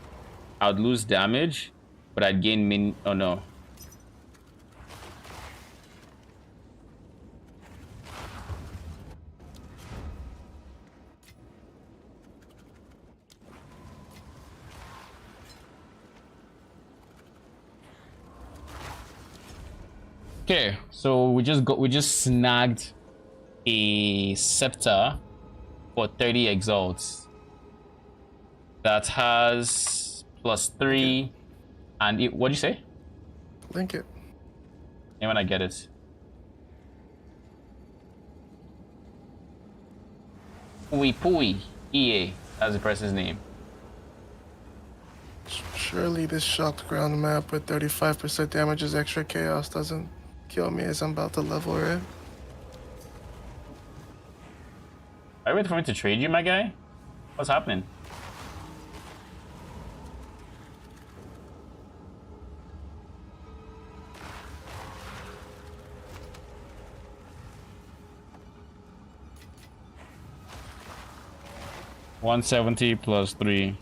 I would lose damage, but I'd gain oh no. Okay, so we just snagged a scepter for 30 exalts that has +3 and what'd you say? Link it. And when I get it. Pui EA, that's the person's name. Surely this shocked ground map with 35% damage is extra chaos doesn't kill me as I'm about to level, right? Are you waiting for me to trade you, my guy? What's happening? $170 +3.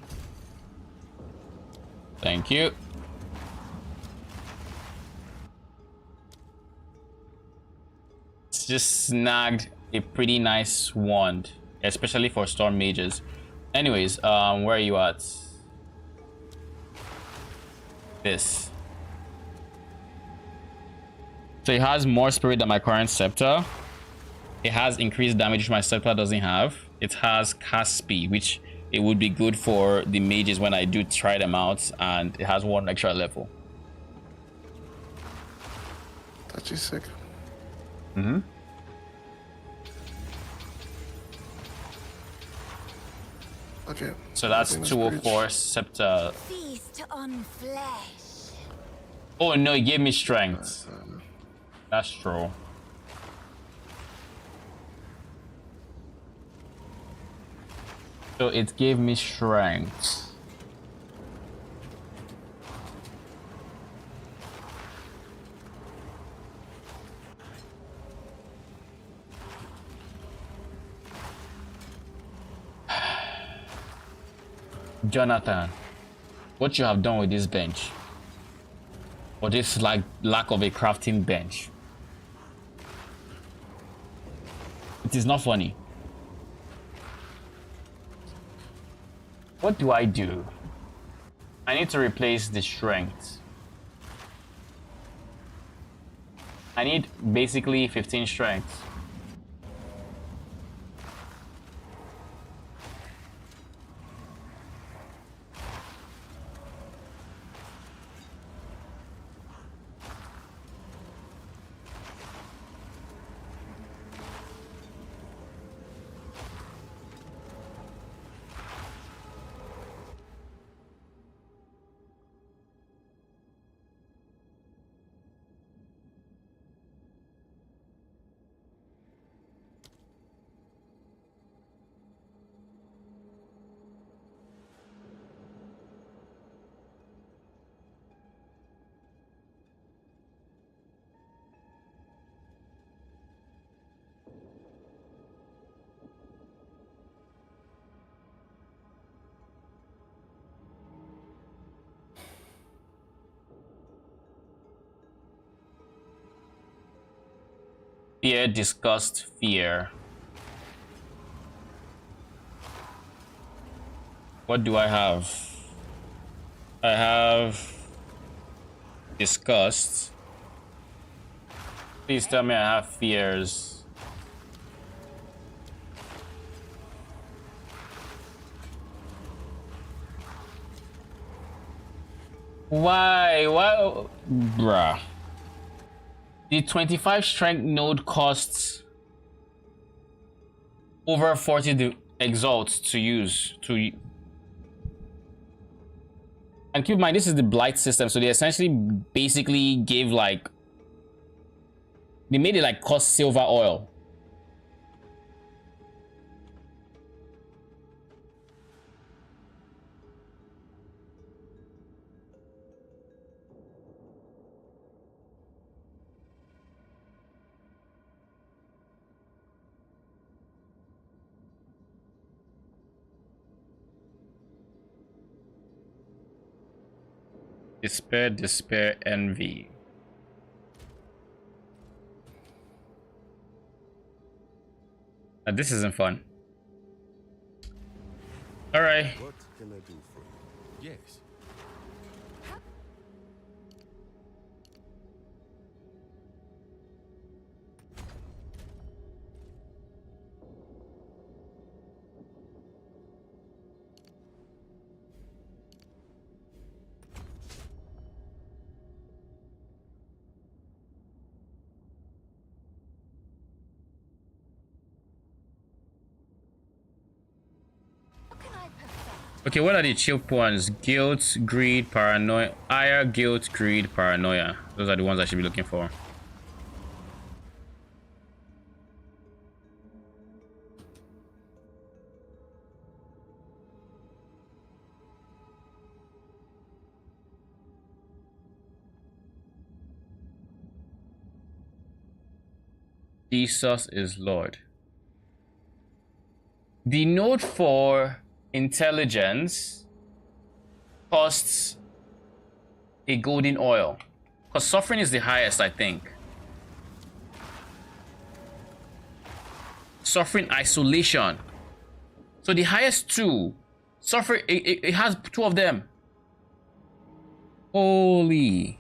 Thank you. It's just snagged a pretty nice wand, especially for storm mages. Anyways, where are you at? This. So it has more spirit than my current scepter. It has increased damage which my scepter doesn't have. It has cast speed, which it would be good for the mages when I do try them out, and it has 1 extra level. Actually sick. Mm-hmm. Okay. So that's everything was 204 breached. Scepter. Feast on flesh. Oh no, it gave me strength. That's true. So it gave me strength. Jonathan, what you have done with this bench, or this like lack of a crafting bench, it is not funny. What do I do? I need to replace the strength. I need basically 15 strength. Fear, disgust, fear. What do I have? I have disgust. Please tell me I have fears. Why? Why? Bruh. The 25 strength node costs over 40 exalt to use. And keep in mind, this is the blight system, so they essentially basically gave like, they made it like cost silver oil. Despair, despair, envy. This isn't fun. All right. What can I do for you? Yes. What can I perfect? Okay, what are the cheap ones? Guilt, greed, paranoia. Ire, guilt, greed, paranoia. Those are the ones I should be looking for. Jesus is Lord. The node for intelligence costs a golden oil. Because suffering is the highest, I think. Suffering, isolation. So the highest two. Suffering, it has two of them. Holy.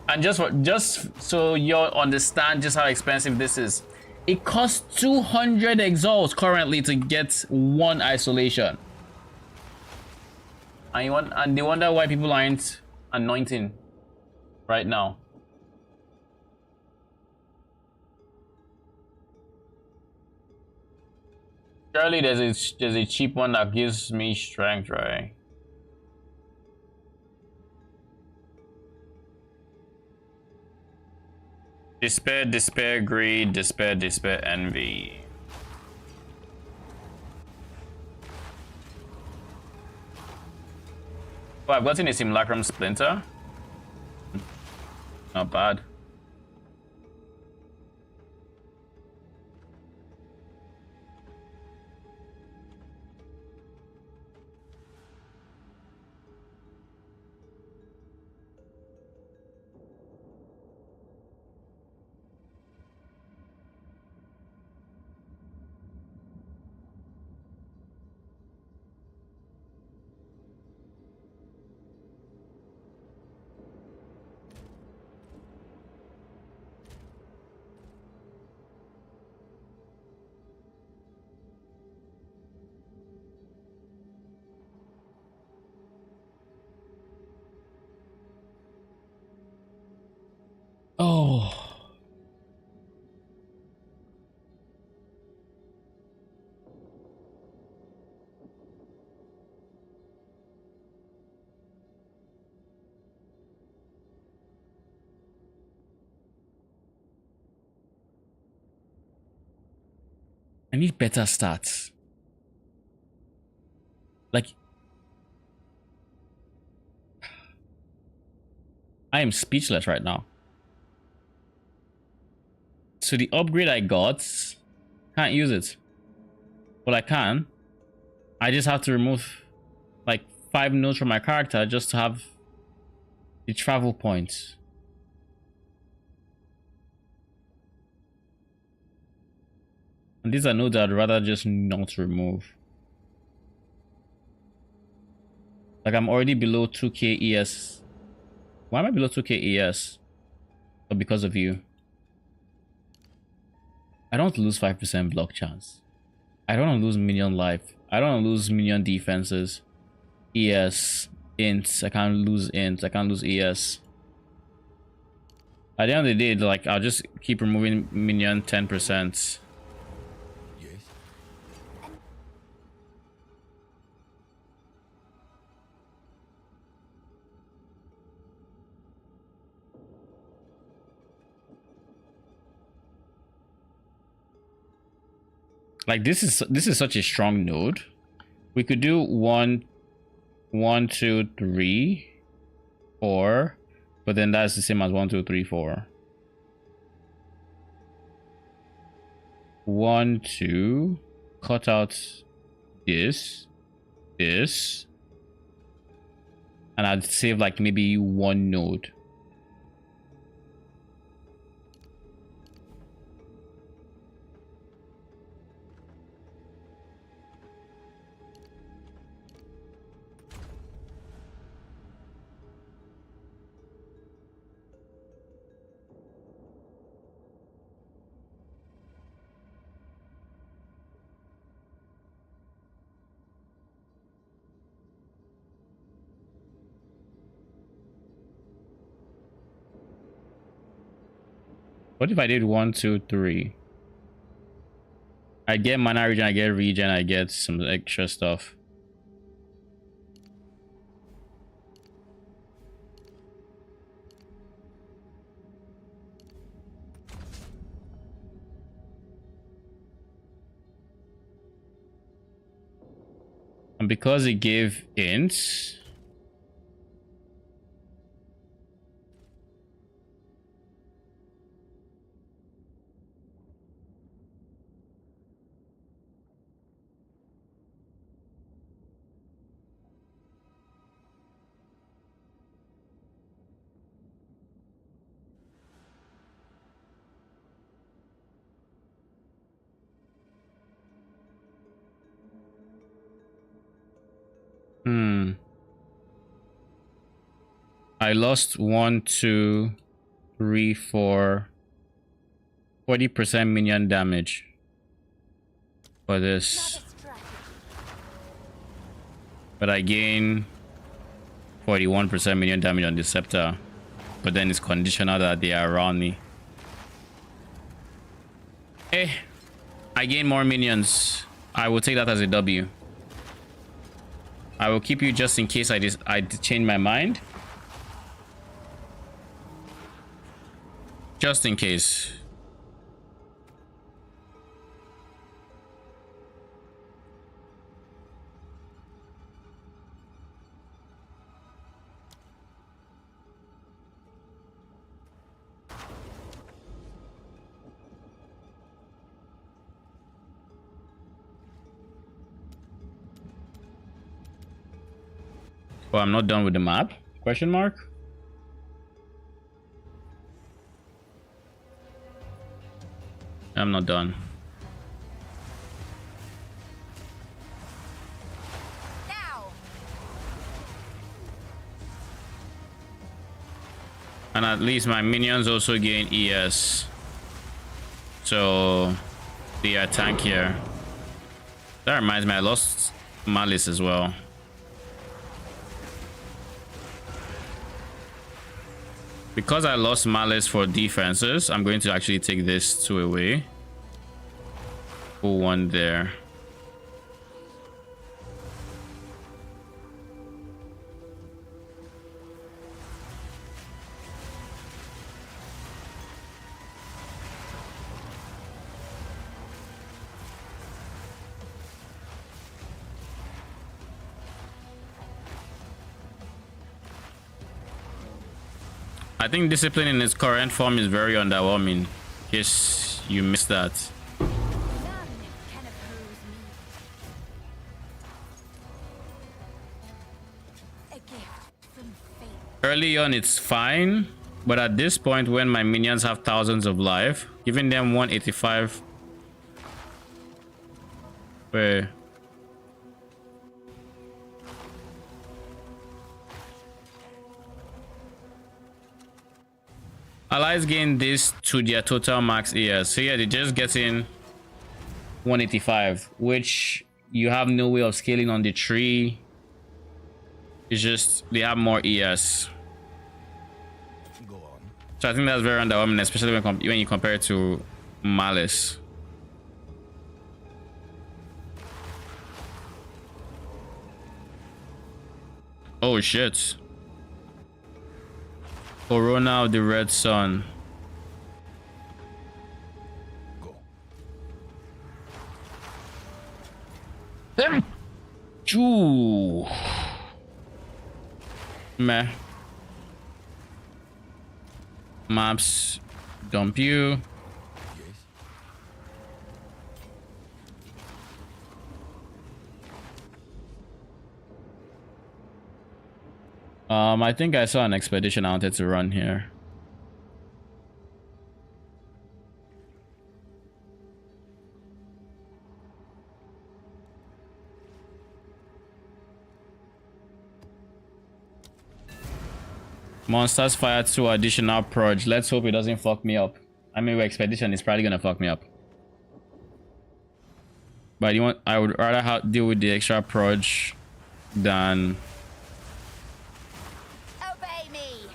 And just so you understand just how expensive this is, it costs 200 exalts currently to get one isolation. And they wonder why people aren't anointing right now. Surely there's a cheap one that gives me strength, right? Despair, despair, greed, despair, despair, envy. Oh, I've gotten a simulacrum splinter. Not bad. Oh. I need better stats. Like, I am speechless right now. So the upgrade I got, can't use it. Well, I can. I just have to remove like 5 nodes from my character just to have the travel points. And these are nodes I'd rather just not remove. Like, I'm already below 2k ES. Why am I below 2k ES? But because of you. I don't lose 5% block chance. I don't lose minion life. I don't lose minion defenses. ES. Int. I can't lose int. I can't lose ES. At the end of the day, like, I'll just keep removing minion 10%. Yes. Like, this is such a strong node. We could do 1, 2, 3, 4, but then that's the same as 1, 2, 3, 4. 1, 2, cut out this, and I'd save like maybe 1 node. What if I did 1, 2, 3? I get mana regen, I get regen, I get some extra stuff. And because it gave int, I lost 1, 2, 3, 4, 40% minion damage for this. But I gain 41% minion damage on the scepter. But then it's conditional that they are around me. I gain more minions. I will take that as a W. I will keep you just in case I change my mind. Just in case. Oh, I'm not done with the map? Question mark? I'm not done. Now. And at least my minions also gain ES. So they are tankier. That reminds me, I lost Malice as well. Because I lost Malice for defenses, I'm going to actually take this 2 away. Put 1 there. I think discipline in its current form is very underwhelming. In case you missed that. None can oppose me. A gift from fate. Early on, it's fine. But at this point, when my minions have thousands of life, giving them 185. Where? Allies gain this to their total max ES. So yeah, they just get in 185, which you have no way of scaling on the tree. It's just they have more ES. Go on. So I think that's very underwhelming, especially when you compare it to Malice. Oh shit. Corona of the Red Sun. Go. Choo. Meh. Maps. Dump you. Yes. I think I saw an expedition I wanted to run here. Monsters fire 2 additional purge. Let's hope it doesn't fuck me up. I mean, expedition is probably gonna fuck me up. But I would rather deal with the extra purge than. Obey me.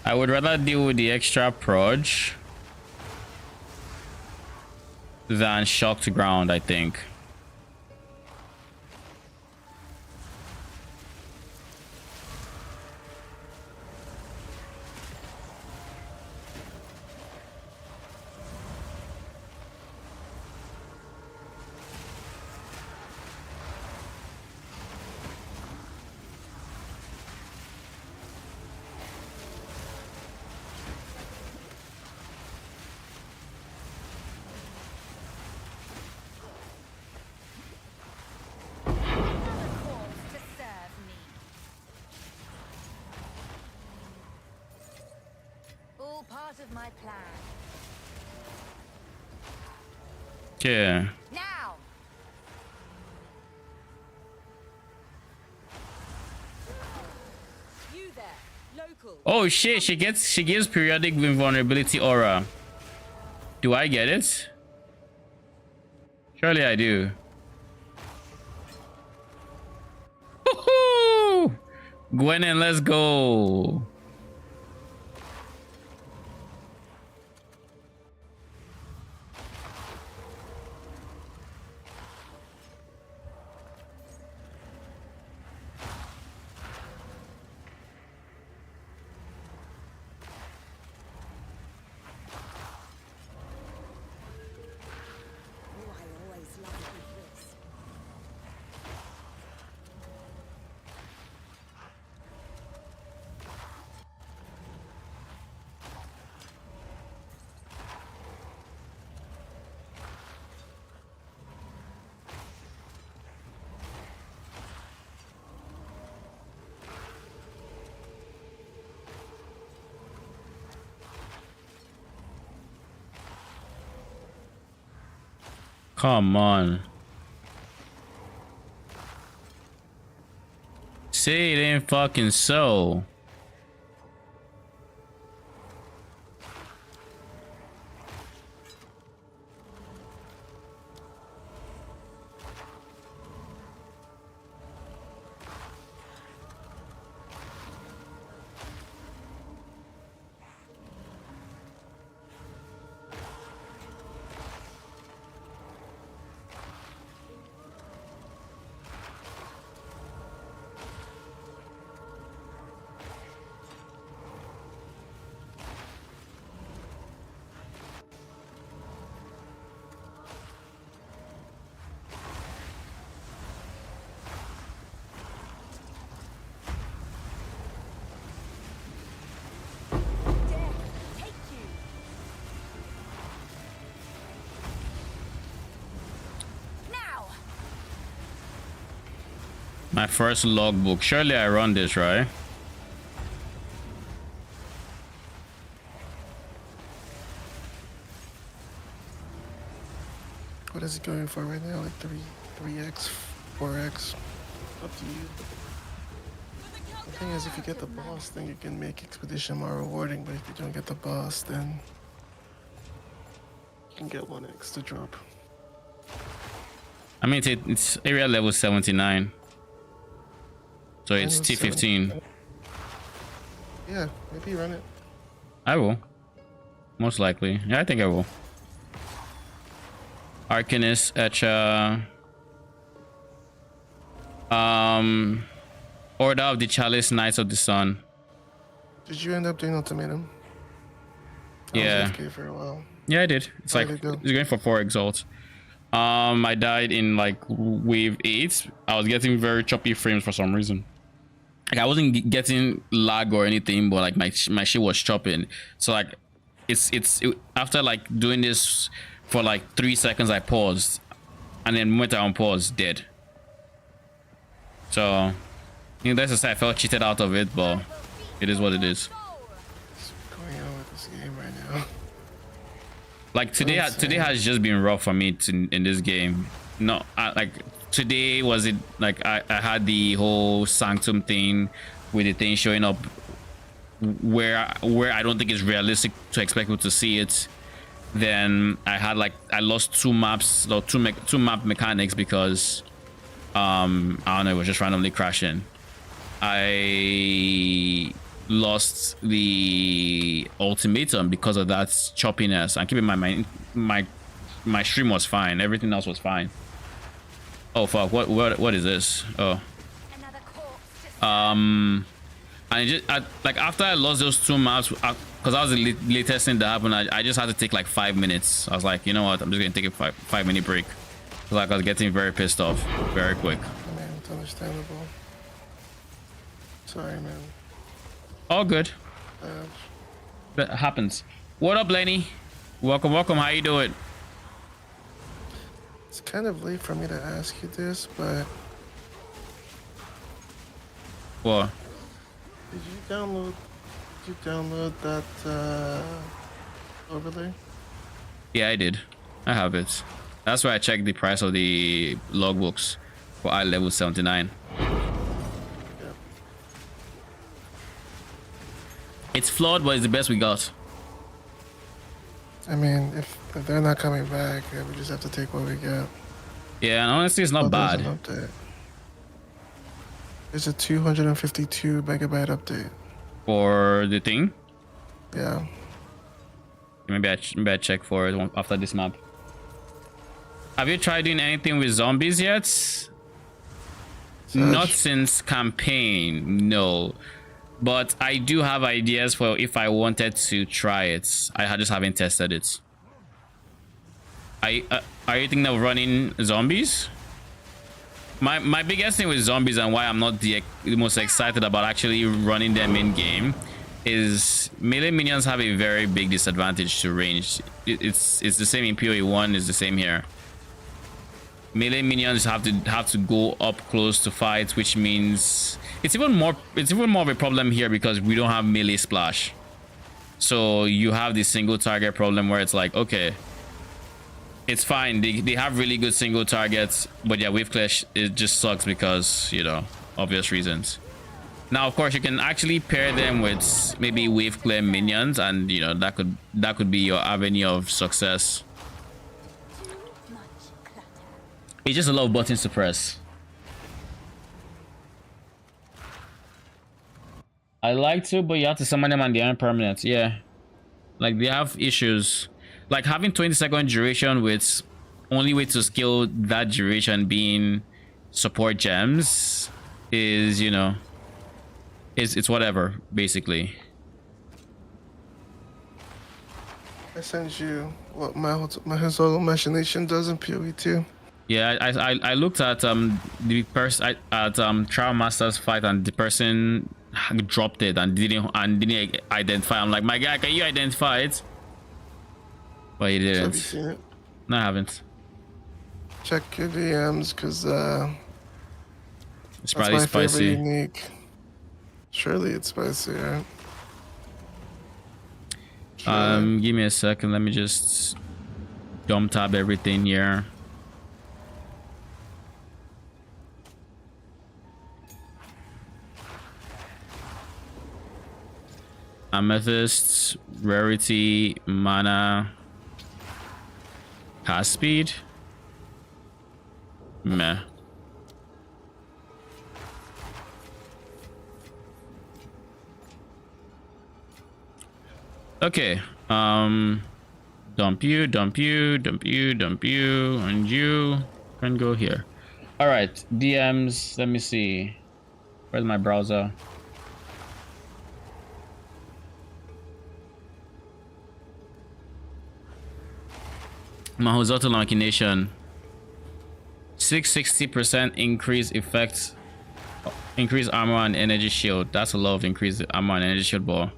I would rather deal with the extra purge than shock to ground, I think. Part of my plan. Okay. Now. You there, local. Oh shit, she gives periodic invulnerability aura. Do I get it? Surely I do. Woohoo! Gwenin, let's go. Come on. Say it ain't fucking so. Take you. Now. My first logbook. Surely I run this, right? What is he going for right now? Like 3x, 4x? Up to you. The thing is, if you get the boss, then you can make Expedition more rewarding, but if you don't get the boss, then you can get 1x to drop. I mean, it's area level 79. So it's T15. Yeah, maybe run it. I will. Most likely. Yeah, I think I will. Arcanist, Etcha. Order of the Chalice, Knights of the Sun. Did you end up doing Ultimatum? I Yeah. was AFK for a while. Yeah, I did. It's like, How'd it go? it's going for 4 exalts. I died in like wave 8. I was getting very choppy frames for some reason. Like I wasn't getting lag or anything, but like my shit was chopping. So like after like doing this for like 3 seconds, I paused, and then went on pause, dead. So you know, that's just I felt cheated out of it, but it is what it is. What's going on with this game right now? Like today has just been rough for me in this game. No, like today was it like I had the whole Sanctum thing with the thing showing up where I don't think it's realistic to expect people to see it. Then I had like I lost 2 maps or two map mechanics because I don't know, it was just randomly crashing. I lost the ultimatum because of that choppiness. And keep in mind my stream was fine, everything else was fine. Oh fuck, what is this? Oh, Another corpse to and it just like after I lost those 2 maps, because that was the latest thing that happened, I just had to take like 5 minutes. I was like, you know what, I'm just gonna take a 5 minute break. Like I was getting very pissed off very quick. Man, it's understandable. Sorry, man. All good. That happens. What up, Lenny? Welcome. How you doing? It's kind of late for me to ask you this, but What? did you download that overlay? Yeah, I did. I have it. That's why I checked the price of the logbooks for I level 79. Yeah. It's flawed, but it's the best we got. I mean, if they're not coming back, yeah, we just have to take what we get. Yeah, and honestly, it's not Oh, there's bad. an update. It's a 252 megabyte update. For the thing. Yeah. Maybe I check for it after this map. Have you tried doing anything with zombies yet? Not since campaign, no. But I do have ideas for if I wanted to try it. I just haven't tested it. Are you thinking of running zombies? My biggest thing with zombies and why I'm not the most excited about actually running them in game is melee minions have a very big disadvantage to range. It's the same in PoE 1, it's the same here. Melee minions have to go up close to fight, which means it's even more of a problem here because we don't have melee splash. So you have the single target problem where it's like, okay, it's fine. They have really good single targets, but yeah, wave clash, it just sucks because, you know, obvious reasons. Now, of course, you can actually pair them with maybe wave clear minions, and you know that could be your avenue of success. It's just a lot of buttons to press. I like to, but you have to summon them and they aren't permanent. Yeah, like they have issues. Like having 20-second duration with only way to skill that duration being support gems is, you know, it's whatever basically. I sent you what my Hezolo machination does in PoE too. Yeah, I looked at the person at Trial Masters fight, and the person dropped it and didn't identify. I'm like, my guy, can you identify it? But he didn't. Have you seen it? No, I haven't. Check your DMs, cause It's that's probably my favorite spicy. unique. Surely it's spicy, right? Surely. Give me a second. Let me just dump tab everything here. Amethyst, rarity, mana, cast speed. Meh. Okay. Dump you, dump you, dump you, dump you, and you can go here. All right, DMs. Let me see. Where's my browser? Mahozoto Machination. 660% increase effect, increase armor and energy shield. That's a lot of increased armor and energy shield ball.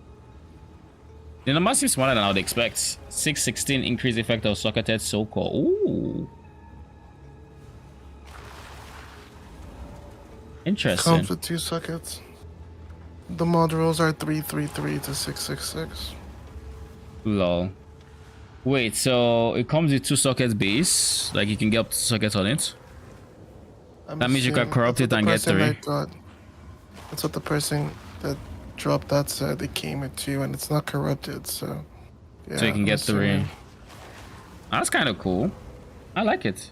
The number seems smaller than I would expect. 616 increase effect of socketed soul core. Ooh. Interesting. Comes with 2 sockets. The mod rolls are 333 to 666. Lol. Wait, so it comes with 2 sockets base, like you can get up to sockets on it. That means you can corrupt it and get 3. That's what the person that dropped that said. It came with 2 and it's not corrupted, so yeah. So you can I'm get 3. assuming. That's kind of cool. I like it.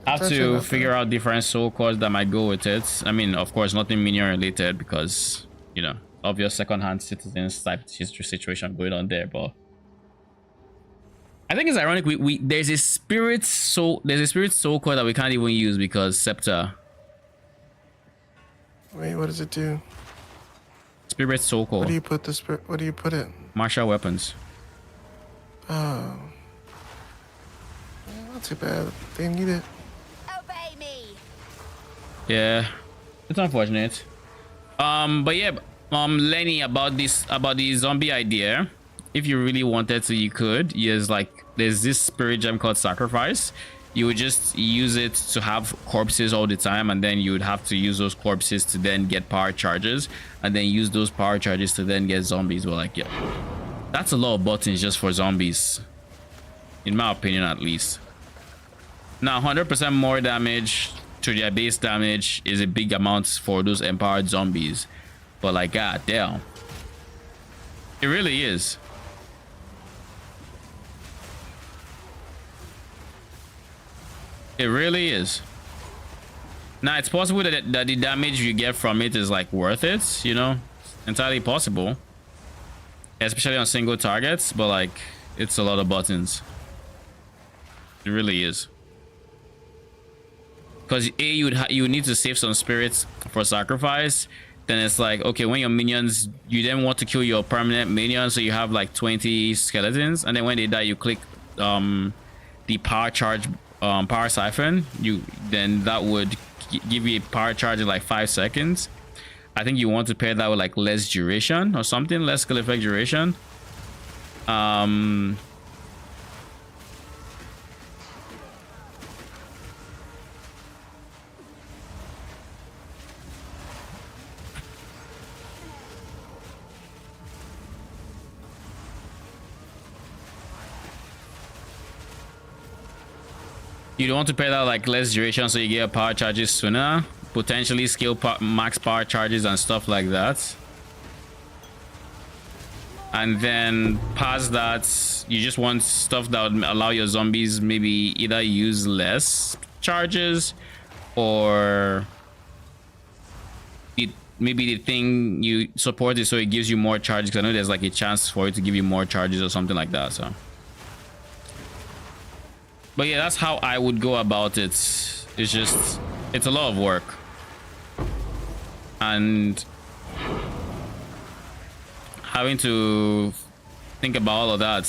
I have actually to not figure bad. out different soul cores that might go with it. I mean, of course, nothing minion related because, you know, obvious second-hand citizens type situation going on there, but I think it's ironic. There's a spirit soul core that we can't even use because Scepter. Wait, what does it do? Spirit soul core. What do you put the spirit? What do you put it? Martial weapons. Oh, yeah, not too bad. They need it. Obey me. Yeah, it's unfortunate. But yeah, Lenny, about the zombie idea. If you really wanted to, you could. There's this spirit gem called Sacrifice. You would just use it to have corpses all the time, and then you would have to use those corpses to then get power charges, and then use those power charges to then get zombies. But like, yeah, that's a lot of buttons just for zombies, in my opinion, at least. Now, 100% more damage to their base damage is a big amount for those empowered zombies, but like, god damn, it really is. It really is. Now, it's possible that the damage you get from it is like worth it, you know, entirely possible, especially on single targets, but like, it's a lot of buttons. It really is. Because you need to save some spirits for sacrifice. Then it's like, okay, when your minions, you then want to kill your permanent minions, so you have like 20 skeletons, and then when they die, you click the power charge, power siphon. Then that would give you a power charge in like 5 seconds. I think you want to pair that with like less duration or something, less skill effect duration. You don't want to pay that like less duration so you get power charges sooner, potentially skill max power charges and stuff like that. And then past that, you just want stuff that would allow your zombies maybe either use less charges or maybe the thing you support it so it gives you more charges, because I know there's like a chance for it to give you more charges or something like that. So but yeah, that's how I would go about it. It's just, it's a lot of work, and having to think about all of that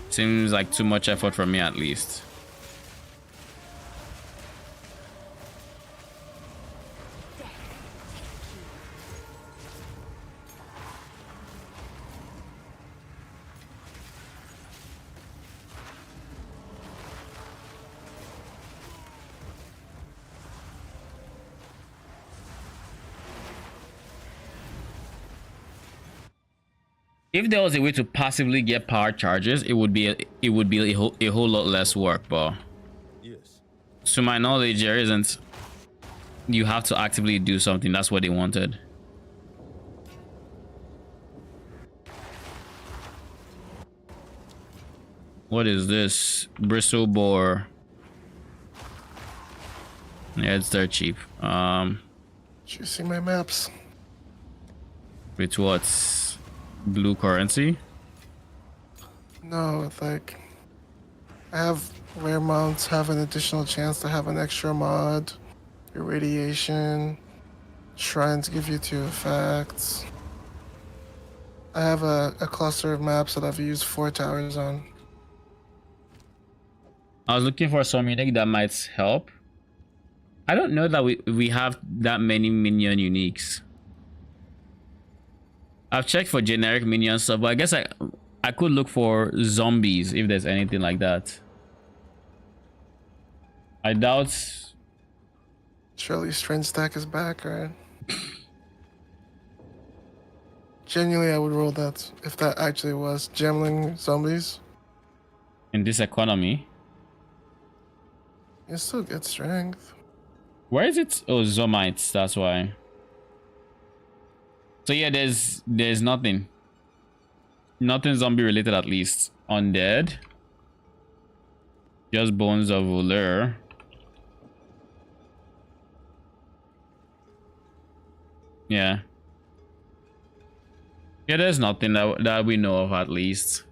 seems like too much effort for me, at least. If there was a way to passively get power charges, it would be a whole lot less work, but Yes. to my knowledge there isn't. You have to actively do something. That's what they wanted. What is this? Bristle boar. Yeah, it's dirt cheap. Did you see my maps? With what? Blue currency? No, it's like I have rare mounts have an additional chance to have an extra mod. Irradiation. Shrines give you 2 effects. I have a cluster of maps that I've used 4 towers on. I was looking for some unique that might help. I don't know that we have that many minion uniques. I've checked for generic minion stuff, but I guess I could look for zombies if there's anything like that. I doubt. Surely Strength Stack is back, right? Genuinely, I would roll that if that actually was gemling zombies. In this economy. You still get strength. Where is it? Oh, Zomites, that's why. So yeah, there's nothing zombie related, at least. Undead, just bones of Uller. Yeah, there's nothing that we know of, at least.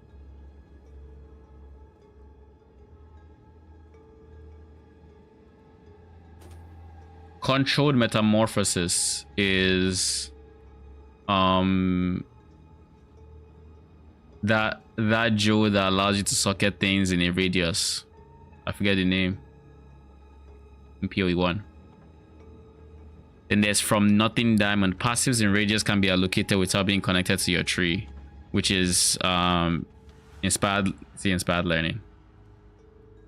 Controlled metamorphosis is that jewel that allows you to socket things in a radius. I forget the name. In PoE1. Then there's From Nothing Diamond. Passives in radius can be allocated without being connected to your tree, which is inspired learning,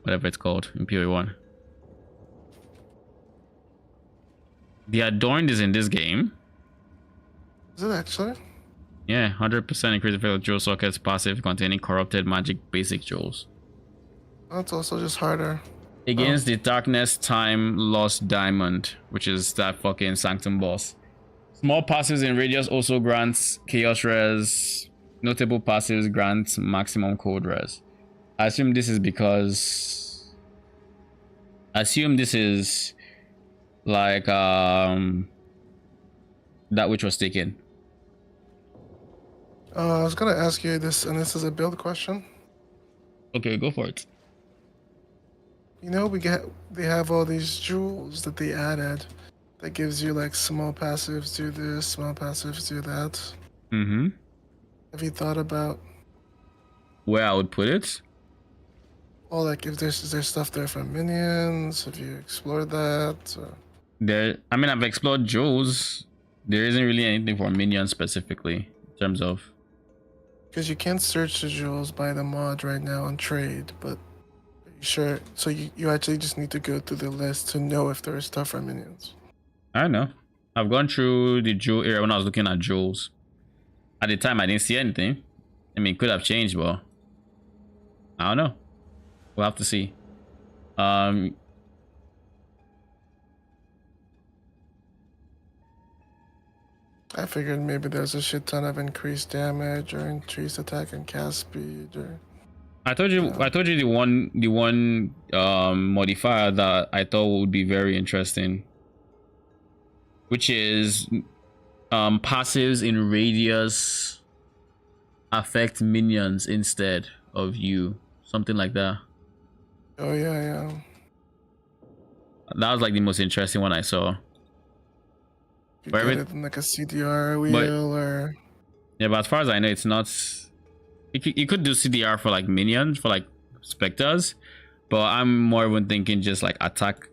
whatever it's called in PoE1. The Adorned is in this game. Is it actually? Yeah, 100% increase the effect of jewel sockets passive containing corrupted magic basic jewels. That's also just harder. Against the Darkness Time Lost Diamond, which is that fucking Sanctum boss. Small passives in radius also grants chaos res. Notable passives grant maximum code res. I assume this is because... like that which was taken. I was gonna ask you this, and this is a build question. Okay, go for it. You know, they have all these jewels that they added that gives you like small passives do this, small passives do that. Mm-hmm. Have you thought about Where I would put it? or like if is there stuff there for minions? Have you explored that? I mean, I've explored jewels. There isn't really anything for minions specifically in terms of... Because you can't search the jewels by the mod right now and trade, but sure. So you actually just need to go through the list to know if there is stuff for minions. I don't know. I've gone through the jewel area when I was looking at jewels. At the time, I didn't see anything. I mean, it could have changed, but I don't know. We'll have to see. Um, I figured maybe there's a shit ton of increased damage or increased attack and cast speed or I told you, know. the one modifier that I thought would be very interesting, which is passives in radius affect minions instead of you, something like that. Oh yeah. That was like the most interesting one I saw. You But get it in like a CDR but wheel or yeah, but as far as I know, it's not. You could do CDR for like minions, for like specters, but I'm more even thinking just like attack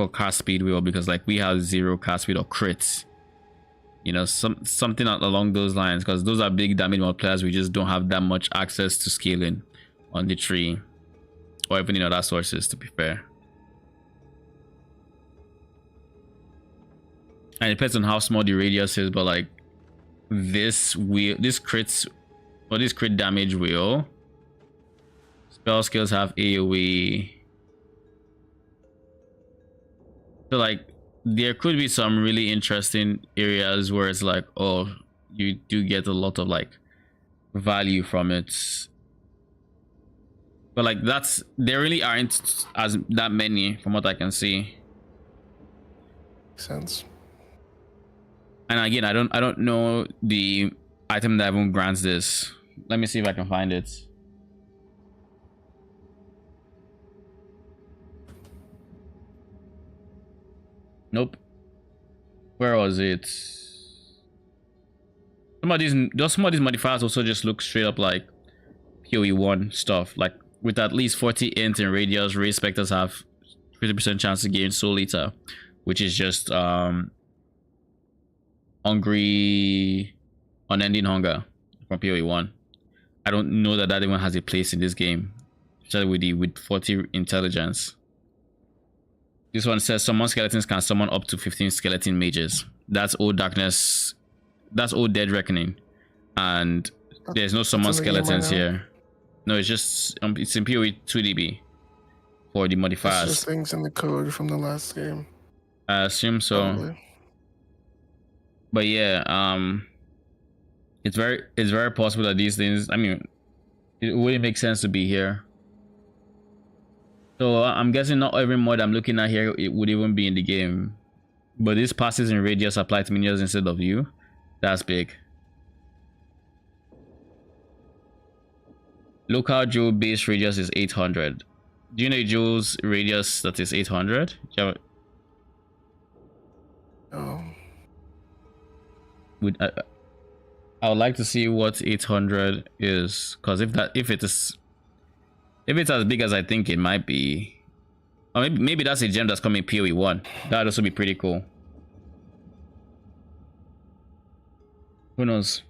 or cast speed wheel, because like we have 0 cast speed or crits. You know, something along those lines, because those are big damage mode players. We just don't have that much access to scaling on the tree, or even in other sources, to be fair. And it depends on how small the radius is, but like this crits, or this crit damage wheel, spell skills have AoE. So like there could be some really interesting areas where it's like, oh, you do get a lot of like value from it. But like there really aren't as that many from what I can see. makes sense. And again, I don't know the item that even grants this. Let me see if I can find it. Nope. Where was it? Some of these modifiers also just look straight up like PoE1 stuff. Like with at least 40 int in radius, race specters have 50% chance to gain soul eater, which is just hungry, unending hunger from PoE1. I don't know that even has a place in this game, especially with 40 intelligence. This one says summon skeletons can summon up to 15 skeleton mages. That's old darkness. That's old dead reckoning, and there's no summon skeletons here. No, it's just it's in PoE 2DB for the modifiers. It's just things in the code from the last game. I assume so. Probably. But yeah, it's very possible that these things, I mean, it wouldn't make sense to be here. So I'm guessing not every mod I'm looking at here it would even be in the game, but these passes in radius apply to minions instead of you. That's big. Local jewel base radius is 800. Do you know jewel's radius that is 800? Oh. I would like to see what 800 is, because if it's as big as I think it might be, or maybe that's a gem that's coming PoE1. That'd also be pretty cool. Who knows?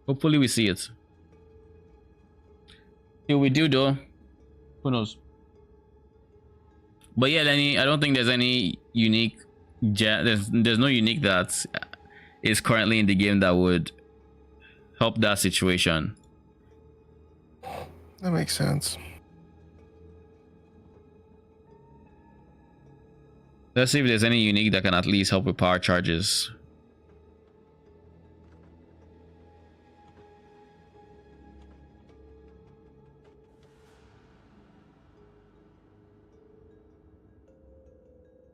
Hopefully we see it. If we do though, who knows? But yeah, Lenny, I don't think there's any unique gem. There's no unique that is currently in the game that would help that situation. That makes sense. Let's see if there's any unique that can at least help with power charges.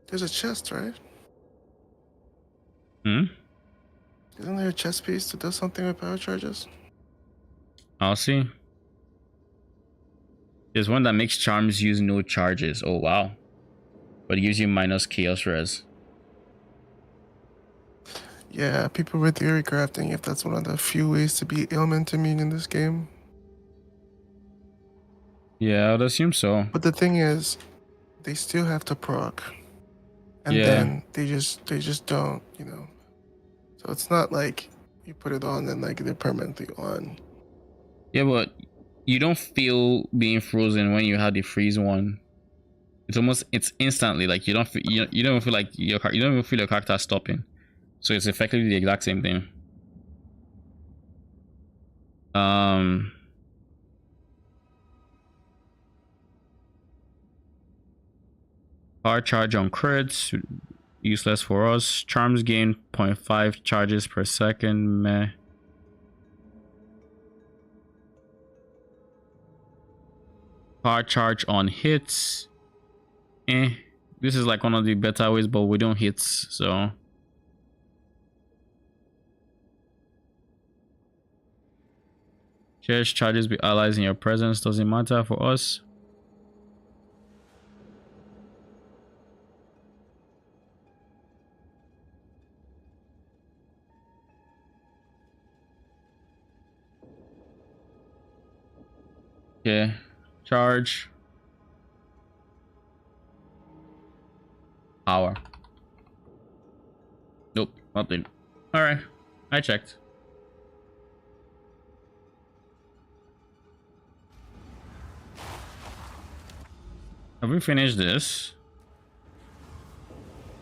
There's a chest, right? Hmm? Isn't there a chest piece that does something with power charges? I'll see. There's one that makes charms use no charges. Oh wow. But it gives you minus chaos res. Yeah, people were theory crafting if that's one of the few ways to beat ailment immune in this game. Yeah, I'd assume so. But the thing is, they still have to proc. And Yeah. then they just don't, you know. So it's not like you put it on and like they're permanently on. Yeah, but you don't feel being frozen when you had the freeze one. It's instantly like you don't feel like you don't even feel your character stopping. So it's effectively the exact same thing. Hard charge on crits, useless for us. Charms gain 0.5 charges per second. Meh. Hard charge on hits. This is like one of the better ways, but we don't hits, so. Cherish charges with allies in your presence, doesn't matter for us. Okay, charge. Power. Nope, nothing. Alright, I checked. Have we finished this?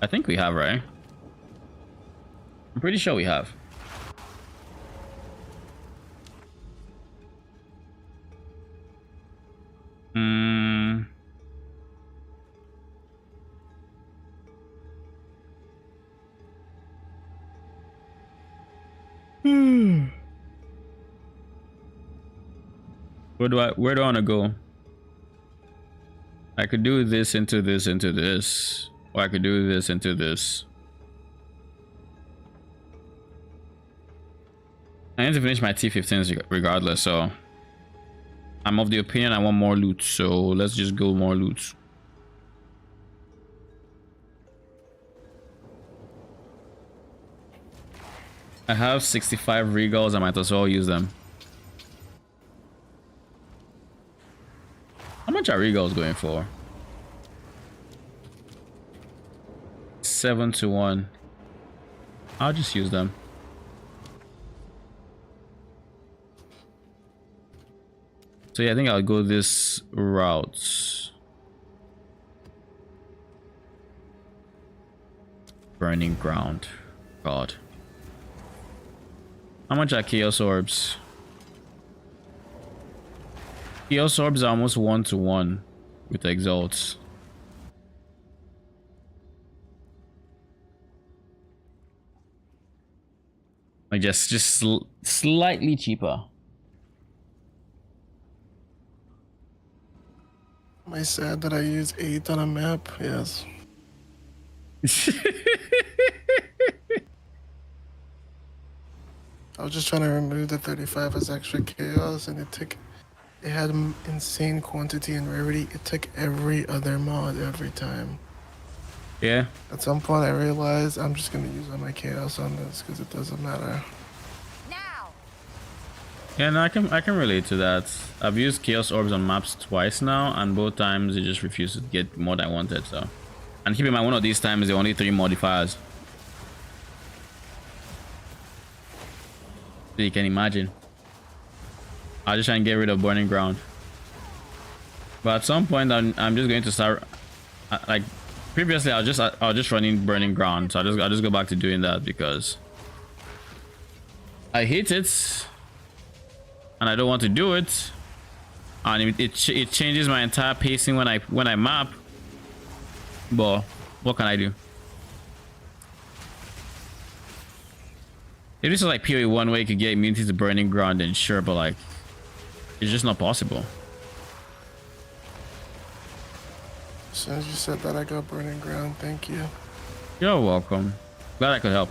I think we have, right? I'm pretty sure we have. Where do I want to go? I could do this into this into this, or I could do this into this. I need to finish my T15s regardless, so I'm of the opinion I want more loot, so let's just go more loot. I have 65 regals, I might as well use them. How much are regals going for? 7 to 1. I'll just use them. So yeah, I think I'll go this route. Burning ground. God. How much are Chaos Orbs? Chaos Orbs are almost 1 to 1 with Exalts. Like just slightly cheaper. Am I sad that I use 8 on a map? Yes. I was just trying to remove the 35 as extra chaos, and it had an insane quantity and rarity. It took every other mod every time. Yeah. At some point I realized I'm just gonna use all my chaos on this because it doesn't matter. Now. Yeah, no, I can relate to that. I've used Chaos Orbs on maps twice now, and both times it just refused to get more than I wanted, so. And keep in mind, one of these times there are only 3 modifiers. So you can imagine. I'll just try and get rid of Burning Ground. But at some point I'm just going to start like previously I was just running Burning Ground, so I'll just go back to doing that because I hate it and I don't want to do it, and it changes my entire pacing when I map. But what can I do? If this is like PoE 1 where you could get immunity to Burning Ground, then sure, but like it's just not possible. As soon as you said that, I got Burning Ground. Thank you. You're welcome. Glad I could help.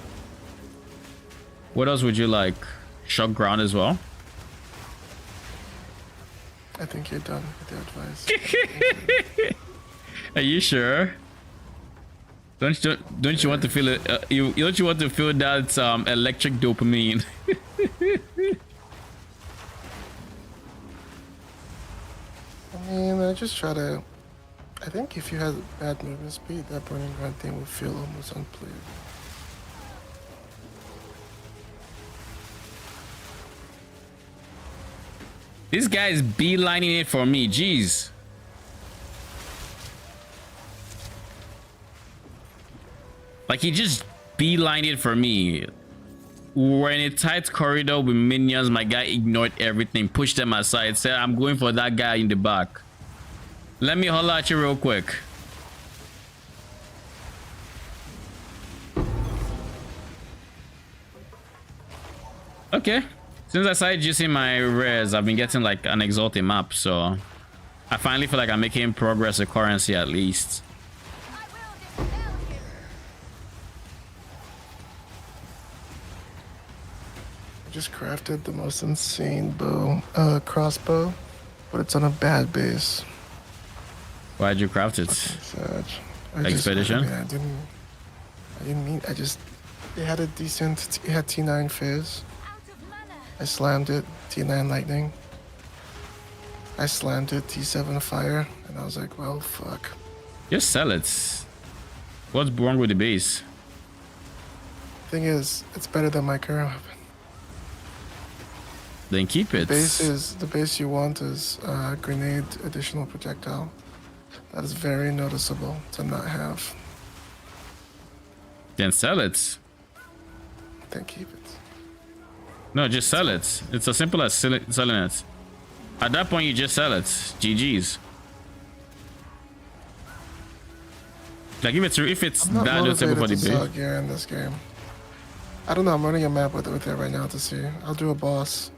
What else would you like? Shock Ground as well? I think you're done with the advice. Are you sure? Don't you want to feel it? Don't you want to feel that electric dopamine? I mean, I just try to. I think if you had bad movement speed, that Burning Ground thing would feel almost unplayable. This guy is beelining it for me. Jeez. Like he just beelined it for me. We're in a tight corridor with minions. My guy ignored everything, pushed them aside, said, "I'm going for that guy in the back. Let me holler at you real quick." Okay. Since I started using my rares, I've been getting like an exalted map, so I finally feel like I'm making progress with currency at least. I will dispel him. I just crafted the most insane crossbow, but it's on a bad base. Why'd you craft it? Such. Expedition? I didn't mean. It had a decent. It had T9 fizz. Out of mana. I slammed it. T9 lightning. I slammed it. T7 fire, and I was like, well, fuck. Just sell it. What's wrong with the base? Thing is, it's better than my current weapon. Then keep it. The base you want is grenade additional projectile. That is very noticeable to not have. Then sell it. Then keep it. No, just sell it. It's as simple as selling it. At that point, you just sell it. GG's. Like if it's I'm not that notable for the motivated to sell base. gear in this game. I don't know. I'm running a map with it right now to see. I'll do a boss.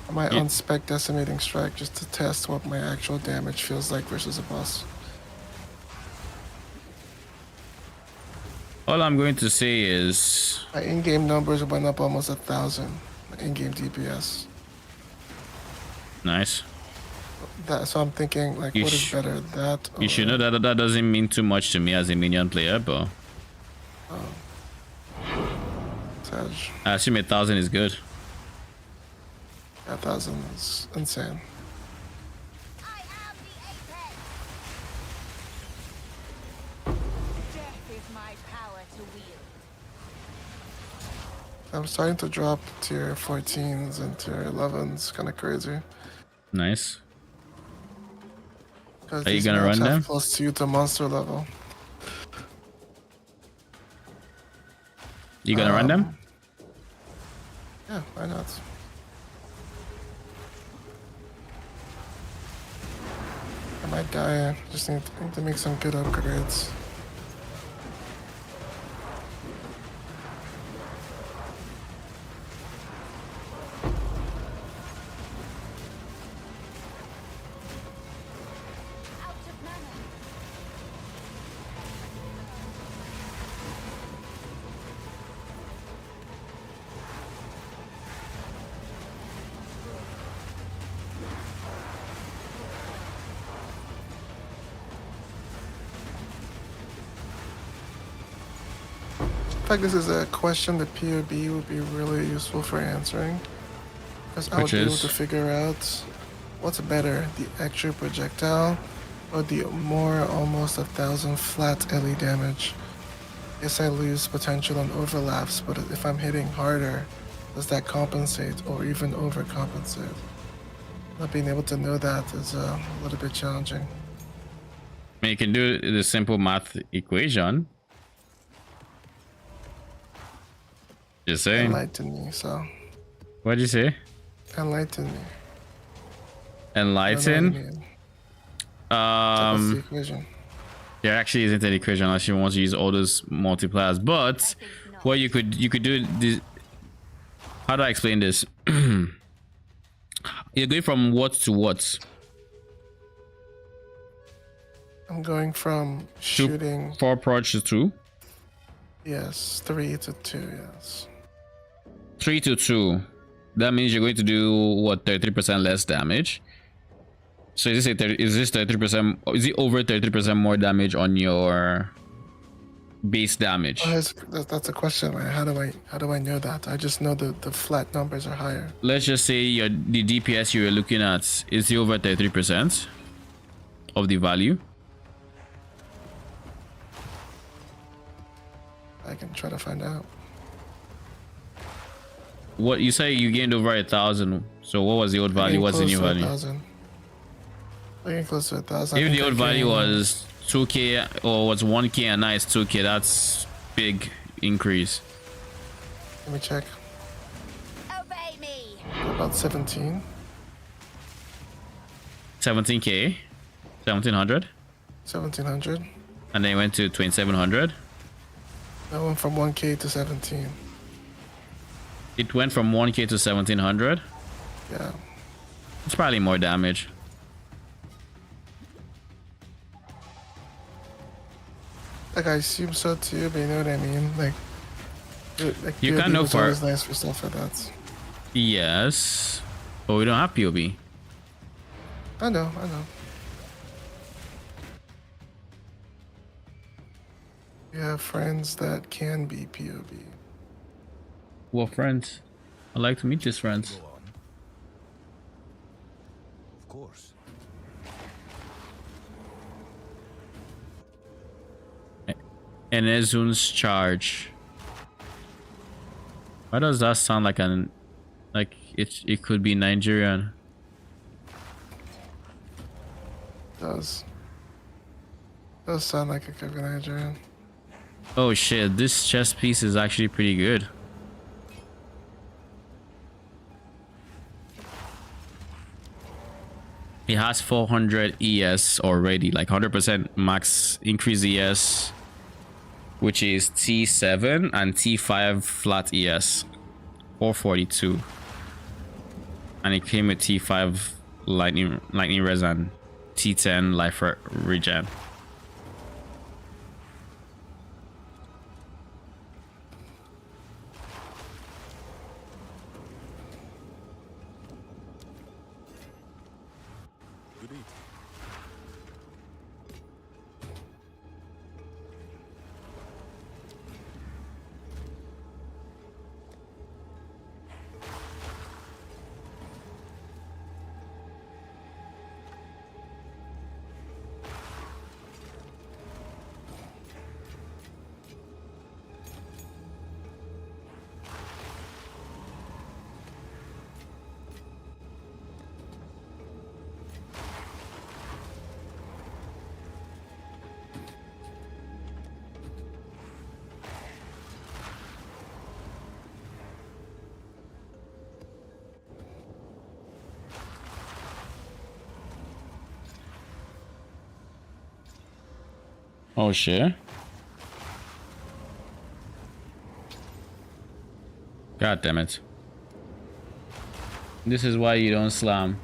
I might Yeah. unspec decimating strike just to test what my actual damage feels like versus a boss. All I'm going to say is My in-game numbers went up almost 1,000. My in-game DPS. nice. So I'm thinking, like, You what is sh- better, that or... You should know that that doesn't mean too much to me as a minion player, but Sag. I assume 1,000 is good. 1,000 is insane. I am the apex. Death is my power to wield. I'm starting to drop tier 14s and tier 11s. Kind of crazy. Nice. Because Are you these gonna maps run have them? close to you to monster level. You gonna run them? Yeah, why not? I might die. Just need to make some good upgrades. Out of mana. In fact, this is a question that POB would be really useful for answering. Because I would Which be able is? to figure out what's better, the extra projectile or the more almost 1,000 flat LE damage. Yes, I lose potential on overlaps, but if I'm hitting harder, does that compensate or even overcompensate? Not being able to know that is a little bit challenging. I mean, you can do the simple math equation. Just saying. Enlighten me, so What'd you say? enlighten me. I don't know what you Enlighten. mean. What's the Um, equation? there actually isn't an equation unless you want to use all those multipliers. But what you could do this. How do I explain this? You're going from what to what? I'm going from shooting, 4 approach to 2, yes, 3 to 2, yes. 3 to 2. That means you're going to do what, 33% less damage. So is this 33%? Is it over 33% more damage on your base damage? That's a question. Like, how do I know that? I just know the flat numbers are higher. Let's just say the DPS you were looking at is over 33% of the value. I can try to find out. What you say you gained over 1,000. So what was the old value? Getting What's the close new to value? 1,000. Getting close to 1,000. If the old value was 2k or was 1k and now it's 2k, that's big increase. Let me check. Obey me. About 17. 17k, 1,700, 1,700. and then it went to 2,700. I went from 1K to 17. It went from 1k to 1700. Yeah. It's probably more damage. Like I assume so too, but you know what I mean? Like You POB kind of was for always nice for stuff like that. yes, but we don't have POB. I know. We have friends that can be POB. Well, friends, I'd like to meet these friends. Go on. Of course. And Ezun's charge. Why does that sound like it could be Nigerian? Does sound like it could be Nigerian. Oh shit, this chess piece is actually pretty good. It has 400 ES already, like 100% max increase ES, which is T7 and T5 flat ES, 442. And it came with T5 lightning res and T10 life regen. Good evening. Oh shit. God damn it. This is why you don't slam.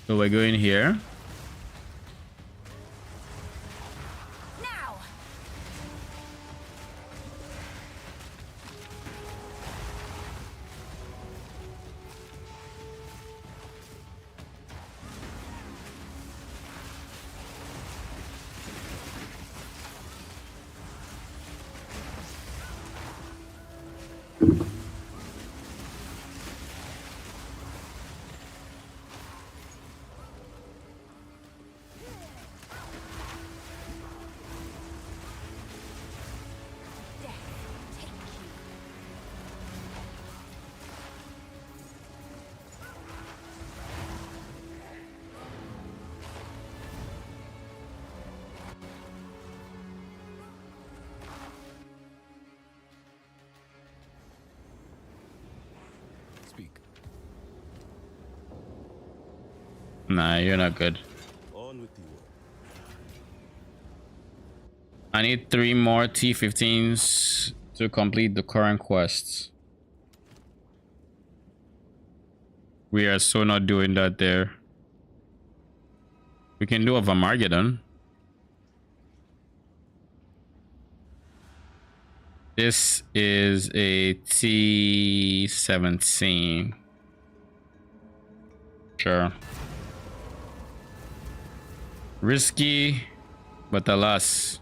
So we're going here. Now! Speak. Nah, you're not good. On with the work. I need 3 more T15s to complete the current quests. We are so not doing that there. We can do a Varmageddon. This is a T17. Sure. Risky, but alas.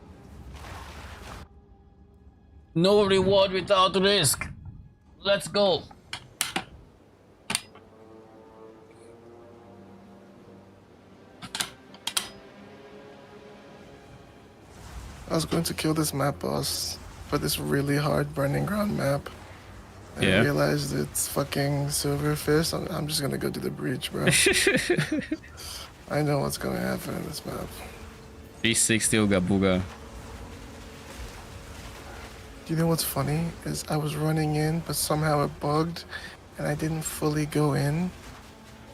No reward without risk. Let's go. I was going to kill this map boss for this really hard burning ground map. I Yeah. realized it's fucking Silverfish. I'm just gonna go to the breach, bro. I know what's gonna happen in this map. 360 Uga Booga. Do you know what's funny? Is I was running in, but somehow it bugged, and I didn't fully go in.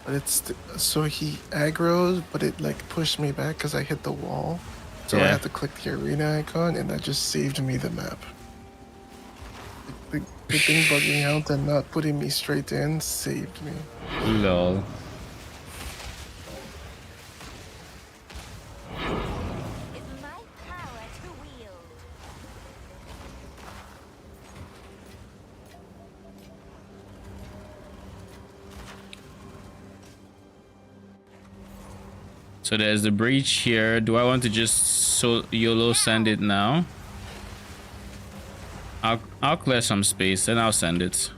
But so he aggroed, but it like pushed me back because I hit the wall. So I Yeah. had to click the arena icon, and that just saved me the map. The thing bugging out and not putting me straight in saved me. Lol. Is my power to wield. So there's the breach here. Do I want to just YOLO send it now? I'll clear some space and I'll send it.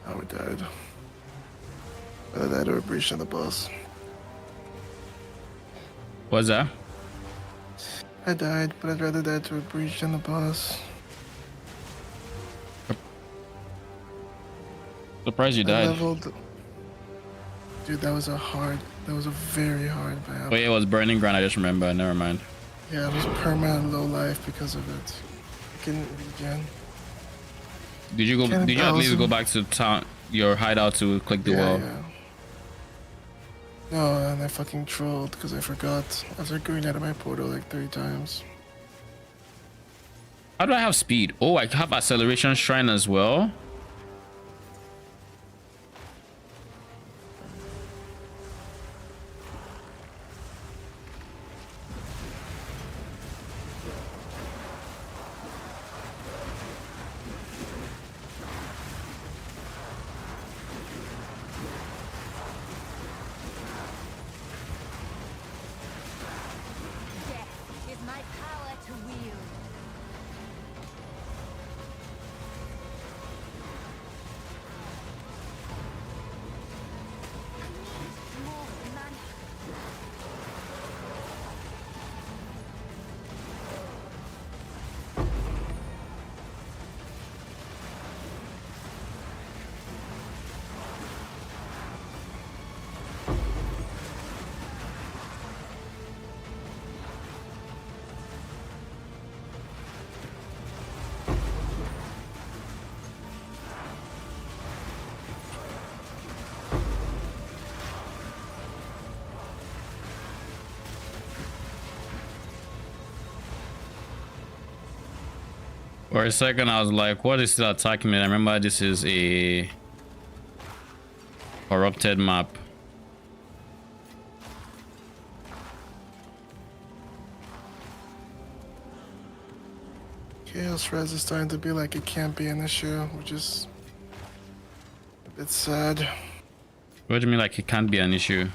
Oh, I died. Either that or a breach on the boss. What's that? I died, but I'd rather die to a breach than the boss. Surprised you I died. leveled. Dude, that was a very hard map. Oh yeah, it was Burning Ground. I just remember. Never mind. Yeah, it was permanent low life because of it. I couldn't regen. Did you go? Did you at least go back to town, your hideout, to click the wall? Yeah. No, and I fucking trolled because I forgot after going out of my portal like 3 times. How do I have speed? Oh, I have acceleration shrine as well. Death is my power to wield. I need more mana. For a second, I was like, "What is still attacking me?" I remember this is a corrupted map. Chaos Res is starting to be like it can't be an issue, which is a bit sad. What do you mean, like it can't be an issue?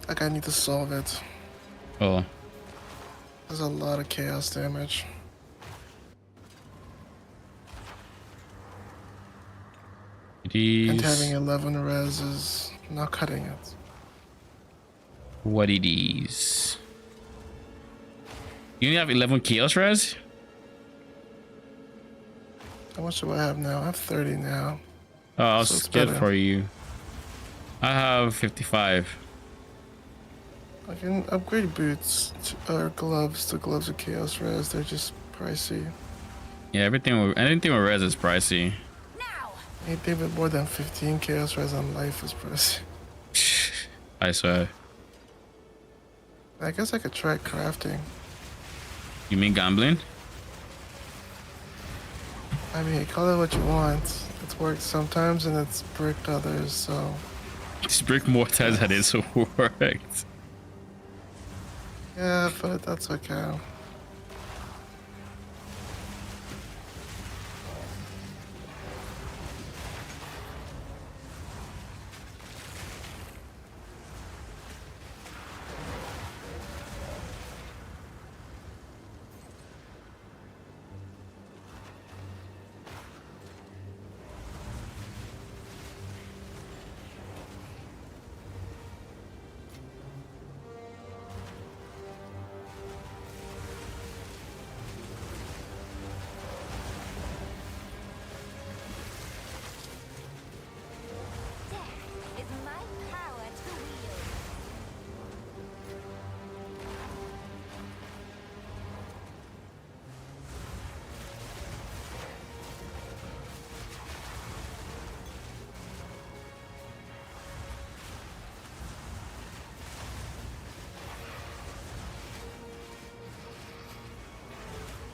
Like I need to solve it. Oh, There's a lot of chaos damage. it And is having 11 res is not cutting it. what it is. You only have 11 chaos res? How much do I have now? I have 30 now. Oh, I was So it's scared better. for you. I have 55. I can upgrade boots or gloves to gloves of chaos res. They're just pricey. Yeah, anything with res is pricey. Now! Anything with more than 15 chaos res on life is pricey. I swear. I guess I could try crafting. You mean gambling? I mean, call it what you want. It's worked sometimes and it's bricked others, so... It's brick mortars that is worked. Yeah, but that's okay.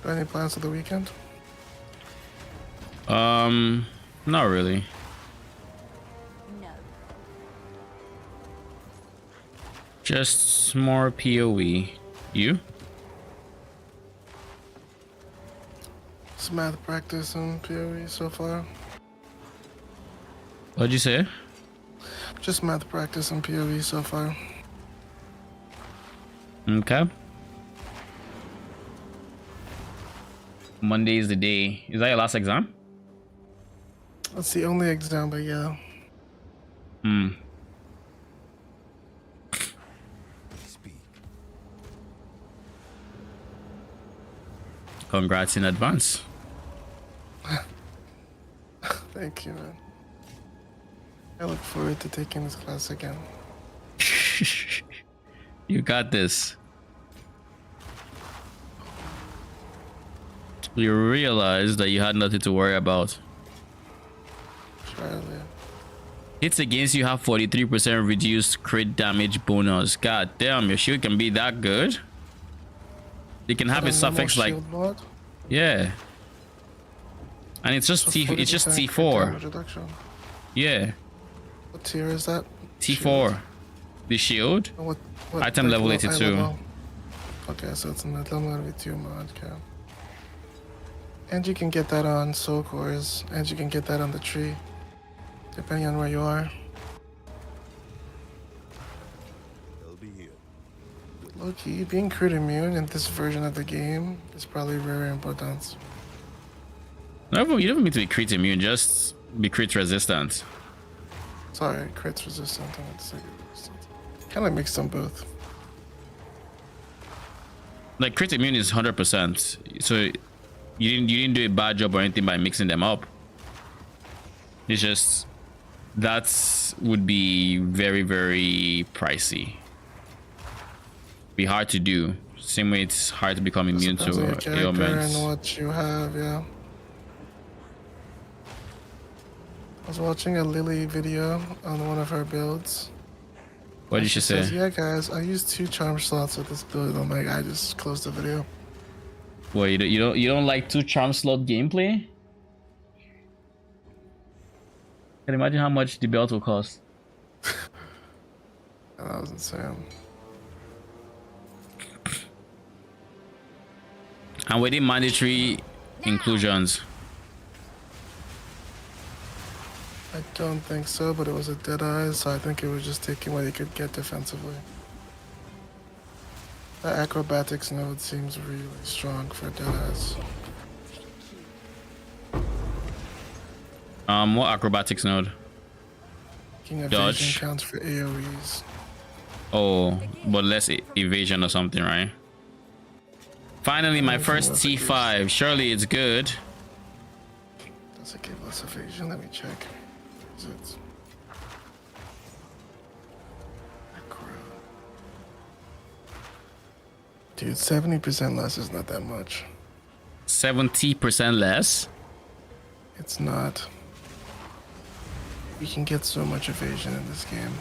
Got any plans for the weekend? Not really. No. Just more PoE. You? Some math practice and PoE so far. What'd you say? Just math practice and PoE so far. Okay. Monday is the day. Is that your last exam? That's the only exam, but yeah. Hmm. Speak. Congrats in advance. Thank you, man. I look forward to taking this class again. You got this. You realize that you had nothing to worry about. Surely. Hits against you have 43% reduced crit damage bonus. God damn, your shield can be that good. You can have a suffix like, yeah, and it's just it's just T4. Yeah, what tier is that? T4. The shield. What Item level 82. Okay, so it's not level 82 mod, okay. And you can get that on soul cores, and you can get that on the tree, depending on where you are. They'll be here. Low-key, being crit immune in this version of the game is probably very important. No, you don't need to be crit immune, just be crit resistant. Sorry, crit resistant. I meant to say resistant. Kind of mix them both. Like crit immune is 100%, so you didn't do a bad job or anything by mixing them up. It's just that would be very, very pricey. Be hard to do. Same way it's hard to become immune to ailments. And what you have, yeah. I was watching a Lily video on one of her builds. What did she say? Says, yeah, guys, I used 2 charm slots with this build. I'm like, I just closed the video. Well, you don't like 2 charm slot gameplay? Can you imagine how much the belt will cost? That was insane. And with the mandatory inclusions. I don't think so, but it was a dead eye, so I think it was just taking what he could get defensively. The acrobatics node seems really strong for dead eyes. What acrobatics node? King Dodge. evasion counts for AoEs. Oh, but less evasion or something, right? Finally, my first T5. Surely it's good. Does it give less evasion? Let me check. Is it? Dude, 70% less is not that much. 70% less? It's not. You can get so much evasion in this game.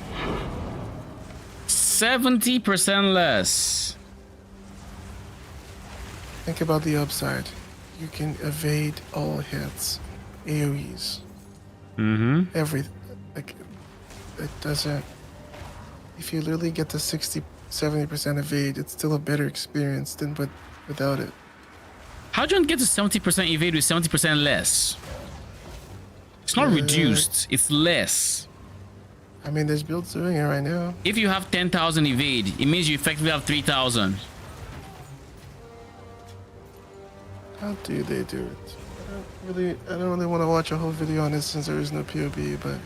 70% less. Think about the upside. You can evade all hits, AoEs. Like, it doesn't. If you literally get to 60-70% evade, it's still a better experience than without it. How do you get to 70% evade with 70% less? It's not reduced, it's less. I mean, there's builds doing it right now. If you have 10,000 evade, it means you effectively have 3,000. How do they do it? I don't really want to watch a whole video on it since there is no POB, but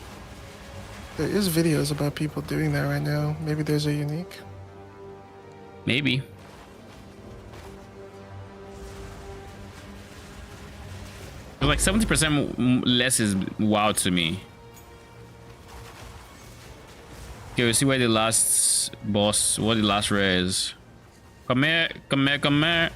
there is videos about people doing that right now. Maybe there's a unique. Maybe. But like 70% less is wild to me. Okay, we'll see where the last boss, what the last rare is. Come here, come here, come here.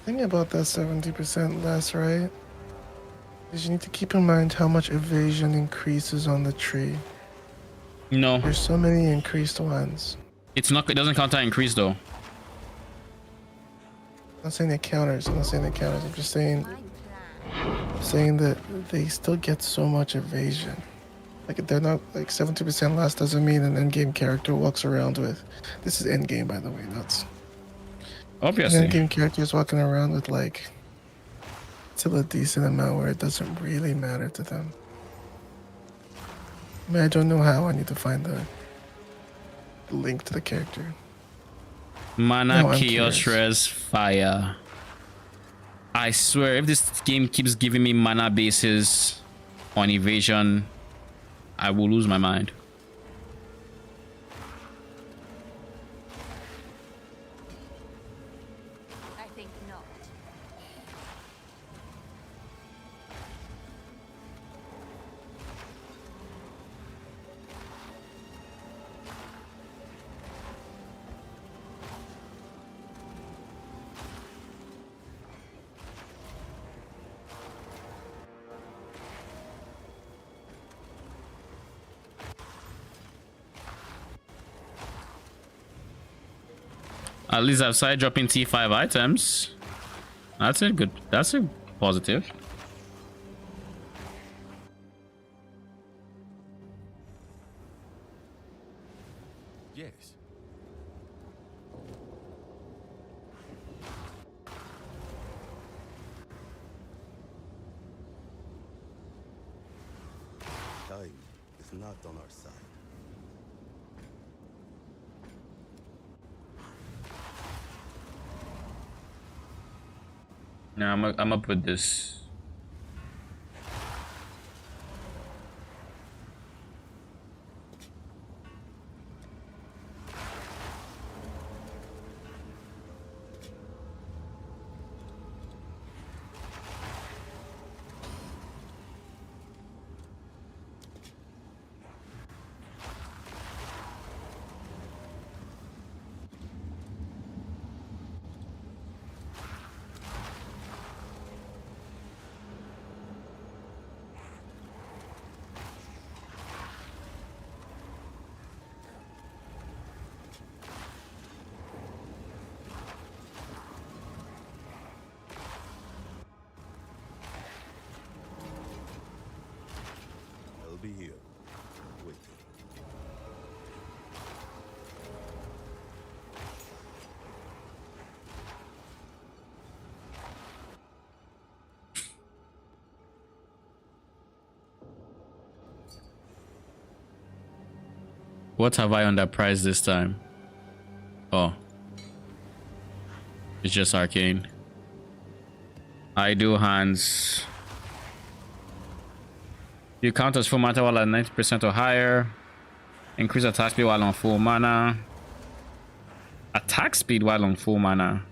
Thing about that 70% less, right? Is you need to keep in mind how much evasion increases on the tree. No, There's so many increased ones. it's not. It doesn't count that increase though. I'm not saying they counters. I'm not saying they counters. I'm just saying My plan. that they still get so much evasion. Like they're not like 70% less doesn't mean an endgame character walks around with. This is endgame, by the way. That's an Obviously. endgame character is walking around with like still a decent amount where it doesn't really matter to them. I mean, I don't know how. I need to find the link to the character. Mana, No, I'm chaos, curious. res, fire. I swear, if this game keeps giving me mana bases on evasion, I will lose my mind. I think not. At least I've started dropping T5 items. That's a good. That's a positive. Yes. Time is not on our side. No, I'm up with this. I'll be here, waiting. What have I underpriced this time? Oh, it's just arcane. I do hands. You count as full mana while at 90% or higher. Increase attack speed while on full mana. Attack speed while on full mana.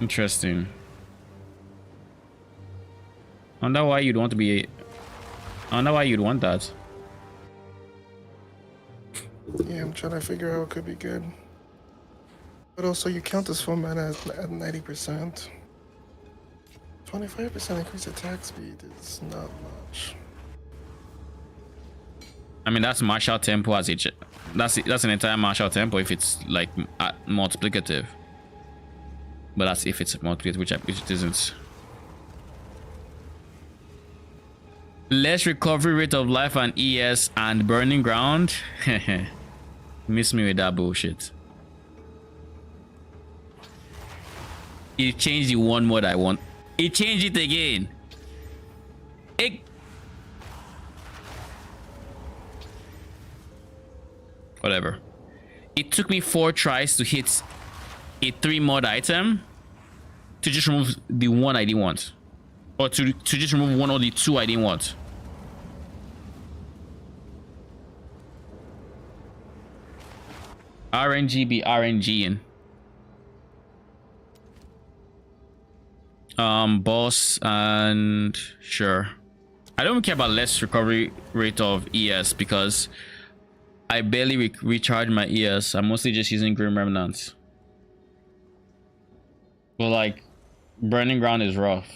Interesting. I wonder why you'd want to be. I wonder why you'd want that. Yeah, I'm trying to figure out what could be good. But also, you count this full mana at 90%. 25% increase attack speed is not much. I mean, that's martial tempo as it. That's an entire martial tempo if it's like multiplicative. But that's if it's multiplicative, which it isn't. Less recovery rate of life and ES and burning ground. Miss me with that bullshit. It changed the one mod I want. It changed it again. Whatever. It took me 4 tries to hit a 3 mod item to just remove the one I didn't want. Or to just remove one or the 2 I didn't want. RNG be RNGing. Boss and sure. I don't care about less recovery rate of ES because I barely recharge my ES. I'm mostly just using Grim Remnants. But like, Burning Ground is rough.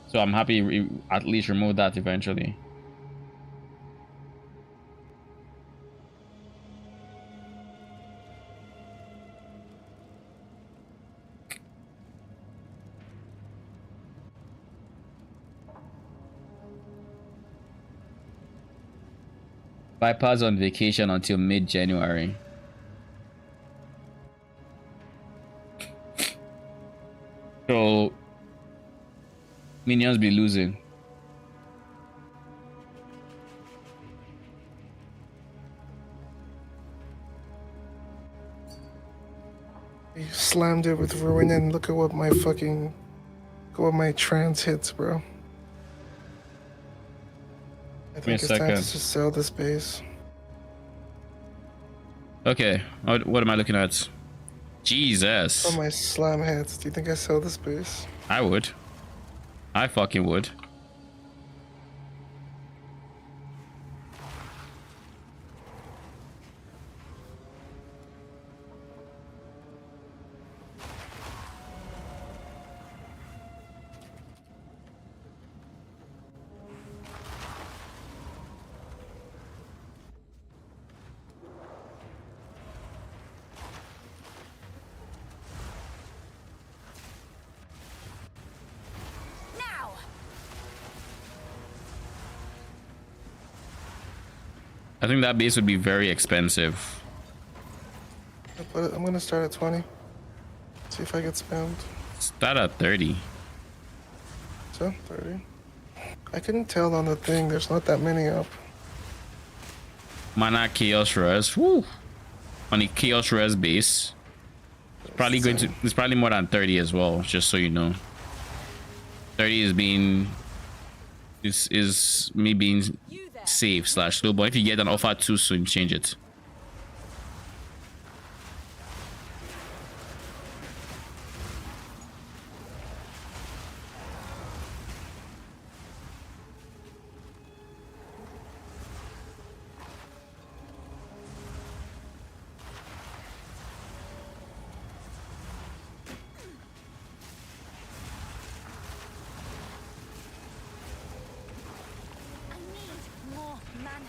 So I'm happy at least remove that eventually. Viper's on vacation until mid-January. So minions be losing. You slammed it with ruin and look at what my fucking, look at what my trans hits, bro. I Give me a think it's time to second. just sell this base. Okay, what am I looking at? Jesus. Oh, my slam hits. Do you think I sell this base? I would. I fucking would. Now! I think that base would be very expensive. I'm gonna start at 20. See if I get spammed. Start at 30. So 30. I couldn't tell on the thing. There's not that many up. Mana Chaos Res. Woo! On the Chaos Res base. It's probably going to. It's probably more than 30 as well. Just so you know. 30 is being. This is me being safe / slow. But if you get an offer too soon, change it. I need more mana.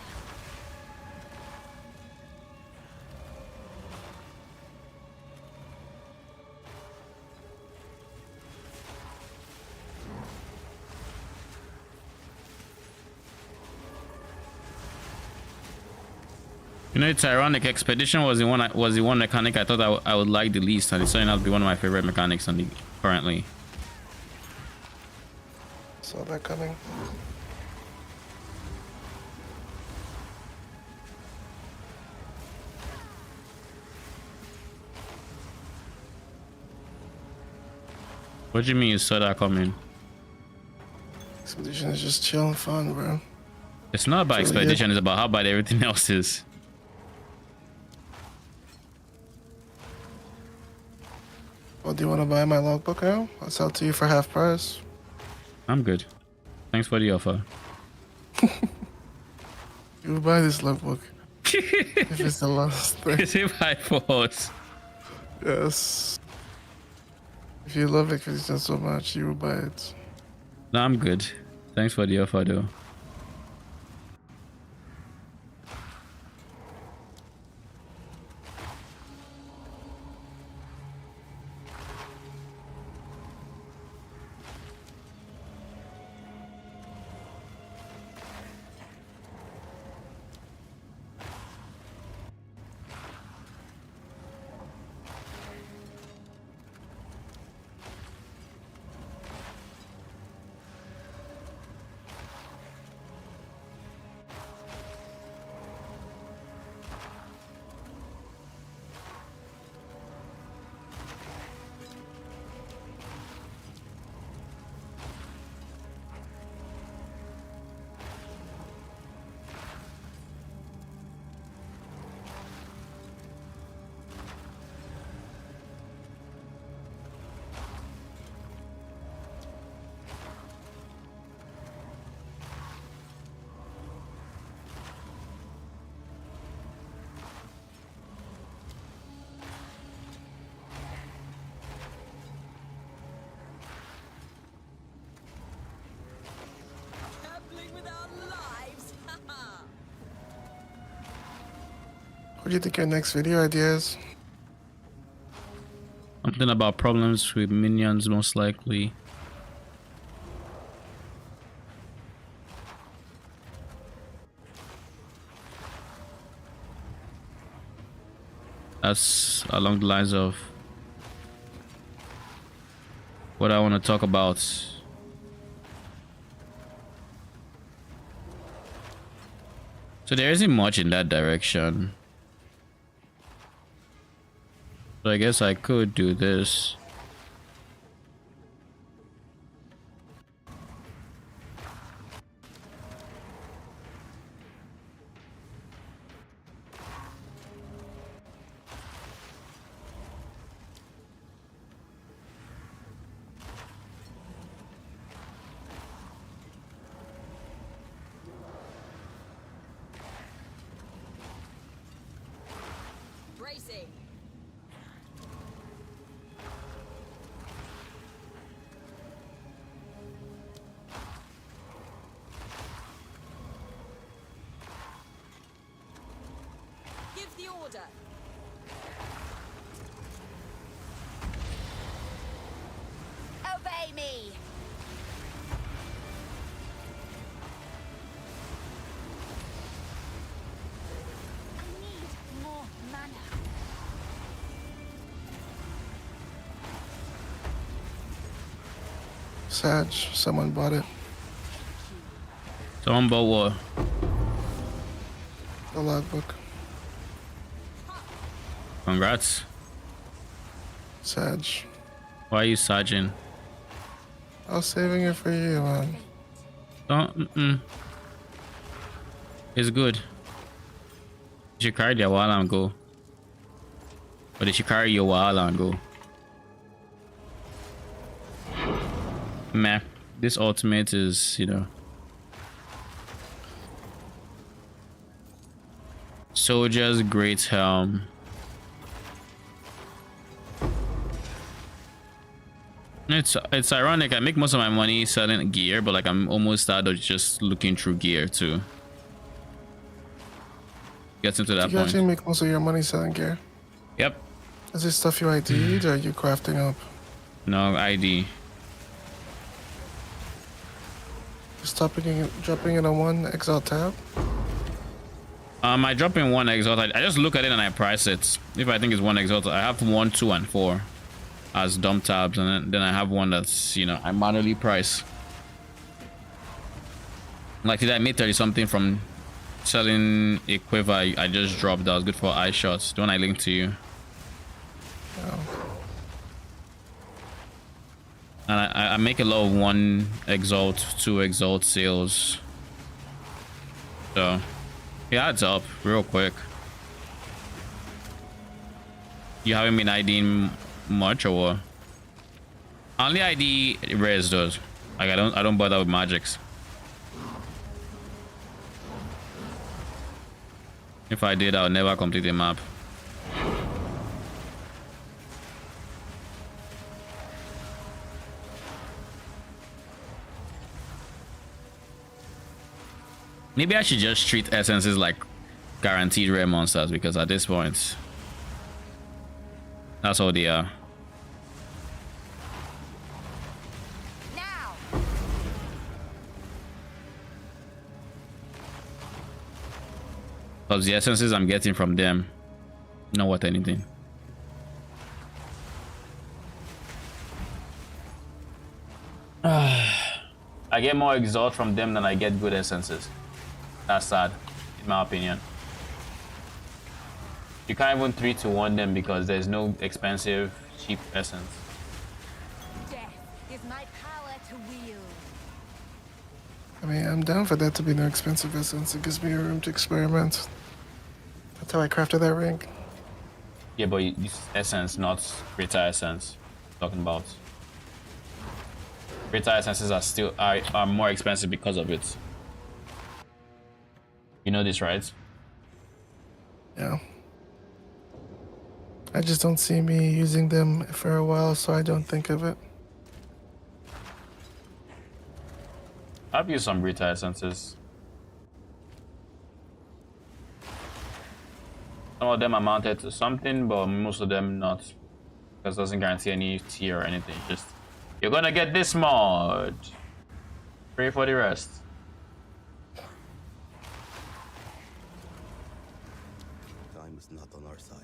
You know, it's ironic. Expedition was the one mechanic I thought I would like the least, and it's turning out to be one of my favorite mechanics on the currently. Saw that coming. What do you mean you saw that coming? Expedition is just chill and fun, bro. It's not about It's really expedition. It's about how bad everything else is. Well, do you want to buy my logbook now? I'll sell it to you for half price. I'm good. Thanks for the offer. You will buy this logbook if it's the last thing. Is it by force? Yes. If you love Expedition so much, you will buy it. No, I'm good. Thanks for the offer, though. What do you think your next video idea is? Something about problems with minions, most likely. That's along the lines of what I want to talk about. So there isn't much in that direction. So I guess I could do this. Bracing. Give the order. Obey me. I need more mana. Sag, someone bought it. Someone bought what? The logbook. Congrats. Sag. Why are you Sajin? I was saving it for you, man. Don't. It's good. She carried you a while ago. Or did she carry you a while ago? Meh. This ultimate is, you know. Soldier's Great Helm. It's ironic. I make most of my money selling gear, but like I'm almost out of just looking through gear too. Gets into that You point. actually make most of your money selling gear. Yep. Is this stuff you ID'd or are you crafting up? No ID. Just dropping it on one Exile tab? I drop in one exalt. I just look at it and I price it. If I think it's one exalt, I have 1, 2, and 4 as dump tabs, and then I have one that's, you know, I manually price. Like today I made 30 something from selling a quiver I just dropped that was good for eye shots. The one I linked to you. Oh. And I make a lot of 1 exalt, 2 exalt sales. So it adds up real quick. You haven't been IDing much or what? Only ID rares does. Like I don't bother with magics. If I did, I would never complete a map. Maybe I should just treat essences like guaranteed rare monsters, because at this point, that's all they are. Now. Because the essences I'm getting from them, not worth anything. I get more exalt from them than I get good essences. That's sad, in my opinion. You can't even 3-to-1 them because there's no expensive, cheap essence. Death is my power to wield. I mean, I'm down for that to be no expensive essence. It gives me room to experiment. That's how I crafted that ring. Yeah, but it's essence, not greater essence. Talking about greater essences are still are more expensive because of it. You know this, right? Yeah. I just don't see me using them for a while, so I don't think of it. I've used some greater essences. Some of them amounted to something, but most of them not. Because it doesn't guarantee any tier or anything. Just, you're gonna get this mod. Pray for the rest. Time is not on our side.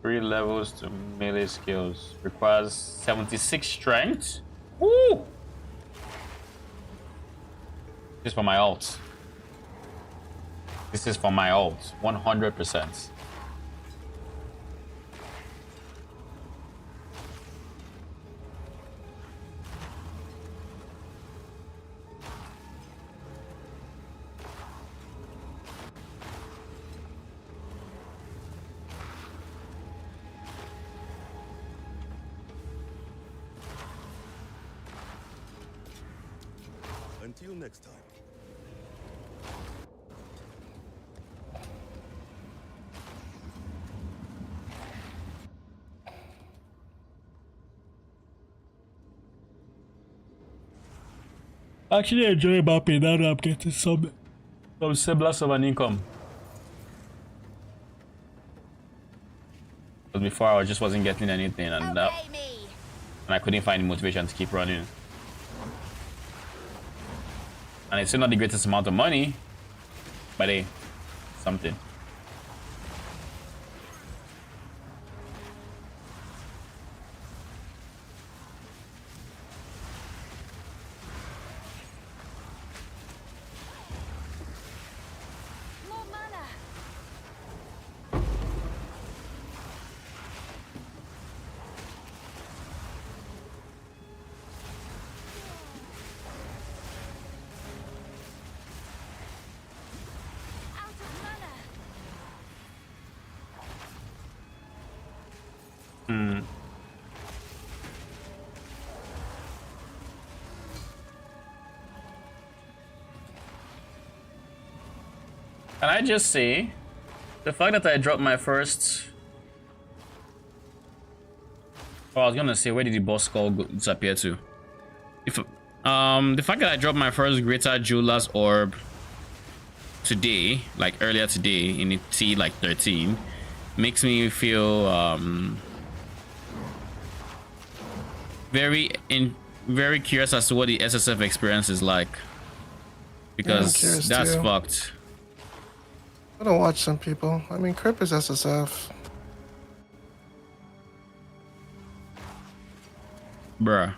3 levels to melee skills. Requires 76 strength. Woo! This is for my ult. This is for my ult. 100%. Until next time. Actually enjoy mapping now that I'm getting some semblance of an income. But before I just wasn't getting anything, and Obey me. I couldn't find motivation to keep running. And it's still not the greatest amount of money, but hey, something. More mana. Out of mana. Can I just say, the fact that I dropped my first... Oh, I was gonna say, where did the boss skull disappear to? If the fact that I dropped my first Greater Jeweler's Orb today, like earlier today in T like 13, makes me feel very curious as to what the SSF experience is like, because curious that's too. fucked. I don't watch some people. I mean, Crip is SSF. Bruh.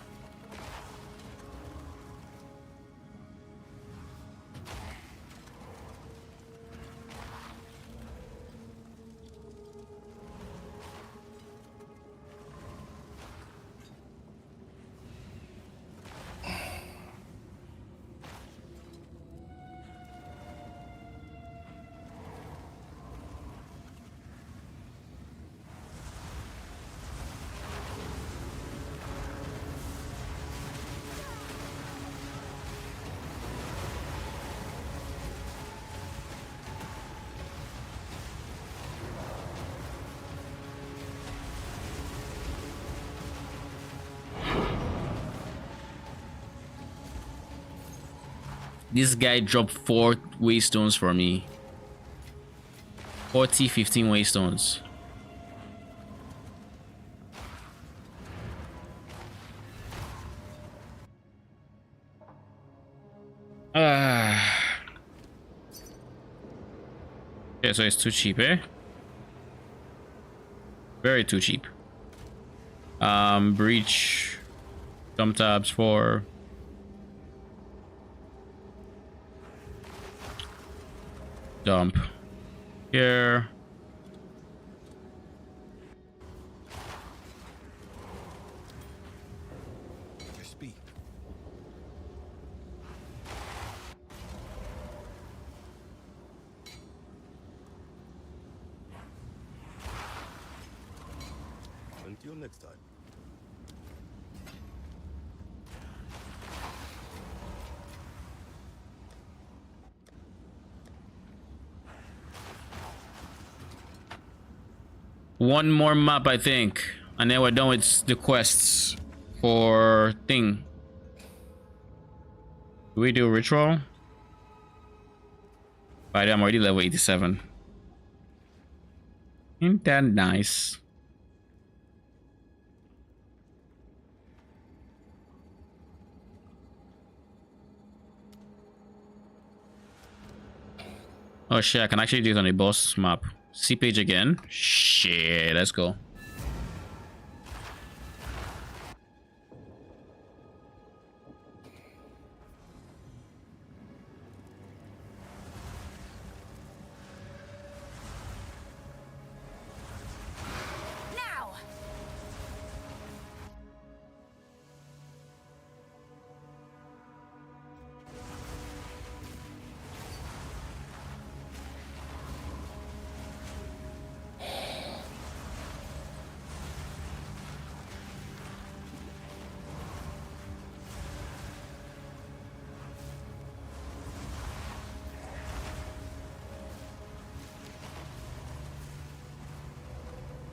This guy dropped 4 waystones for me. 15 waystones. Yeah, so it's too cheap, eh? Very too cheap. Breach. Thumb tabs for... Dump. Here. Speak. Until next time. One more map, I think, and then we're done with the quests for thing. Do we do ritual? By the way, I'm already level 87. Ain't that nice? Oh shit, I can actually do it on a boss map. C page again. Shit, let's go. Now!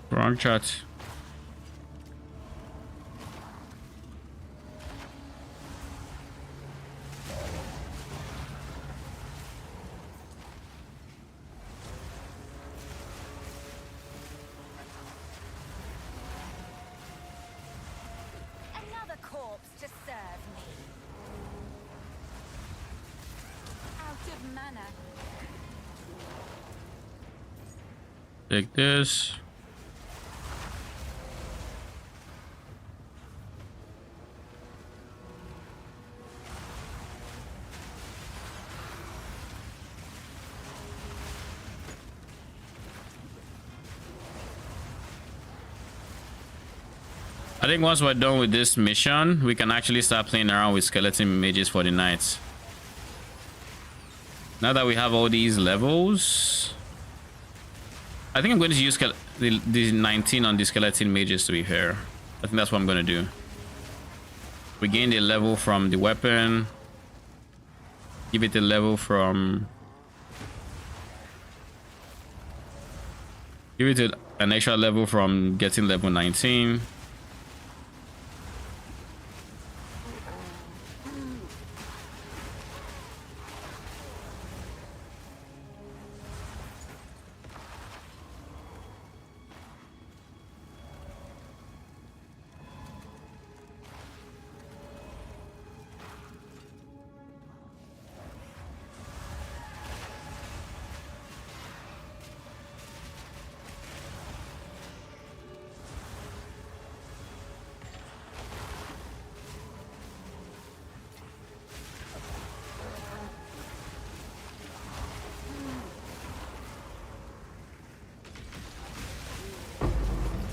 Wrong chat. Another corpse to serve me. Out of mana. Take this. I think once we're done with this mission, we can actually start playing around with skeleton mages for the night. Now that we have all these levels, I think I'm going to use the 19 on the skeleton mages, to be fair. I think that's what I'm going to do. We gain the level from the weapon. Give it a level from... Give it an extra level from getting level 19.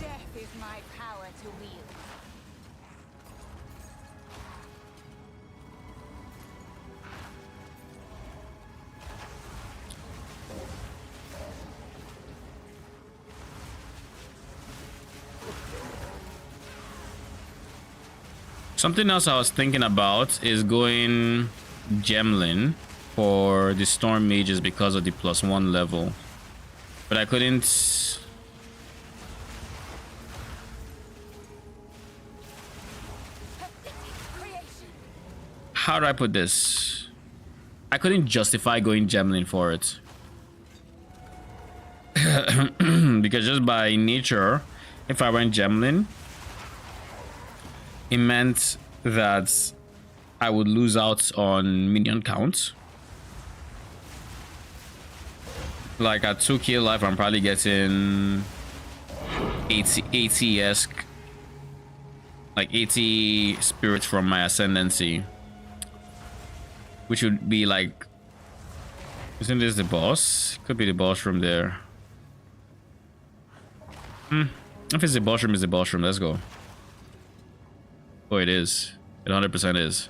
Death is my power to wield. Something else I was thinking about is going Gemlin for the Storm Mages because of the +1 level. But I couldn't... How do I put this? I couldn't justify going Gemlin for it. Because just by nature, if I went Gemlin, it meant that I would lose out on minion count. Like at 2k life, I'm probably getting 80-esque, like 80 spirits from my Ascendancy, which would be like, isn't this the boss? Could be the boss room there. If it's the boss room, it's the boss room. Let's go. Oh, it is. It 100% is.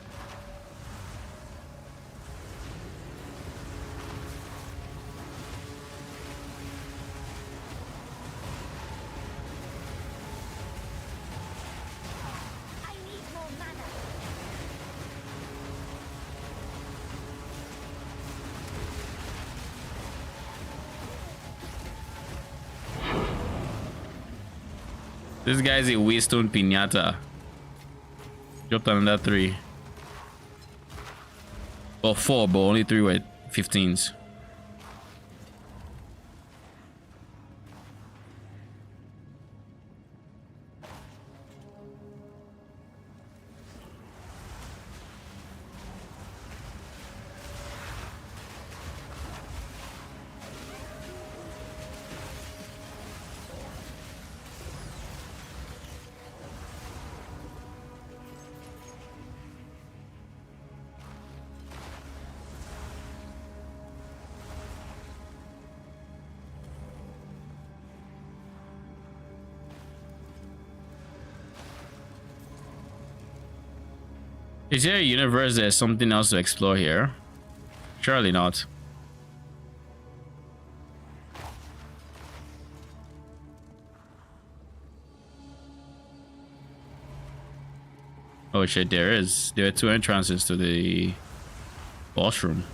I need more mana. This guy's a Waystone Pinata. Dropped another 3. Well, 4, but only 3 were 15s. Is there a universe there's something else to explore here? Surely not. Oh shit, there is. There are two entrances to the boss room.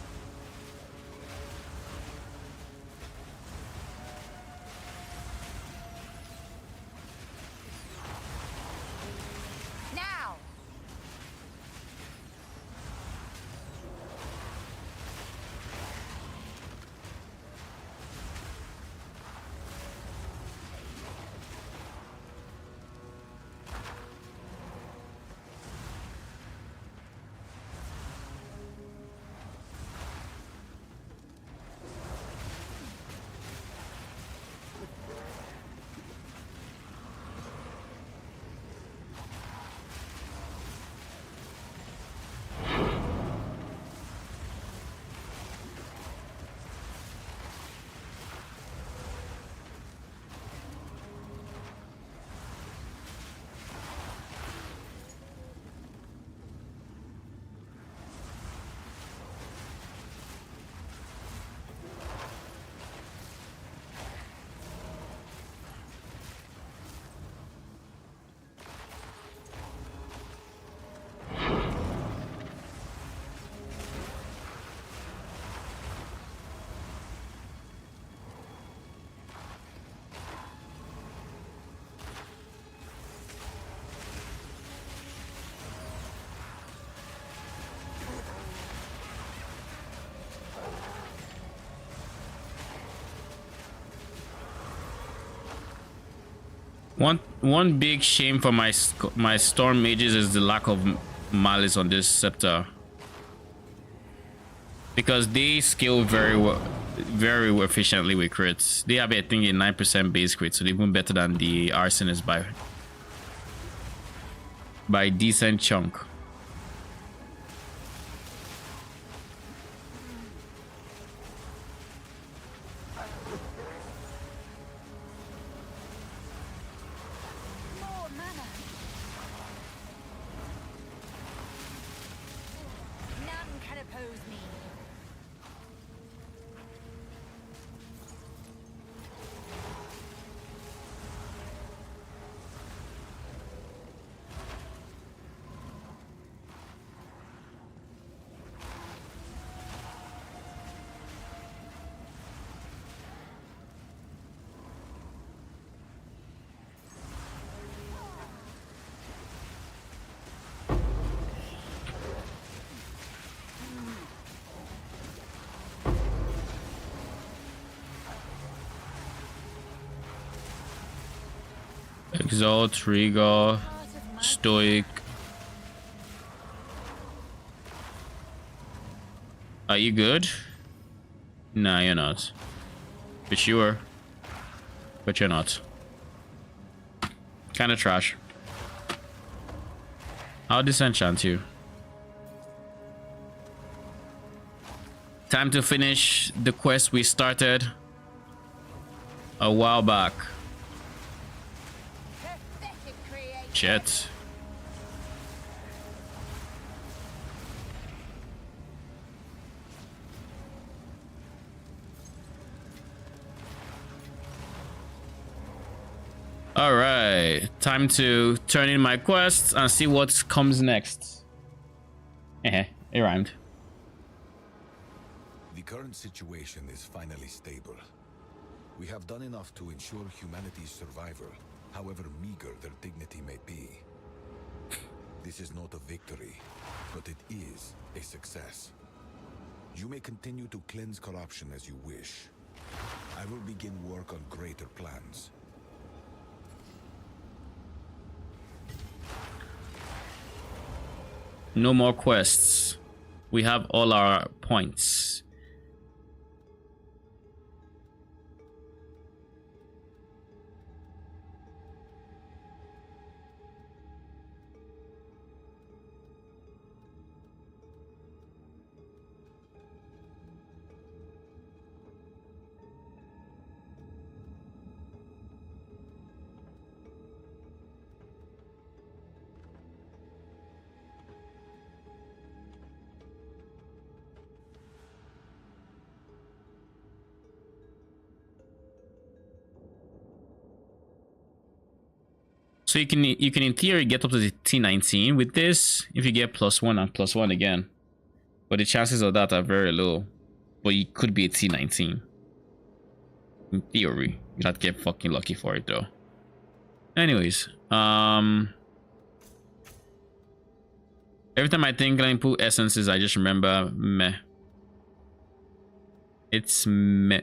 Now! One big shame for my storm mages is the lack of malice on this scepter, because they scale very efficiently with crits. They have, I think, a 9% base crit, so they're even better than the arsonist by a decent chunk. More mana! None can oppose me. Exalt, Rigor, Stoic. Are you good? Nah, you're not. But you are. But you're not. Kinda trash. I'll disenchant you. Time to finish the quest we started a while back. Pathetic creation. Shit. All right, time to turn in my quests and see what comes next. Eh, it rhymed. The current situation is finally stable. We have done enough to ensure humanity's survival, however meager their dignity may be. This is not a victory, but it is a success. You may continue to cleanse corruption as you wish. I will begin work on greater plans. No more quests. We have all our points. So you can in theory get up to the T19 with this if you get +1 and +1 again. But the chances of that are very low. But you could be a T19. In theory. You'd have to get fucking lucky for it though. Anyways, every time I think I put essences, I just remember meh. It's meh.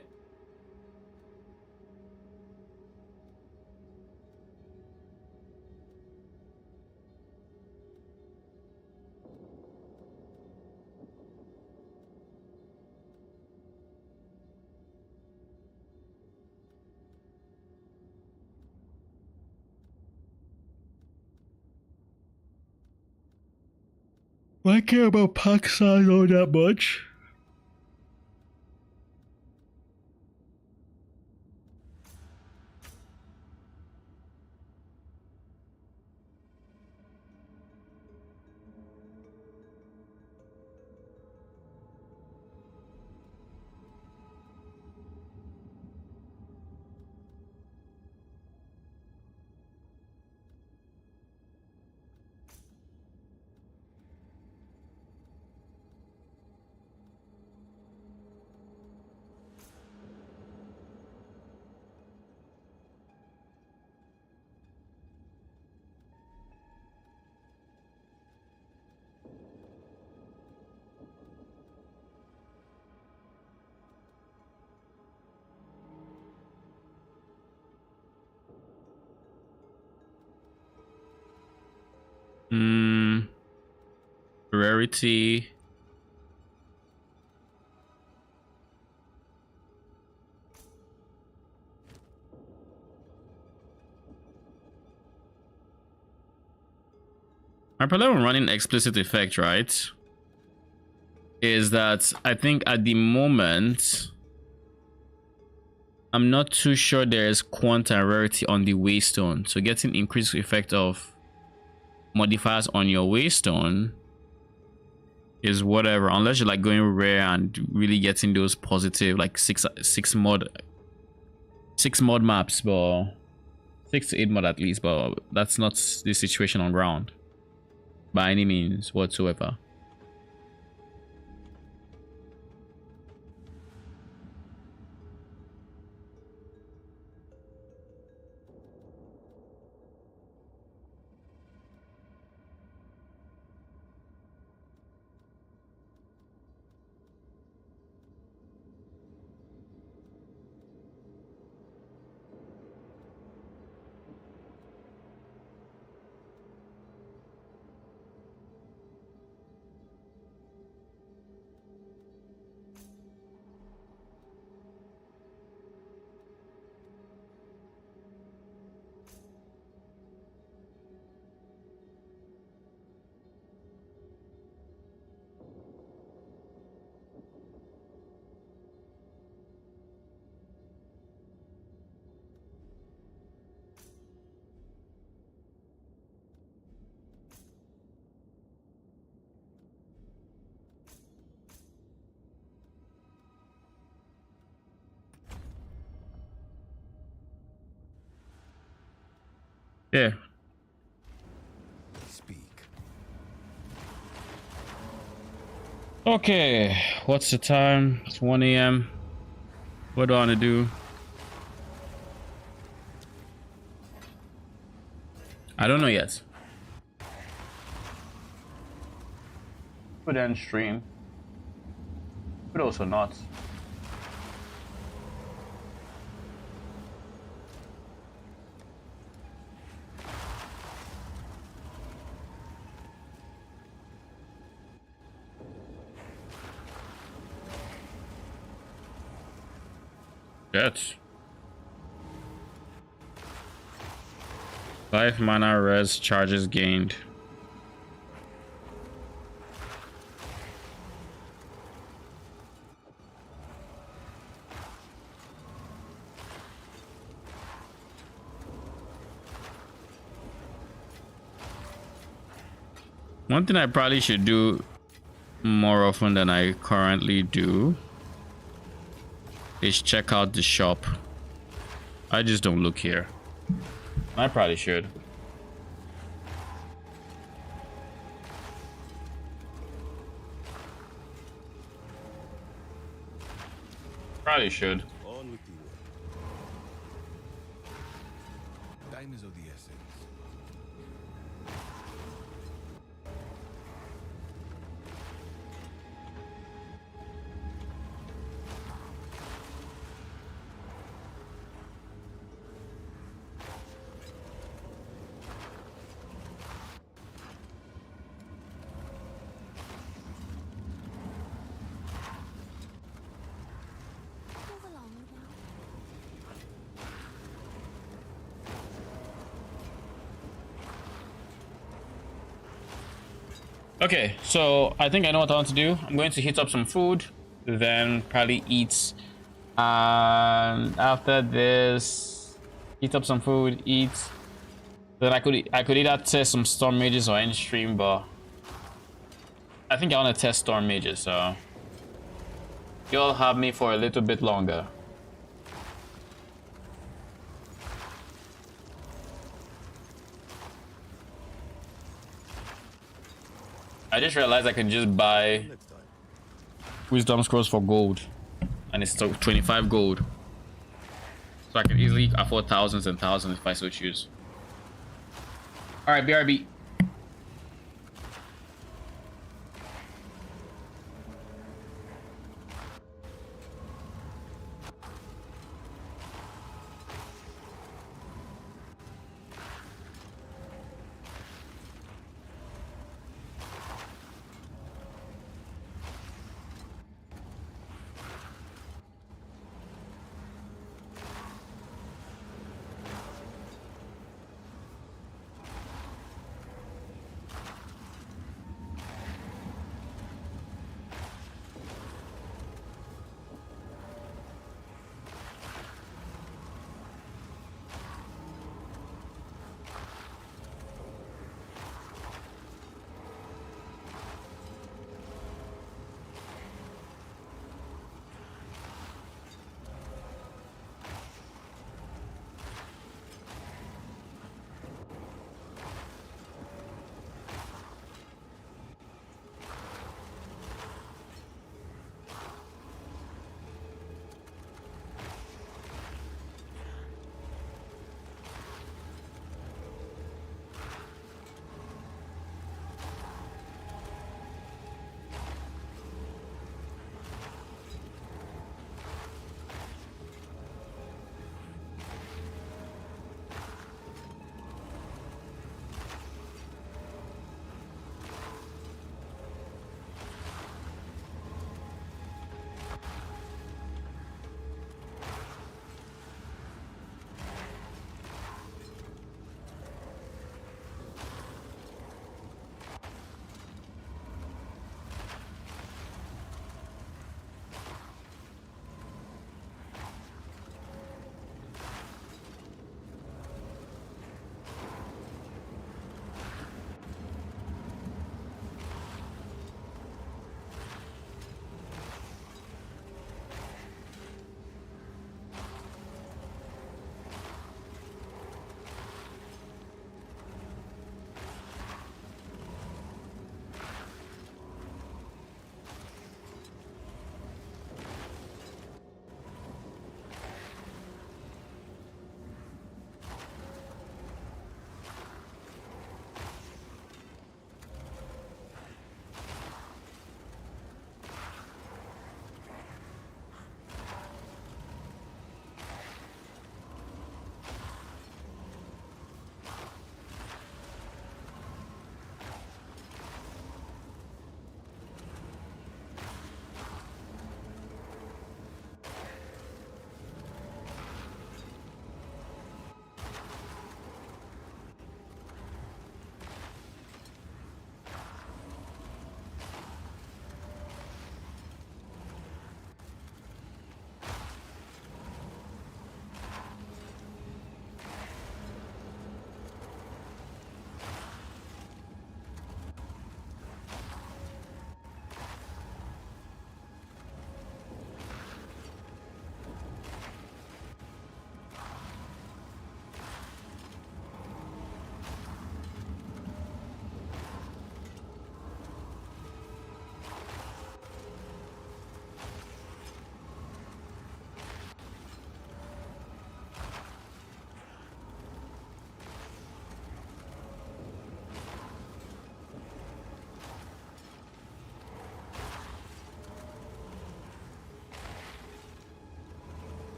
I care about pack size all that much. Rarity. My problem with running explicit effect, right, is that I think at the moment I'm not too sure there's quant and rarity on the waystone. So getting increased effect of modifiers on your waystone is whatever, unless you're like going rare and really getting those positive like six mod maps, but 6 to 8 mod at least, but that's not the situation on ground by any means whatsoever. Yeah. Speak. Okay, what's the time? It's 1 a.m. What do I want to do? I don't know yet. Could end stream. Could also not. Shit. 5 mana res charges gained. One thing I probably should do more often than I currently do is check out the shop. I just don't look here. I probably should. Probably should. On with the work. Time is of the essence. Move along now. Okay, so I think I know what I want to do. I'm going to heat up some food, then probably eat. And after this, heat up some food, eat. Then I could either test some storm mages or end stream, but I think I want to test storm mages, so you'll have me for a little bit longer. I just realized I can just buy Next time. wisdom scrolls for gold, and it's 25 gold, so I can easily afford thousands and thousands if I so choose. All right, BRB.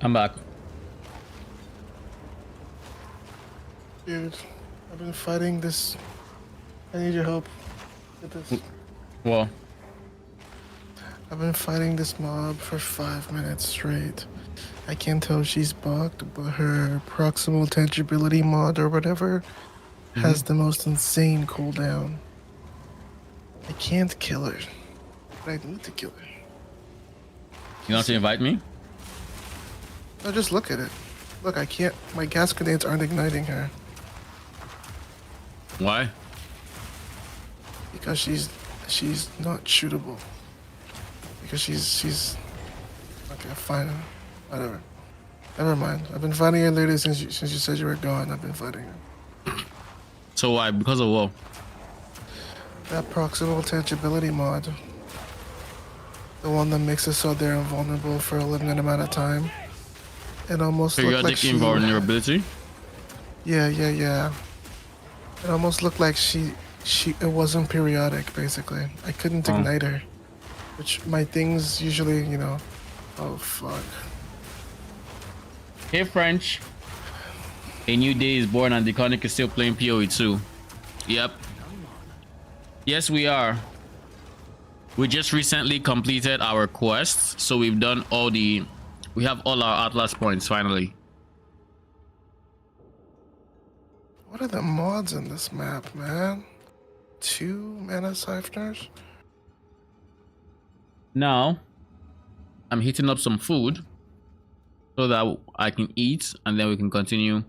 I'm back. Dude, I've been fighting this. I need your help with this. Well, I've been fighting this mob for 5 minutes straight. I can't tell if she's bugged, but her proximal tangibility mod or whatever has the most insane cooldown. I can't kill her, but I need to kill her. you want to invite me? No, just look at it. Look, I can't. My gas grenades aren't igniting her Why? because she's not shootable. Because she's okay. Fine, whatever. Never mind. I've been fighting her lately since you said you were gone. I've been fighting her. So why? Because of what? That proximal tangibility mod. The one that makes it so they're invulnerable for a limited amount of time. It almost looked like Periodic she... invulnerability? Yeah. It almost looked like it wasn't periodic, basically. I couldn't ignite her. Which my things usually, you know... Oh, fuck. Hey, French. A new day is born and the Conic is still playing PoE 2. Yep. Yes, we are. We just recently completed our quests, so we've done all the... We have all our Atlas points, finally. What are the mods in this map, man? 2 mana siphoners? Now, I'm heating up some food so that I can eat and then we can continue.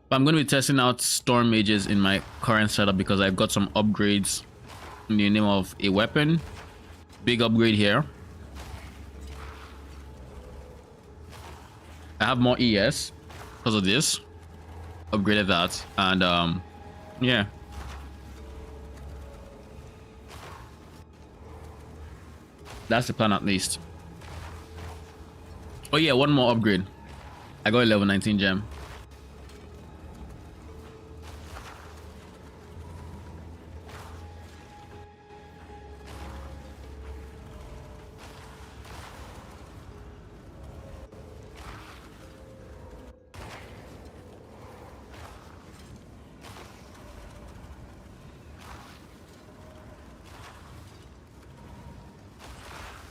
But I'm going to be testing out storm mages in my current setup because I've got some upgrades in the name of a weapon. Big upgrade here. I have more ES because of this. Upgraded that, and yeah. That's the plan at least. Oh yeah, one more upgrade. I got a level 19 gem.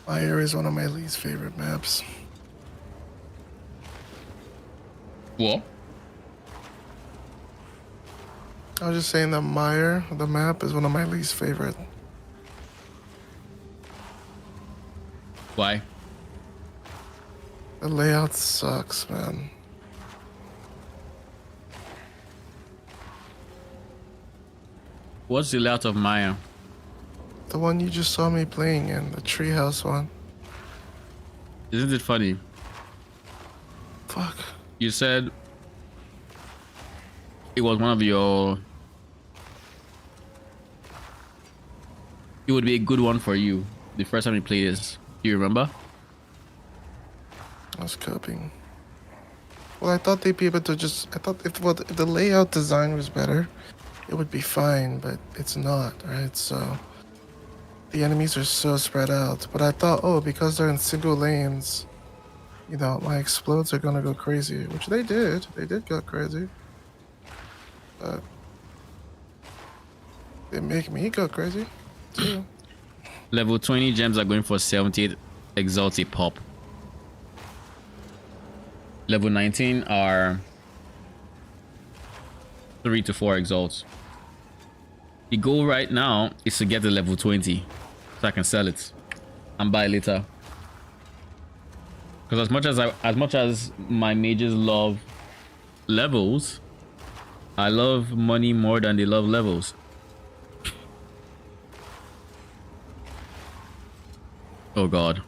Fire is one of my least favorite maps. What? I was just saying that Mire, the map, is one of my least favorite. Why? The layout sucks, man. What's the layout of Maya? The one you just saw me playing in, the treehouse one. Isn't it funny? Fuck. You said it was one of your... It would be a good one for you the first time you played this. Do you remember? I was coping. Well, I thought they'd be able to just... I thought if the layout design was better, it would be fine, but it's not, right? So... The enemies are so spread out, but I thought, oh, because they're in single lanes, you know, my explodes are gonna go crazy, which they did. They did go crazy. But they make me go crazy, too. Level 20 gems are going for 78 exalts a pop. Level 19 are 3 to 4 exalts. The goal right now is to get to level 20 so I can sell it and buy later. Because as much as my mages love levels, I love money more than they love levels. Oh god.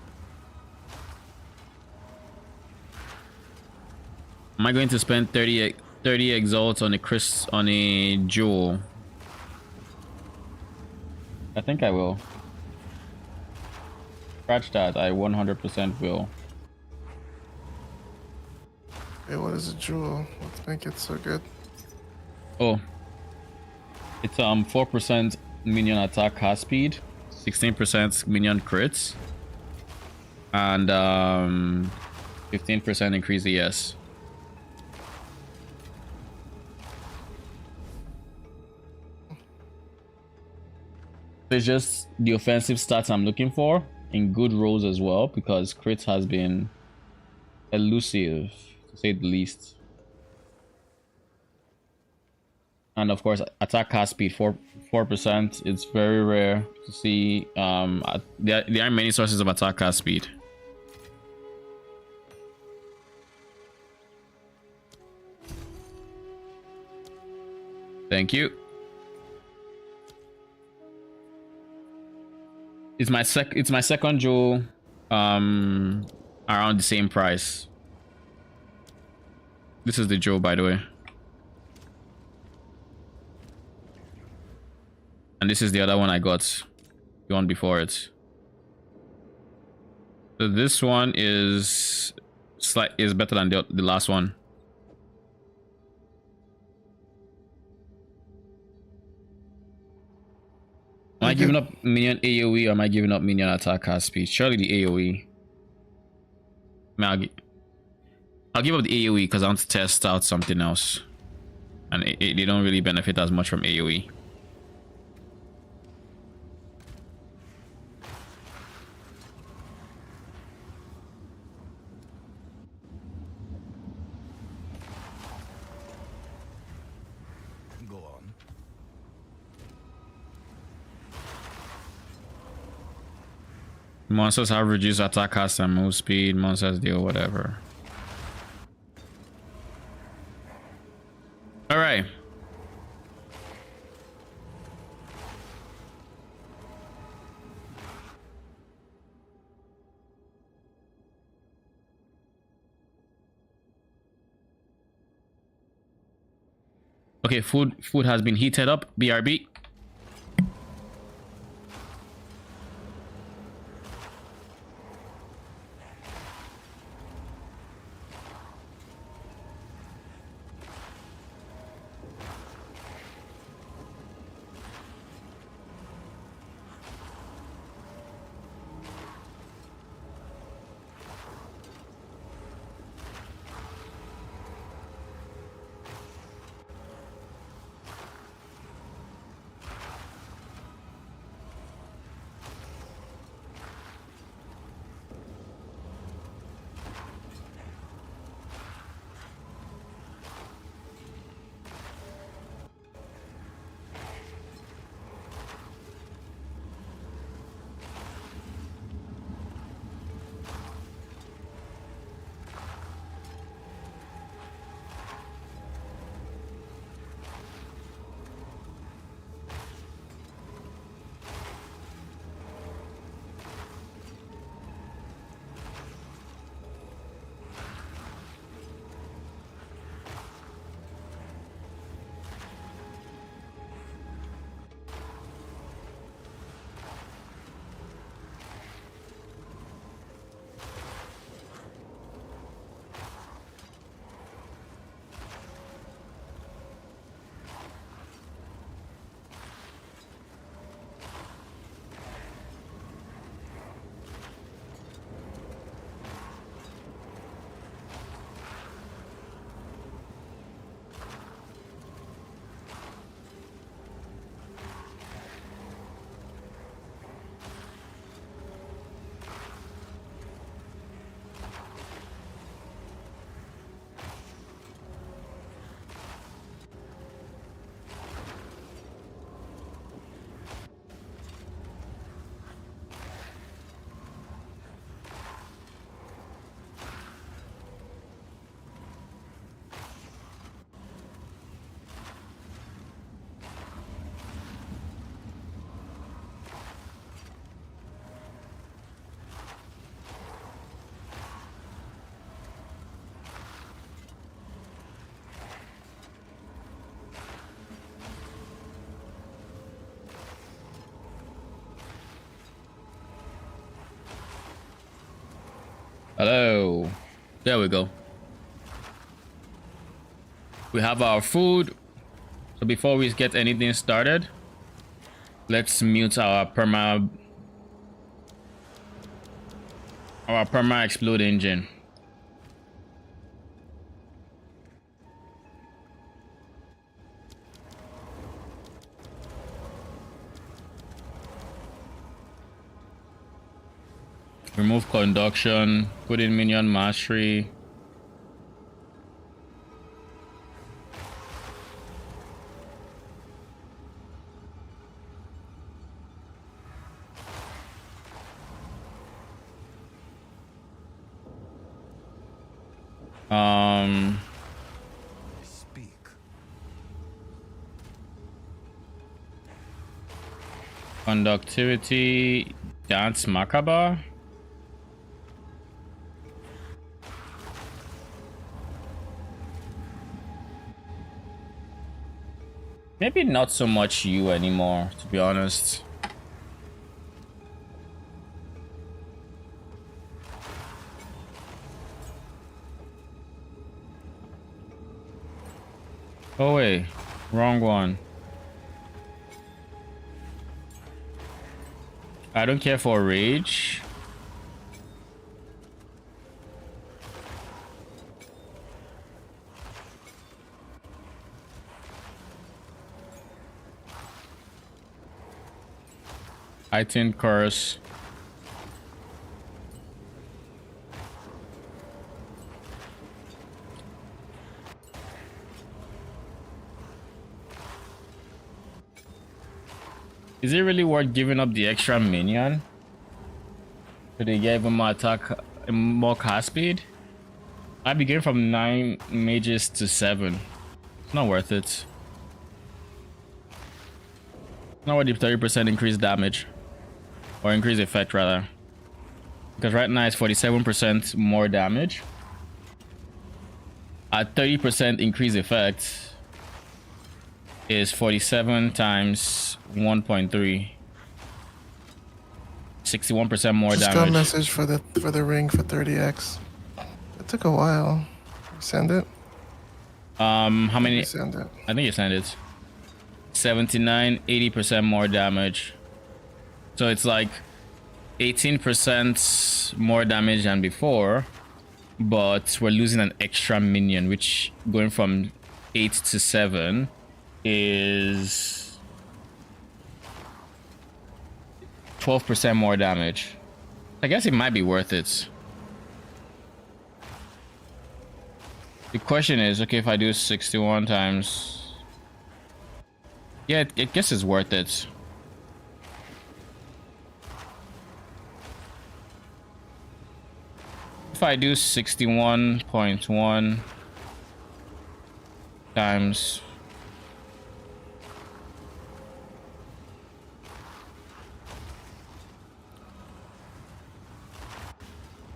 Am I going to spend 30 exalts on a jewel? I think I will. Scratch that, I 100% will. Hey, what is a jewel? Let's make it so good. Oh. It's 4% minion attack cast speed, 16% minion crits, and 15% increase the yes. It's just the offensive stats I'm looking for in good rolls as well, because crit has been elusive to say the least. And of course, attack cast speed 4%. It's very rare to see. There aren't many sources of attack cast speed. Thank you. It's my second jewel, around the same price. This is the jewel, by the way. And this is the other one I got, the one before it. So this one is better than the last one. Am I giving up minion AoE or am I giving up minion attack cast speed? Surely the AoE. I mean, I'll give up the AoE because I want to test out something else. And they don't really benefit as much from AoE. Monsters have reduced attack cast and move speed. Monsters deal whatever. All right. Okay, food has been heated up. BRB. Hello. There we go. We have our food. So before we get anything started, let's mute our perma explode engine. Remove conduction. Put in minion mastery. Speak. Conductivity. Dance macabre. Maybe not so much you anymore, to be honest. Oh wait, wrong one. I don't care for rage. I think curse. Is it really worth giving up the extra minion? So they gave him more attack, more cast speed? I'd be getting from 9 mages to 7. It's not worth it. Not worth the 30% increased damage. Or increased effect, rather. Because right now it's 47% more damage. At 30% increased effect is 47 times 1.3. 61% more Just damage. got a message for the ring for 30x. It took a while. Send it. How many? Send it. I think you sent it. 79, 80% more damage. So it's like 18% more damage than before, but we're losing an extra minion, which going from 8 to 7 is 12% more damage. I guess it might be worth it. The question is, okay, if I do 61 times... Yeah, I guess it's worth it. If I do 61.1 times...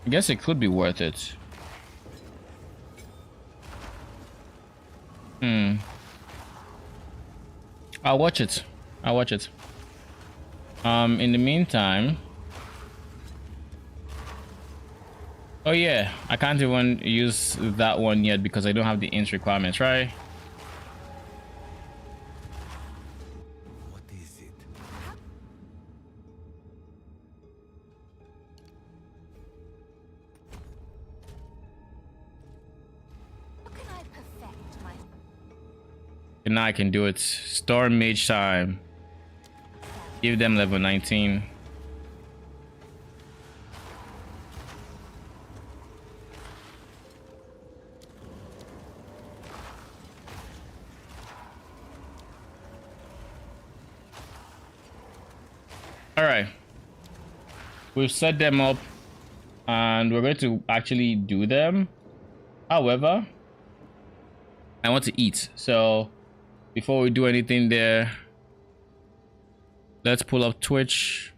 I guess it could be worth it. I'll watch it. I'll watch it. In the meantime... Oh yeah, I can't even use that one yet because I don't have the int requirements, right? What is it? How can I perfect my... And now I can do it. Storm Mage time. Give them level 19. All right. We've set them up and we're going to actually do them. However, I want to eat. So before we do anything there, let's pull up Twitch.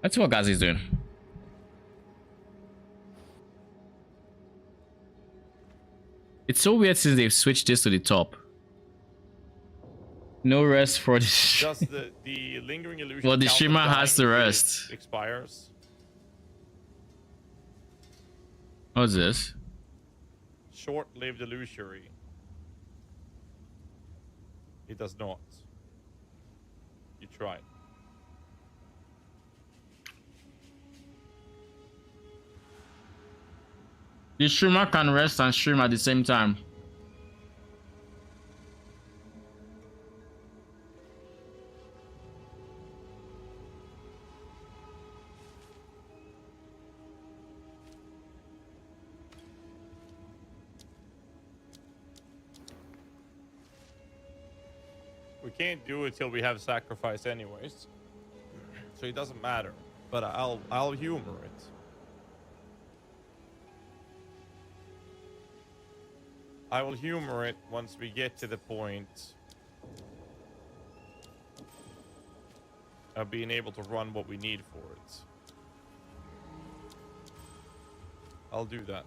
Let's see what Gazi's doing. It's so weird since they've switched this to the top. No rest for the... Just the lingering illusion. Well, the counter streamer dying has to if it rest. Expires. What's this? Short-lived illusory. It does not. You tried. The streamer can rest and stream at the same time. we can't do it till we have sacrifice anyways. So it doesn't matter. But I'll humor it. I will humor it once we get to the point of being able to run what we need for it. I'll do that.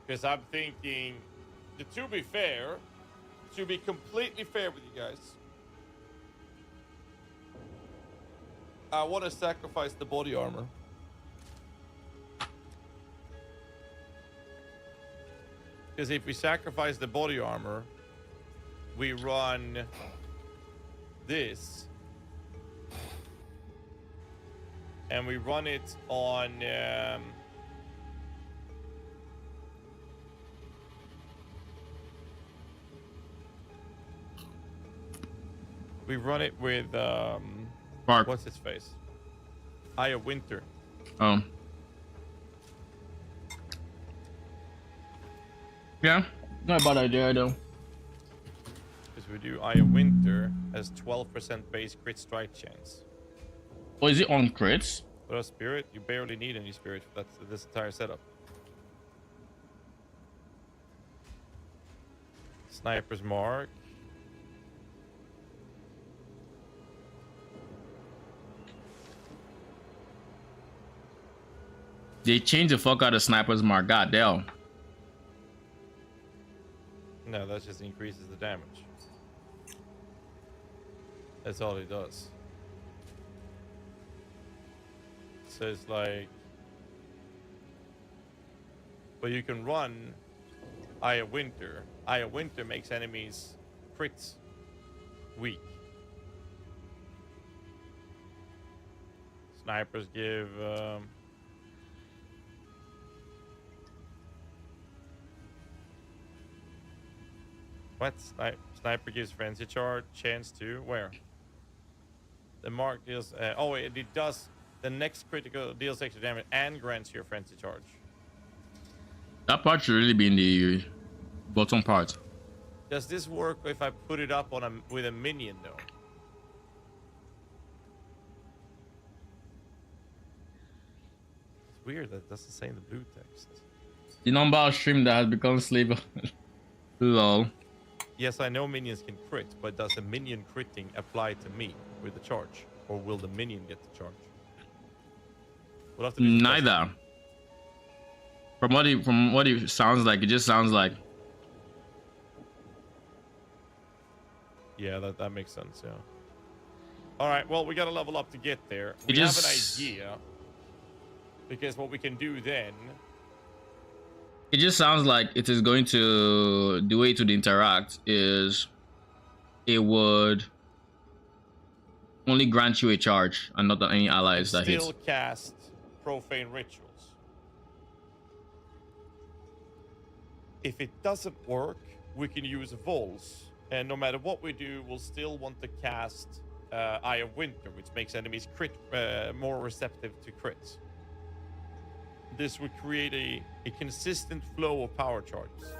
Because I'm thinking, to be fair, to be completely fair with you guys, I want to sacrifice the body armor. Because if we sacrifice the body armor, we run this. And we run it on... we run it with... Bark. what's his face? Eye of Winter. Oh. Yeah, not a bad idea though. Because we do Eye of Winter has 12% base crit strike chance. Oh, is it on crits? But a spirit, you barely need any spirit. That's this entire setup. Sniper's Mark. They changed the fuck out of Sniper's Mark. God damn. No, that just increases the damage. That's all it does. So it's like... But you can run Eye of Winter. Eye of Winter makes enemies crits weak. Snipers give... what? Sniper gives frenzy charge chance to where? The mark deals. Oh, it does. The next critical deals extra damage and grants your frenzy charge. That part should really be in the bottom part. Does this work if I put it up on with a minion though? It's weird that doesn't say in the blue text. The number of stream that has become slave. Lol. Yes, I know minions can crit, but does the minion critting apply to me with the charge? Or will the minion get the charge? We'll have to do neither. From what it sounds like, it just sounds like... Yeah, that makes sense, yeah. Alright, well, we gotta level up to get there. We have an idea. Because what we can do then... It just sounds like it is going to... The way to interact is... It would... only grant you a charge and not any allies that hit. Still cast Profane Rituals. If it doesn't work, we can use Vols. And no matter what we do, we'll still want to cast Eye of Winter, which makes enemies more receptive to crits. This would create a consistent flow of power charges.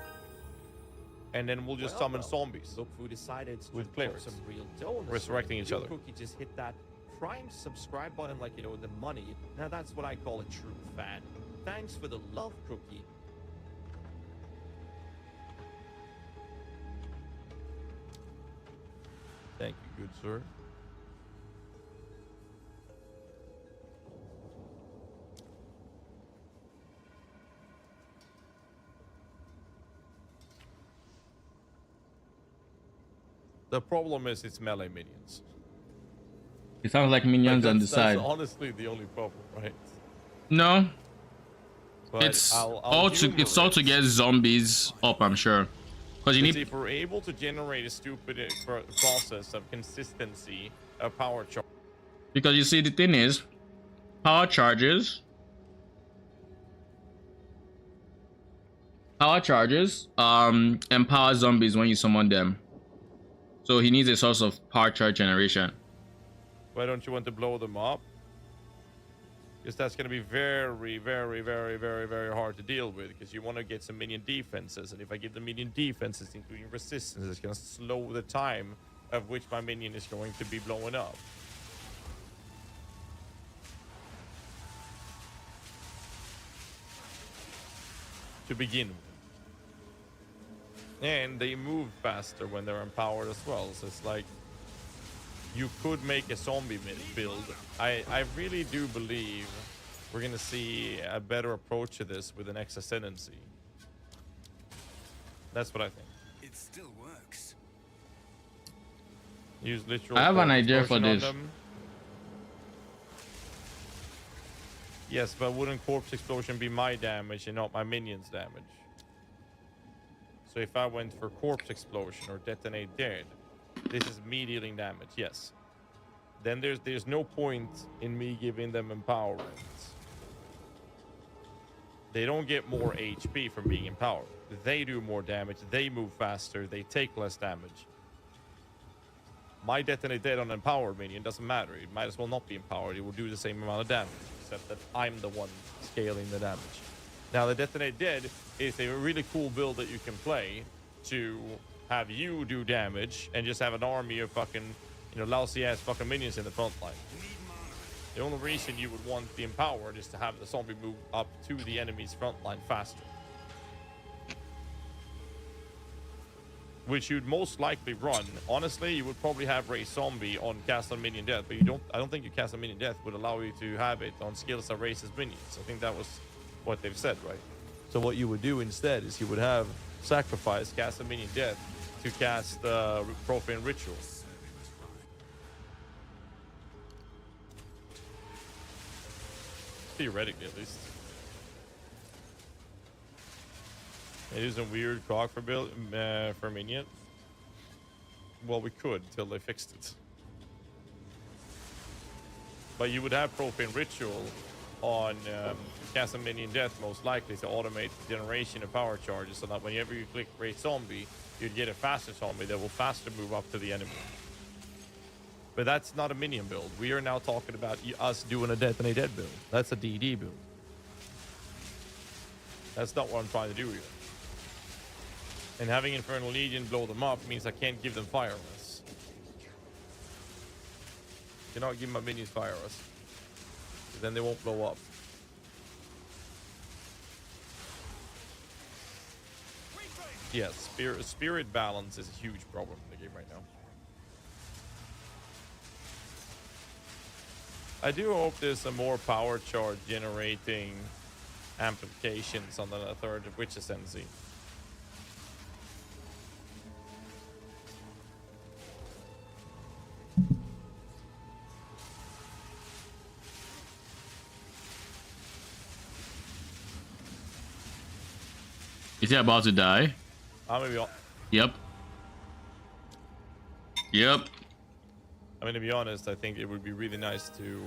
And then we'll just summon zombies. Look who decided with to players some real donors. resurrecting each other. Cookie just hit that prime subscribe button like, you know, the money. Now that's what I call a true fan. Thanks for the love, Cookie. Thank you, good sir. The problem is it's melee minions. It sounds like minions on the side. That's honestly the only problem, right? No. But It's all to get zombies up, I'm sure. Because you need... if we're able to generate a stupid process of consistency of power charge. Because you see, the thing is, power charges empower zombies when you summon them. So he needs a source of power charge generation. Why don't you want to blow them up? Because that's going to be very, very, very, very, very hard to deal with. Because you want to get some minion defenses. And if I give the minion defenses, including resistance, it's going to slow the time of which my minion is going to be blowing up. To begin with. And they move faster when they're empowered as well. So it's like you could make a zombie build. I really do believe we're gonna see a better approach to this with an Ascendancy. That's what I think. It still works. Use literal. I have an corpse idea for explosion on this. them. Yes, but wouldn't corpse explosion be my damage and not my minions' damage? So if I went for corpse explosion or detonate dead, this is me dealing damage. Yes. Then there's no point in me giving them empowerment. They don't get more HP from being empowered. They do more damage. They move faster. They take less damage. My detonate dead on empowered minion doesn't matter. It might as well not be empowered. It will do the same amount of damage, except that I'm the one scaling the damage. Now, the detonate dead is a really cool build that you can play to have you do damage and just have an army of fucking, you know, lousy ass fucking minions in the front line. The only reason you would want the empowered is to have the zombie move up to the enemy's front line faster. Which you'd most likely run. Honestly, you would probably have Raise Zombie on Cast on Minion Death, but I don't think your Cast on Minion Death would allow you to have it on skills that raises minions. I think that was what they've said, right? So what you would do instead is you would have Sacrifice, Cast on Minion Death to cast Profane Ritual. Theoretically, at least. It is a weird cog for Minion. Well, we could till they fixed it. But you would have Profane Ritual on Cast on Minion Death most likely to automate the generation of power charges, so that whenever you click Raise Zombie, you'd get a faster zombie that will faster move up to the enemy. But that's not a minion build. We are now talking about us doing a Detonate Dead build. That's a DD build. That's not what I'm trying to do here. And having Infernal Legion blow them up means I can't give them Fire Rush. Cannot give my minions Fire Rush. Then they won't blow up. Yes, spirit balance is a huge problem in the game right now. I do hope there's some more power charge generating amplifications on the third Witch Ascendancy. Is he about to die? Maybe. Yep. Yep. I mean, to be honest, I think it would be really nice to.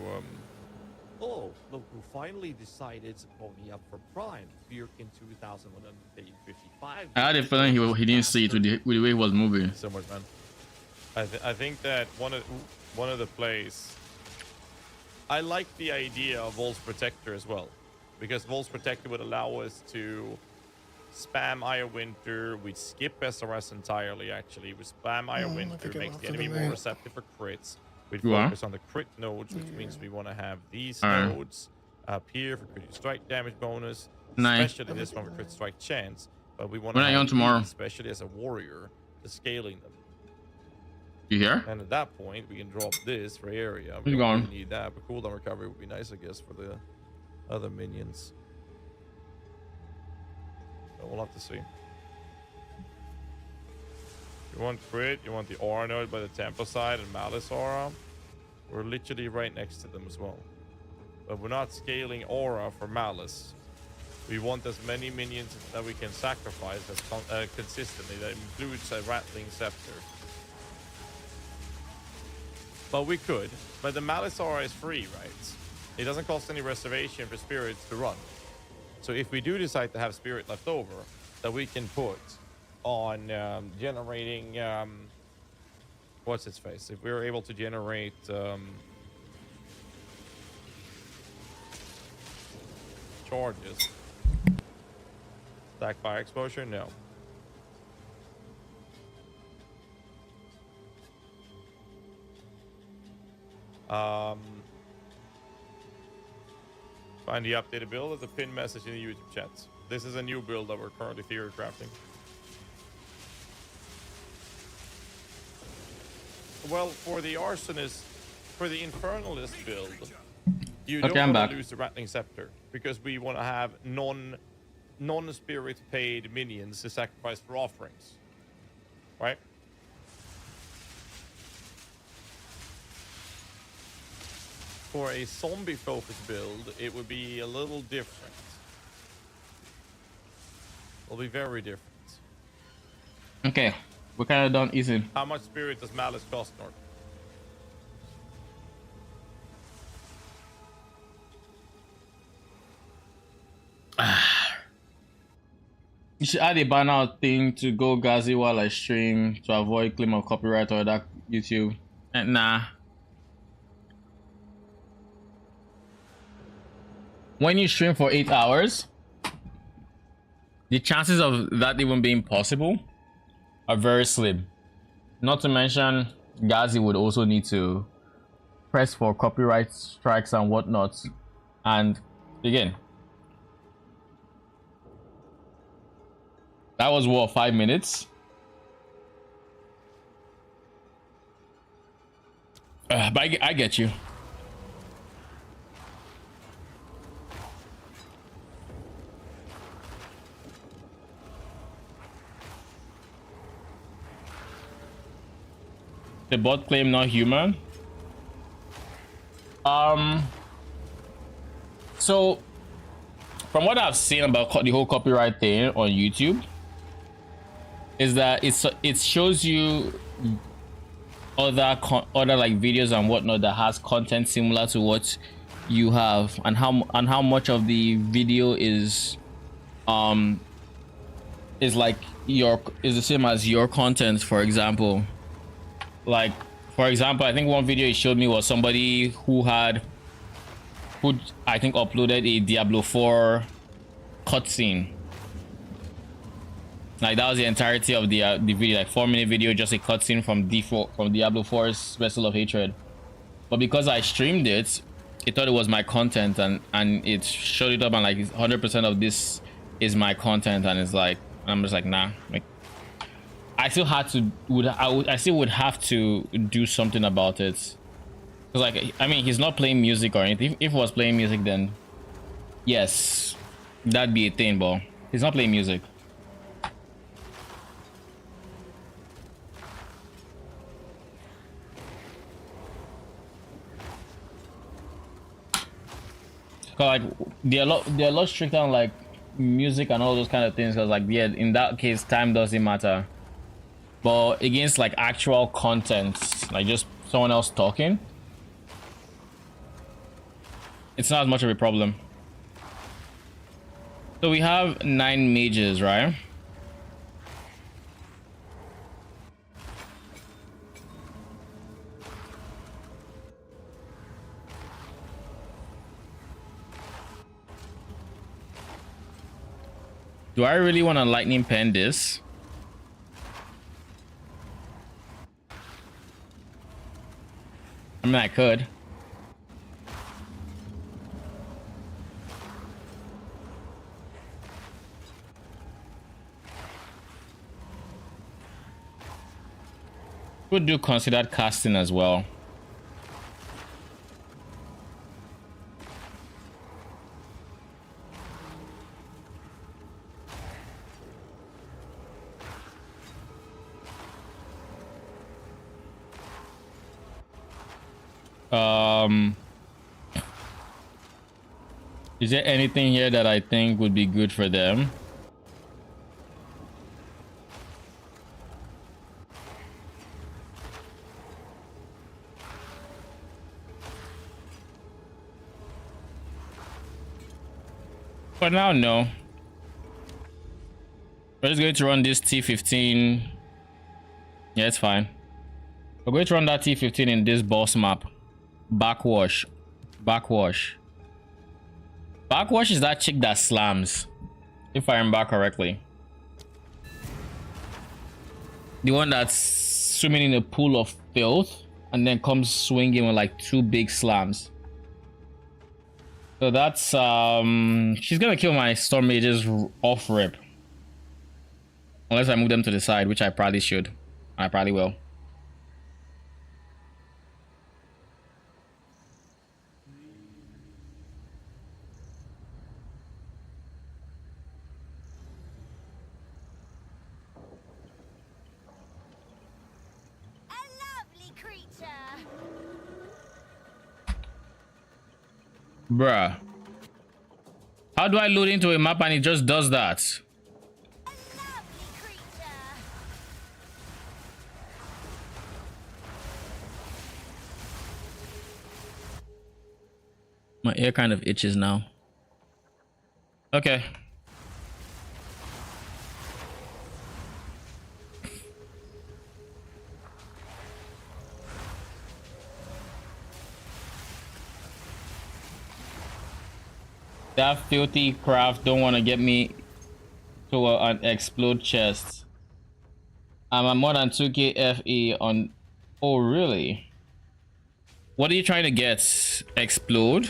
Oh, look who finally decided to pony up for Prime. Birkin 2155. I had a feeling he didn't see it with the way he was moving. So much, man. I think that one of the plays. I like the idea of Vol's Protector as well, because Vol's Protector would allow us to spam Ire Winter. We'd skip SRS entirely, actually. We spam Ire Winter, makes the enemy more receptive for crits. We'd focus on the crit nodes, which means we want to have these nodes up here for critical strike damage bonus, especially this one for critical strike chance. But we want to have these, especially as a warrior, to scaling them. You hear? And at that point, we can drop this for area. He's We gone. don't really need that, but cooldown recovery would be nice, I guess, for the other minions. But we'll have to see. You want crit, you want the aura node by the tempo side and Malice aura. We're literally right next to them as well. But we're not scaling aura for Malice. We want as many minions that we can sacrifice as consistently. That includes a Rattling Scepter. But we could. But the Malice aura is free, right? It doesn't cost any reservation for spirits to run. So if we do decide to have spirit left over, that we can put on generating what's its face? If we're able to generate charges. Stack fire exposure? No. Find the updated build as a pin message in the YouTube chats. This is a new build that we're currently theory crafting. Well, for the Arsonist, for the Infernalist build, you don't want to lose the Rattling Scepter because we want to have non-spirit paid minions to sacrifice for offerings, right? For a zombie focused build, it would be a little different. It'll be very different. Okay, we're kind of done easy. How much spirit does Malice cost, North? You should add a banner thing to go Gazi while I stream to avoid claim of copyright or that YouTube. Nah. When you stream for 8 hours, the chances of that even being possible are very slim. Not to mention, Gazi would also need to press for copyright strikes and whatnot. And again, that was what, 5 minutes? But I get you. The bot claim not human. So from what I've seen about the whole copyright thing on YouTube is that it shows you other like videos and whatnot that has content similar to what you have, and how much of the video is like is the same as your content. For example, I think one video it showed me was somebody who I think uploaded a Diablo 4 cutscene. Like that was the entirety of the video, like 4-minute video, just a cutscene from Diablo 4's Vessel of Hatred. But because I streamed it, it thought it was my content, and it showed it up, and like 100% of this is my content, and it's like, I'm just like, nah. Like, I still had to I still would have to do something about it. Cause like, I mean, he's not playing music or anything. If he was playing music, then yes, that'd be a thing, but he's not playing music. Cause like they're a lot stricter on like music and all those kind of things. Cause like, yeah, in that case, time doesn't matter. But against like actual content, like just someone else talking, it's not as much of a problem. So we have 9 mages, right? Do I really want to lightning pen this? I mean, I could. Could do considered casting as well. Is there anything here that I think would be good for them? For now, no. We're just going to run this T15. Yeah, it's fine. We're going to run that T15 in this boss map. Backwash. Backwash. Backwash is that chick that slams, if I remember correctly. The one that's swimming in a pool of filth and then comes swinging with like 2 big slams. So that's she's gonna kill my storm mages off rip. Unless I move them to the side, which I probably should. I probably will. A lovely creature. Bruh. How do I load into a map and it just does that? A lovely creature. My ear kind of itches now. Okay. That filthy craft don't want to get me to an explode chest. I'm at more than 2k FE on... Oh, really? What are you trying to get? Explode?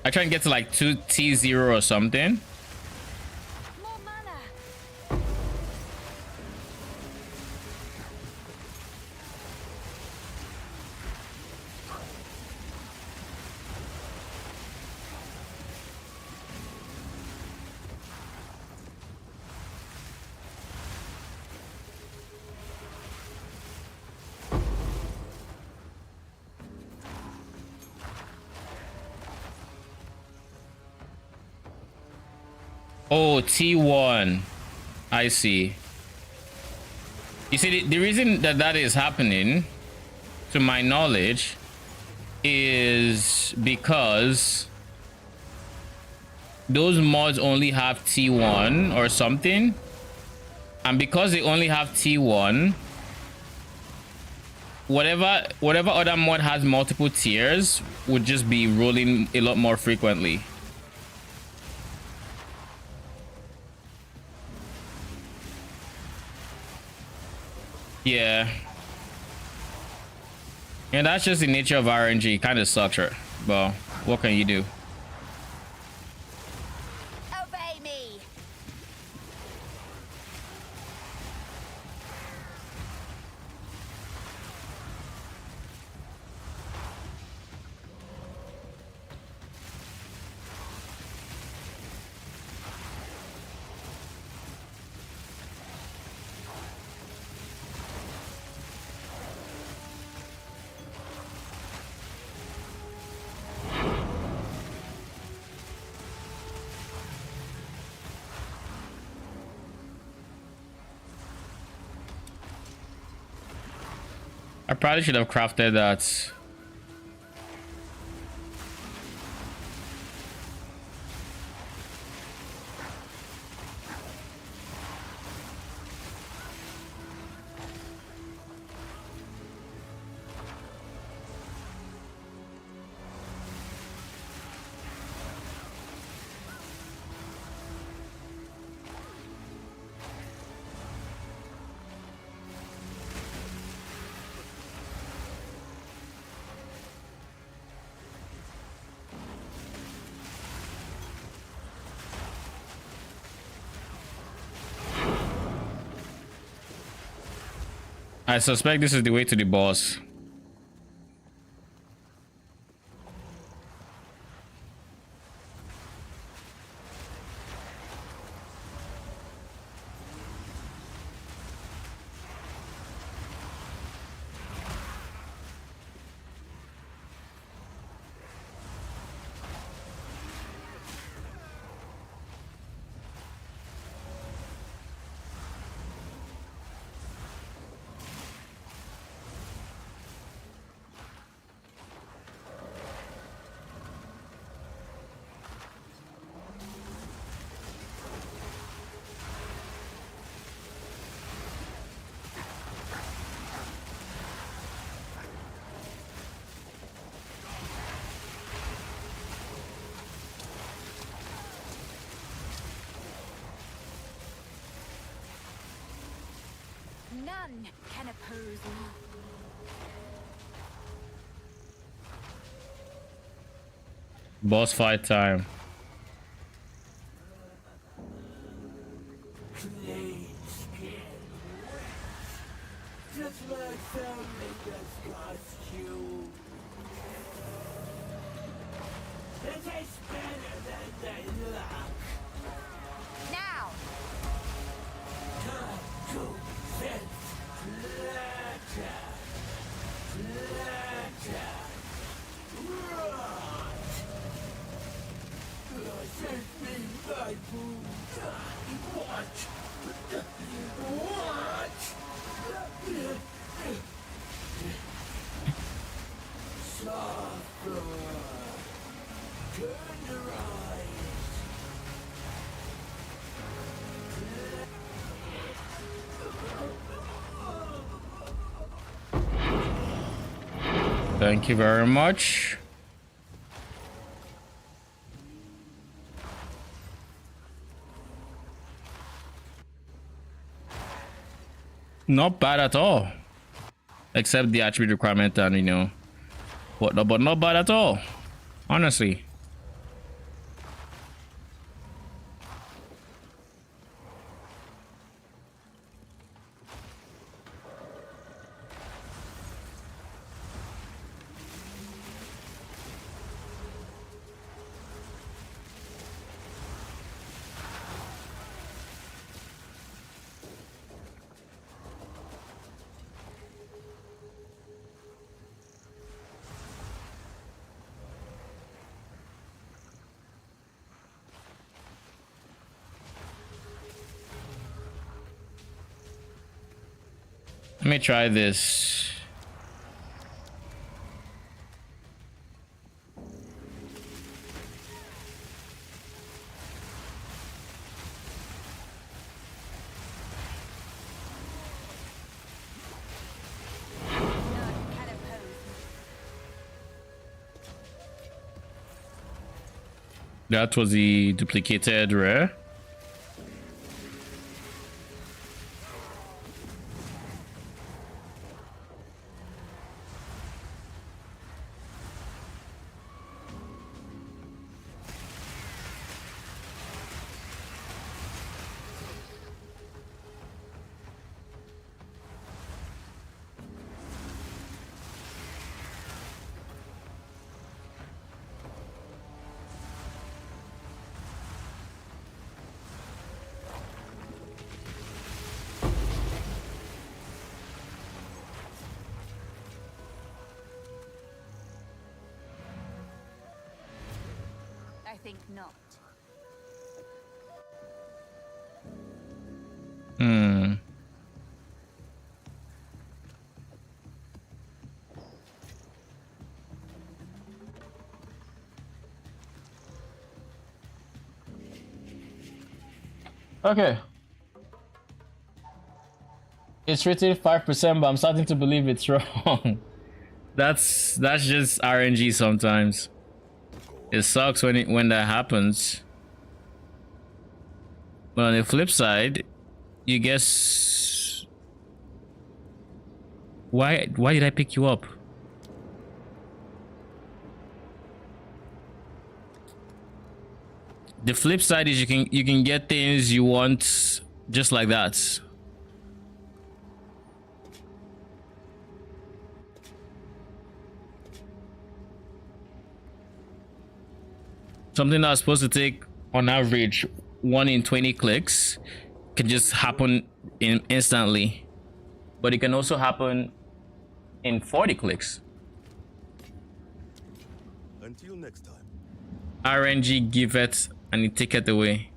I try and get to like 2T0 or something. More mana. Oh, T1. I see. You see, the reason that that is happening, to my knowledge, is because those mods only have T1 or something. And because they only have T1, whatever other mod has multiple tiers would just be rolling a lot more frequently. Yeah. And that's just the nature of RNG. Kind of sucks, right? Well, what can you do? Obey me. I probably should have crafted that. I suspect this is the way to the boss. None can oppose me. Boss fight time. Just like something just cost you. It tastes better than they look. Now! Time to sense pleasure. Pleasure. Rot. Send me my food. What? What? Suffer. Turn your eyes. Thank you very much. Not bad at all. Except the attribute requirement and, you know, whatnot, but not bad at all. Honestly. Let me try this. None can oppose me. That was the duplicated rare. I think not. Hmm. Okay. It's written 5%, but I'm starting to believe it's wrong. That's just RNG sometimes. It sucks when that happens. But on the flip side, you guess why did I pick you up? The flip side is you can get things you want just like that. Something that's supposed to take on average 1 in 20 clicks can just happen instantly, but it can also happen in 40 clicks. Until next time. RNG give it and it take it away.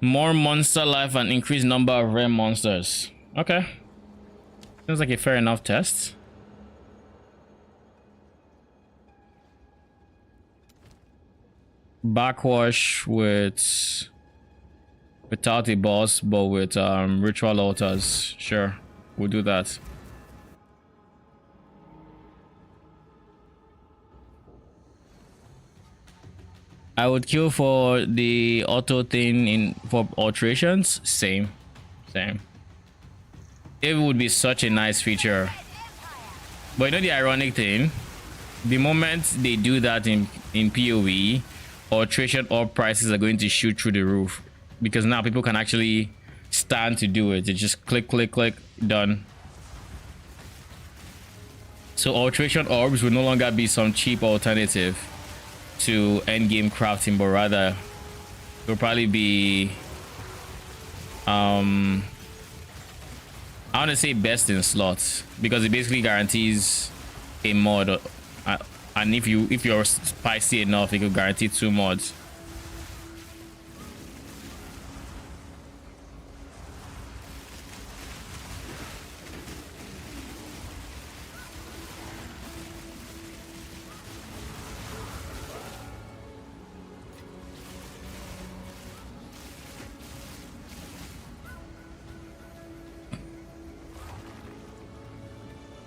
More monster life and increased number of rare monsters. Okay. Seems like a fair enough test. Backwash without a boss, but with ritual altars. Sure, we'll do that. I would kill for the auto thing for alterations. Same. It would be such a nice feature. But you know the ironic thing? The moment they do that in PoE, alteration or prices are going to shoot through the roof, because now people can actually stand to do it. They just click, done. So alteration orbs will no longer be some cheap alternative to endgame crafting, but rather will probably be I want to say best in slots, because it basically guarantees a mod, and if you're spicy enough, it could guarantee 2 mods.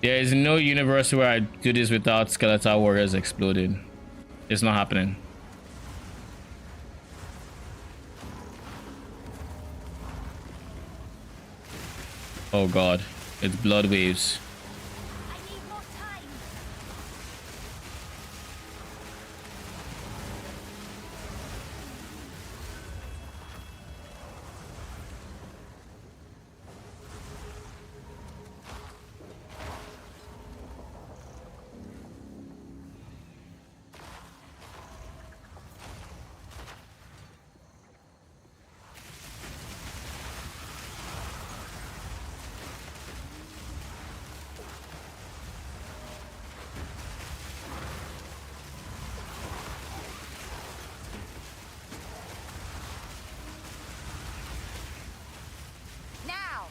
There is no universe where I do this without skeletal warriors exploding. It's not happening. Oh god, it's blood waves. I need more time. Now.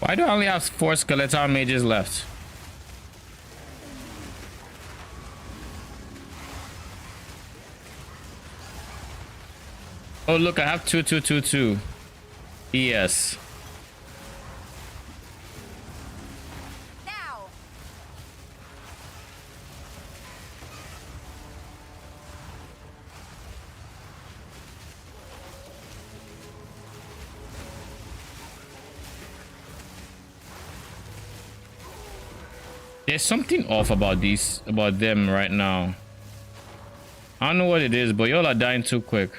Why do I only have 4 skeletal mages left? Oh look, I have 2. Yes. Now. There's something off about them right now. I don't know what it is, but y'all are dying too quick.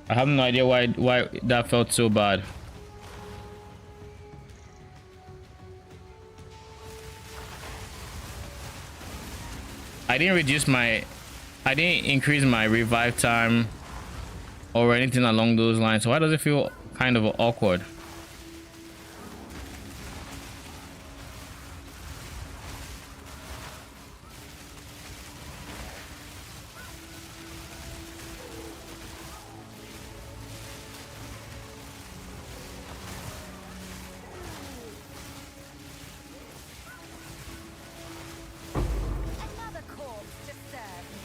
I have no idea why that felt so bad. I didn't increase my revive time or anything along those lines. So why does it feel kind of awkward? Another corpse to serve me.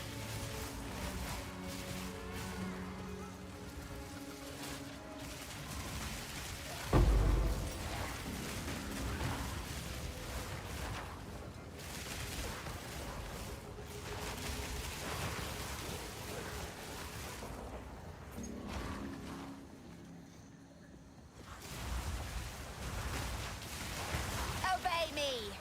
Obey me.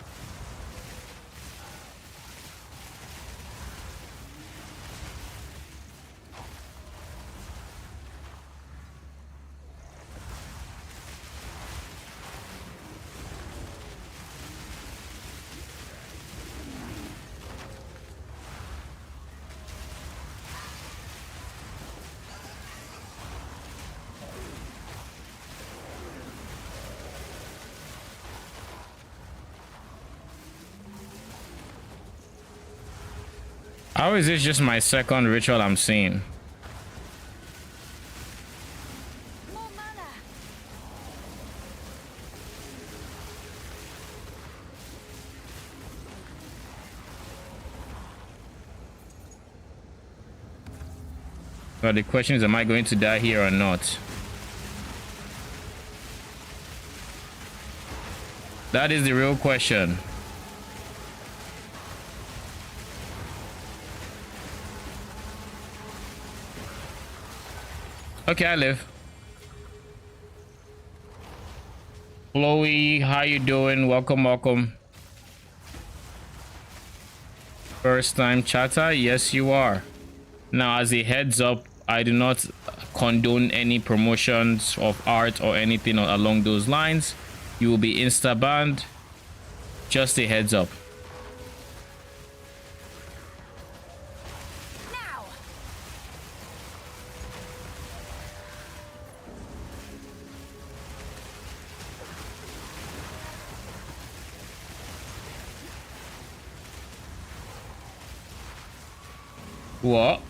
How is this just my second ritual I'm seeing? More mana. But the question is, am I going to die here or not? That is the real question. Okay, I live. Chloe, how you doing? Welcome, welcome. First time chatter? Yes, you are. Now, as a heads up, I do not condone any promotions of art or anything along those lines. You will be insta banned. Just a heads up. Now. What?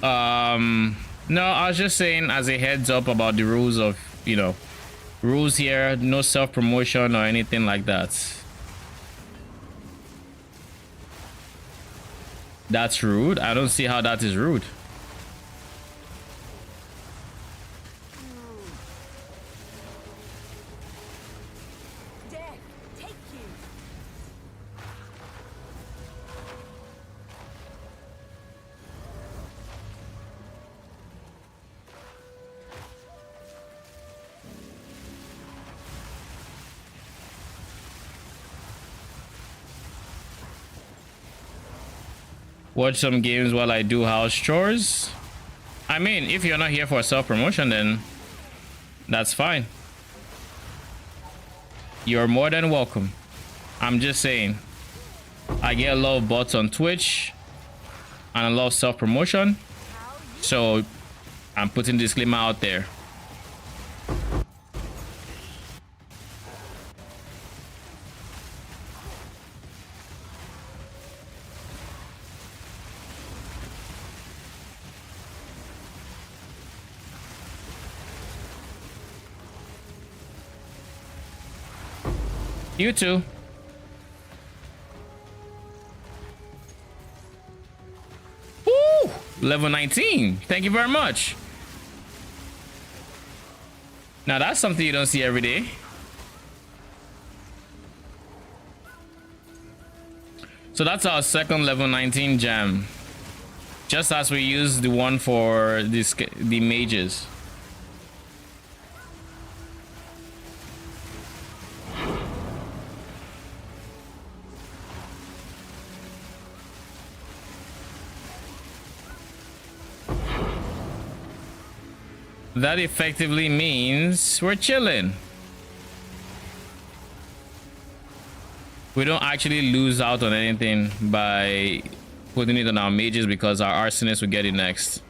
No, I was just saying as a heads up about the rules of, rules here. No self-promotion or anything like that. That's rude. I don't see how that is rude. Death, take you. Watch some games while I do house chores. I mean, if you're not here for self-promotion, then that's fine. You're more than welcome. I'm just saying, I get a lot of bots on Twitch and a lot of self-promotion, so I'm putting this disclaimer out there. You too. Woo! Level 19. Thank you very much. Now that's something you don't see every day. So that's our second level 19 gem. Just as we used the one for the mages. that effectively means we're chilling. We don't actually lose out on anything by putting it on our mages because our arsonists will get it next.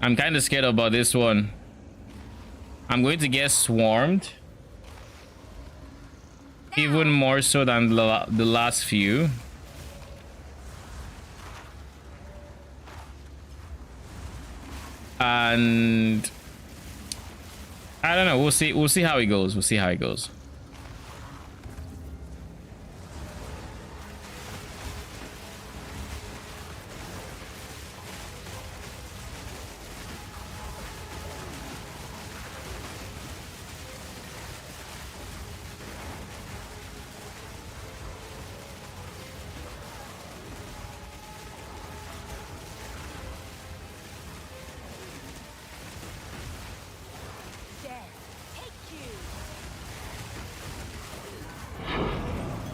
I'm kind of scared about this one. I'm going to get swarmed. Even more so than the last few. And I don't know. We'll see. We'll see how it goes. We'll see how it goes.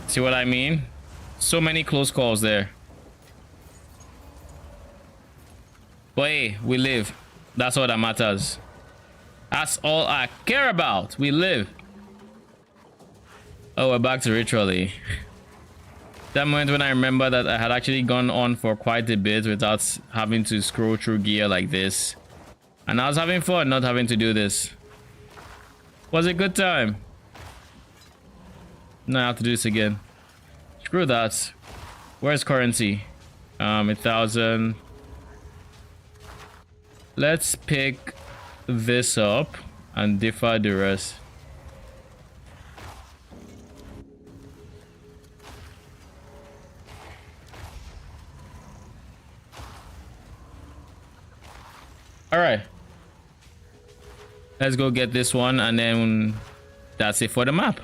See what I mean? So many close calls there. But hey, we live. That's all that matters. That's all I care about. We live. Oh, we're back to ritually. That moment when I remember that I had actually gone on for quite a bit without having to scroll through gear like this. And I was having fun not having to do this. Was a good time. Now I have to do this again. Screw that. Where's currency? 1,000. Let's pick this up and defer the rest. All right. Let's go get this one and then that's it for the map.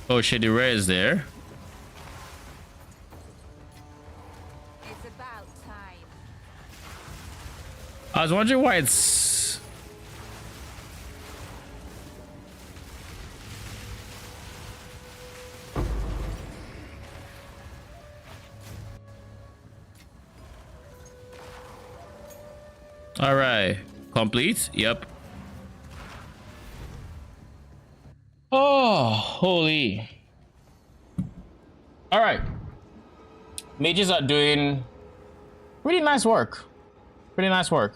Oh shit, the rare is there. It's about time. I was wondering why it's... All right, complete. Yep. Oh, holy. All right. Mages are doing pretty nice work. Pretty nice work.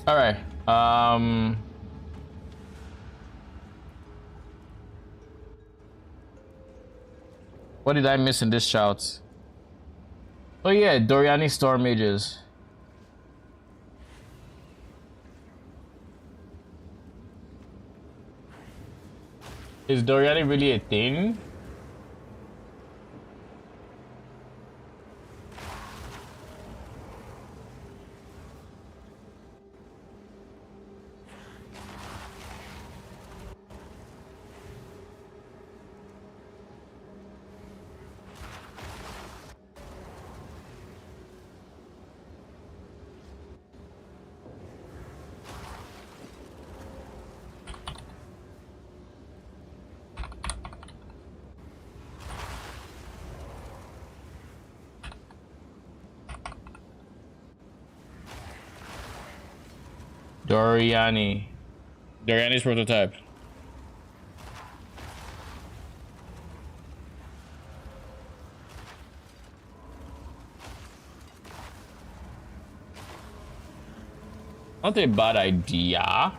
All right. What did I miss in this shout? Oh yeah, Doriani Storm Mages. Is Doriani really a thing? Doriani. Doriani's prototype. Not a bad idea.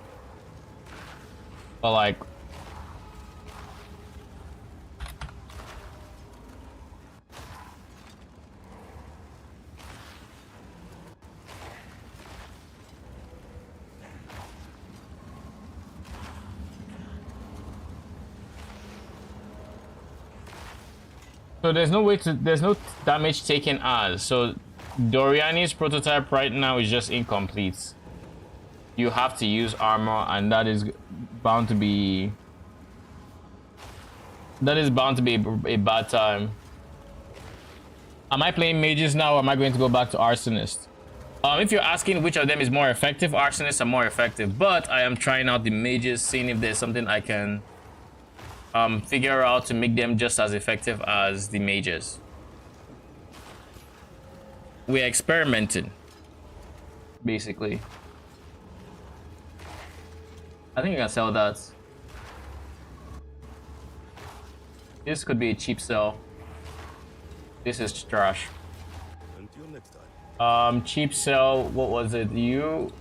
But like, so there's no way to, there's no damage taken as. So Doriani's prototype right now is just incomplete. You have to use armor, and that is bound to be a bad time. Am I playing mages now, or am I going to go back to arsonist? If you're asking which of them is more effective, arsonists are more effective, but I am trying out the mages, seeing if there's something I can figure out to make them just as effective as the mages. We're experimenting, basically. I think I can sell that. This could be a cheap sell. This is trash. Until next time. Cheap sell. What was it? You.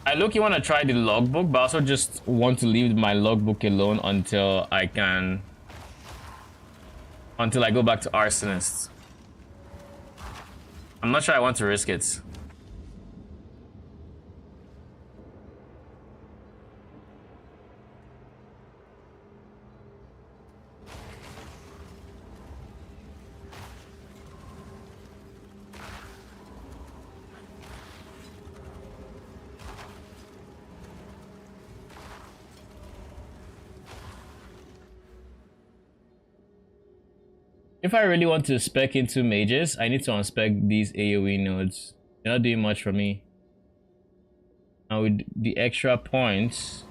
I look, you want to try the logbook, but I also just want to leave my logbook alone until I go back to arsonist. I'm not sure I want to risk it. If I really want to spec into mages, I need to unspec these AoE nodes. They're not doing much for me. And with the extra points,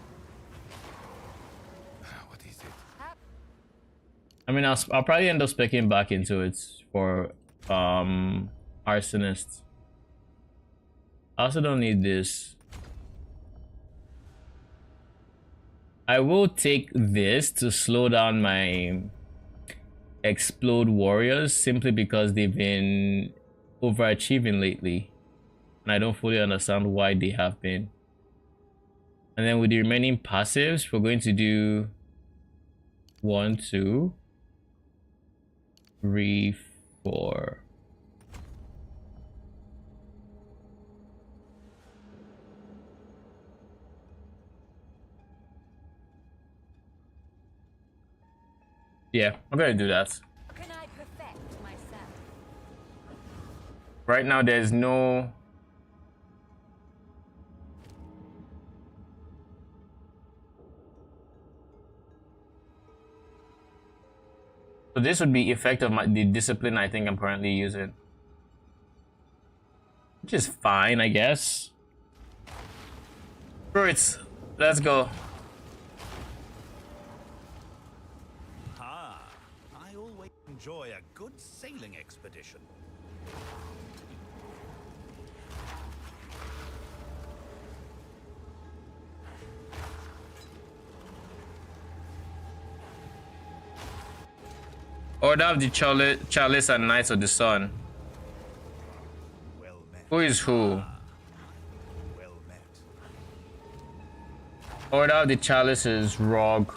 What is it? I mean, I'll probably end up specking back into it for arsonist. I also don't need this. I will take this to slow down my explode warriors, simply because they've been overachieving lately, and I don't fully understand why they have been. And then with the remaining passives, we're going to do 1, 2, 3, 4. Yeah, I'm gonna do that. Can I perfect myself? Right now, there's no... So this would be effect of the discipline I think I'm currently using. Which is fine, I guess. Fruits, let's go. I always enjoy a good sailing expedition. Order of the Chalice and Knights of the Sun. Well met. Who is who? Well met. Order of the Chalice is Rogue.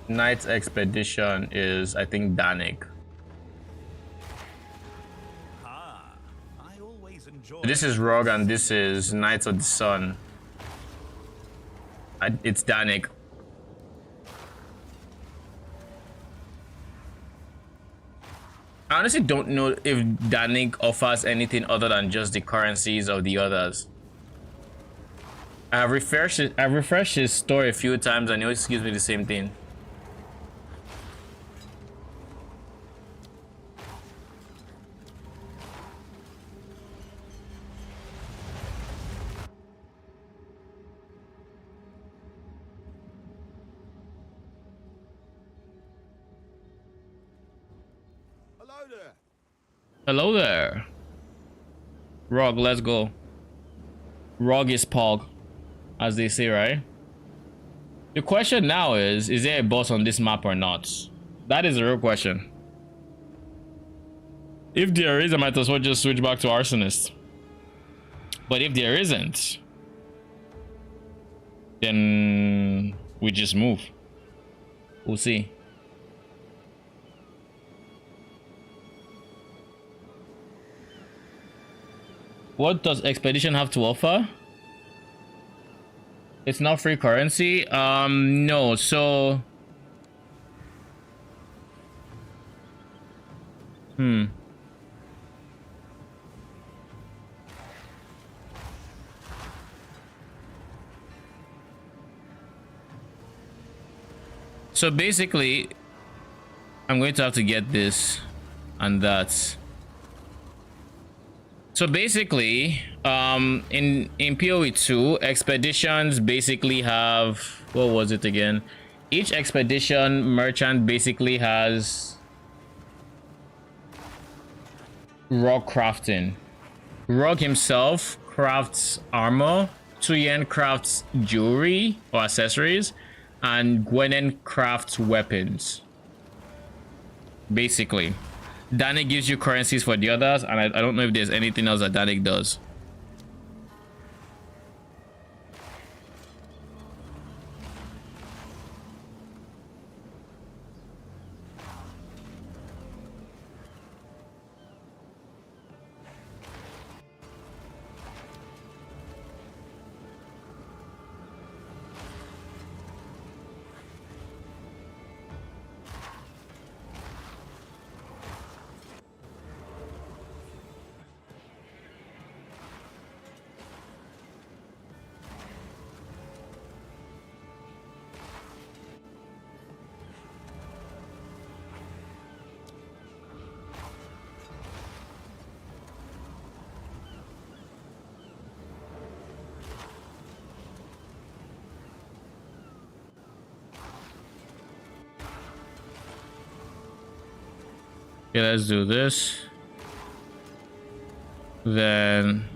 Knight's Expedition is, I think, Danik. I always enjoy. This is Rogue and this is Knights of the Sun. It's Danik. I honestly don't know if Danik offers anything other than just the currencies of the others. I've refreshed his store a few times and he always gives me the same thing. there. Hello there. Rog, let's go. Rog is Pog, as they say, right? The question now is there a boss on this map or not? That is the real question. If there is, I might as well just switch back to Arsonist. But if there isn't, then we just move. We'll see. What does Expedition have to offer? It's not free currency. No. So So basically, I'm going to have to get this and that. So basically, in PoE 2, expeditions basically have, what was it again? Each expedition merchant basically has Rogue crafting. Rogue himself crafts armor, Tuyen crafts jewelry or accessories, and Gwenen crafts weapons. Basically. Danik gives you currencies for the others, and I don't know if there's anything else that Danik does. Okay, let's do this. Then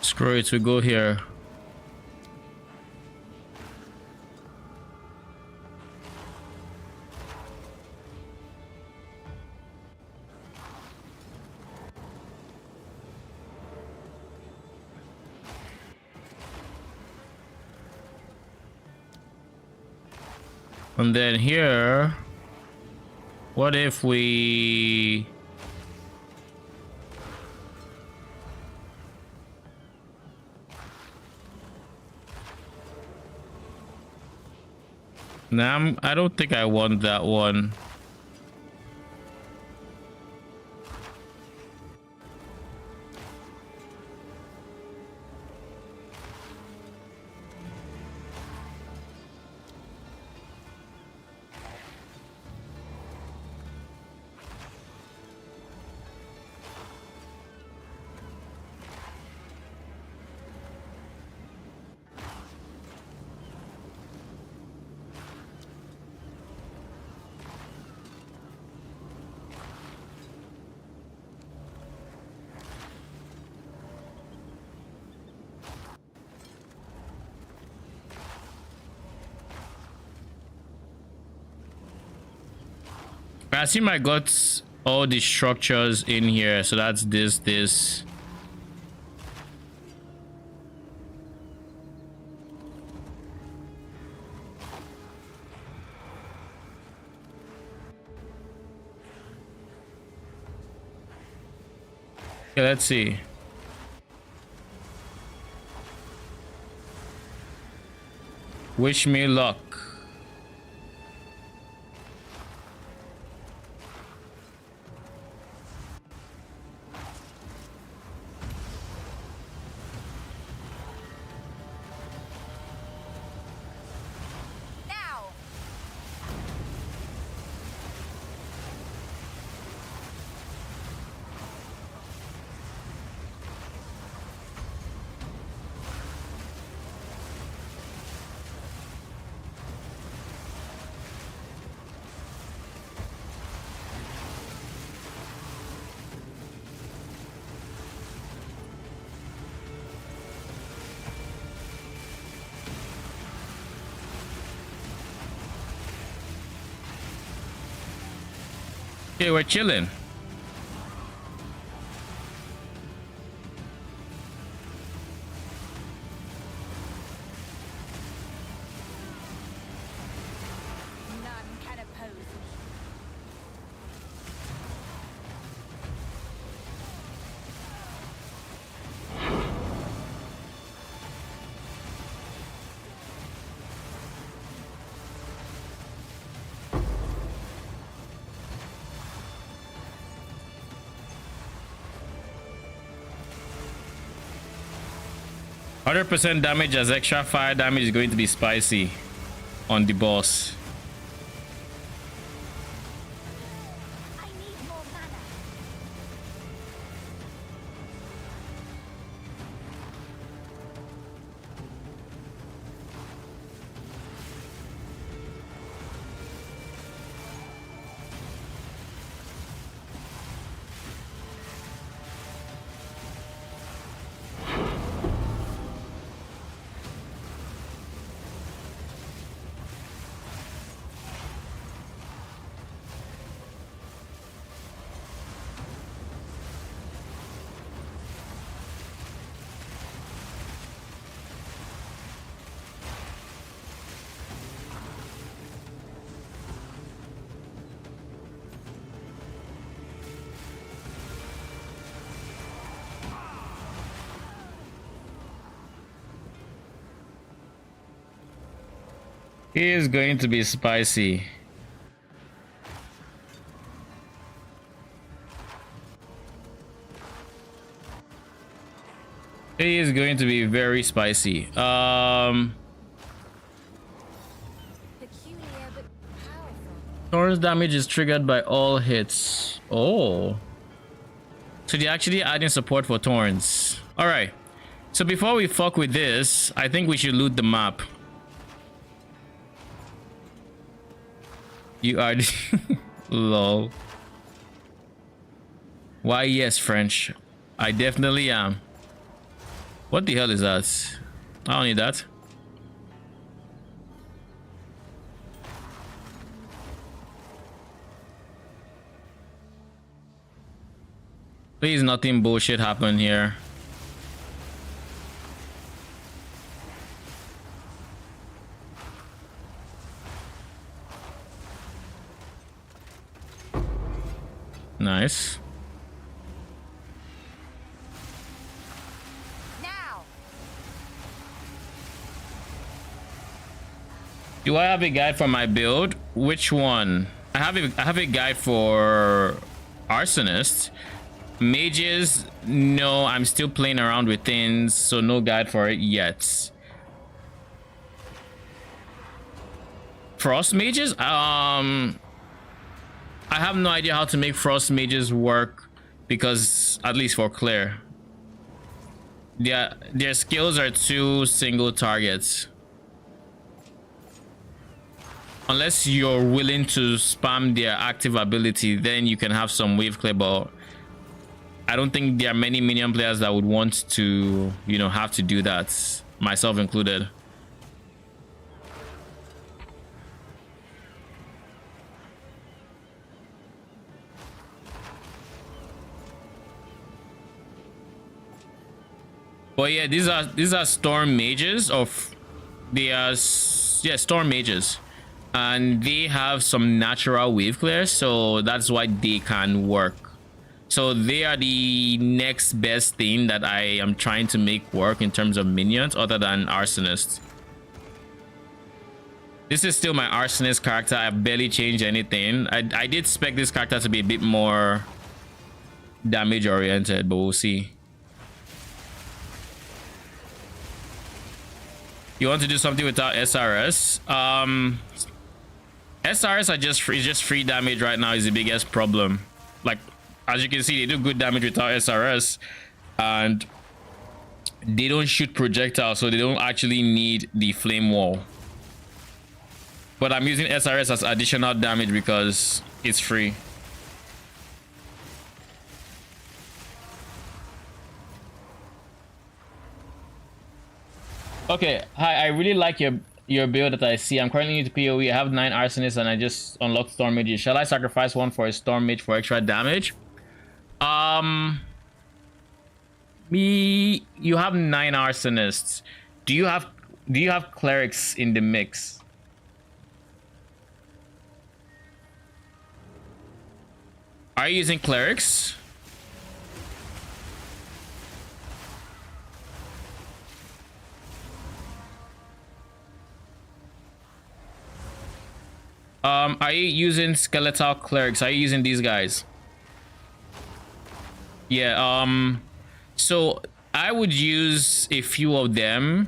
screw it, we go here. And then here, what if we... Nah, I don't think I want that one. I assume I got all the structures in here, so that's this. Okay, let's see. Wish me luck. Now! Okay, we're chilling. None can oppose me. %100% damage as extra fire damage is going to be spicy on the boss. I need more mana. He is going to be spicy. He is going to be very spicy. Peculiar but powerful. Thorn's damage is triggered by all hits. Oh. So they're actually adding support for Thorns. Alright. So before we fuck with this, I think we should loot the map. You are... Lol. Why, yes, French. I definitely am. What the hell is that? I don't need that. Please, nothing bullshit happen here. Nice. Now. Do I have a guide for my build? Which one? I have a guide for Arsonist. Mages, no, I'm still playing around with things, so no guide for it yet. Frost mages? I have no idea how to make frost mages work, because at least for Claire, their skills are 2 single targets. Unless you're willing to spam their active ability, then you can have some wave clear, but I don't think there are many minion players that would want to, you know, have to do that, myself included. But yeah, these are storm mages storm mages, and they have some natural wave clear, so that's why they can work. So they are the next best thing that I am trying to make work in terms of minions, other than Arsonist. This is still my Arsonist character. I've barely changed anything. I did expect this character to be a bit more damage oriented, but we'll see. You want to do something without SRS? SRS is just free damage right now is the biggest problem. Like, as you can see, they do good damage without SRS, and they don't shoot projectiles, so they don't actually need the flame wall. But I'm using SRS as additional damage because it's free. Okay, hi, I really like your build that I see. I'm currently new to PoE. I have 9 Arsonists and I just unlocked Storm Mages. Shall I sacrifice one for a Storm Mage for extra damage? You have 9 Arsonists. Do you have clerics in the mix? Are you using clerics? Are you using skeletal clerics? Are you using these guys? Yeah, so I would use a few of them.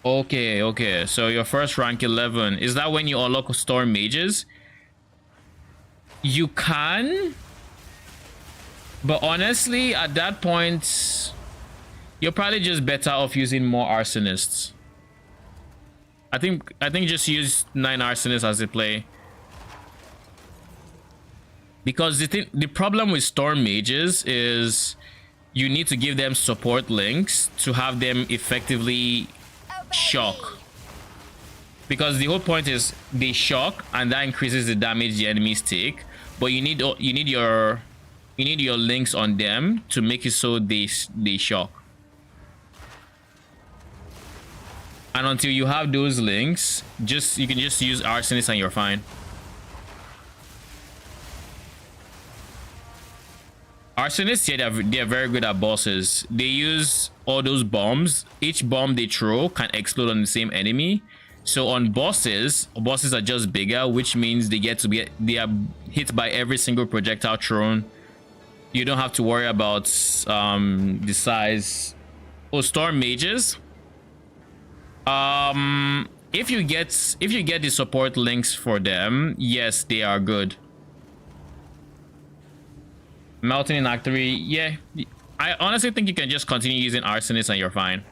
Okay, so your first rank 11, is that when you unlock Storm Mages? You can, but honestly at that point you're probably just better off using more Arsonists. I think just use 9 Arsonists as a play, because the problem with Storm Mages is you need to give them support links to have them effectively shock, because the whole point is they shock and that increases the damage the enemies take, but you need your links on them to make it so they shock. And until you have those links, you can just use Arsonists and you're fine. Arsonists, yeah, they're very good at bosses. They use all those bombs. Each bomb they throw can explode on the same enemy. So on bosses are just bigger, which means they are hit by every single projectile thrown. You don't have to worry about the size. Oh, Storm Mages. If you get the support links for them, yes, they are good. Melting in Act 3, yeah. I honestly think you can just continue using Arsonists and you're fine.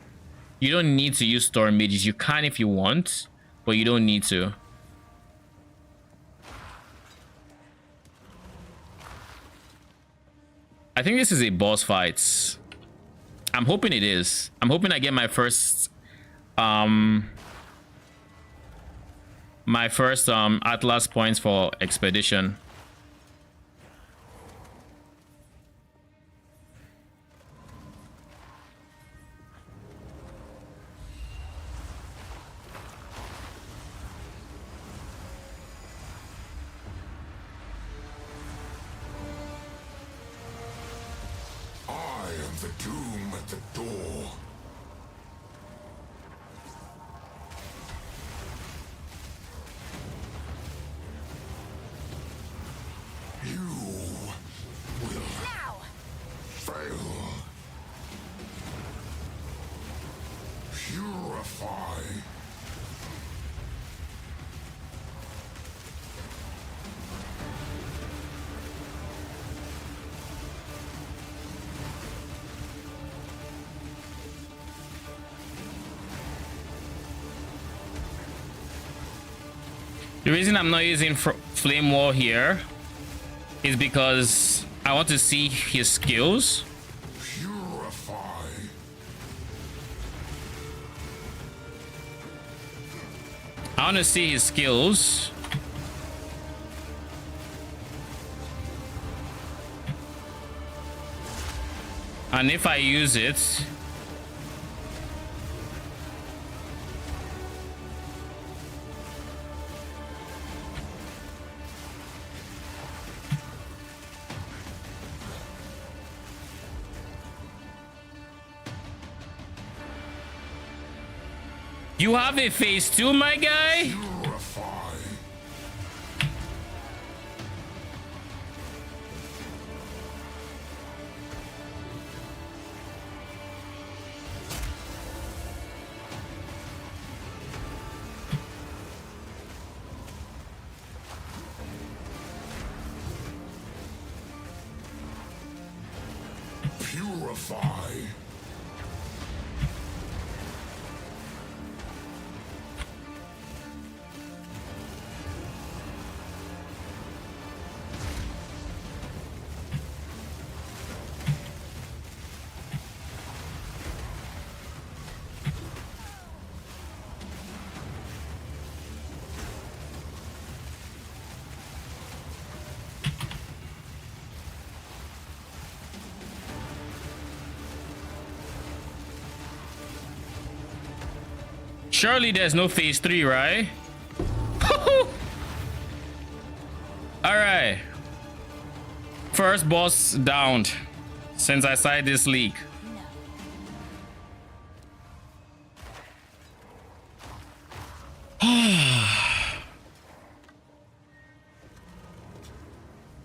You don't need to use Storm Mages. You can if you want, but you don't need to. I think this is a boss fight. I'm hoping it is. I'm hoping I get my first Atlas points for Expedition. The reason I'm not using Flame Wall here is because I want to see his skills. I want to see his skills. And if I use it, you have a phase 2, my guy? Surely there's no phase 3, right? All right. First boss downed since I started this league.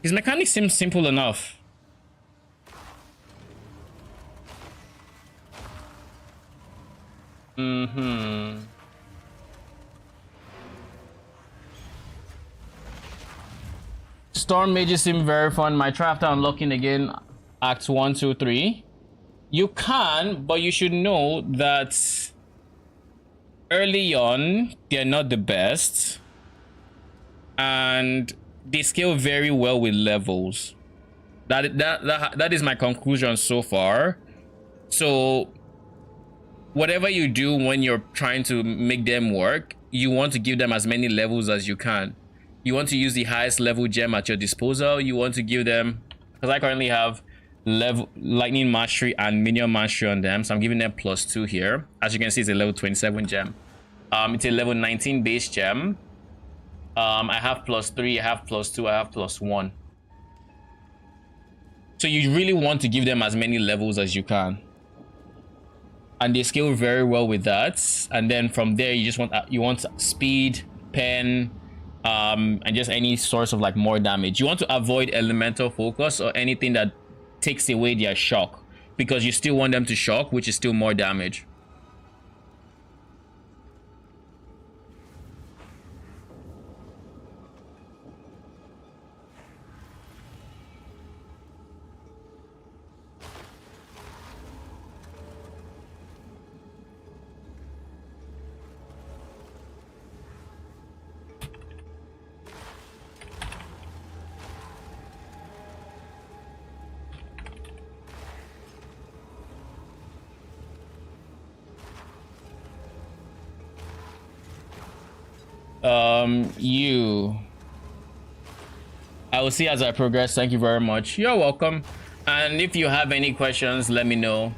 His mechanics seem simple enough. Storm mages seem very fun. Might try after unlocking again acts 1, 2, 3. You can, but you should know that early on they're not the best, and they scale very well with levels. That is my conclusion so far. So whatever you do when you're trying to make them work, you want to give them as many levels as you can. You want to use the highest level gem at your disposal. You want to give them, because I currently have level lightning mastery and minion mastery on them, so I'm giving them +2 here. As you can see, it's a level 27 gem. It's a level 19 base gem. I have +3, I have +2, I have +1. So you really want to give them as many levels as you can, and they scale very well with that. And then from there, you just want speed, pen, and just any source of like more damage. You want to avoid elemental focus or anything that takes away their shock, because you still want them to shock, which is still more damage. I will see as I progress. Thank you very much. You're welcome. And if you have any questions, let me know.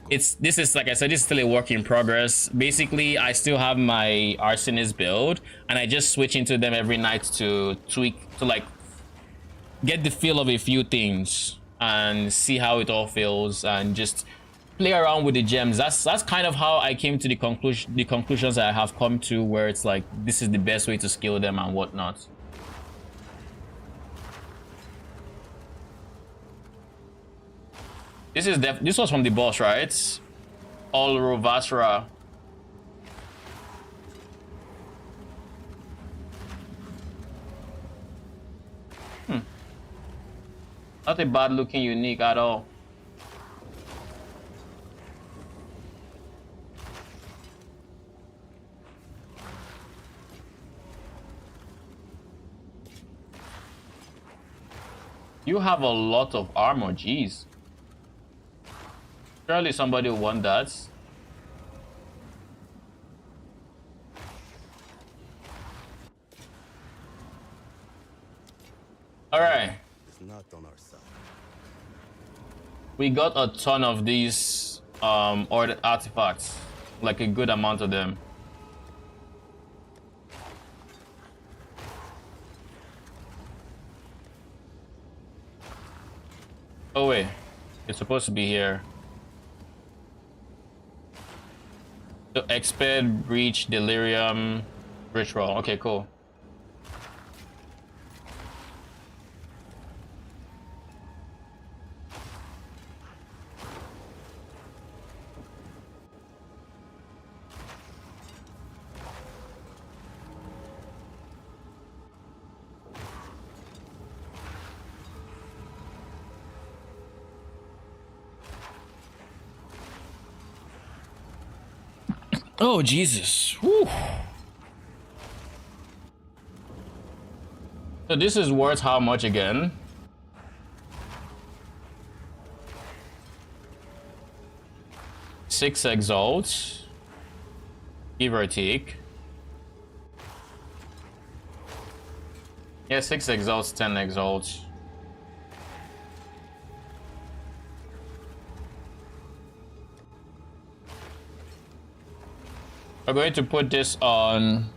This is, like I said, this is still a work in progress. Basically, I still have my Arsonist build, and I just switch into them every night to tweak, to like get the feel of a few things and see how it all feels, and just play around with the gems. That's kind of how I came to the conclusions that I have come to, where it's like this is the best way to scale them and whatnot. This was from the boss, right? All Rovasra. Not a bad looking unique at all. You have a lot of armor, jeez. Surely somebody will want that. Alright. It's not on our side. We got a ton of these or artifacts. Like a good amount of them. Oh wait, it's supposed to be here. So expert, breach, delirium, ritual. Okay, cool. Oh, Jesus. Whew. So this is worth how much again? Six exalts. Give or take. Yeah, 6 exalts, 10 exalts. We're going to put this on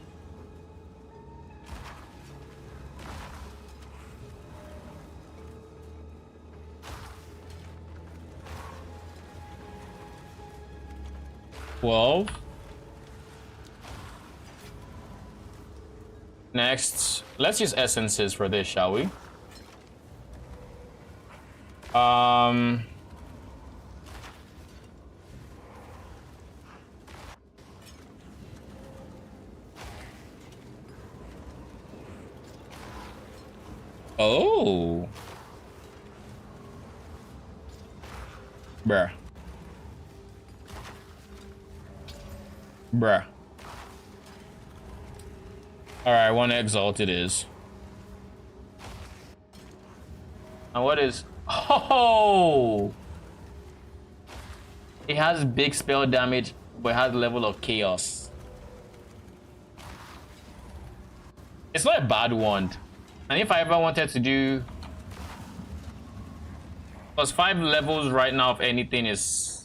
$12. Next, let's use essences for this, shall we? Oh. Bruh. Bruh. Alright, 1 exalt it is. And what is... Oh! It has big spell damage, but it has level of chaos. It's not a bad wand. And if I ever wanted to do... Because 5 levels right now of anything is...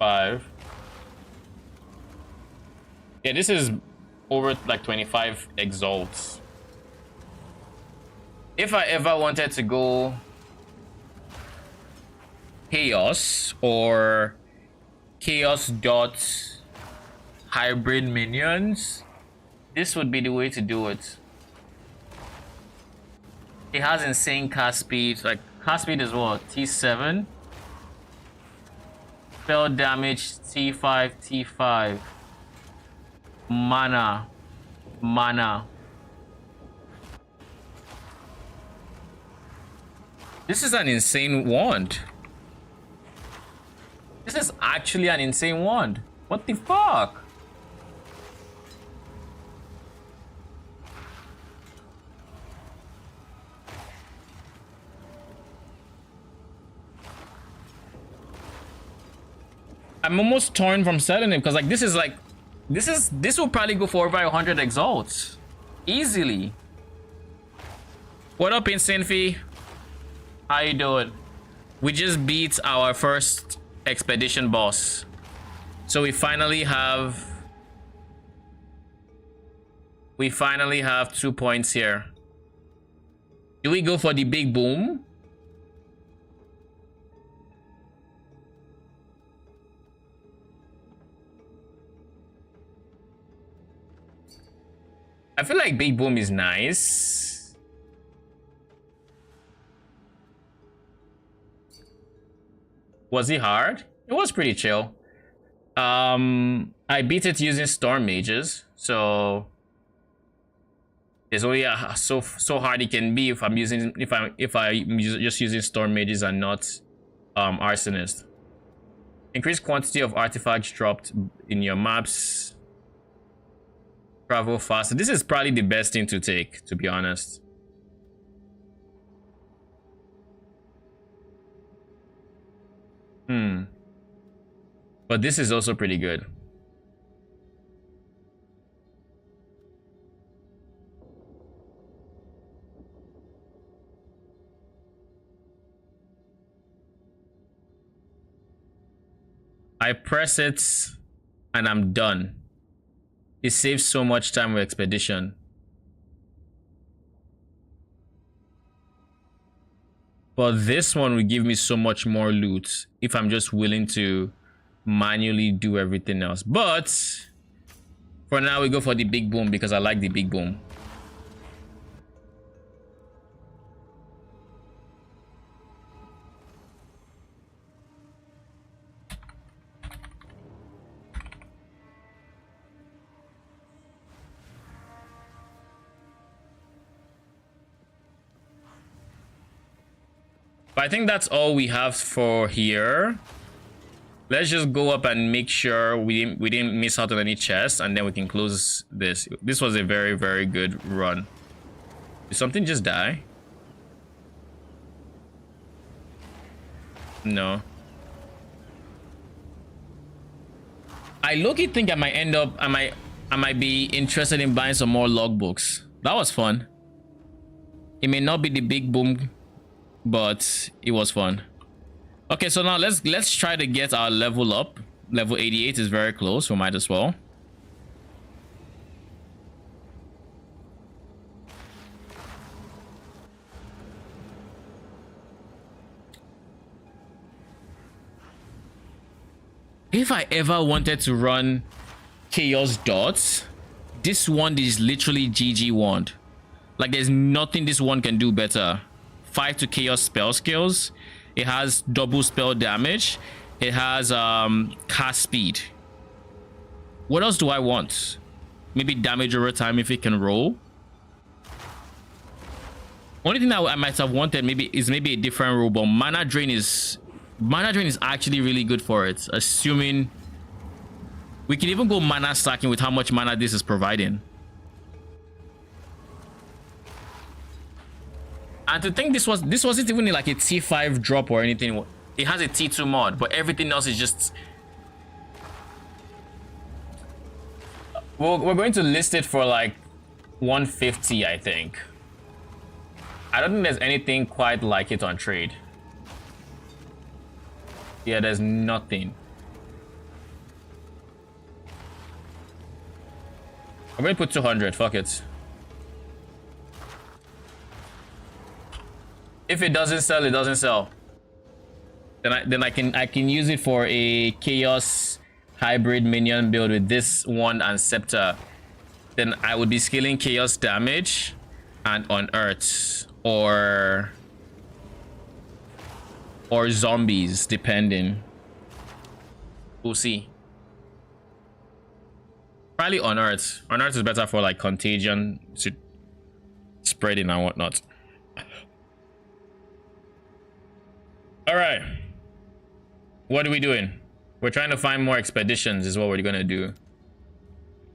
$5. Yeah, this is over like 25 exalts. If I ever wanted to go chaos or chaos dot hybrid minions, this would be the way to do it. It has insane cast speed. Like cast speed is what? T7. Spell damage T5, T5. Mana. This is an insane wand. This is actually an insane wand. What the fuck? I'm almost torn from selling it because like this will probably go for over 100 exalts easily. What up, Insane Fee? How you doing? We just beat our first expedition boss, so we finally have 2 points here. Do we go for the big boom? I feel like big boom is nice. Was he hard? It was pretty chill. I beat it using storm mages, so it's only so hard it can be if I'm just using storm mages and not arsonist. Increased quantity of artifacts dropped in your maps. Travel faster. This is probably the best thing to take, to be honest. But this is also pretty good. I press it and I'm done. It saves so much time with expedition. But this one will give me so much more loot if I'm just willing to manually do everything else. But for now, we go for the big boom because I like the big boom. But I think that's all we have for here. Let's just go up and make sure we didn't miss out on any chests, and then we can close this. This was a very, very good run. Did something just die? No. I low-key think I might end up, I might be interested in buying some more logbooks. That was fun. It may not be the big boom, but it was fun. Okay, so now let's try to get our level up. Level 88 is very close, we might as well. If I ever wanted to run Chaos Dots, this wand is literally GG wand. Like, there's nothing this one can do better. 5 to Chaos spell skills. It has double spell damage. It has cast speed. What else do I want? Maybe damage over time if it can roll. Only thing that I might have wanted is maybe a different rule, but mana drain is actually really good for it, assuming we can even go mana stacking with how much mana this is providing. And to think this wasn't even like a T5 drop or anything. It has a T2 mod, but everything else is just... We're going to list it for like 150, I think. I don't think there's anything quite like it on trade. Yeah, there's nothing. I'm going to put 200, fuck it. If it doesn't sell, it doesn't sell. Then I can use it for a chaos hybrid minion build with this one and scepter. Then I would be scaling chaos damage and unearth or zombies, depending. We'll see. Probably unearth. Unearth is better for like contagion, spreading and whatnot. All right, what are we doing? We're trying to find more expeditions is what we're gonna do.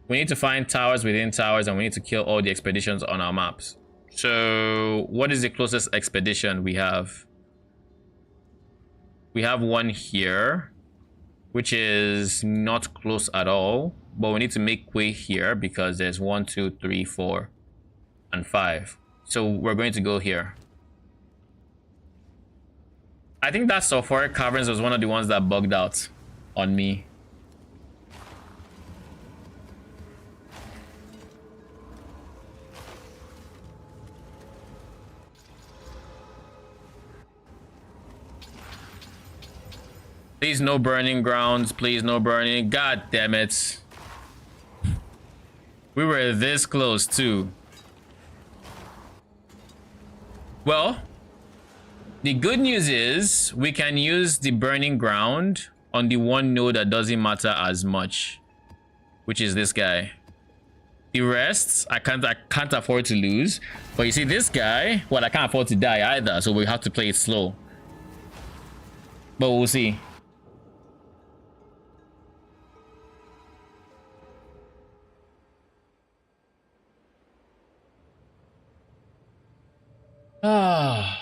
We need to find towers within towers, and we need to kill all the expeditions on our maps. So what is the closest expedition we have? We have one here, which is not close at all, but we need to make way here because there's 1, 2, 3, 4, and 5. So we're going to go here. I think that Sulphuric Caverns was one of the ones that bugged out on me. Please no burning grounds, please no burning. God damn it. We were this close too. Well, the good news is we can use the burning ground on the one node that doesn't matter as much, which is this guy. The rest, I can't afford to lose. But you see this guy, well, I can't afford to die either, so we have to play it slow. But we'll see. Ah.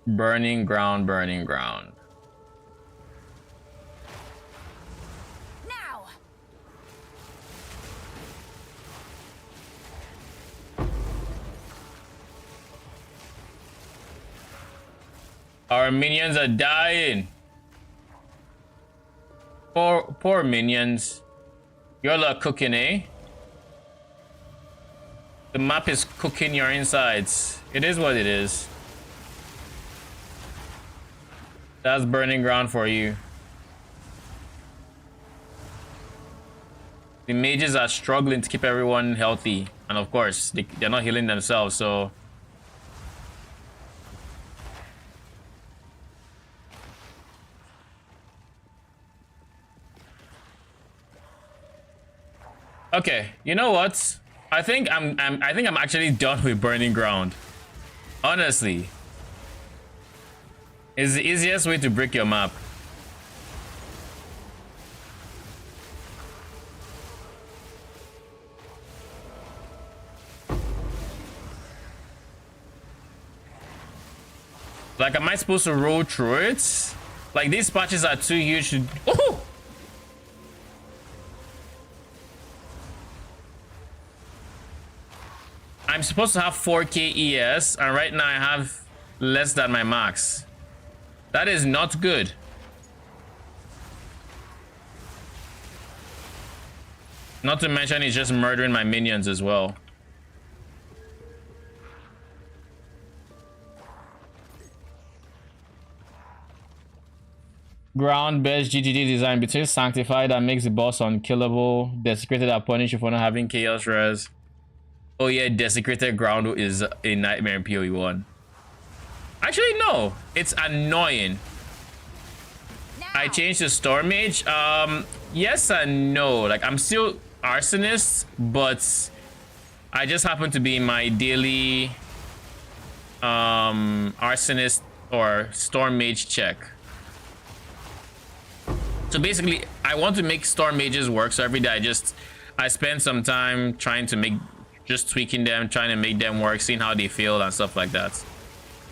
Burning ground, burning ground. Now. Our minions are dying. Poor minions. Y'all are cooking, eh? The map is cooking your insides. It is what it is. That's burning ground for you. The mages are struggling to keep everyone healthy. And of course, they're not healing themselves, so... Okay, you know what? I think I'm actually done with burning ground. Honestly. It's the easiest way to break your map. Like, am I supposed to roll through it? Like, these patches are too huge to... Oh! I'm supposed to have 4k ES, and right now I have less than my max. That is not good. Not to mention it's just murdering my minions as well. Ground best GGD design between sanctified that makes the boss unkillable, desecrated that punish you for not having chaos res. Oh yeah, desecrated ground is a nightmare in PoE 1. Actually no, it's annoying. Now. I changed to Storm Mage. Yes and no. Like, I'm still Arsonist, but I just happen to be in my daily Arsonist or Storm Mage check. So basically, I want to make Storm Mages work, so every day I spend some time trying to make, just tweaking them, trying to make them work, seeing how they feel and stuff like that.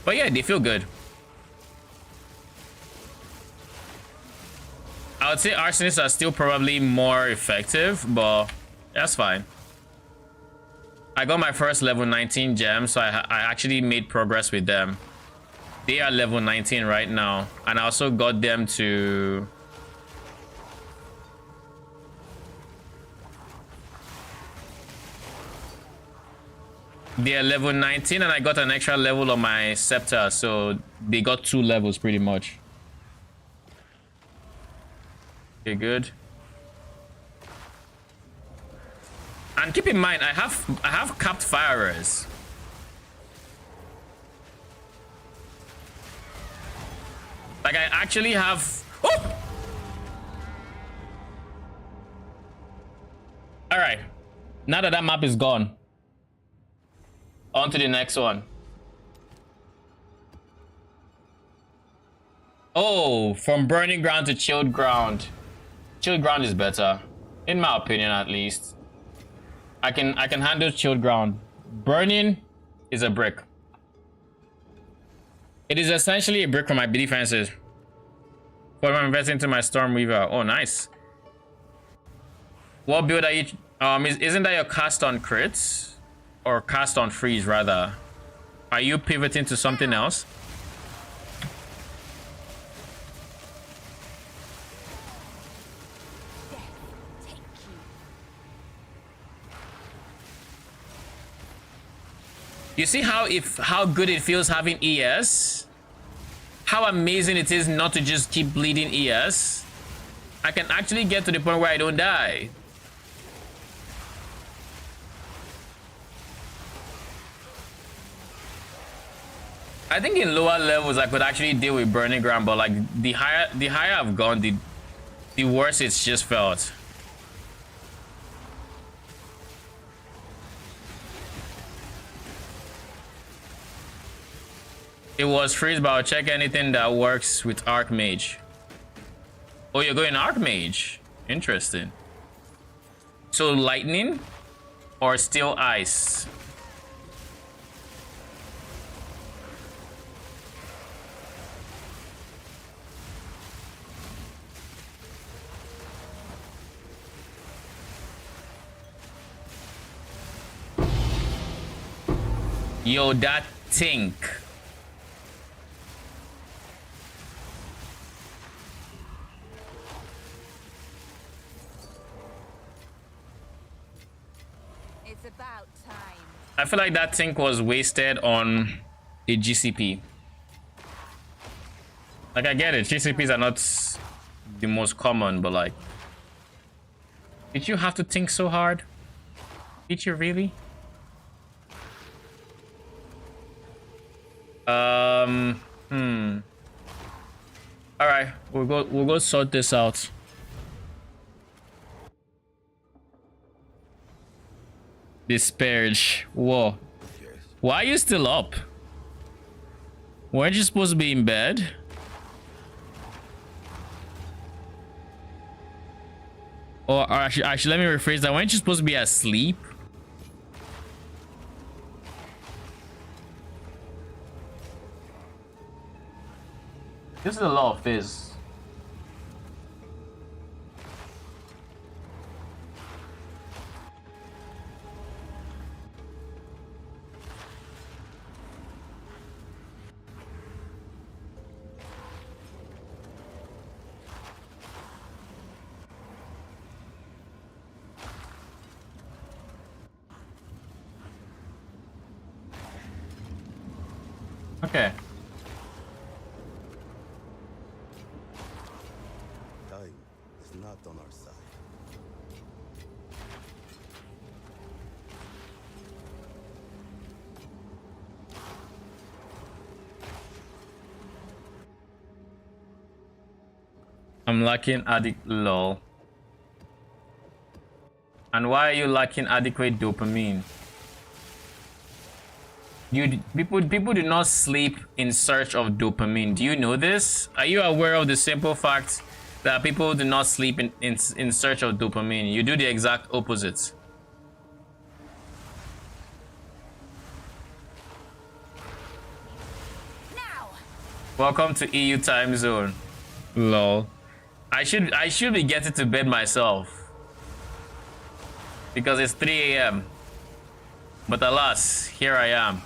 But yeah, they feel good. I would say Arsonists are still probably more effective, but that's fine. I got my first level 19 gem, so I actually made progress with them. They are level 19 right now, and I also got them to... They are level 19, and I got an extra level on my scepter, so they got 2 levels pretty much. Okay, good. And keep in mind, I have capped firers. Like, I actually have... Oh! Alright. Now that map is gone, on to the next one. Oh, from burning ground to chilled ground. Chilled ground is better, in my opinion, at least. I can handle chilled ground. Burning is a brick. It is essentially a brick for my defenses. But I'm investing into my Stormweaver. Oh, nice. What build are you? Isn't that your cast on crits? Or cast on freeze, rather? Are you pivoting to something else? You see how good it feels having ES? How amazing it is not to just keep bleeding ES? I can actually get to the point where I don't die. I think in lower levels I could actually deal with burning ground, but like the higher I've gone, the worse it's just felt. It was freeze, but I'll check anything that works with Archmage. Oh, you're going Archmage. Interesting. So lightning or still ice? Yo, that tink. It's about time. I feel like that tink was wasted on a GCP. Like, I get it, GCPs are not the most common, but like, did you have to think so hard? Did you really? All right, we'll go sort this out. Disparage. Whoa. Why are you still up? Weren't you supposed to be in bed? Or actually, let me rephrase that. Weren't you supposed to be asleep? This is a lot of fizz. Okay. Time is not on our side. I'm lacking lol. And why are you lacking adequate dopamine? People do not sleep in search of dopamine. Do you know this? Are you aware of the simple fact that people do not sleep in search of dopamine? You do the exact opposite. Now. Welcome to EU time zone. Lol. I should be getting to bed myself. Because it's 3 a.m. But alas, here I am.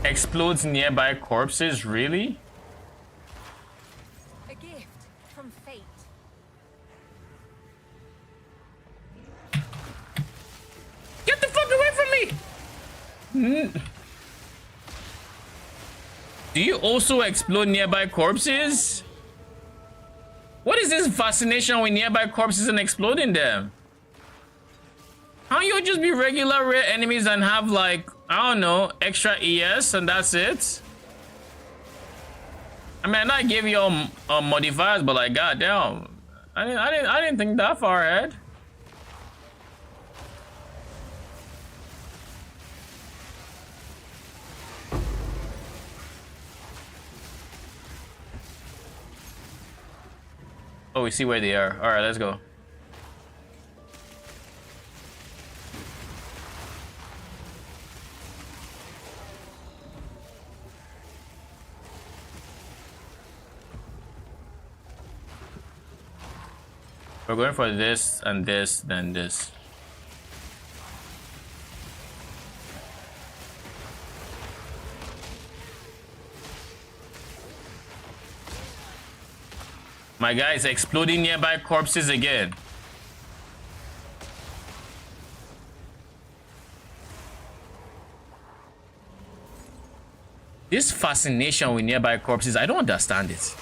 Explodes nearby corpses, really? A gift from fate. Get the fuck away from me! Do you also explode nearby corpses? What is this fascination with nearby corpses and exploding them? Can't you just be regular rare enemies and have like, I don't know, extra ES and that's it? I mean, I gave you all modifiers, but like, goddamn, I didn't think that far ahead. Oh, we see where they are. All right, let's go. We're going for this and this, then this. My guy is exploding nearby corpses again. This fascination with nearby corpses, I don't understand it.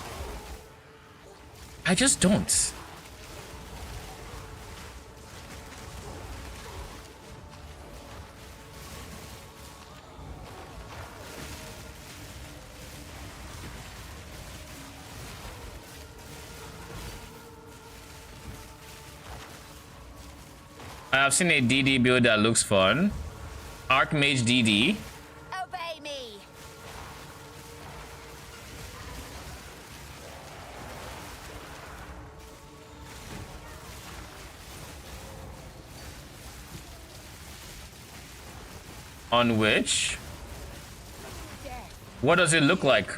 I just don't. I've seen a DD build that looks fun. Archmage DD. Obey me. On which? What does it look like?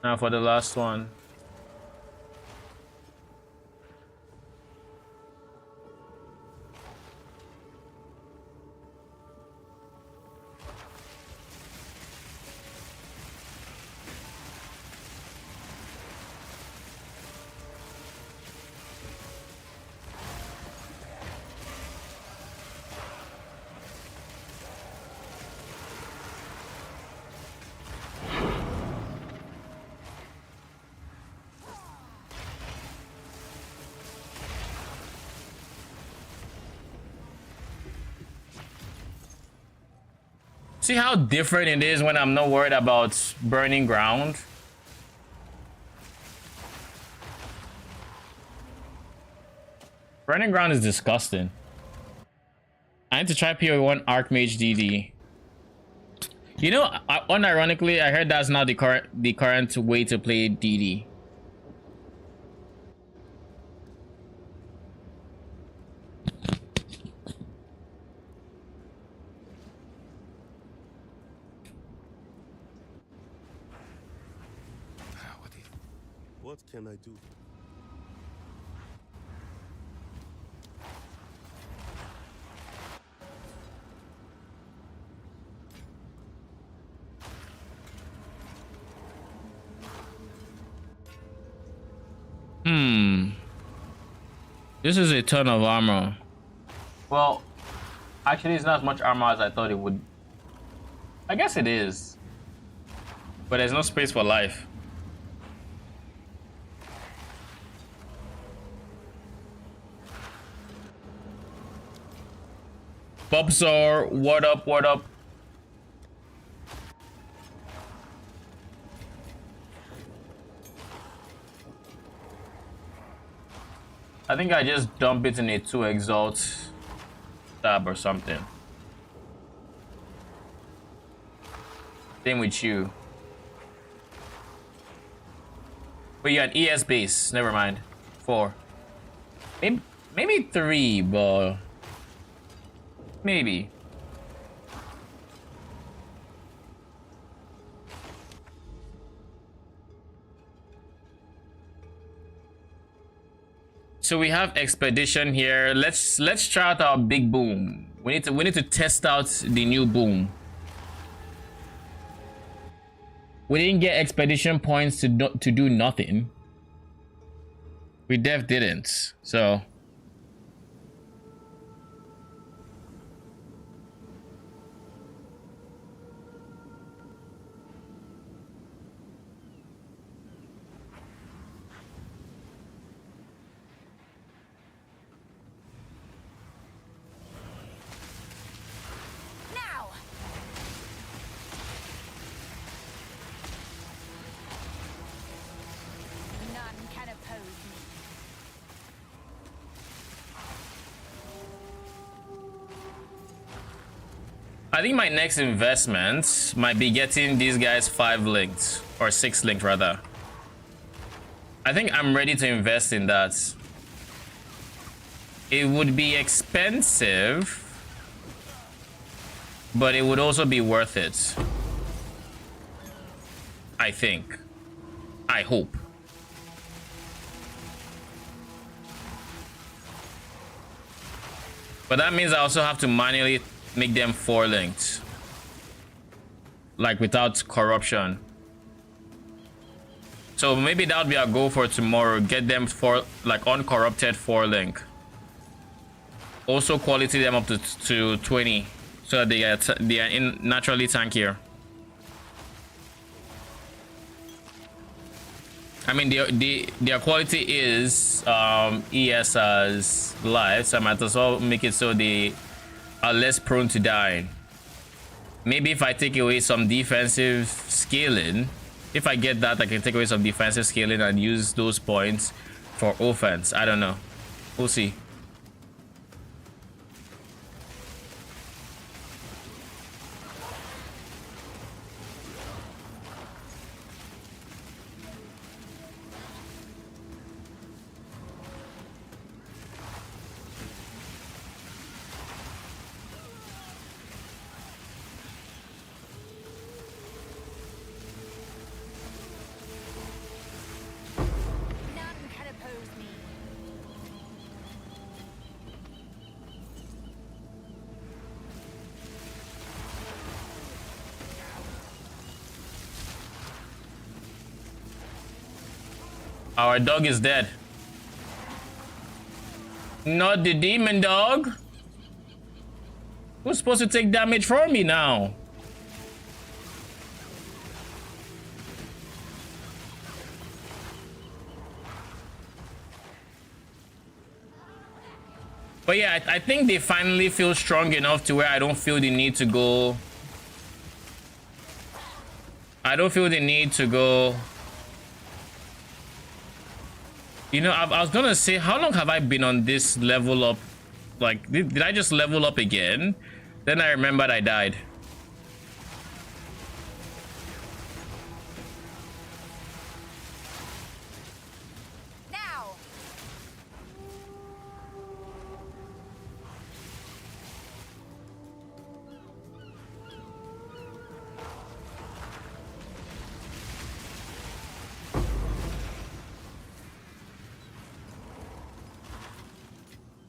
Now for the last one. See how different it is when I'm not worried about burning ground? Burning ground is disgusting. I need to try PO1 Archmage DD. You know, unironically, I heard that's not the current way to play DD. What can I do? This is a ton of armor. Well, actually, it's not as much armor as I thought it would. I guess it is. But there's no space for life. Bubsar, what up, what up? I think I just dump it in a 2 exalt tab or something. Same with you. But you're an ES base, never mind. 4. Maybe 3, but maybe. So we have expedition here. Let's try out our big boom. We need to test out the new boom. We didn't get expedition points to do nothing. We def didn't. So Now. None can oppose me. I think my next investment might be getting these guys 5 linked, or 6 linked rather. I think I'm ready to invest in that. It would be expensive, but it would also be worth it. I think. I hope. But that means I also have to manually make them 4 linked. Like without corruption. So maybe that would be our goal for tomorrow. Get them 4, like uncorrupted 4 link. Also quality them up to 20. So that they are naturally tankier. I mean, their quality is ES as life, so I might as well make it so they are less prone to dying. Maybe if I take away some defensive scaling, if I get that, I can take away some defensive scaling and use those points for offense. I don't know. We'll see. None can oppose me. Our dog is dead. Not the demon dog. Who's supposed to take damage from me now? But yeah, I think they finally feel strong enough to where I don't feel the need to go. I don't feel the need to go. You know, I was gonna say, how long have I been on this level up? Like, did I just level up again? Then I remembered I died. Now.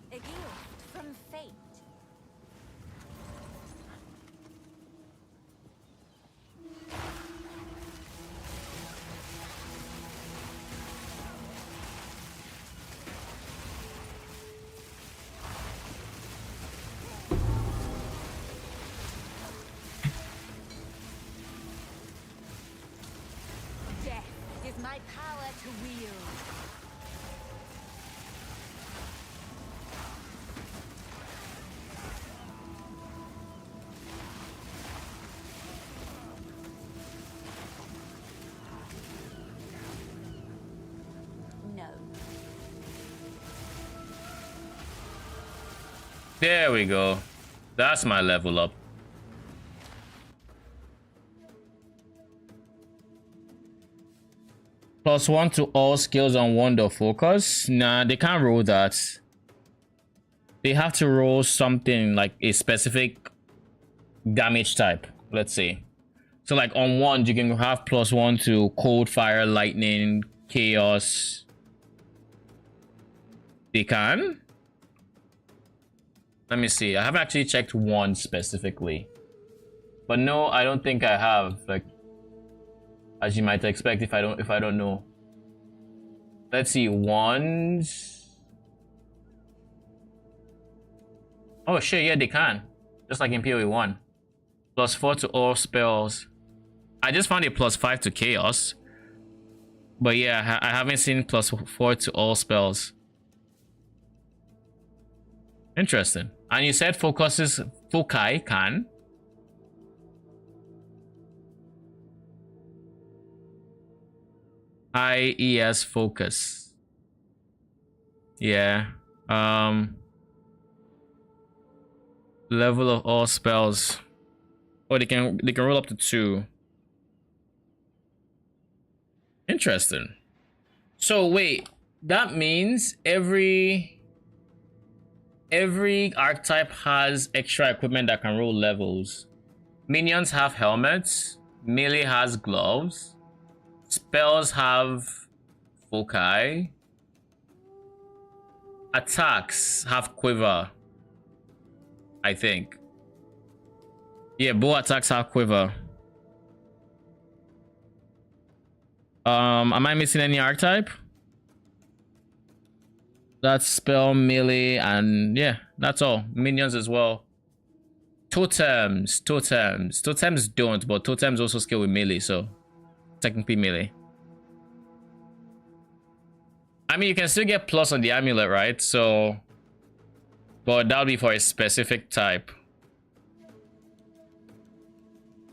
A gift from fate. Death is my power to wield. No. There we go. That's my level up. +1 to all skills on Wonder Focus. Nah, they can't roll that. They have to roll something like a specific damage type. Let's see. So like on wand, you can have +1 to cold, fire, lightning, chaos. They can? Let me see. I haven't actually checked wand specifically. But no, I don't think I have. Like, as you might expect if I don't know. Let's see, wands. Oh shit, yeah, they can. Just like in PoE 1. +4 to all spells. I just found a +5 to chaos. But yeah, I haven't seen +4 to all spells. Interesting. And you said foci can. High ES focus. Yeah. Level of all spells. Oh, they can roll up to 2. Interesting. So wait, that means every archetype has extra equipment that can roll levels. Minions have helmets, melee has gloves, spells have foci, attacks have quiver, I think. Yeah, bow attacks have quiver. Am I missing any archetype? That's spell, melee, and yeah, that's all. Minions as well. Totems don't, but totems also scale with melee, so technically melee. I mean, you can still get plus on the amulet, right? So, but that would be for a specific type.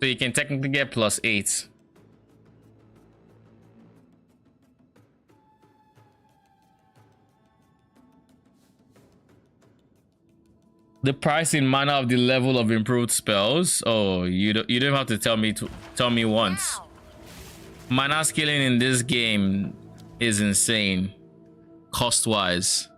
So you can technically get +8. The price in mana of the level of improved spells. Oh, you don't have to tell me once. Mana scaling in this game is insane, cost-wise.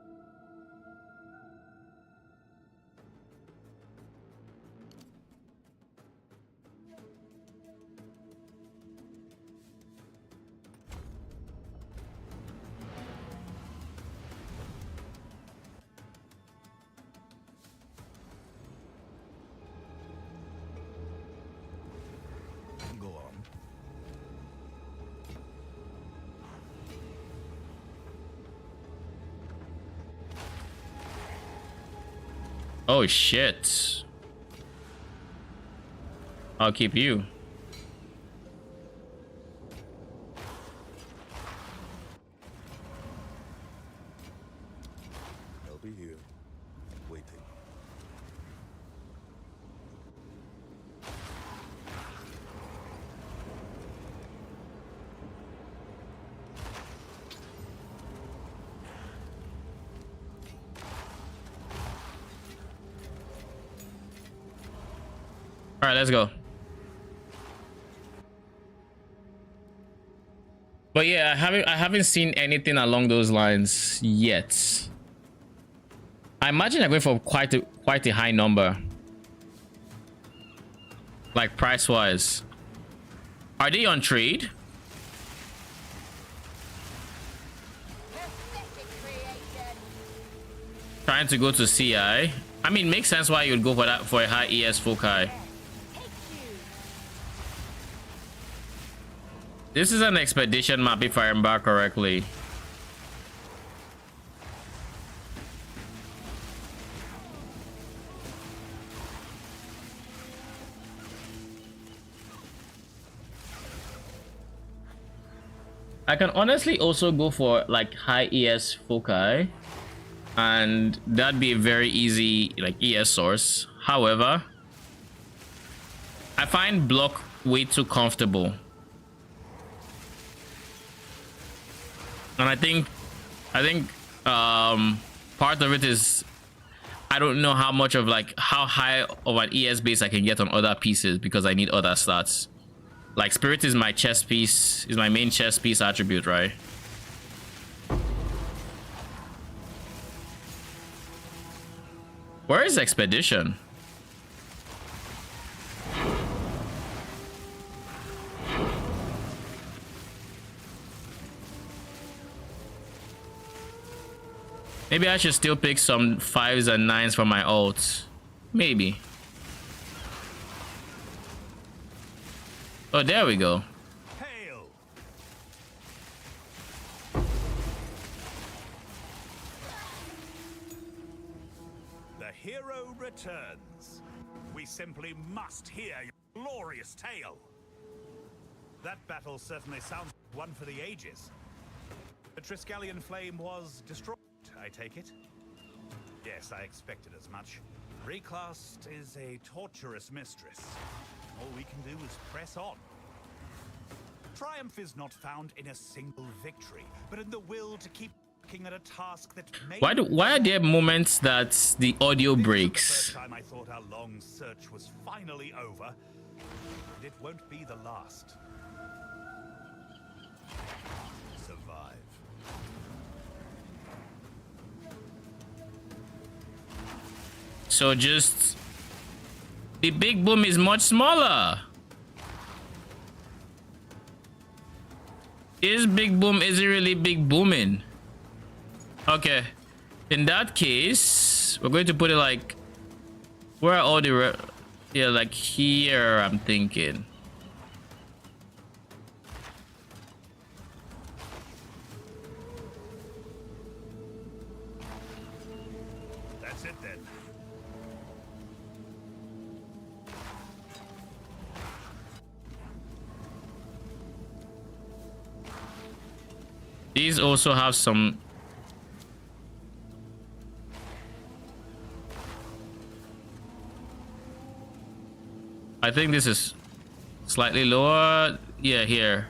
Go on. Oh shit. I'll keep you. I'll be here, waiting. All right, let's go. But yeah, I haven't seen anything along those lines yet. I imagine I'm going for quite a high number, like price wise. Are they on trade? Trying to go to CI. I mean, makes sense why you'd go for that, for a high ES foci. This is an expedition map if I remember correctly. I can honestly also go for like high ES foci, and that'd be a very easy like ES source. However, I find block way too comfortable. And I think part of it is I don't know how much of like how high of an ES base I can get on other pieces because I need other stats. Like Spirit is my chest piece, is my main chest piece attribute, right? Where is Expedition? Maybe I should still pick some 5s and 9s for my ults. Maybe. Oh, there we go. Hail! The hero returns. We simply must hear your glorious tale. That battle certainly sounds like one for the ages. The Triskelion flame was destroyed, I take it? Yes, I expected as much. Reclast is a torturous mistress. All we can do is press on. Triumph is not found in a single victory, but in the will to keep working at a task that may... Why are there moments that the audio This was breaks? the first time I thought our long search was finally over. And it won't be the last. Survive. So just the big boom is much smaller. This big boom isn't really big booming. Okay, in that case, we're going to put it like, where are all the yeah, like here, I'm thinking. That's it then. These also have some. I think this is slightly lower. Yeah, here.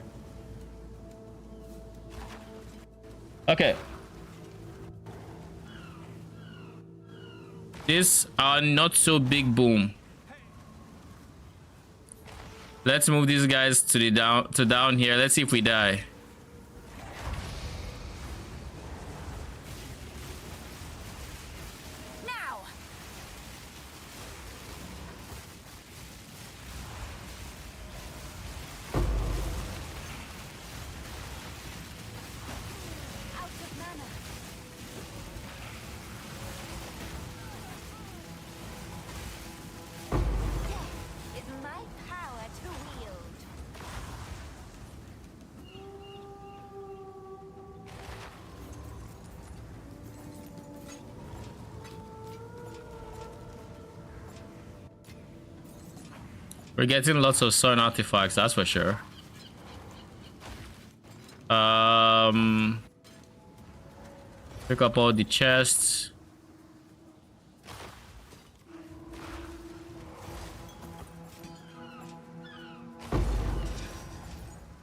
Okay. These are not so big boom. Let's move these guys to the down here. Let's see if we die. Now. Out of mana. Death is my power to wield. We're getting lots of sun artifacts, that's for sure. Pick up all the chests.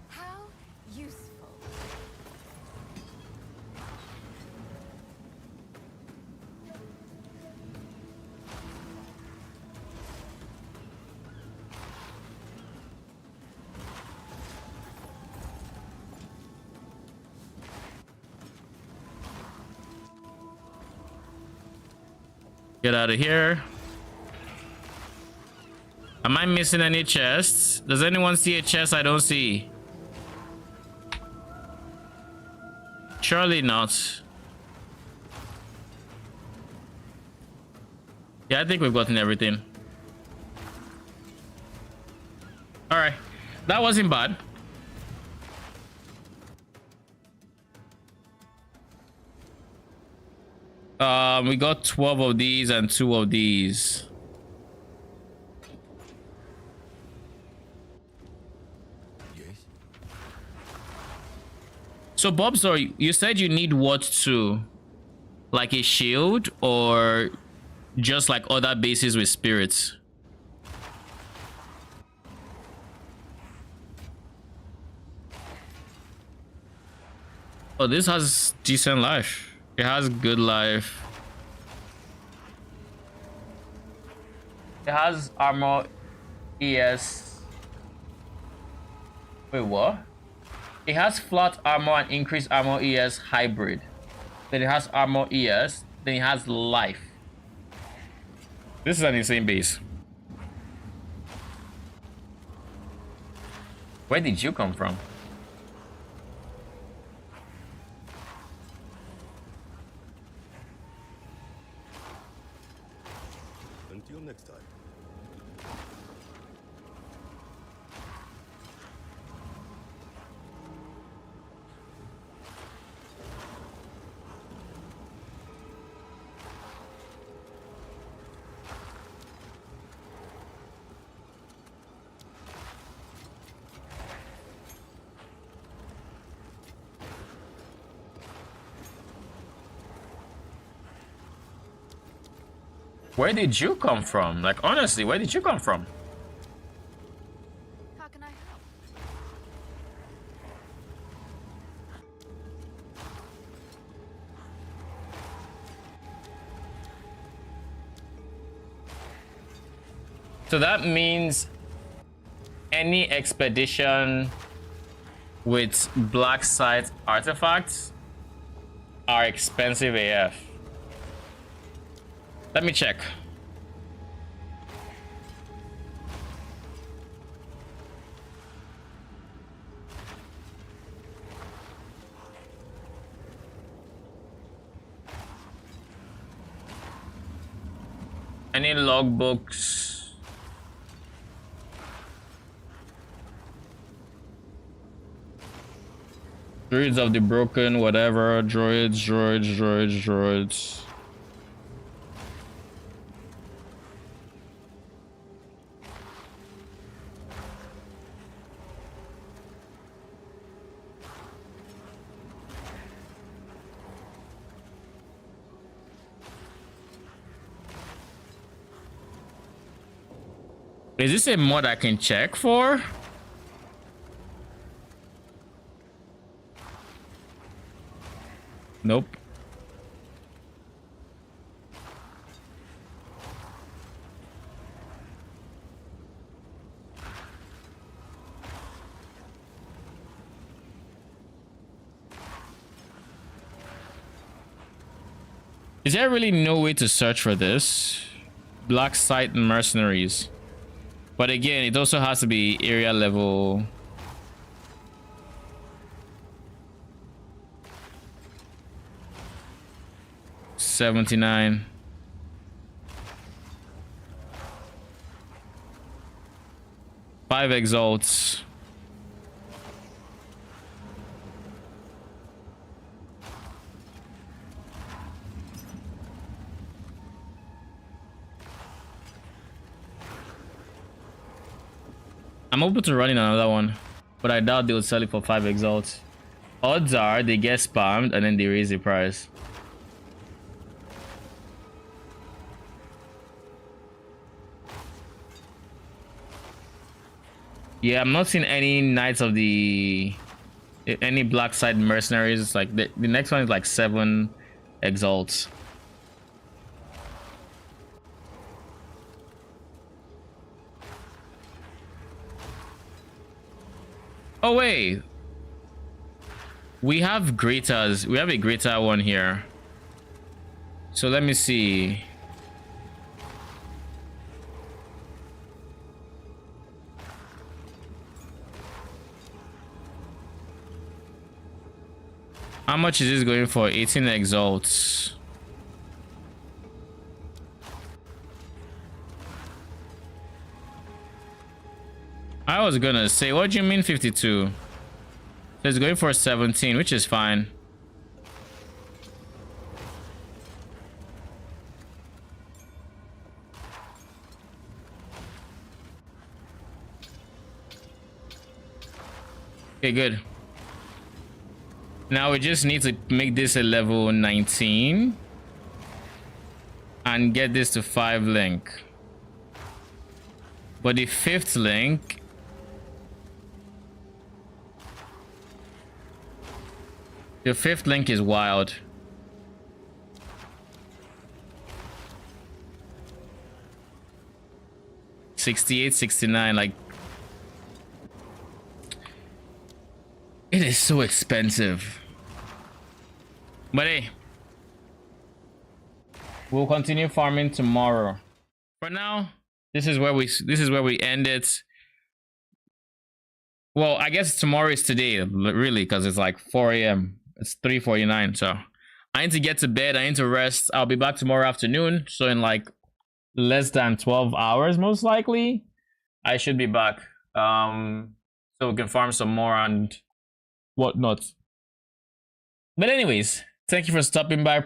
How useful. Get out of here. Am I missing any chests? Does anyone see a chest I don't see? Surely not. Yeah, I think we've gotten everything. All right, that wasn't bad. We got 12 of these and 2 of these. Yes? So Bob, sorry, you said you need what to, like a shield or just like other bases with spirits? Oh, this has decent life. It has good life. It has armor ES. Wait, what? It has flat armor and increased armor ES hybrid. Then it has armor ES. Then it has life. This is an insane base. Where did you come from? Until next time. Where did you come from? Like, honestly, where did you come from? How can I help? So that means any expedition with black site artifacts are expensive AF. Let me check. Any logbooks? Druids of the Broken, whatever. Droids. Is this a mod I can check for? Nope. Is there really no way to search for this? Black site mercenaries. But again, it also has to be area level. $79. Five exalts. I'm open to running another one, but I doubt they would sell it for 5 exalts. Odds are they get spammed and then they raise the price. Yeah, I'm not seeing any Knights of the... any black side mercenaries. It's like the next one is like 7 exalts. Oh wait, we have greaters. We have a greater one here. So let me see. How much is this going for? 18 exalts. I was gonna say, what do you mean 52? It's going for 17, which is fine. Okay, good. Now we just need to make this a level 19 and get this to 5 link. But the 5th link, the 5th link is wild. $68.69, like it is so expensive. But hey, we'll continue farming tomorrow. For now, this is where we end it. Well, I guess tomorrow is today, really, because it's like 4 a.m. It's 3:49, so I need to get to bed. I need to rest. I'll be back tomorrow afternoon, so in like less than 12 hours, most likely, I should be back. So we can farm some more and whatnot. But anyways, thank you for stopping by. I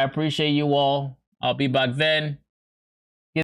appreciate you all. I'll be back then.